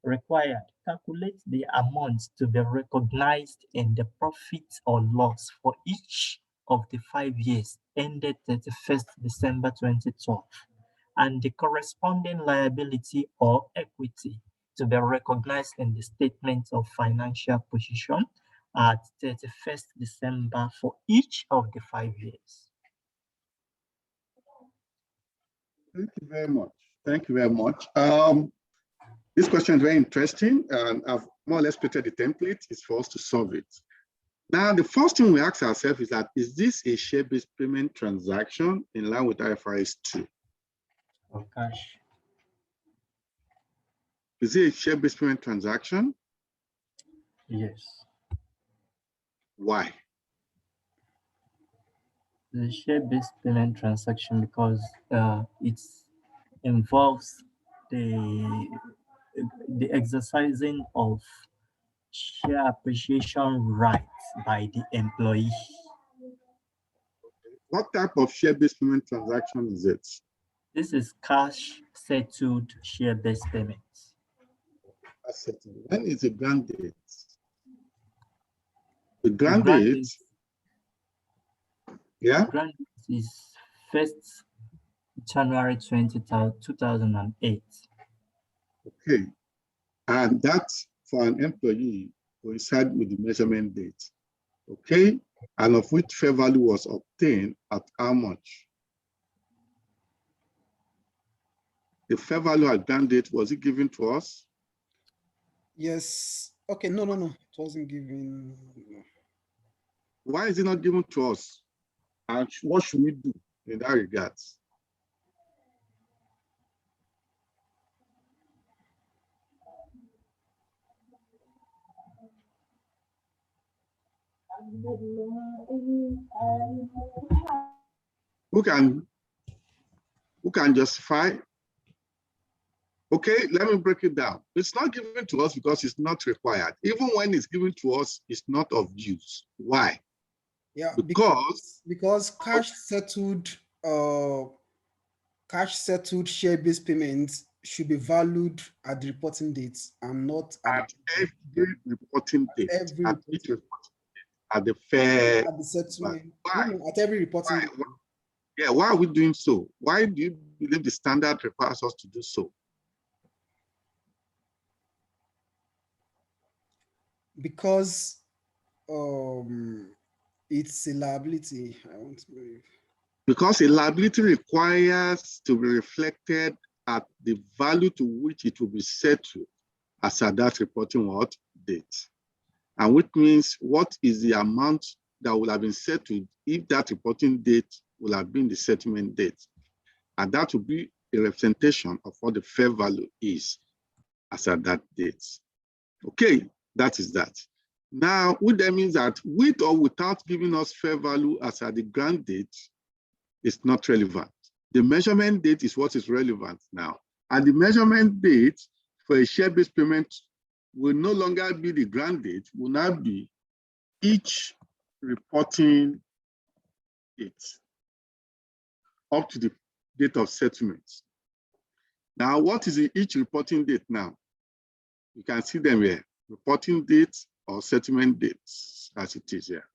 Required, calculate the amount to be recognized in the profit or loss for each of the 5 years ended 31st December 2012, and the corresponding liability or equity to be recognized in the statement of financial position at 31st December for each of the 5 years. Thank you very much. Thank you very much. This question is very interesting, and I've more or less created the template. It's for us to solve it. Now, the first thing we ask ourselves is that, is this a share-based payment transaction in line with IFRS 2? Or cash. Is it a share-based payment transaction? Yes. Why? The share-based payment transaction because it involves the exercising of share appreciation rights by the employee. What type of share-based payment transaction is it? This is cash settled share-based payments. When is the grant date? The grant date, yeah? Grant date is 1st January 2008. Okay, and that's for an employee coincide with the measurement date. Okay, and of which fair value was obtained at how much? The fair value at grant date, was it given to us? Yes. Okay, no. It wasn't given. Why is it not given to us? And what should we do in that regard? Who can justify? Okay, let me break it down. It's not given to us because it's not required. Even when it's given to us, it's not of use. Why? Yeah, because cash settled share-based payments should be valued at the reporting date and not at every reporting date. At the fair. At the settlement. Why? No, at every reporting date. Yeah, why are we doing so? Why do you believe the standard requires us to do so? Because it's a liability, I want to believe. Because a liability requires to be reflected at the value to which it will be settled as at that reporting date. And which means what is the amount that will have been settled if that reporting date will have been the settlement date. And that will be a representation of what the fair value is as at that date. Okay, that is that. Now, which that means that with or without giving us fair value as at the grant date, it's not relevant. The measurement date is what is relevant now. And the measurement date for a share-based payment will no longer be the grant date, will now be each reporting date up to the date of settlement. Now, what is each reporting date now? You can see them here, reporting date or settlement dates as it is here.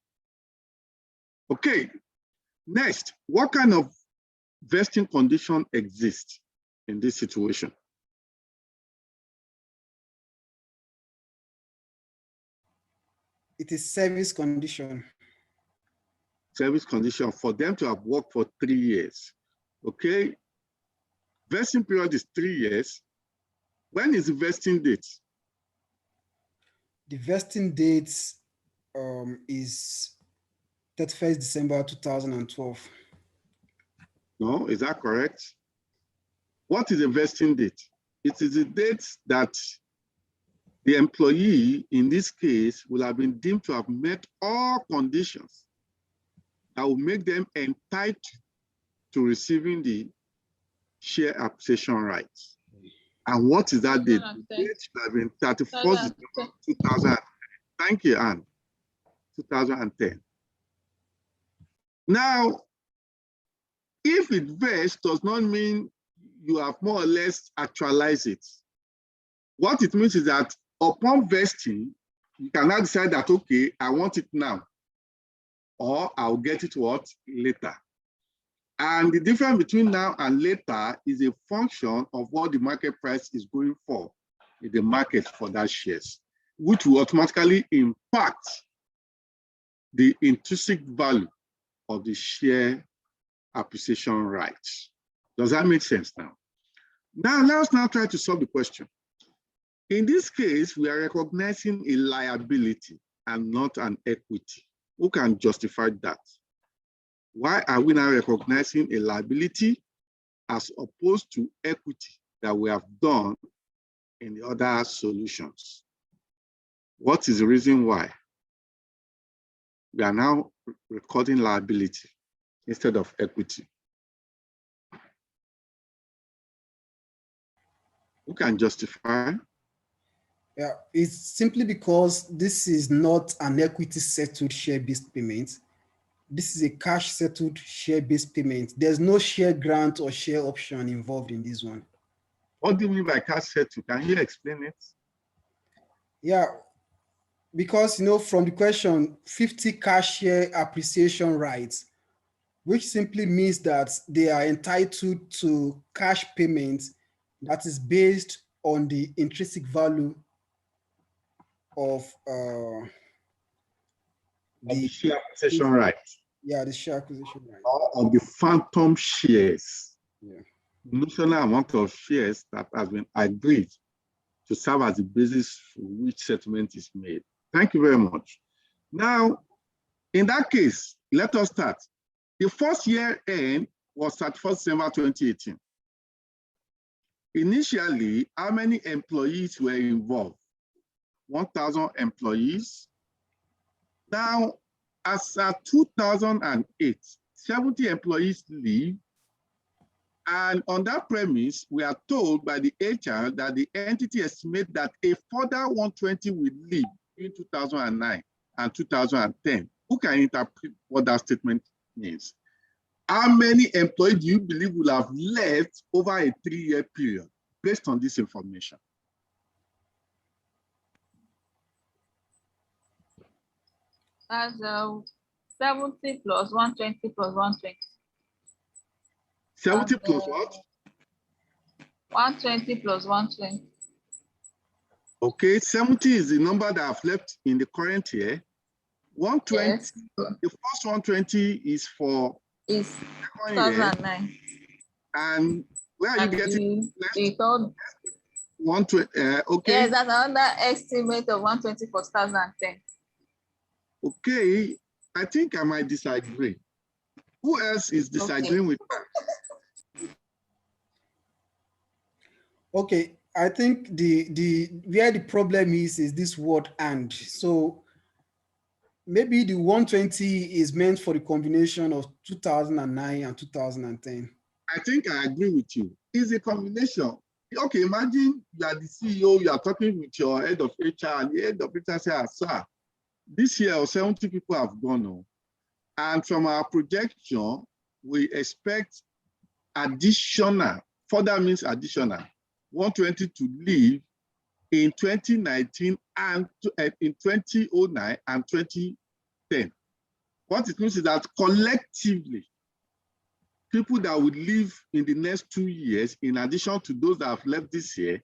Okay, next, what kind of vesting condition exists in this situation? It is service condition. Service condition for them to have worked for 3 years. Okay, vesting period is 3 years. When is the vesting date? The vesting date is 31st December 2012. No, is that correct? What is the vesting date? It is the date that the employee, in this case, will have been deemed to have met all conditions that will make them entitled to receiving the share appreciation rights. And what is that date? The date should have been 31st December 2000. Thank you, Anne. 2010. Now, if it vests does not mean you have more or less actualized it. What it means is that upon vesting, you can now decide that, okay, I want it now, or I'll get it what? Later. And the difference between now and later is a function of what the market price is going for in the market for that shares, which will automatically impact the intrinsic value of the share appreciation rights. Does that make sense now? Now, let's now try to solve the question. In this case, we are recognizing a liability and not an equity. Who can justify that? Why are we now recognizing a liability as opposed to equity that we have done in the other solutions? What is the reason why? We are now recording liability instead of equity. Who can justify? Yeah, it's simply because this is not an equity settled share-based payment. This is a cash settled share-based payment. There's no share grant or share option involved in this one. What do you mean by cash settled? Can you explain it? Yeah, because from the question, 50 cash share appreciation rights, which simply means that they are entitled to cash payments that is based on the intrinsic value of the share acquisition right. Yeah, the share acquisition right. Or of the phantom shares. Yeah. Notional amount of shares that has been agreed to serve as the basis for which settlement is made. Thank you very much. Now, in that case, let us start. The first year end was 31st December 2018. Initially, how many employees were involved? 1,000 employees. Now, as at 2008, 70 employees leave. And on that premise, we are told by the HR that the entity estimates that a further 120 will leave in 2009 and 2010. Who can interpret what that statement means? How many employees do you believe will have left over a 3-year period based on this information? That's 70 plus 120 plus 120. 70 plus what? 120 plus 120. Okay, 70 is the number that have left in the current year. 120, yes. The first 120 is for 2009. And where are you getting the third? 120, okay. Yes, that's another estimate of 120 for 2010. Okay, I think I might disagree. Who else is disagreeing with that? Okay, I think where the problem is this word "and." So maybe the 120 is meant for the combination of 2009 and 2010. I think I agree with you. It's a combination. Okay, imagine you are the CEO, you are talking with your head of HR, and the head of HR says, sir, this year 70 people have gone on. And from our projection, we expect additional, further means additional, 120 to leave in 2019 and in 2009 and 2010. What it means is that collectively, people that would leave in the next 2 years, in addition to those that have left this year,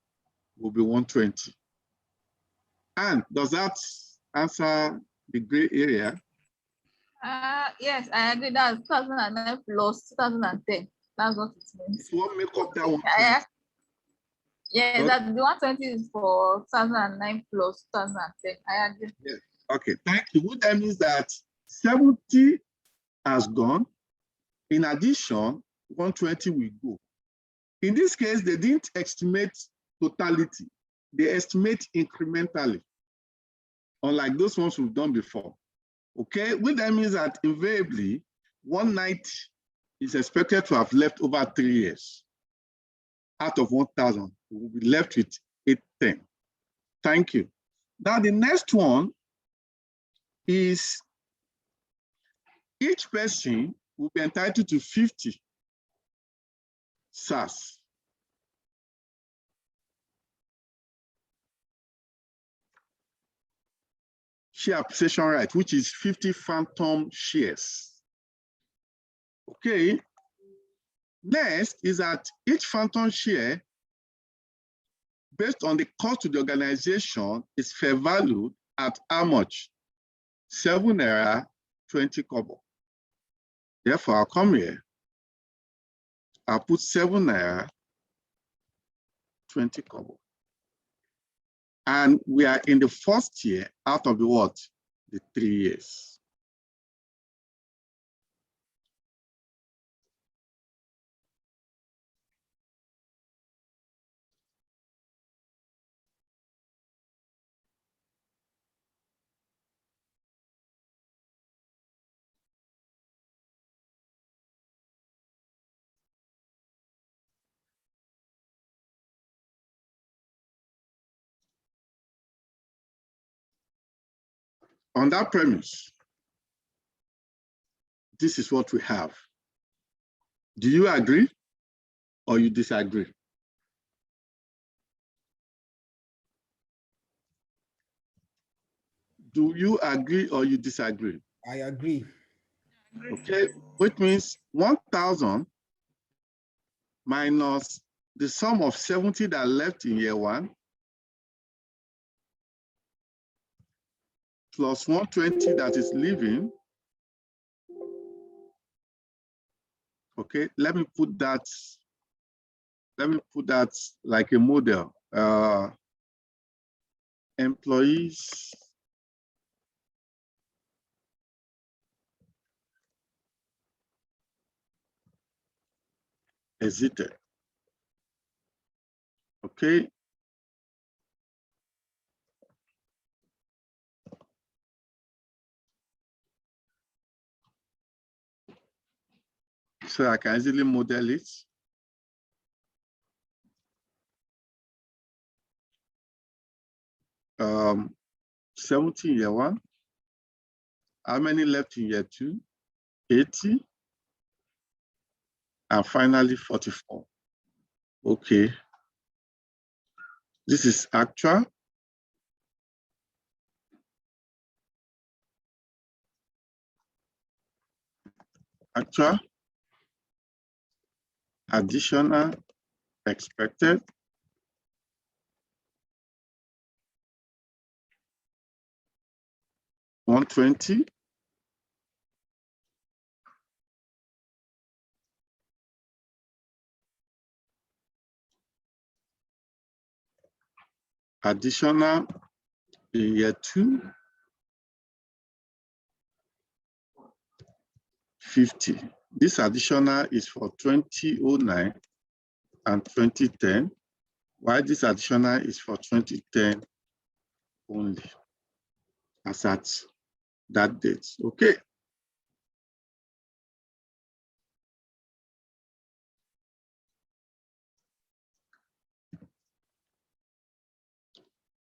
will be 120. And does that answer the gray area? Yes, I agree. That's 2009 plus 2010. That's what it means. So what make up that one? Yeah, that the 120 is for 2009 plus 2010. I agree. Yes. Okay, thank you. What that means that 70 has gone. In addition, 120 will go. In this case, they didn't estimate totality. They estimate incrementally, unlike those ones we've done before. Okay, which that means that invariably, 190 is expected to have left over 3 years. out of 1,000. We'll be left with 810. Thank you. Now the next one is each person will be entitled to 50 SARS. Share appreciation right, which is 50 phantom shares. Okay. Next is that each phantom share, based on the cost to the organization, is fair valued at how much? 7 naira 20 kobo. Therefore, I'll come here. I'll put 7 naira 20 kobo. And we are in the first year out of the what? The 3 years. On that premise, this is what we have. Do you agree or you disagree? Do you agree or you disagree? I agree. Okay, which means 1,000 minus the sum of 70 that left in year 1 plus 120 that is leaving. Okay, let me put that like a model. Employees exited. Okay. So I can easily model it. Um, 70 in year 1. How many left in year 2? 80. And finally 44. Okay. This is actual. Actual. Additional. Expected. $120. Additional in year 2. 50. This additional is for 2009 and 2010, while this additional is for 2010 only, as at that date. Okay.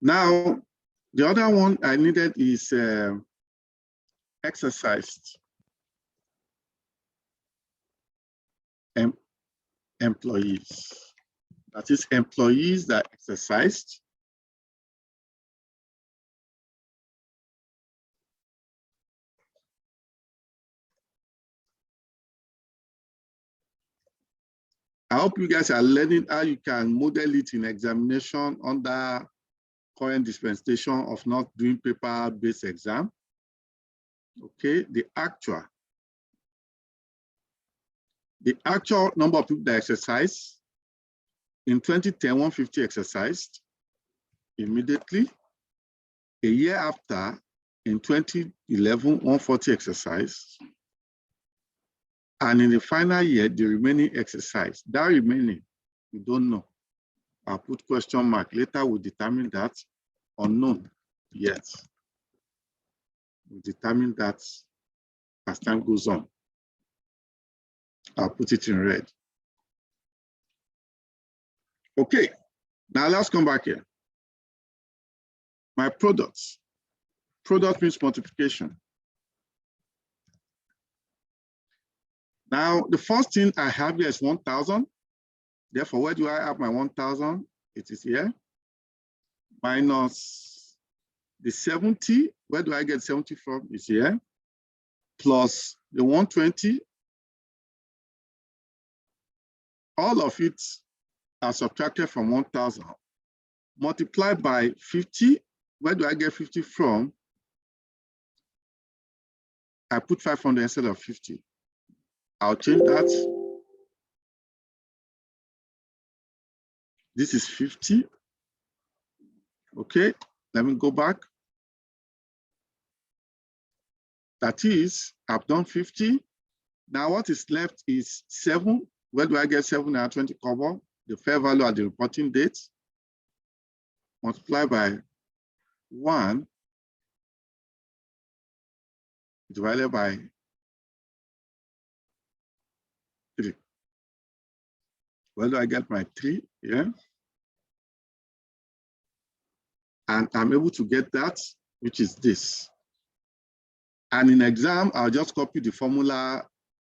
Now, the other one I needed is exercised employees. That is employees that exercised. I hope you guys are learning how you can model it in examination under current dispensation of not doing paper-based exam. Okay, the actual number of people that exercise. In 2010, 150 exercised immediately. A year after, in 2011, 140 exercised. And in the final year, the remaining exercise. That remaining, we don't know. I'll put question mark. Later, we'll determine that. Unknown yet. We'll determine that as time goes on. I'll put it in red. Okay, now let's come back here. My products. Product means multiplication. Now, the first thing I have here is 1,000. Therefore, where do I have my 1,000? It is here. Minus the 70. Where do I get 70 from? It's here. Plus the 120. All of it are subtracted from 1,000. Multiplied by 50. Where do I get 50 from? I put 500 instead of 50. I'll change that. This is 50. Okay, let me go back. That is, I've done 50. Now what is left is 7. Where do I get 720 cover? The fair value at the reporting date. Multiply by 1 divided by 3. Where do I get my 3? Yeah. And I'm able to get that, which is this. And in exam, I'll just copy the formula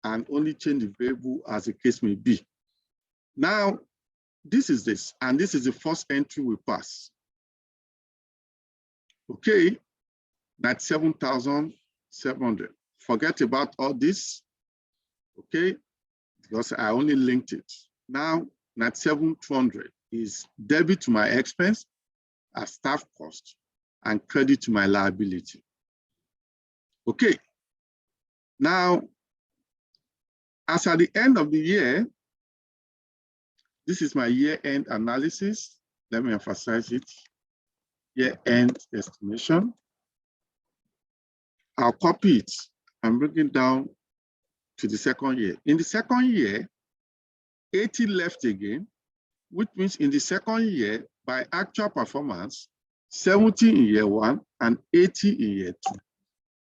and only change the variable as the case may be. Now, this is this, and this is the first entry we pass. Okay, that's 7,700. Forget about all this, okay, because I only linked it. Now, that 7,200 is debit to my expense as staff cost and credit to my liability. Okay, now, as at the end of the year, this is my year-end analysis. Let me emphasize it. Year-end estimation. I'll copy it and bring it down to the second year. In the second year, 80 left again, which means in the second year, by actual performance, 70 in year 1 and 80 in year 2,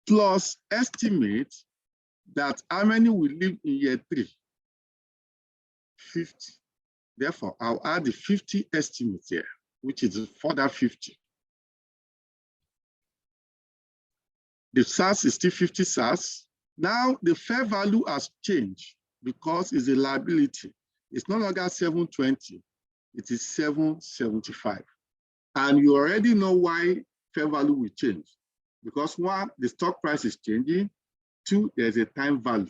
plus estimate that how many will live in year 3? 50. Therefore, I'll add the 50 estimate here, which is a further 50. The SAS is still 50 SAS. Now the fair value has changed because it's a liability. It's no longer 720, it is 775. And you already know why fair value will change. Because 1, the stock price is changing. 2, there's a time value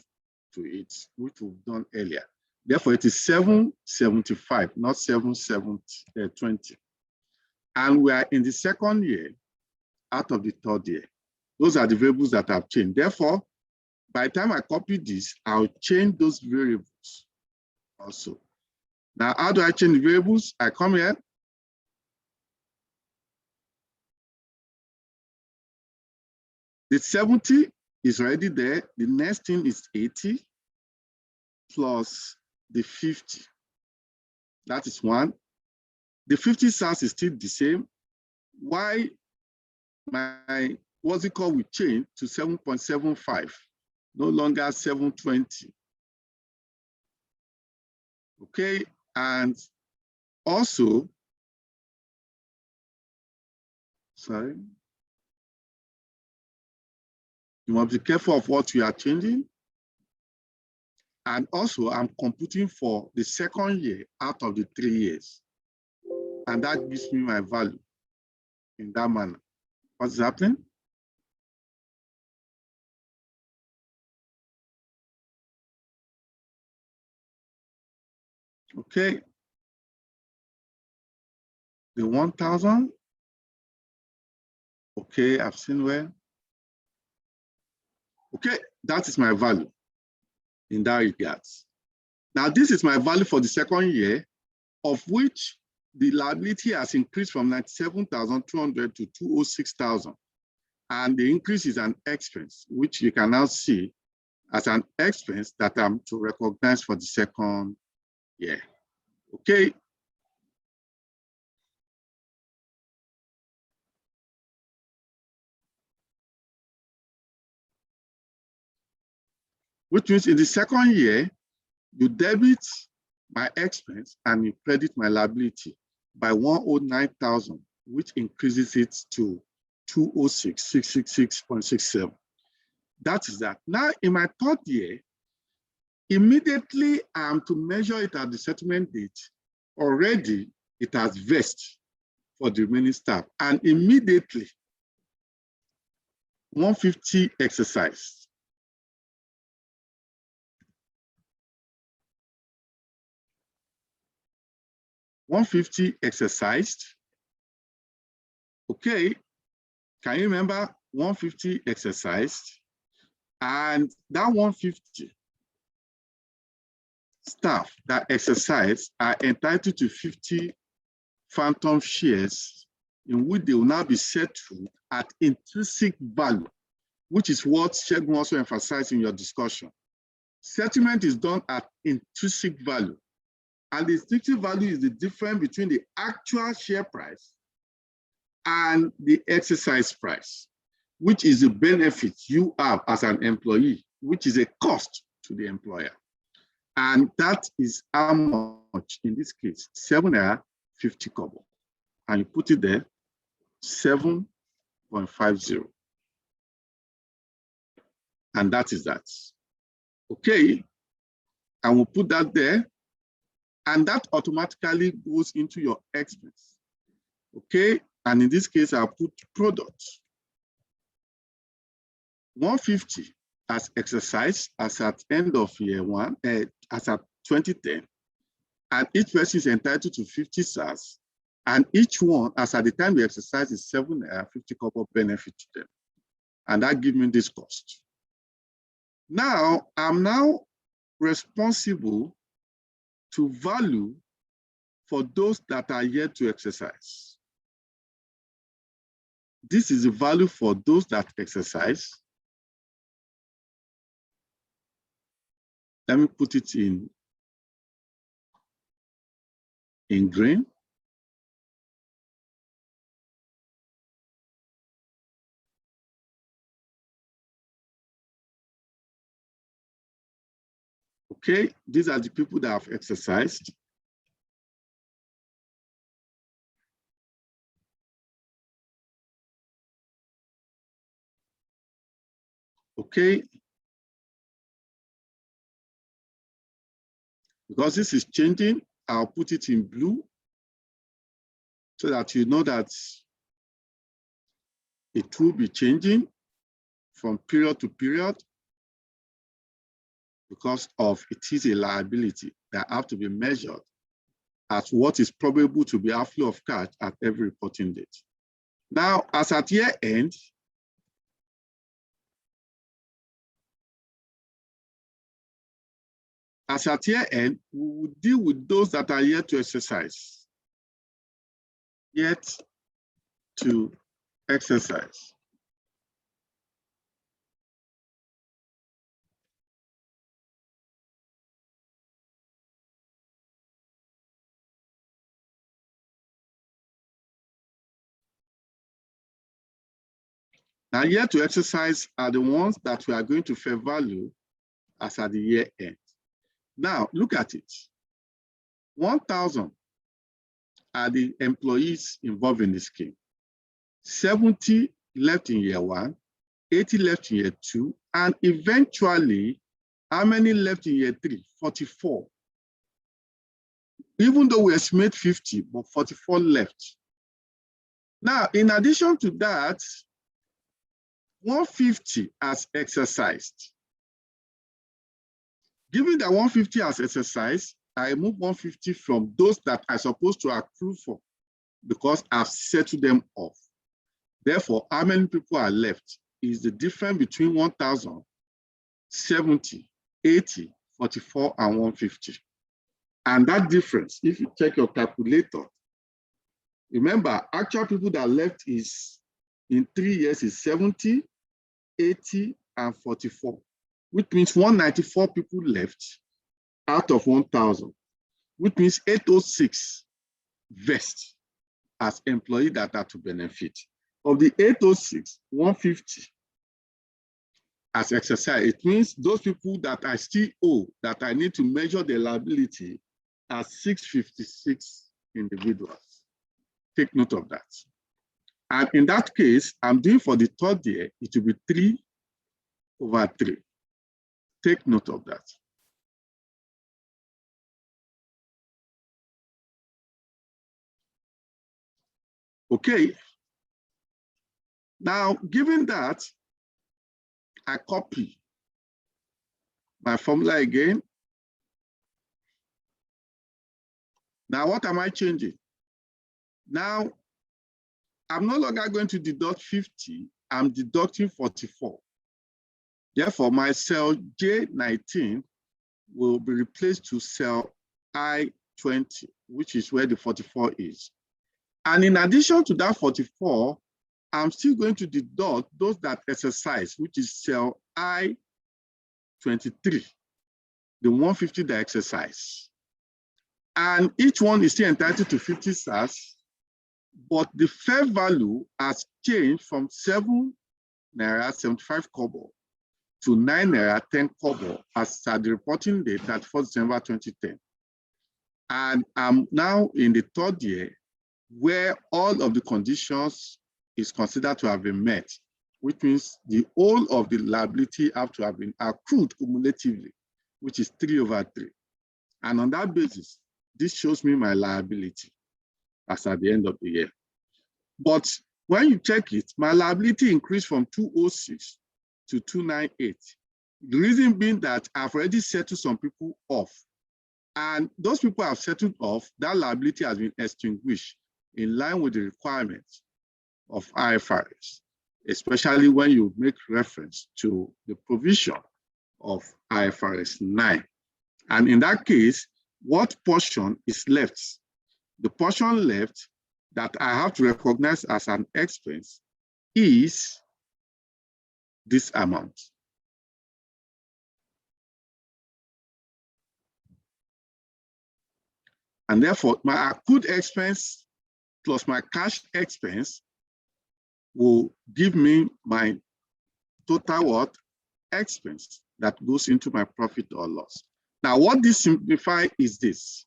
to it, which we've done earlier. Therefore, it is 775, not 720. And we are in the second year out of the third year. Those are the variables that have changed. Therefore, by the time I copy this, I'll change those variables also. Now, how do I change the variables? I come here. The 70 is already there. The next thing is 80 plus the 50. That is 1. The 50 SAS is still the same. Why my what's it called will change to 7.75, no longer 720. Okay, and also, sorry, you must be careful of what you are changing. And also, I'm computing for the second year out of the 3 years. And that gives me my value in that manner. What's happening? Okay. The 1,000. Okay, I've seen where. Okay, that is my value in that regards. Now, this is my value for the second year, of which the liability has increased from 97,200 to 206,000. And the increase is an expense, which you can now see as an expense that I'm to recognize for the second year. Okay. Which means in the second year, you debit my expense and you credit my liability by 109,000, which increases it to 206,666.67. That is that. Now, in my third year, immediately I'm to measure it at the settlement date. Already, it has vested for the remaining staff, and immediately 150 exercised. $150 exercised. Okay, can you remember 150 exercised? And that 150 staff that exercise are entitled to 50 phantom shares in which they will now be settled at intrinsic value, which is what Shegun also emphasized in your discussion. Settlement is done at intrinsic value. And the intrinsic value is the difference between the actual share price and the exercise price, which is the benefit you have as an employee, which is a cost to the employer. And that is how much, in this case, 7.50 kobo. And you put it there, 7.50. And that is that. Okay, and we'll put that there. And that automatically goes into your expense. Okay, and in this case, I'll put product. 150 as exercise as at end of year one, as at 2010. And each person is entitled to 50 SARS. And each one, as at the time we exercise, is 750 kobo benefit to them. And that gives me this cost. Now, I'm now responsible to value for those that are yet to exercise. This is the value for those that exercise. Let me put it in green. Okay, these are the people that have exercised. Okay. Because this is changing, I'll put it in blue so that you know that it will be changing from period to period because of it is a liability that have to be measured at what is probable to be outflow of cash at every reporting date. Now, as at year end, we will deal with those that are yet to exercise. Yet to exercise. Now, yet to exercise are the ones that we are going to fair value as at the year end. Now, look at it. 1,000 are the employees involved in the scheme. 70 left in year one, 80 left in year two, and eventually, how many left in year three? 44. Even though we estimate 50, but 44 left. Now, in addition to that, 150 has exercised. Given that 150 has exercised, I remove 150 from those that are supposed to accrue for because I've settled them off. Therefore, how many people are left is the difference between 1,000, 70, 80, 44, and 150. And that difference, if you check your calculator, remember, actual people that left is in 3 years is 70, 80, and 44, which means 194 people left out of 1,000, which means 806 vest as employees that are to benefit. Of the 806, 150 as exercise. It means those people that I still owe, that I need to measure their liability, as 656 individuals. Take note of that. And in that case, I'm doing for the third year, it will be 3/3. Take note of that. Okay. Now, given that, I copy my formula again. Now, what am I changing? Now, I'm no longer going to deduct 50, I'm deducting 44. Therefore, my cell J19 will be replaced to cell I20, which is where the 44 is. And in addition to that 44, I'm still going to deduct those that exercise, which is cell I23, the 150 that exercise. And each one is still entitled to 50 SARS, but the fair value has changed from 7 naira 75 kobo to 9 naira 10 kobo as at the reporting date, 31st December 2010. And I'm now in the third year where all of the conditions is considered to have been met, which means the whole of the liability have to have been accrued cumulatively, which is 3/3. And on that basis, this shows me my liability as at the end of the year. But when you check it, my liability increased from 206 to 298. The reason being that I've already settled some people off. And those people have settled off, that liability has been extinguished in line with the requirements of IFRS, especially when you make reference to the provision of IFRS 9. And in that case, what portion is left? The portion left that I have to recognize as an expense is this amount. And therefore, my accrued expense plus my cash expense will give me my total what? Expense that goes into my profit or loss. Now, what this signifies is this.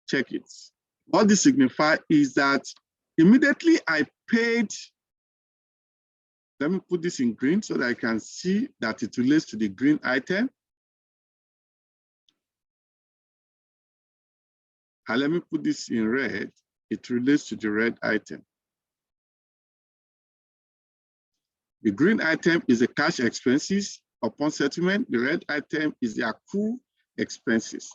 Check it. What this signifies is that immediately I paid, let me put this in green so that I can see that it relates to the green item. And let me put this in red. It relates to the red item. The green item is the cash expenses upon settlement. The red item is the accrued expenses.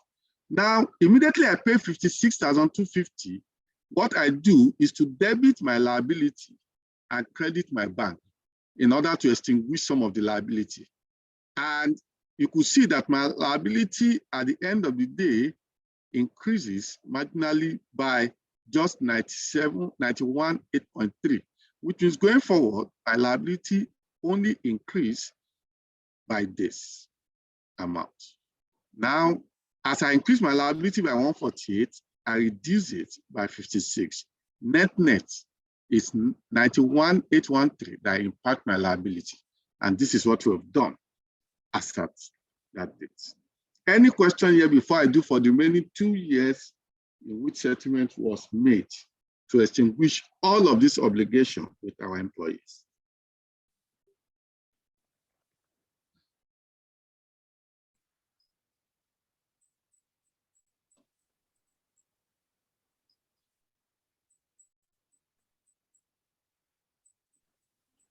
Now, immediately I pay 56,250. What I do is to debit my liability and credit my bank in order to extinguish some of the liability. And you could see that my liability at the end of the day increases marginally by just 91.8.3, which is going forward, my liability only increase by this amount. Now, as I increase my liability by 148, I reduce it by 56. Net is 91,813 that impact my liability. And this is what we have done as at that date. Any question here before I do for the remaining 2 years in which settlement was made to extinguish all of this obligation with our employees?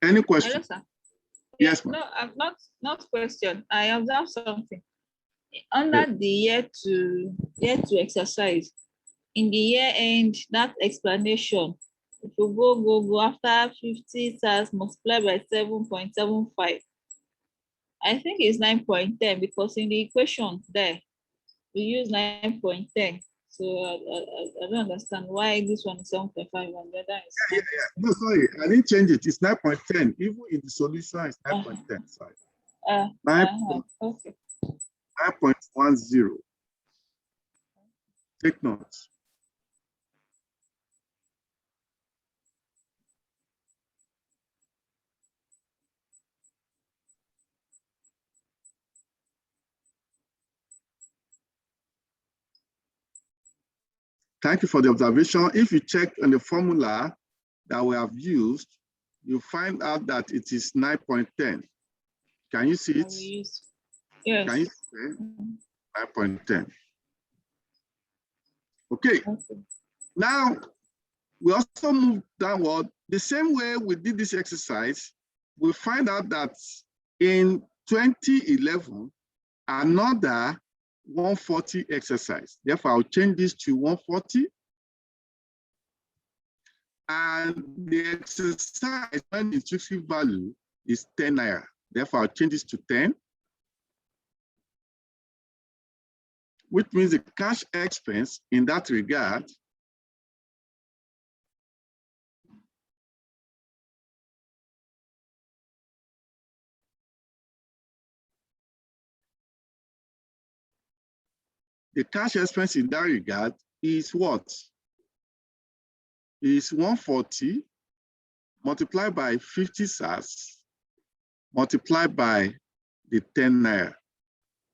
Any question? Hello, sir. Yes, No, I've not question. I observed something. Under the year to exercise, in the year end, that explanation, if you go after 50 SARS multiplied by 7.75, I think it's 9.10 because in the equation there, we use 9.10. So I don't understand why this one is 7.5 and the other is. Yeah. No, sorry, I didn't change it. It's 9.10. Even in the solution, it's 9.10. Sorry. 9.10. Take notes. Thank you for the observation. If you check on the formula that we have used, you find out that it is 9.10. Can you see it? Yes. Can you see it? 9.10. Okay. Now, we also move downward. The same way we did this exercise, we find out that in 2011, another 140 exercise. Therefore, I'll change this to 140. And the exercise when the intrinsic value is 10 naira. Therefore, I'll change this to 10. Which means the cash expense in that regard is what? Is 140 multiplied by 50 SARS multiplied by the 10 naira.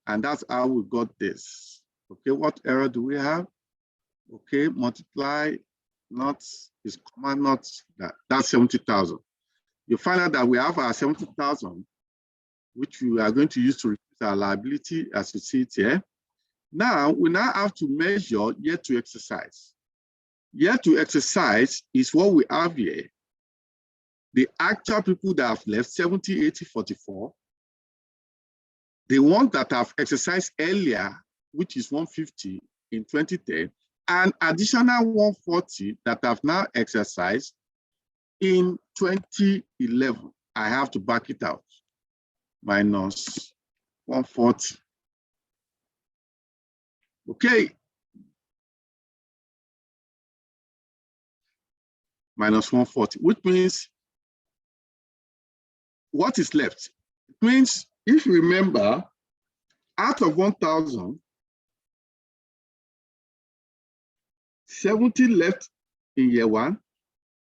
And that's how we got this. Okay, what error do we have? Okay, multiply not is comma not that. That's 70,000. You find out that we have our 70,000, which we are going to use to reduce our liability as you see it here. Now, we now have to measure year to exercise. Year to exercise is what we have here. The actual people that have left, 70, 80, 44. The ones that have exercised earlier, which is 150 in 2010, and additional 140 that have now exercised in 2011. I have to back it out. Minus 140. Okay. Minus 140, which means what is left? It means if you remember, out of 1,000, 70 left in year 1,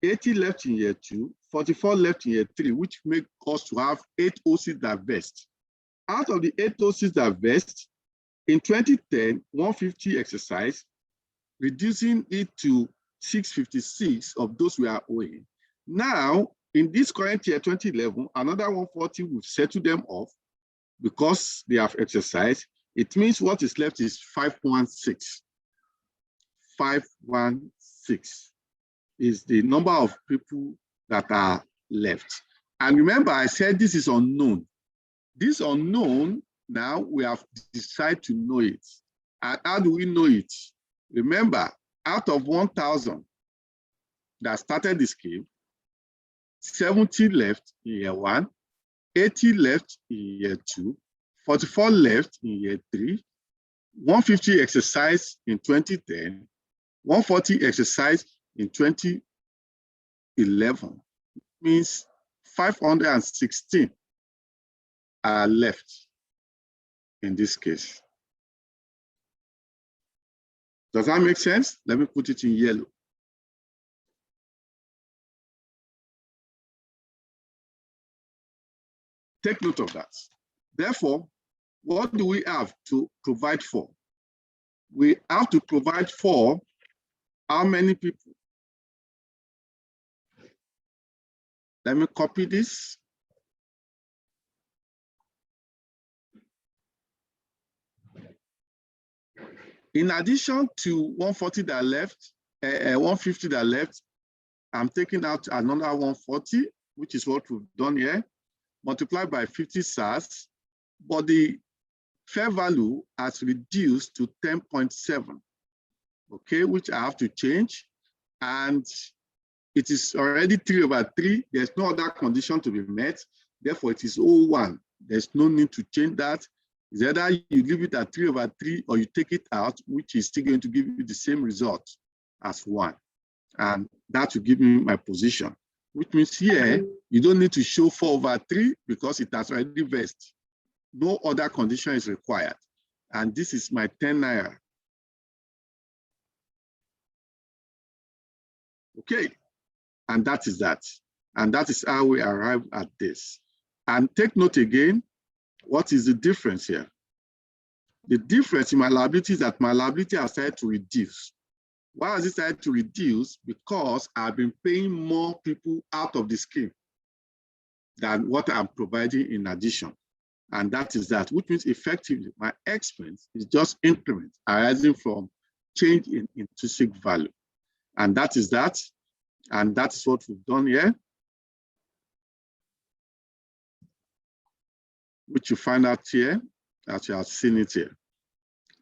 80 left in year 2, 44 left in year 3, which make us to have 8 OCs that vest. Out of the 8 OCs that vest, in 2010, 150 exercise, reducing it to 656 of those we are owing. Now, in this current year, 2011, another 140 will settle them off because they have exercised. It means what is left is 516. 516 is the number of people that are left. And remember, I said this is unknown. This unknown, now we have decided to know it. And how do we know it? Remember, out of 1,000 that started the scheme, 70 left in year 1, 80 left in year 2, 44 left in year 3, 150 exercised in 2010, 140 exercised in 2011. Means 516 are left in this case. Does that make sense? Let me put it in yellow. Take note of that. Therefore, what do we have to provide for? We have to provide for how many people? Let me copy this. In addition to 140 that left, 150 that left, I'm taking out another 140, which is what we've done here, multiplied by 50 SARS, but the fair value has reduced to 10.7, okay, which I have to change. And it is already 3/3. There's no other condition to be met. Therefore, it is 0.1. There's no need to change that. It's either you leave it at 3/3 or you take it out, which is still going to give you the same result as 1. And that will give me my position, which means here, you don't need to show 4/3 because it has already vested. No other condition is required. And this is my 10 naira. Okay, and that is that. And that is how we arrive at this. And take note again, what is the difference here? The difference in my liability is that my liability has started to reduce. Why has it started to reduce? Because I've been paying more people out of the scheme than what I'm providing in addition. And that is that, which means effectively my expense is just increment arising from change in intrinsic value. And that is that. And that's what we've done here, which you find out here, as you have seen it here.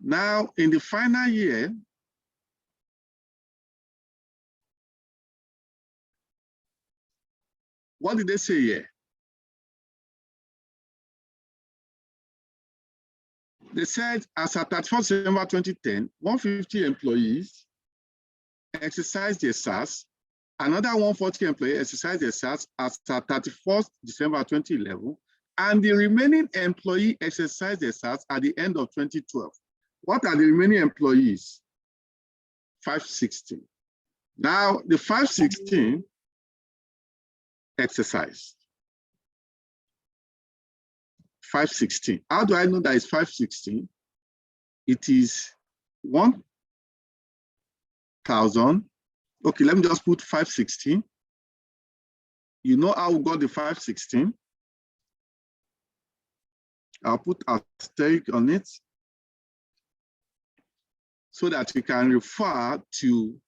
Now, in the final year, what did they say here? They said, as at 31st December 2010, 150 employees exercised their SAS. Another 140 employees exercised their SAS as at 31st December 2011, and the remaining employee exercised their SAS at the end of 2012. What are the remaining employees? 516. Now, the 516 exercised. 516. How do I know that it's 516? It is 1,000. Okay, let me just put 516. You know how we got the 516? I'll put asterisk on it so that we can refer to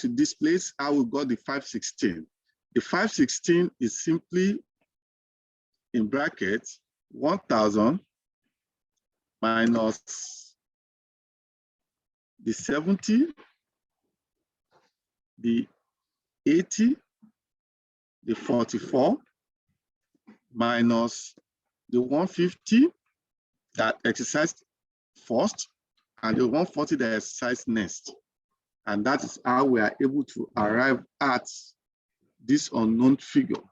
this place, how we got the 516. The 516 is simply in brackets 1,000 minus the 70, the 80, the 44, minus the 150 that exercised first, and the 140 that exercised next. And that is how we are able to arrive at this unknown figure.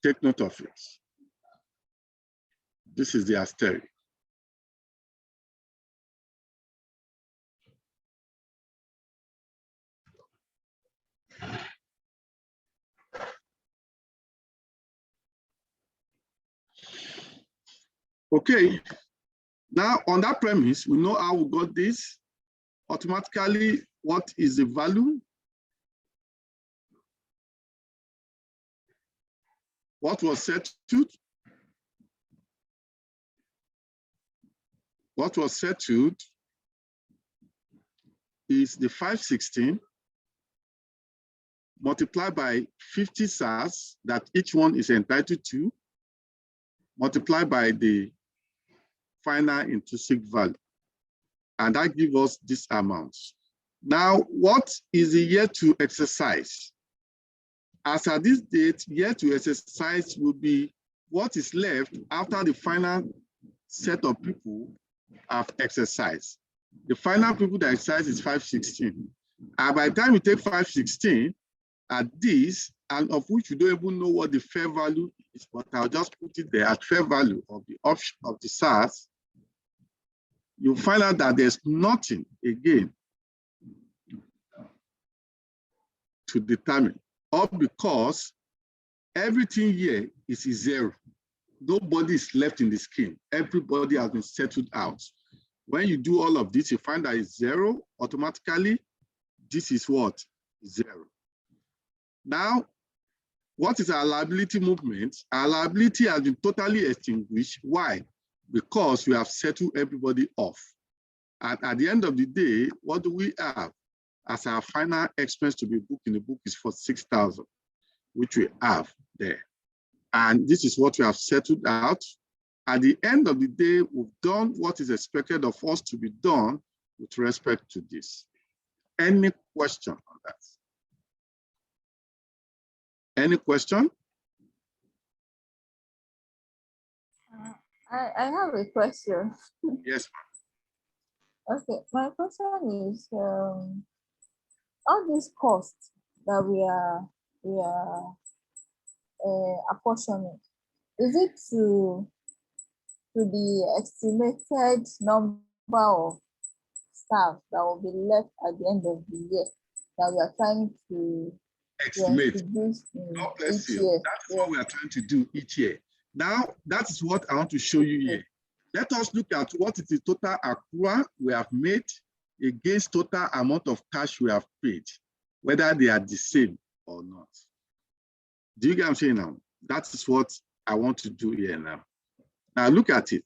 Take note of it. This is the asterisk. Okay, now on that premise, we know how we got this. Automatically, what is the value? What was settled? What was settled is the 516 multiplied by 50 SAS that each one is entitled to, multiplied by the final intrinsic value. And that gives us this amount. Now, what is the year to exercise? As at this date, year to exercise will be what is left after the final set of people have exercised. The final people that exercise is 516. And by the time you take 516 at this, and of which you don't even know what the fair value is, but I'll just put it there at fair value of the option of the SAS, you'll find out that there's nothing again to determine, all because everything here is zero. Nobody is left in the scheme. Everybody has been settled out. When you do all of this, you find that it's zero automatically. This is what? Zero. Now, what is our liability movement? Our liability has been totally extinguished. Why? Because we have settled everybody off. And at the end of the day, what do we have as our final expense to be booked in the book is for 6,000, which we have there. And this is what we have settled out. At the end of the day, we've done what is expected of us to be done with respect to this. Any question on that? Any question? I have a question. Yes. Okay, my question is all these costs that we are apportioning, is it to the estimated number of staff that will be left at the end of the year that we are trying to estimate. Yes, God bless each you. year. That's what we are trying to do each year. Now, that is what I want to show you here. Let us look at what is the total accrual we have made against total amount of cash we have paid, whether they are the same or not. Do you get what I'm saying now? That is what I want to do here now. Now look at it.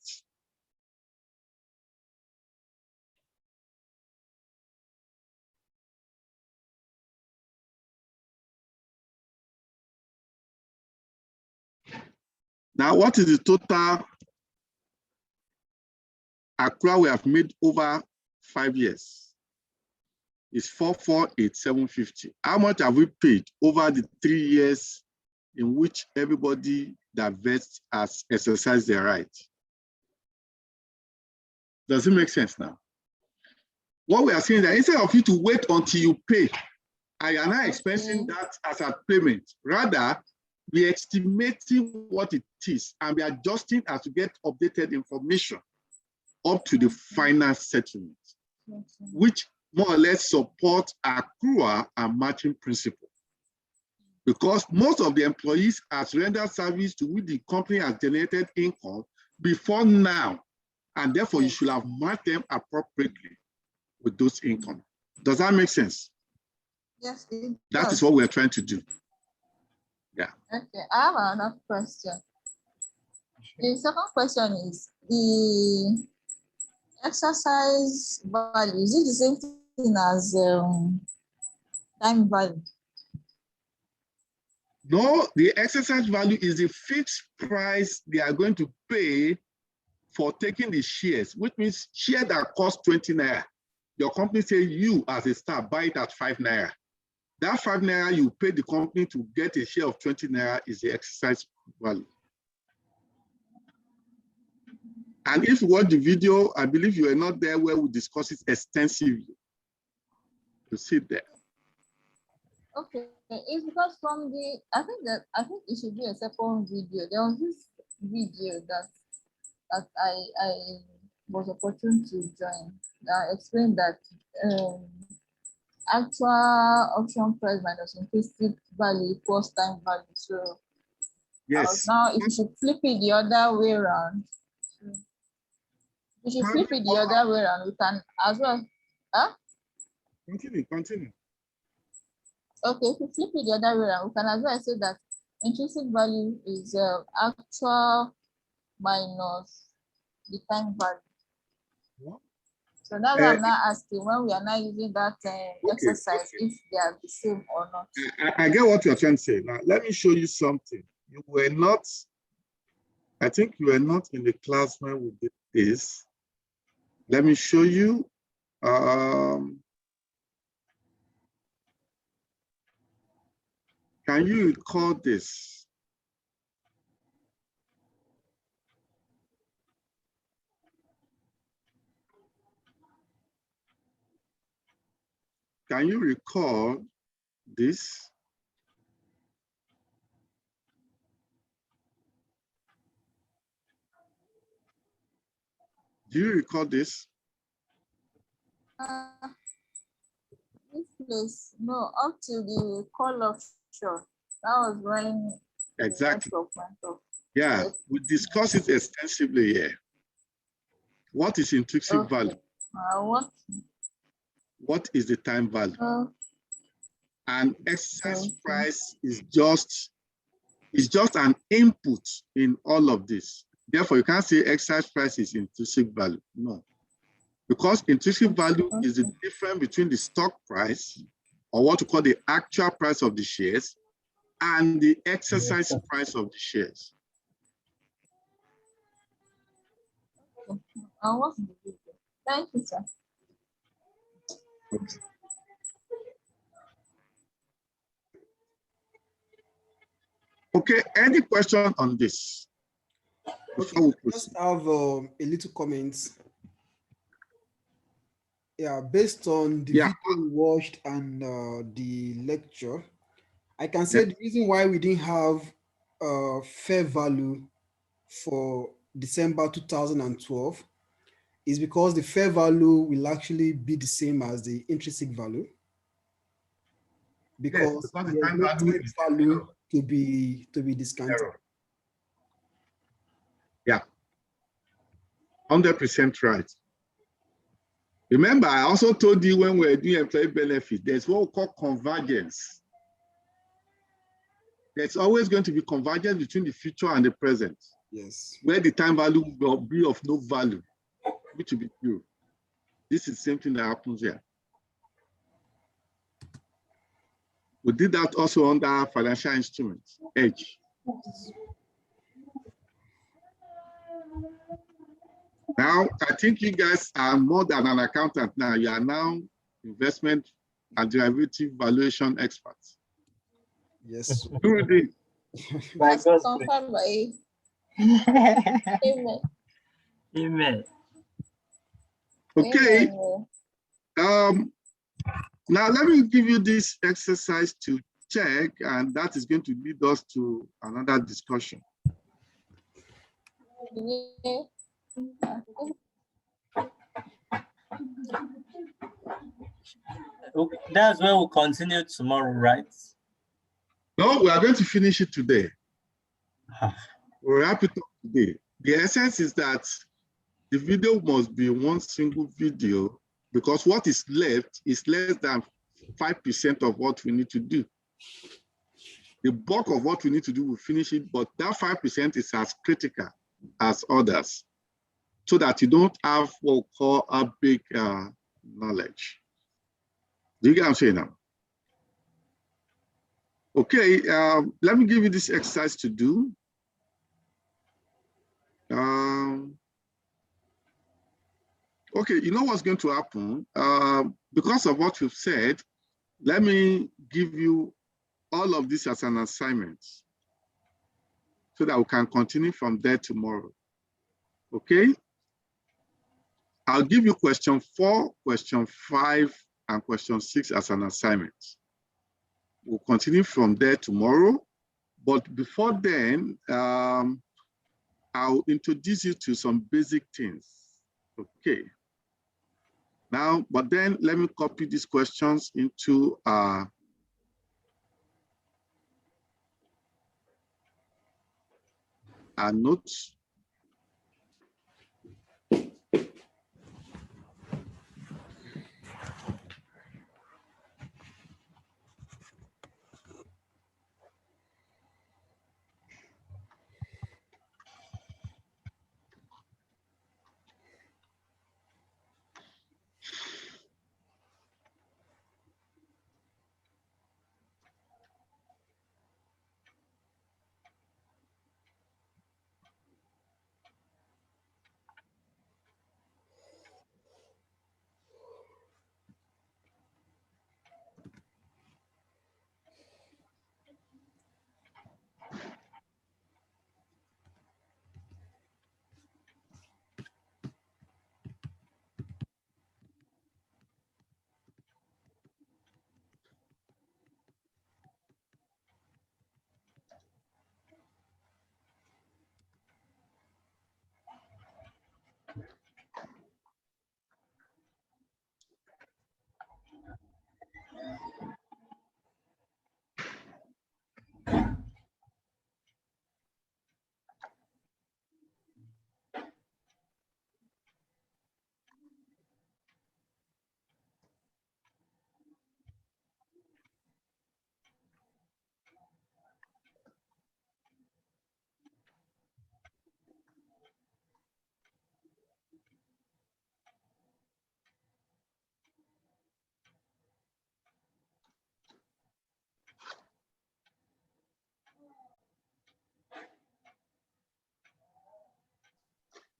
Now, what is the total accrual we have made over 5 years? It's 448,750. How much have we paid over the 3 years in which everybody that vests has exercised their right? Does it make sense now? What we are saying is that instead of you to wait until you pay, I am not expensing that as a payment. Rather, we are estimating what it is and we are adjusting as to get updated information up to the final settlement, which more or less support accrual and matching principle. Because most of the employees has rendered service to which the company has generated income before now, and therefore you should have matched them appropriately with those income. Does that make sense? Yes, that is what we're trying to do. Yeah. Okay, I have another question. The second question is the exercise value. Is it the same thing as time value? No, the exercise value is the fixed price they are going to pay for taking the shares, which means share that cost 20 naira. Your company say you as a staff buy it at 5 naira. That 5 naira you pay the company to get a share of 20 naira is the exercise value. And if you watch the video, I believe you are not there where we discuss it extensively. You see there. Okay, it's because from the I think it should be a second video. There was this video that I was opportune to join that explained that actual option price minus intrinsic value equals time value. So yes. Now if you should flip it the other way around, we can as well. Huh? Continue. Okay, if you flip it the other way around, we can as well say that intrinsic value is actual minus the time value. What? So that's why I'm not asking when we are not using that exercise if they are the same or not. I get what you're trying to say. Now, let me show you something. You were not, I think you were not in the class when we did this. Let me show you. Can you recall this? Can you recall this? Do you recall this? This place, no, up to the call offshore. That was when exactly. Yeah, we discussed it extensively here. What is intrinsic value? What is the time value? And exercise price is just an input in all of this. Therefore, you can't say exercise price is intrinsic value. No. Because intrinsic value is the difference between the stock price, or what we call the actual price of the shares, and the exercise price of the shares. Thank you, sir. Okay. Okay, any question on this? Okay, I just have a little comment. Yeah, based on the video we watched and the lecture, I can say the reason why we didn't have fair value for December 2012 is because the fair value will actually be the same as the intrinsic value. because because the there's time no value time is value to be discounted. error. Yeah, 100% right. Remember, I also told you when we were doing employee benefit, there's what we call convergence. There's always going to be convergence between the future and the present. Yes. Where the time value will be of no value, which will be true. This is the same thing that happens here. We did that also under financial instruments, edge. Now, I think you guys are more than an accountant now. You are now investment and derivative valuation experts. Yes. Who will be? By As God's confirmed by Amen. Amen. Okay. Amen. Now let me give you this exercise to check, and that is going to lead us to another discussion. Okay, that's where we'll continue tomorrow, right? No, we are going to finish it today. We'll wrap it up today. The essence is that the video must be one single video, because what is left is less than 5% of what we need to do. The bulk of what we need to do, we'll finish it, but that 5% is as critical as others, so that you don't have what we call a big knowledge. Do you get what I'm saying now? Okay, let me give you this exercise to do. Okay, you know what's going to happen? Because of what we've said, let me give you all of this as an assignment so that we can continue from there tomorrow. Okay? I'll give you question 4, question 5, and question 6 as an assignment. We'll continue from there tomorrow. But before then, I'll introduce you to some basic things. Okay. Now, but then let me copy these questions into our notes.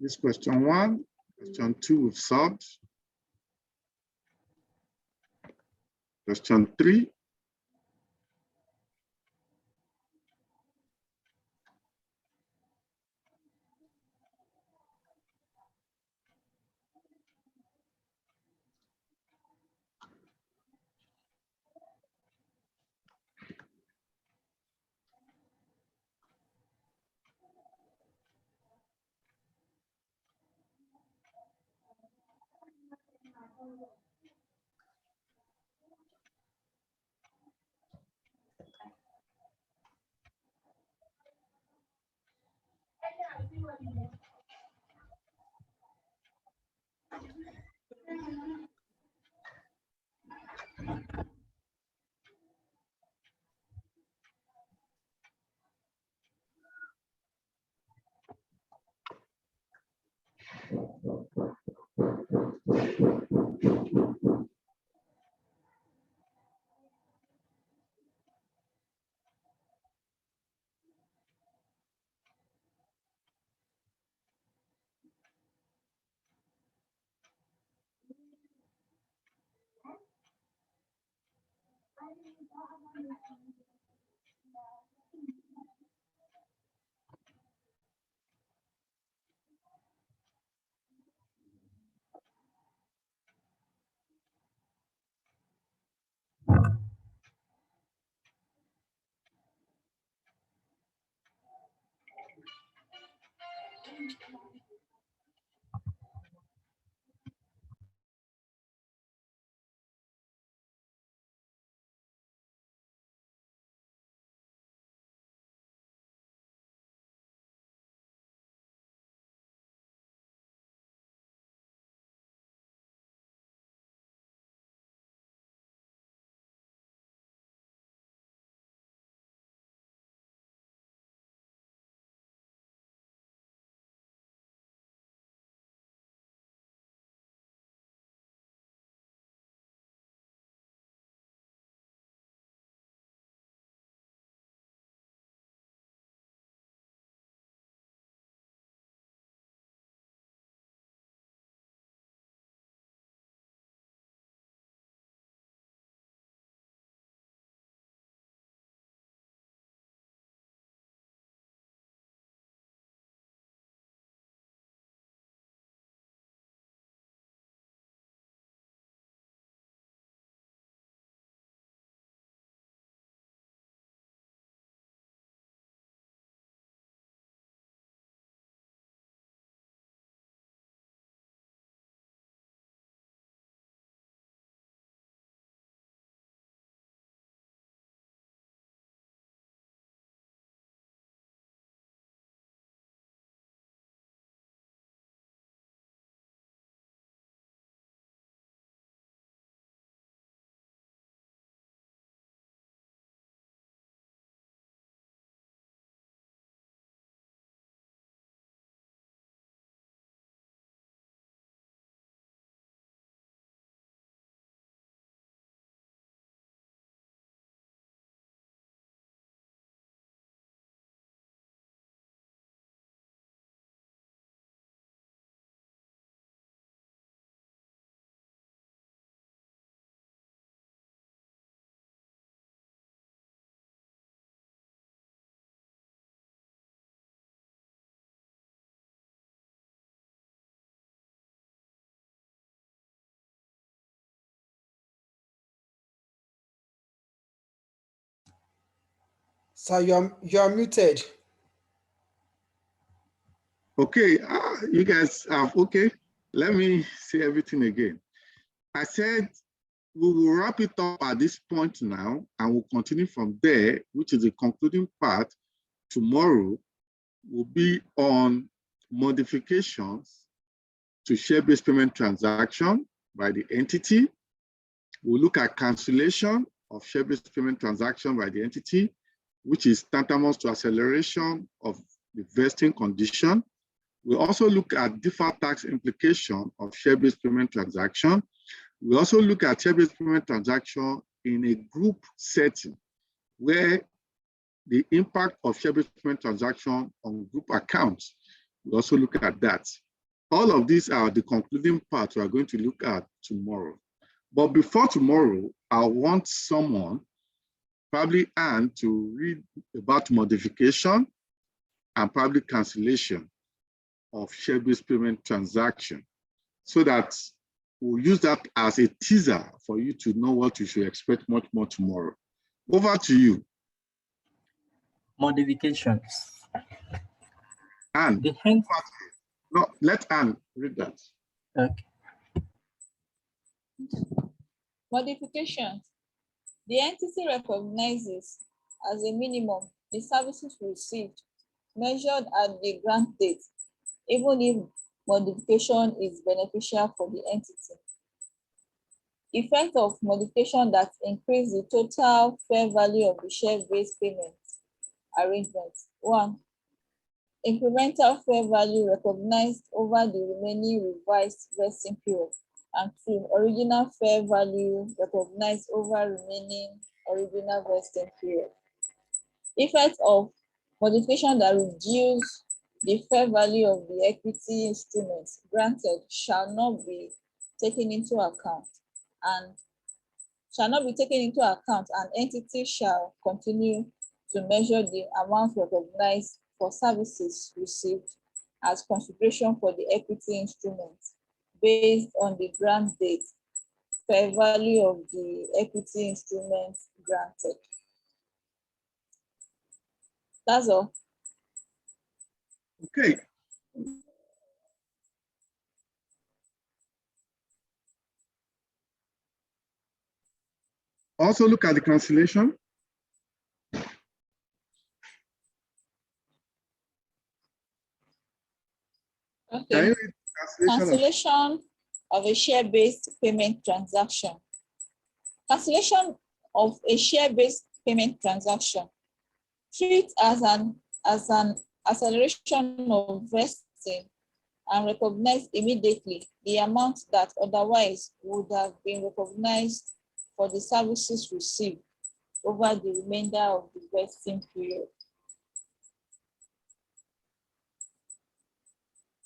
This question 1, question 2 we've solved. Question 3. Sir, you are muted. Okay, you guys have, okay, let me say everything again. I said we will wrap it up at this point now, and we'll continue from there, which is the concluding part. Tomorrow will be on modifications to share-based payment transaction by the entity. We'll look at cancellation of share-based payment transaction by the entity, which is tantamount to acceleration of the vesting condition. We'll also look at deferred tax implication of share-based payment transaction. We also look at share-based payment transaction in a group setting where the impact of share-based payment transaction on group accounts. We also look at that. All of these are the concluding parts we are going to look at tomorrow. But before tomorrow, I want someone, probably Anne, to read about modification and probably cancellation of share-based payment transaction, so that we'll use that as a teaser for you to know what you should expect much more tomorrow. Over to you. Modifications. Anne, no, let Anne read that. Okay. Modifications. The entity recognizes as a minimum the services received measured at the grant date, even if modification is beneficial for the entity. Effect of modification that increase the total fair value of the share-based payment arrangement. 1. Incremental fair value recognized over the remaining revised vesting period. And 2. Original fair value recognized over remaining original vesting period. Effect of modification that reduce the fair value of the equity instruments granted shall not be taken into account, and shall not be taken into account, and entity shall continue to measure the amount recognized for services received as consideration for the equity instrument based on the grant date, fair value of the equity instrument granted. That's all. Okay. Also look at the cancellation. Okay. Cancellation of a share-based payment transaction. Cancellation of a share-based payment transaction treats as an acceleration of vesting and recognize immediately the amount that otherwise would have been recognized for the services received over the remainder of the vesting period.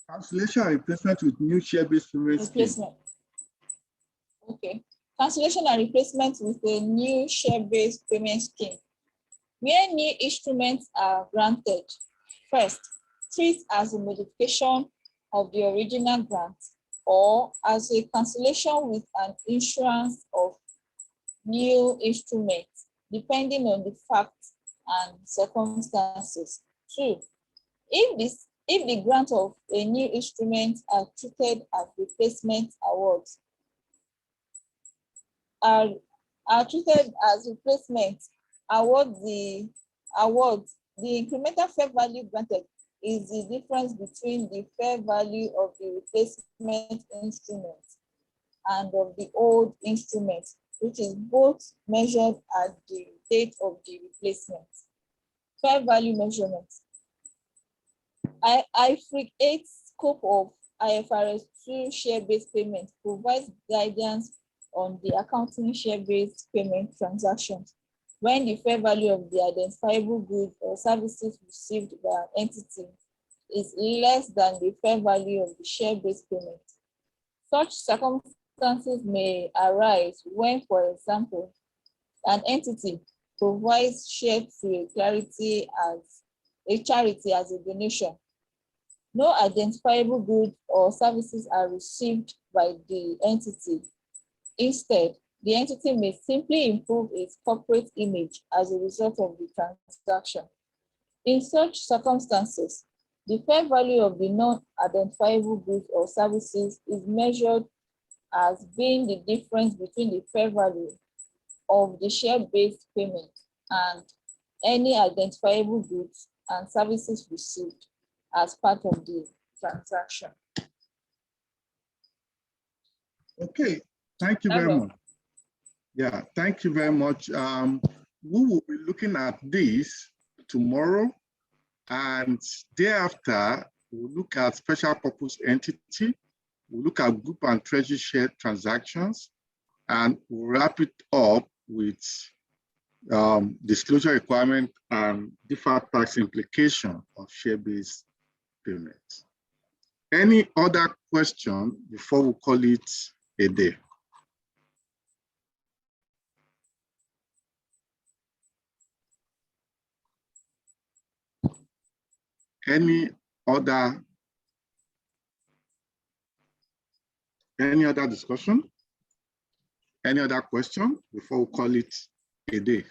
Cancellation and replacement with new share-based payment replacement. Okay. Cancellation and replacement with a new share-based payment scheme. Where new instruments are granted, first, treat as a modification of the original grant or as a cancellation with an issuance of new instruments, depending on the facts and circumstances. Two, if the grant of a new instrument are treated as replacement awards, are treated as replacement the incremental fair value granted is the difference between the fair value of the replacement instrument and of the old instrument, which is both measured at the date of the replacement. Fair value measurement. IFRS 8 scope of IFRS 2 share-based payment provides guidance on the accounting share-based payment transactions when the fair value of the identifiable goods or services received by an entity is less than the fair value of the share-based payment. Such circumstances may arise when, for example, an entity provides share to a charity as a donation. No identifiable goods or services are received by the entity. Instead, the entity may simply improve its corporate image as a result of the transaction. In such circumstances, the fair value of the non-identifiable goods or services is measured as being the difference between the fair value of the share-based payment and any identifiable goods and services received as part of the transaction. Okay, thank you very much. Yeah, thank you very much. We will be looking at this tomorrow, and thereafter, we'll look at special purpose entity, we'll look at group and treasury share transactions, and we'll wrap it up with disclosure requirement and deferred tax implication of share-based payments. Any other question before we call it a day? Any other discussion? Any other question before we call it a day?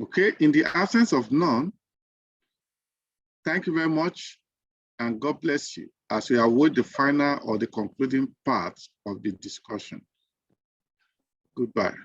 Okay, in the absence of none, thank you very much and God bless you as we await the final or the concluding part of the discussion. Goodbye.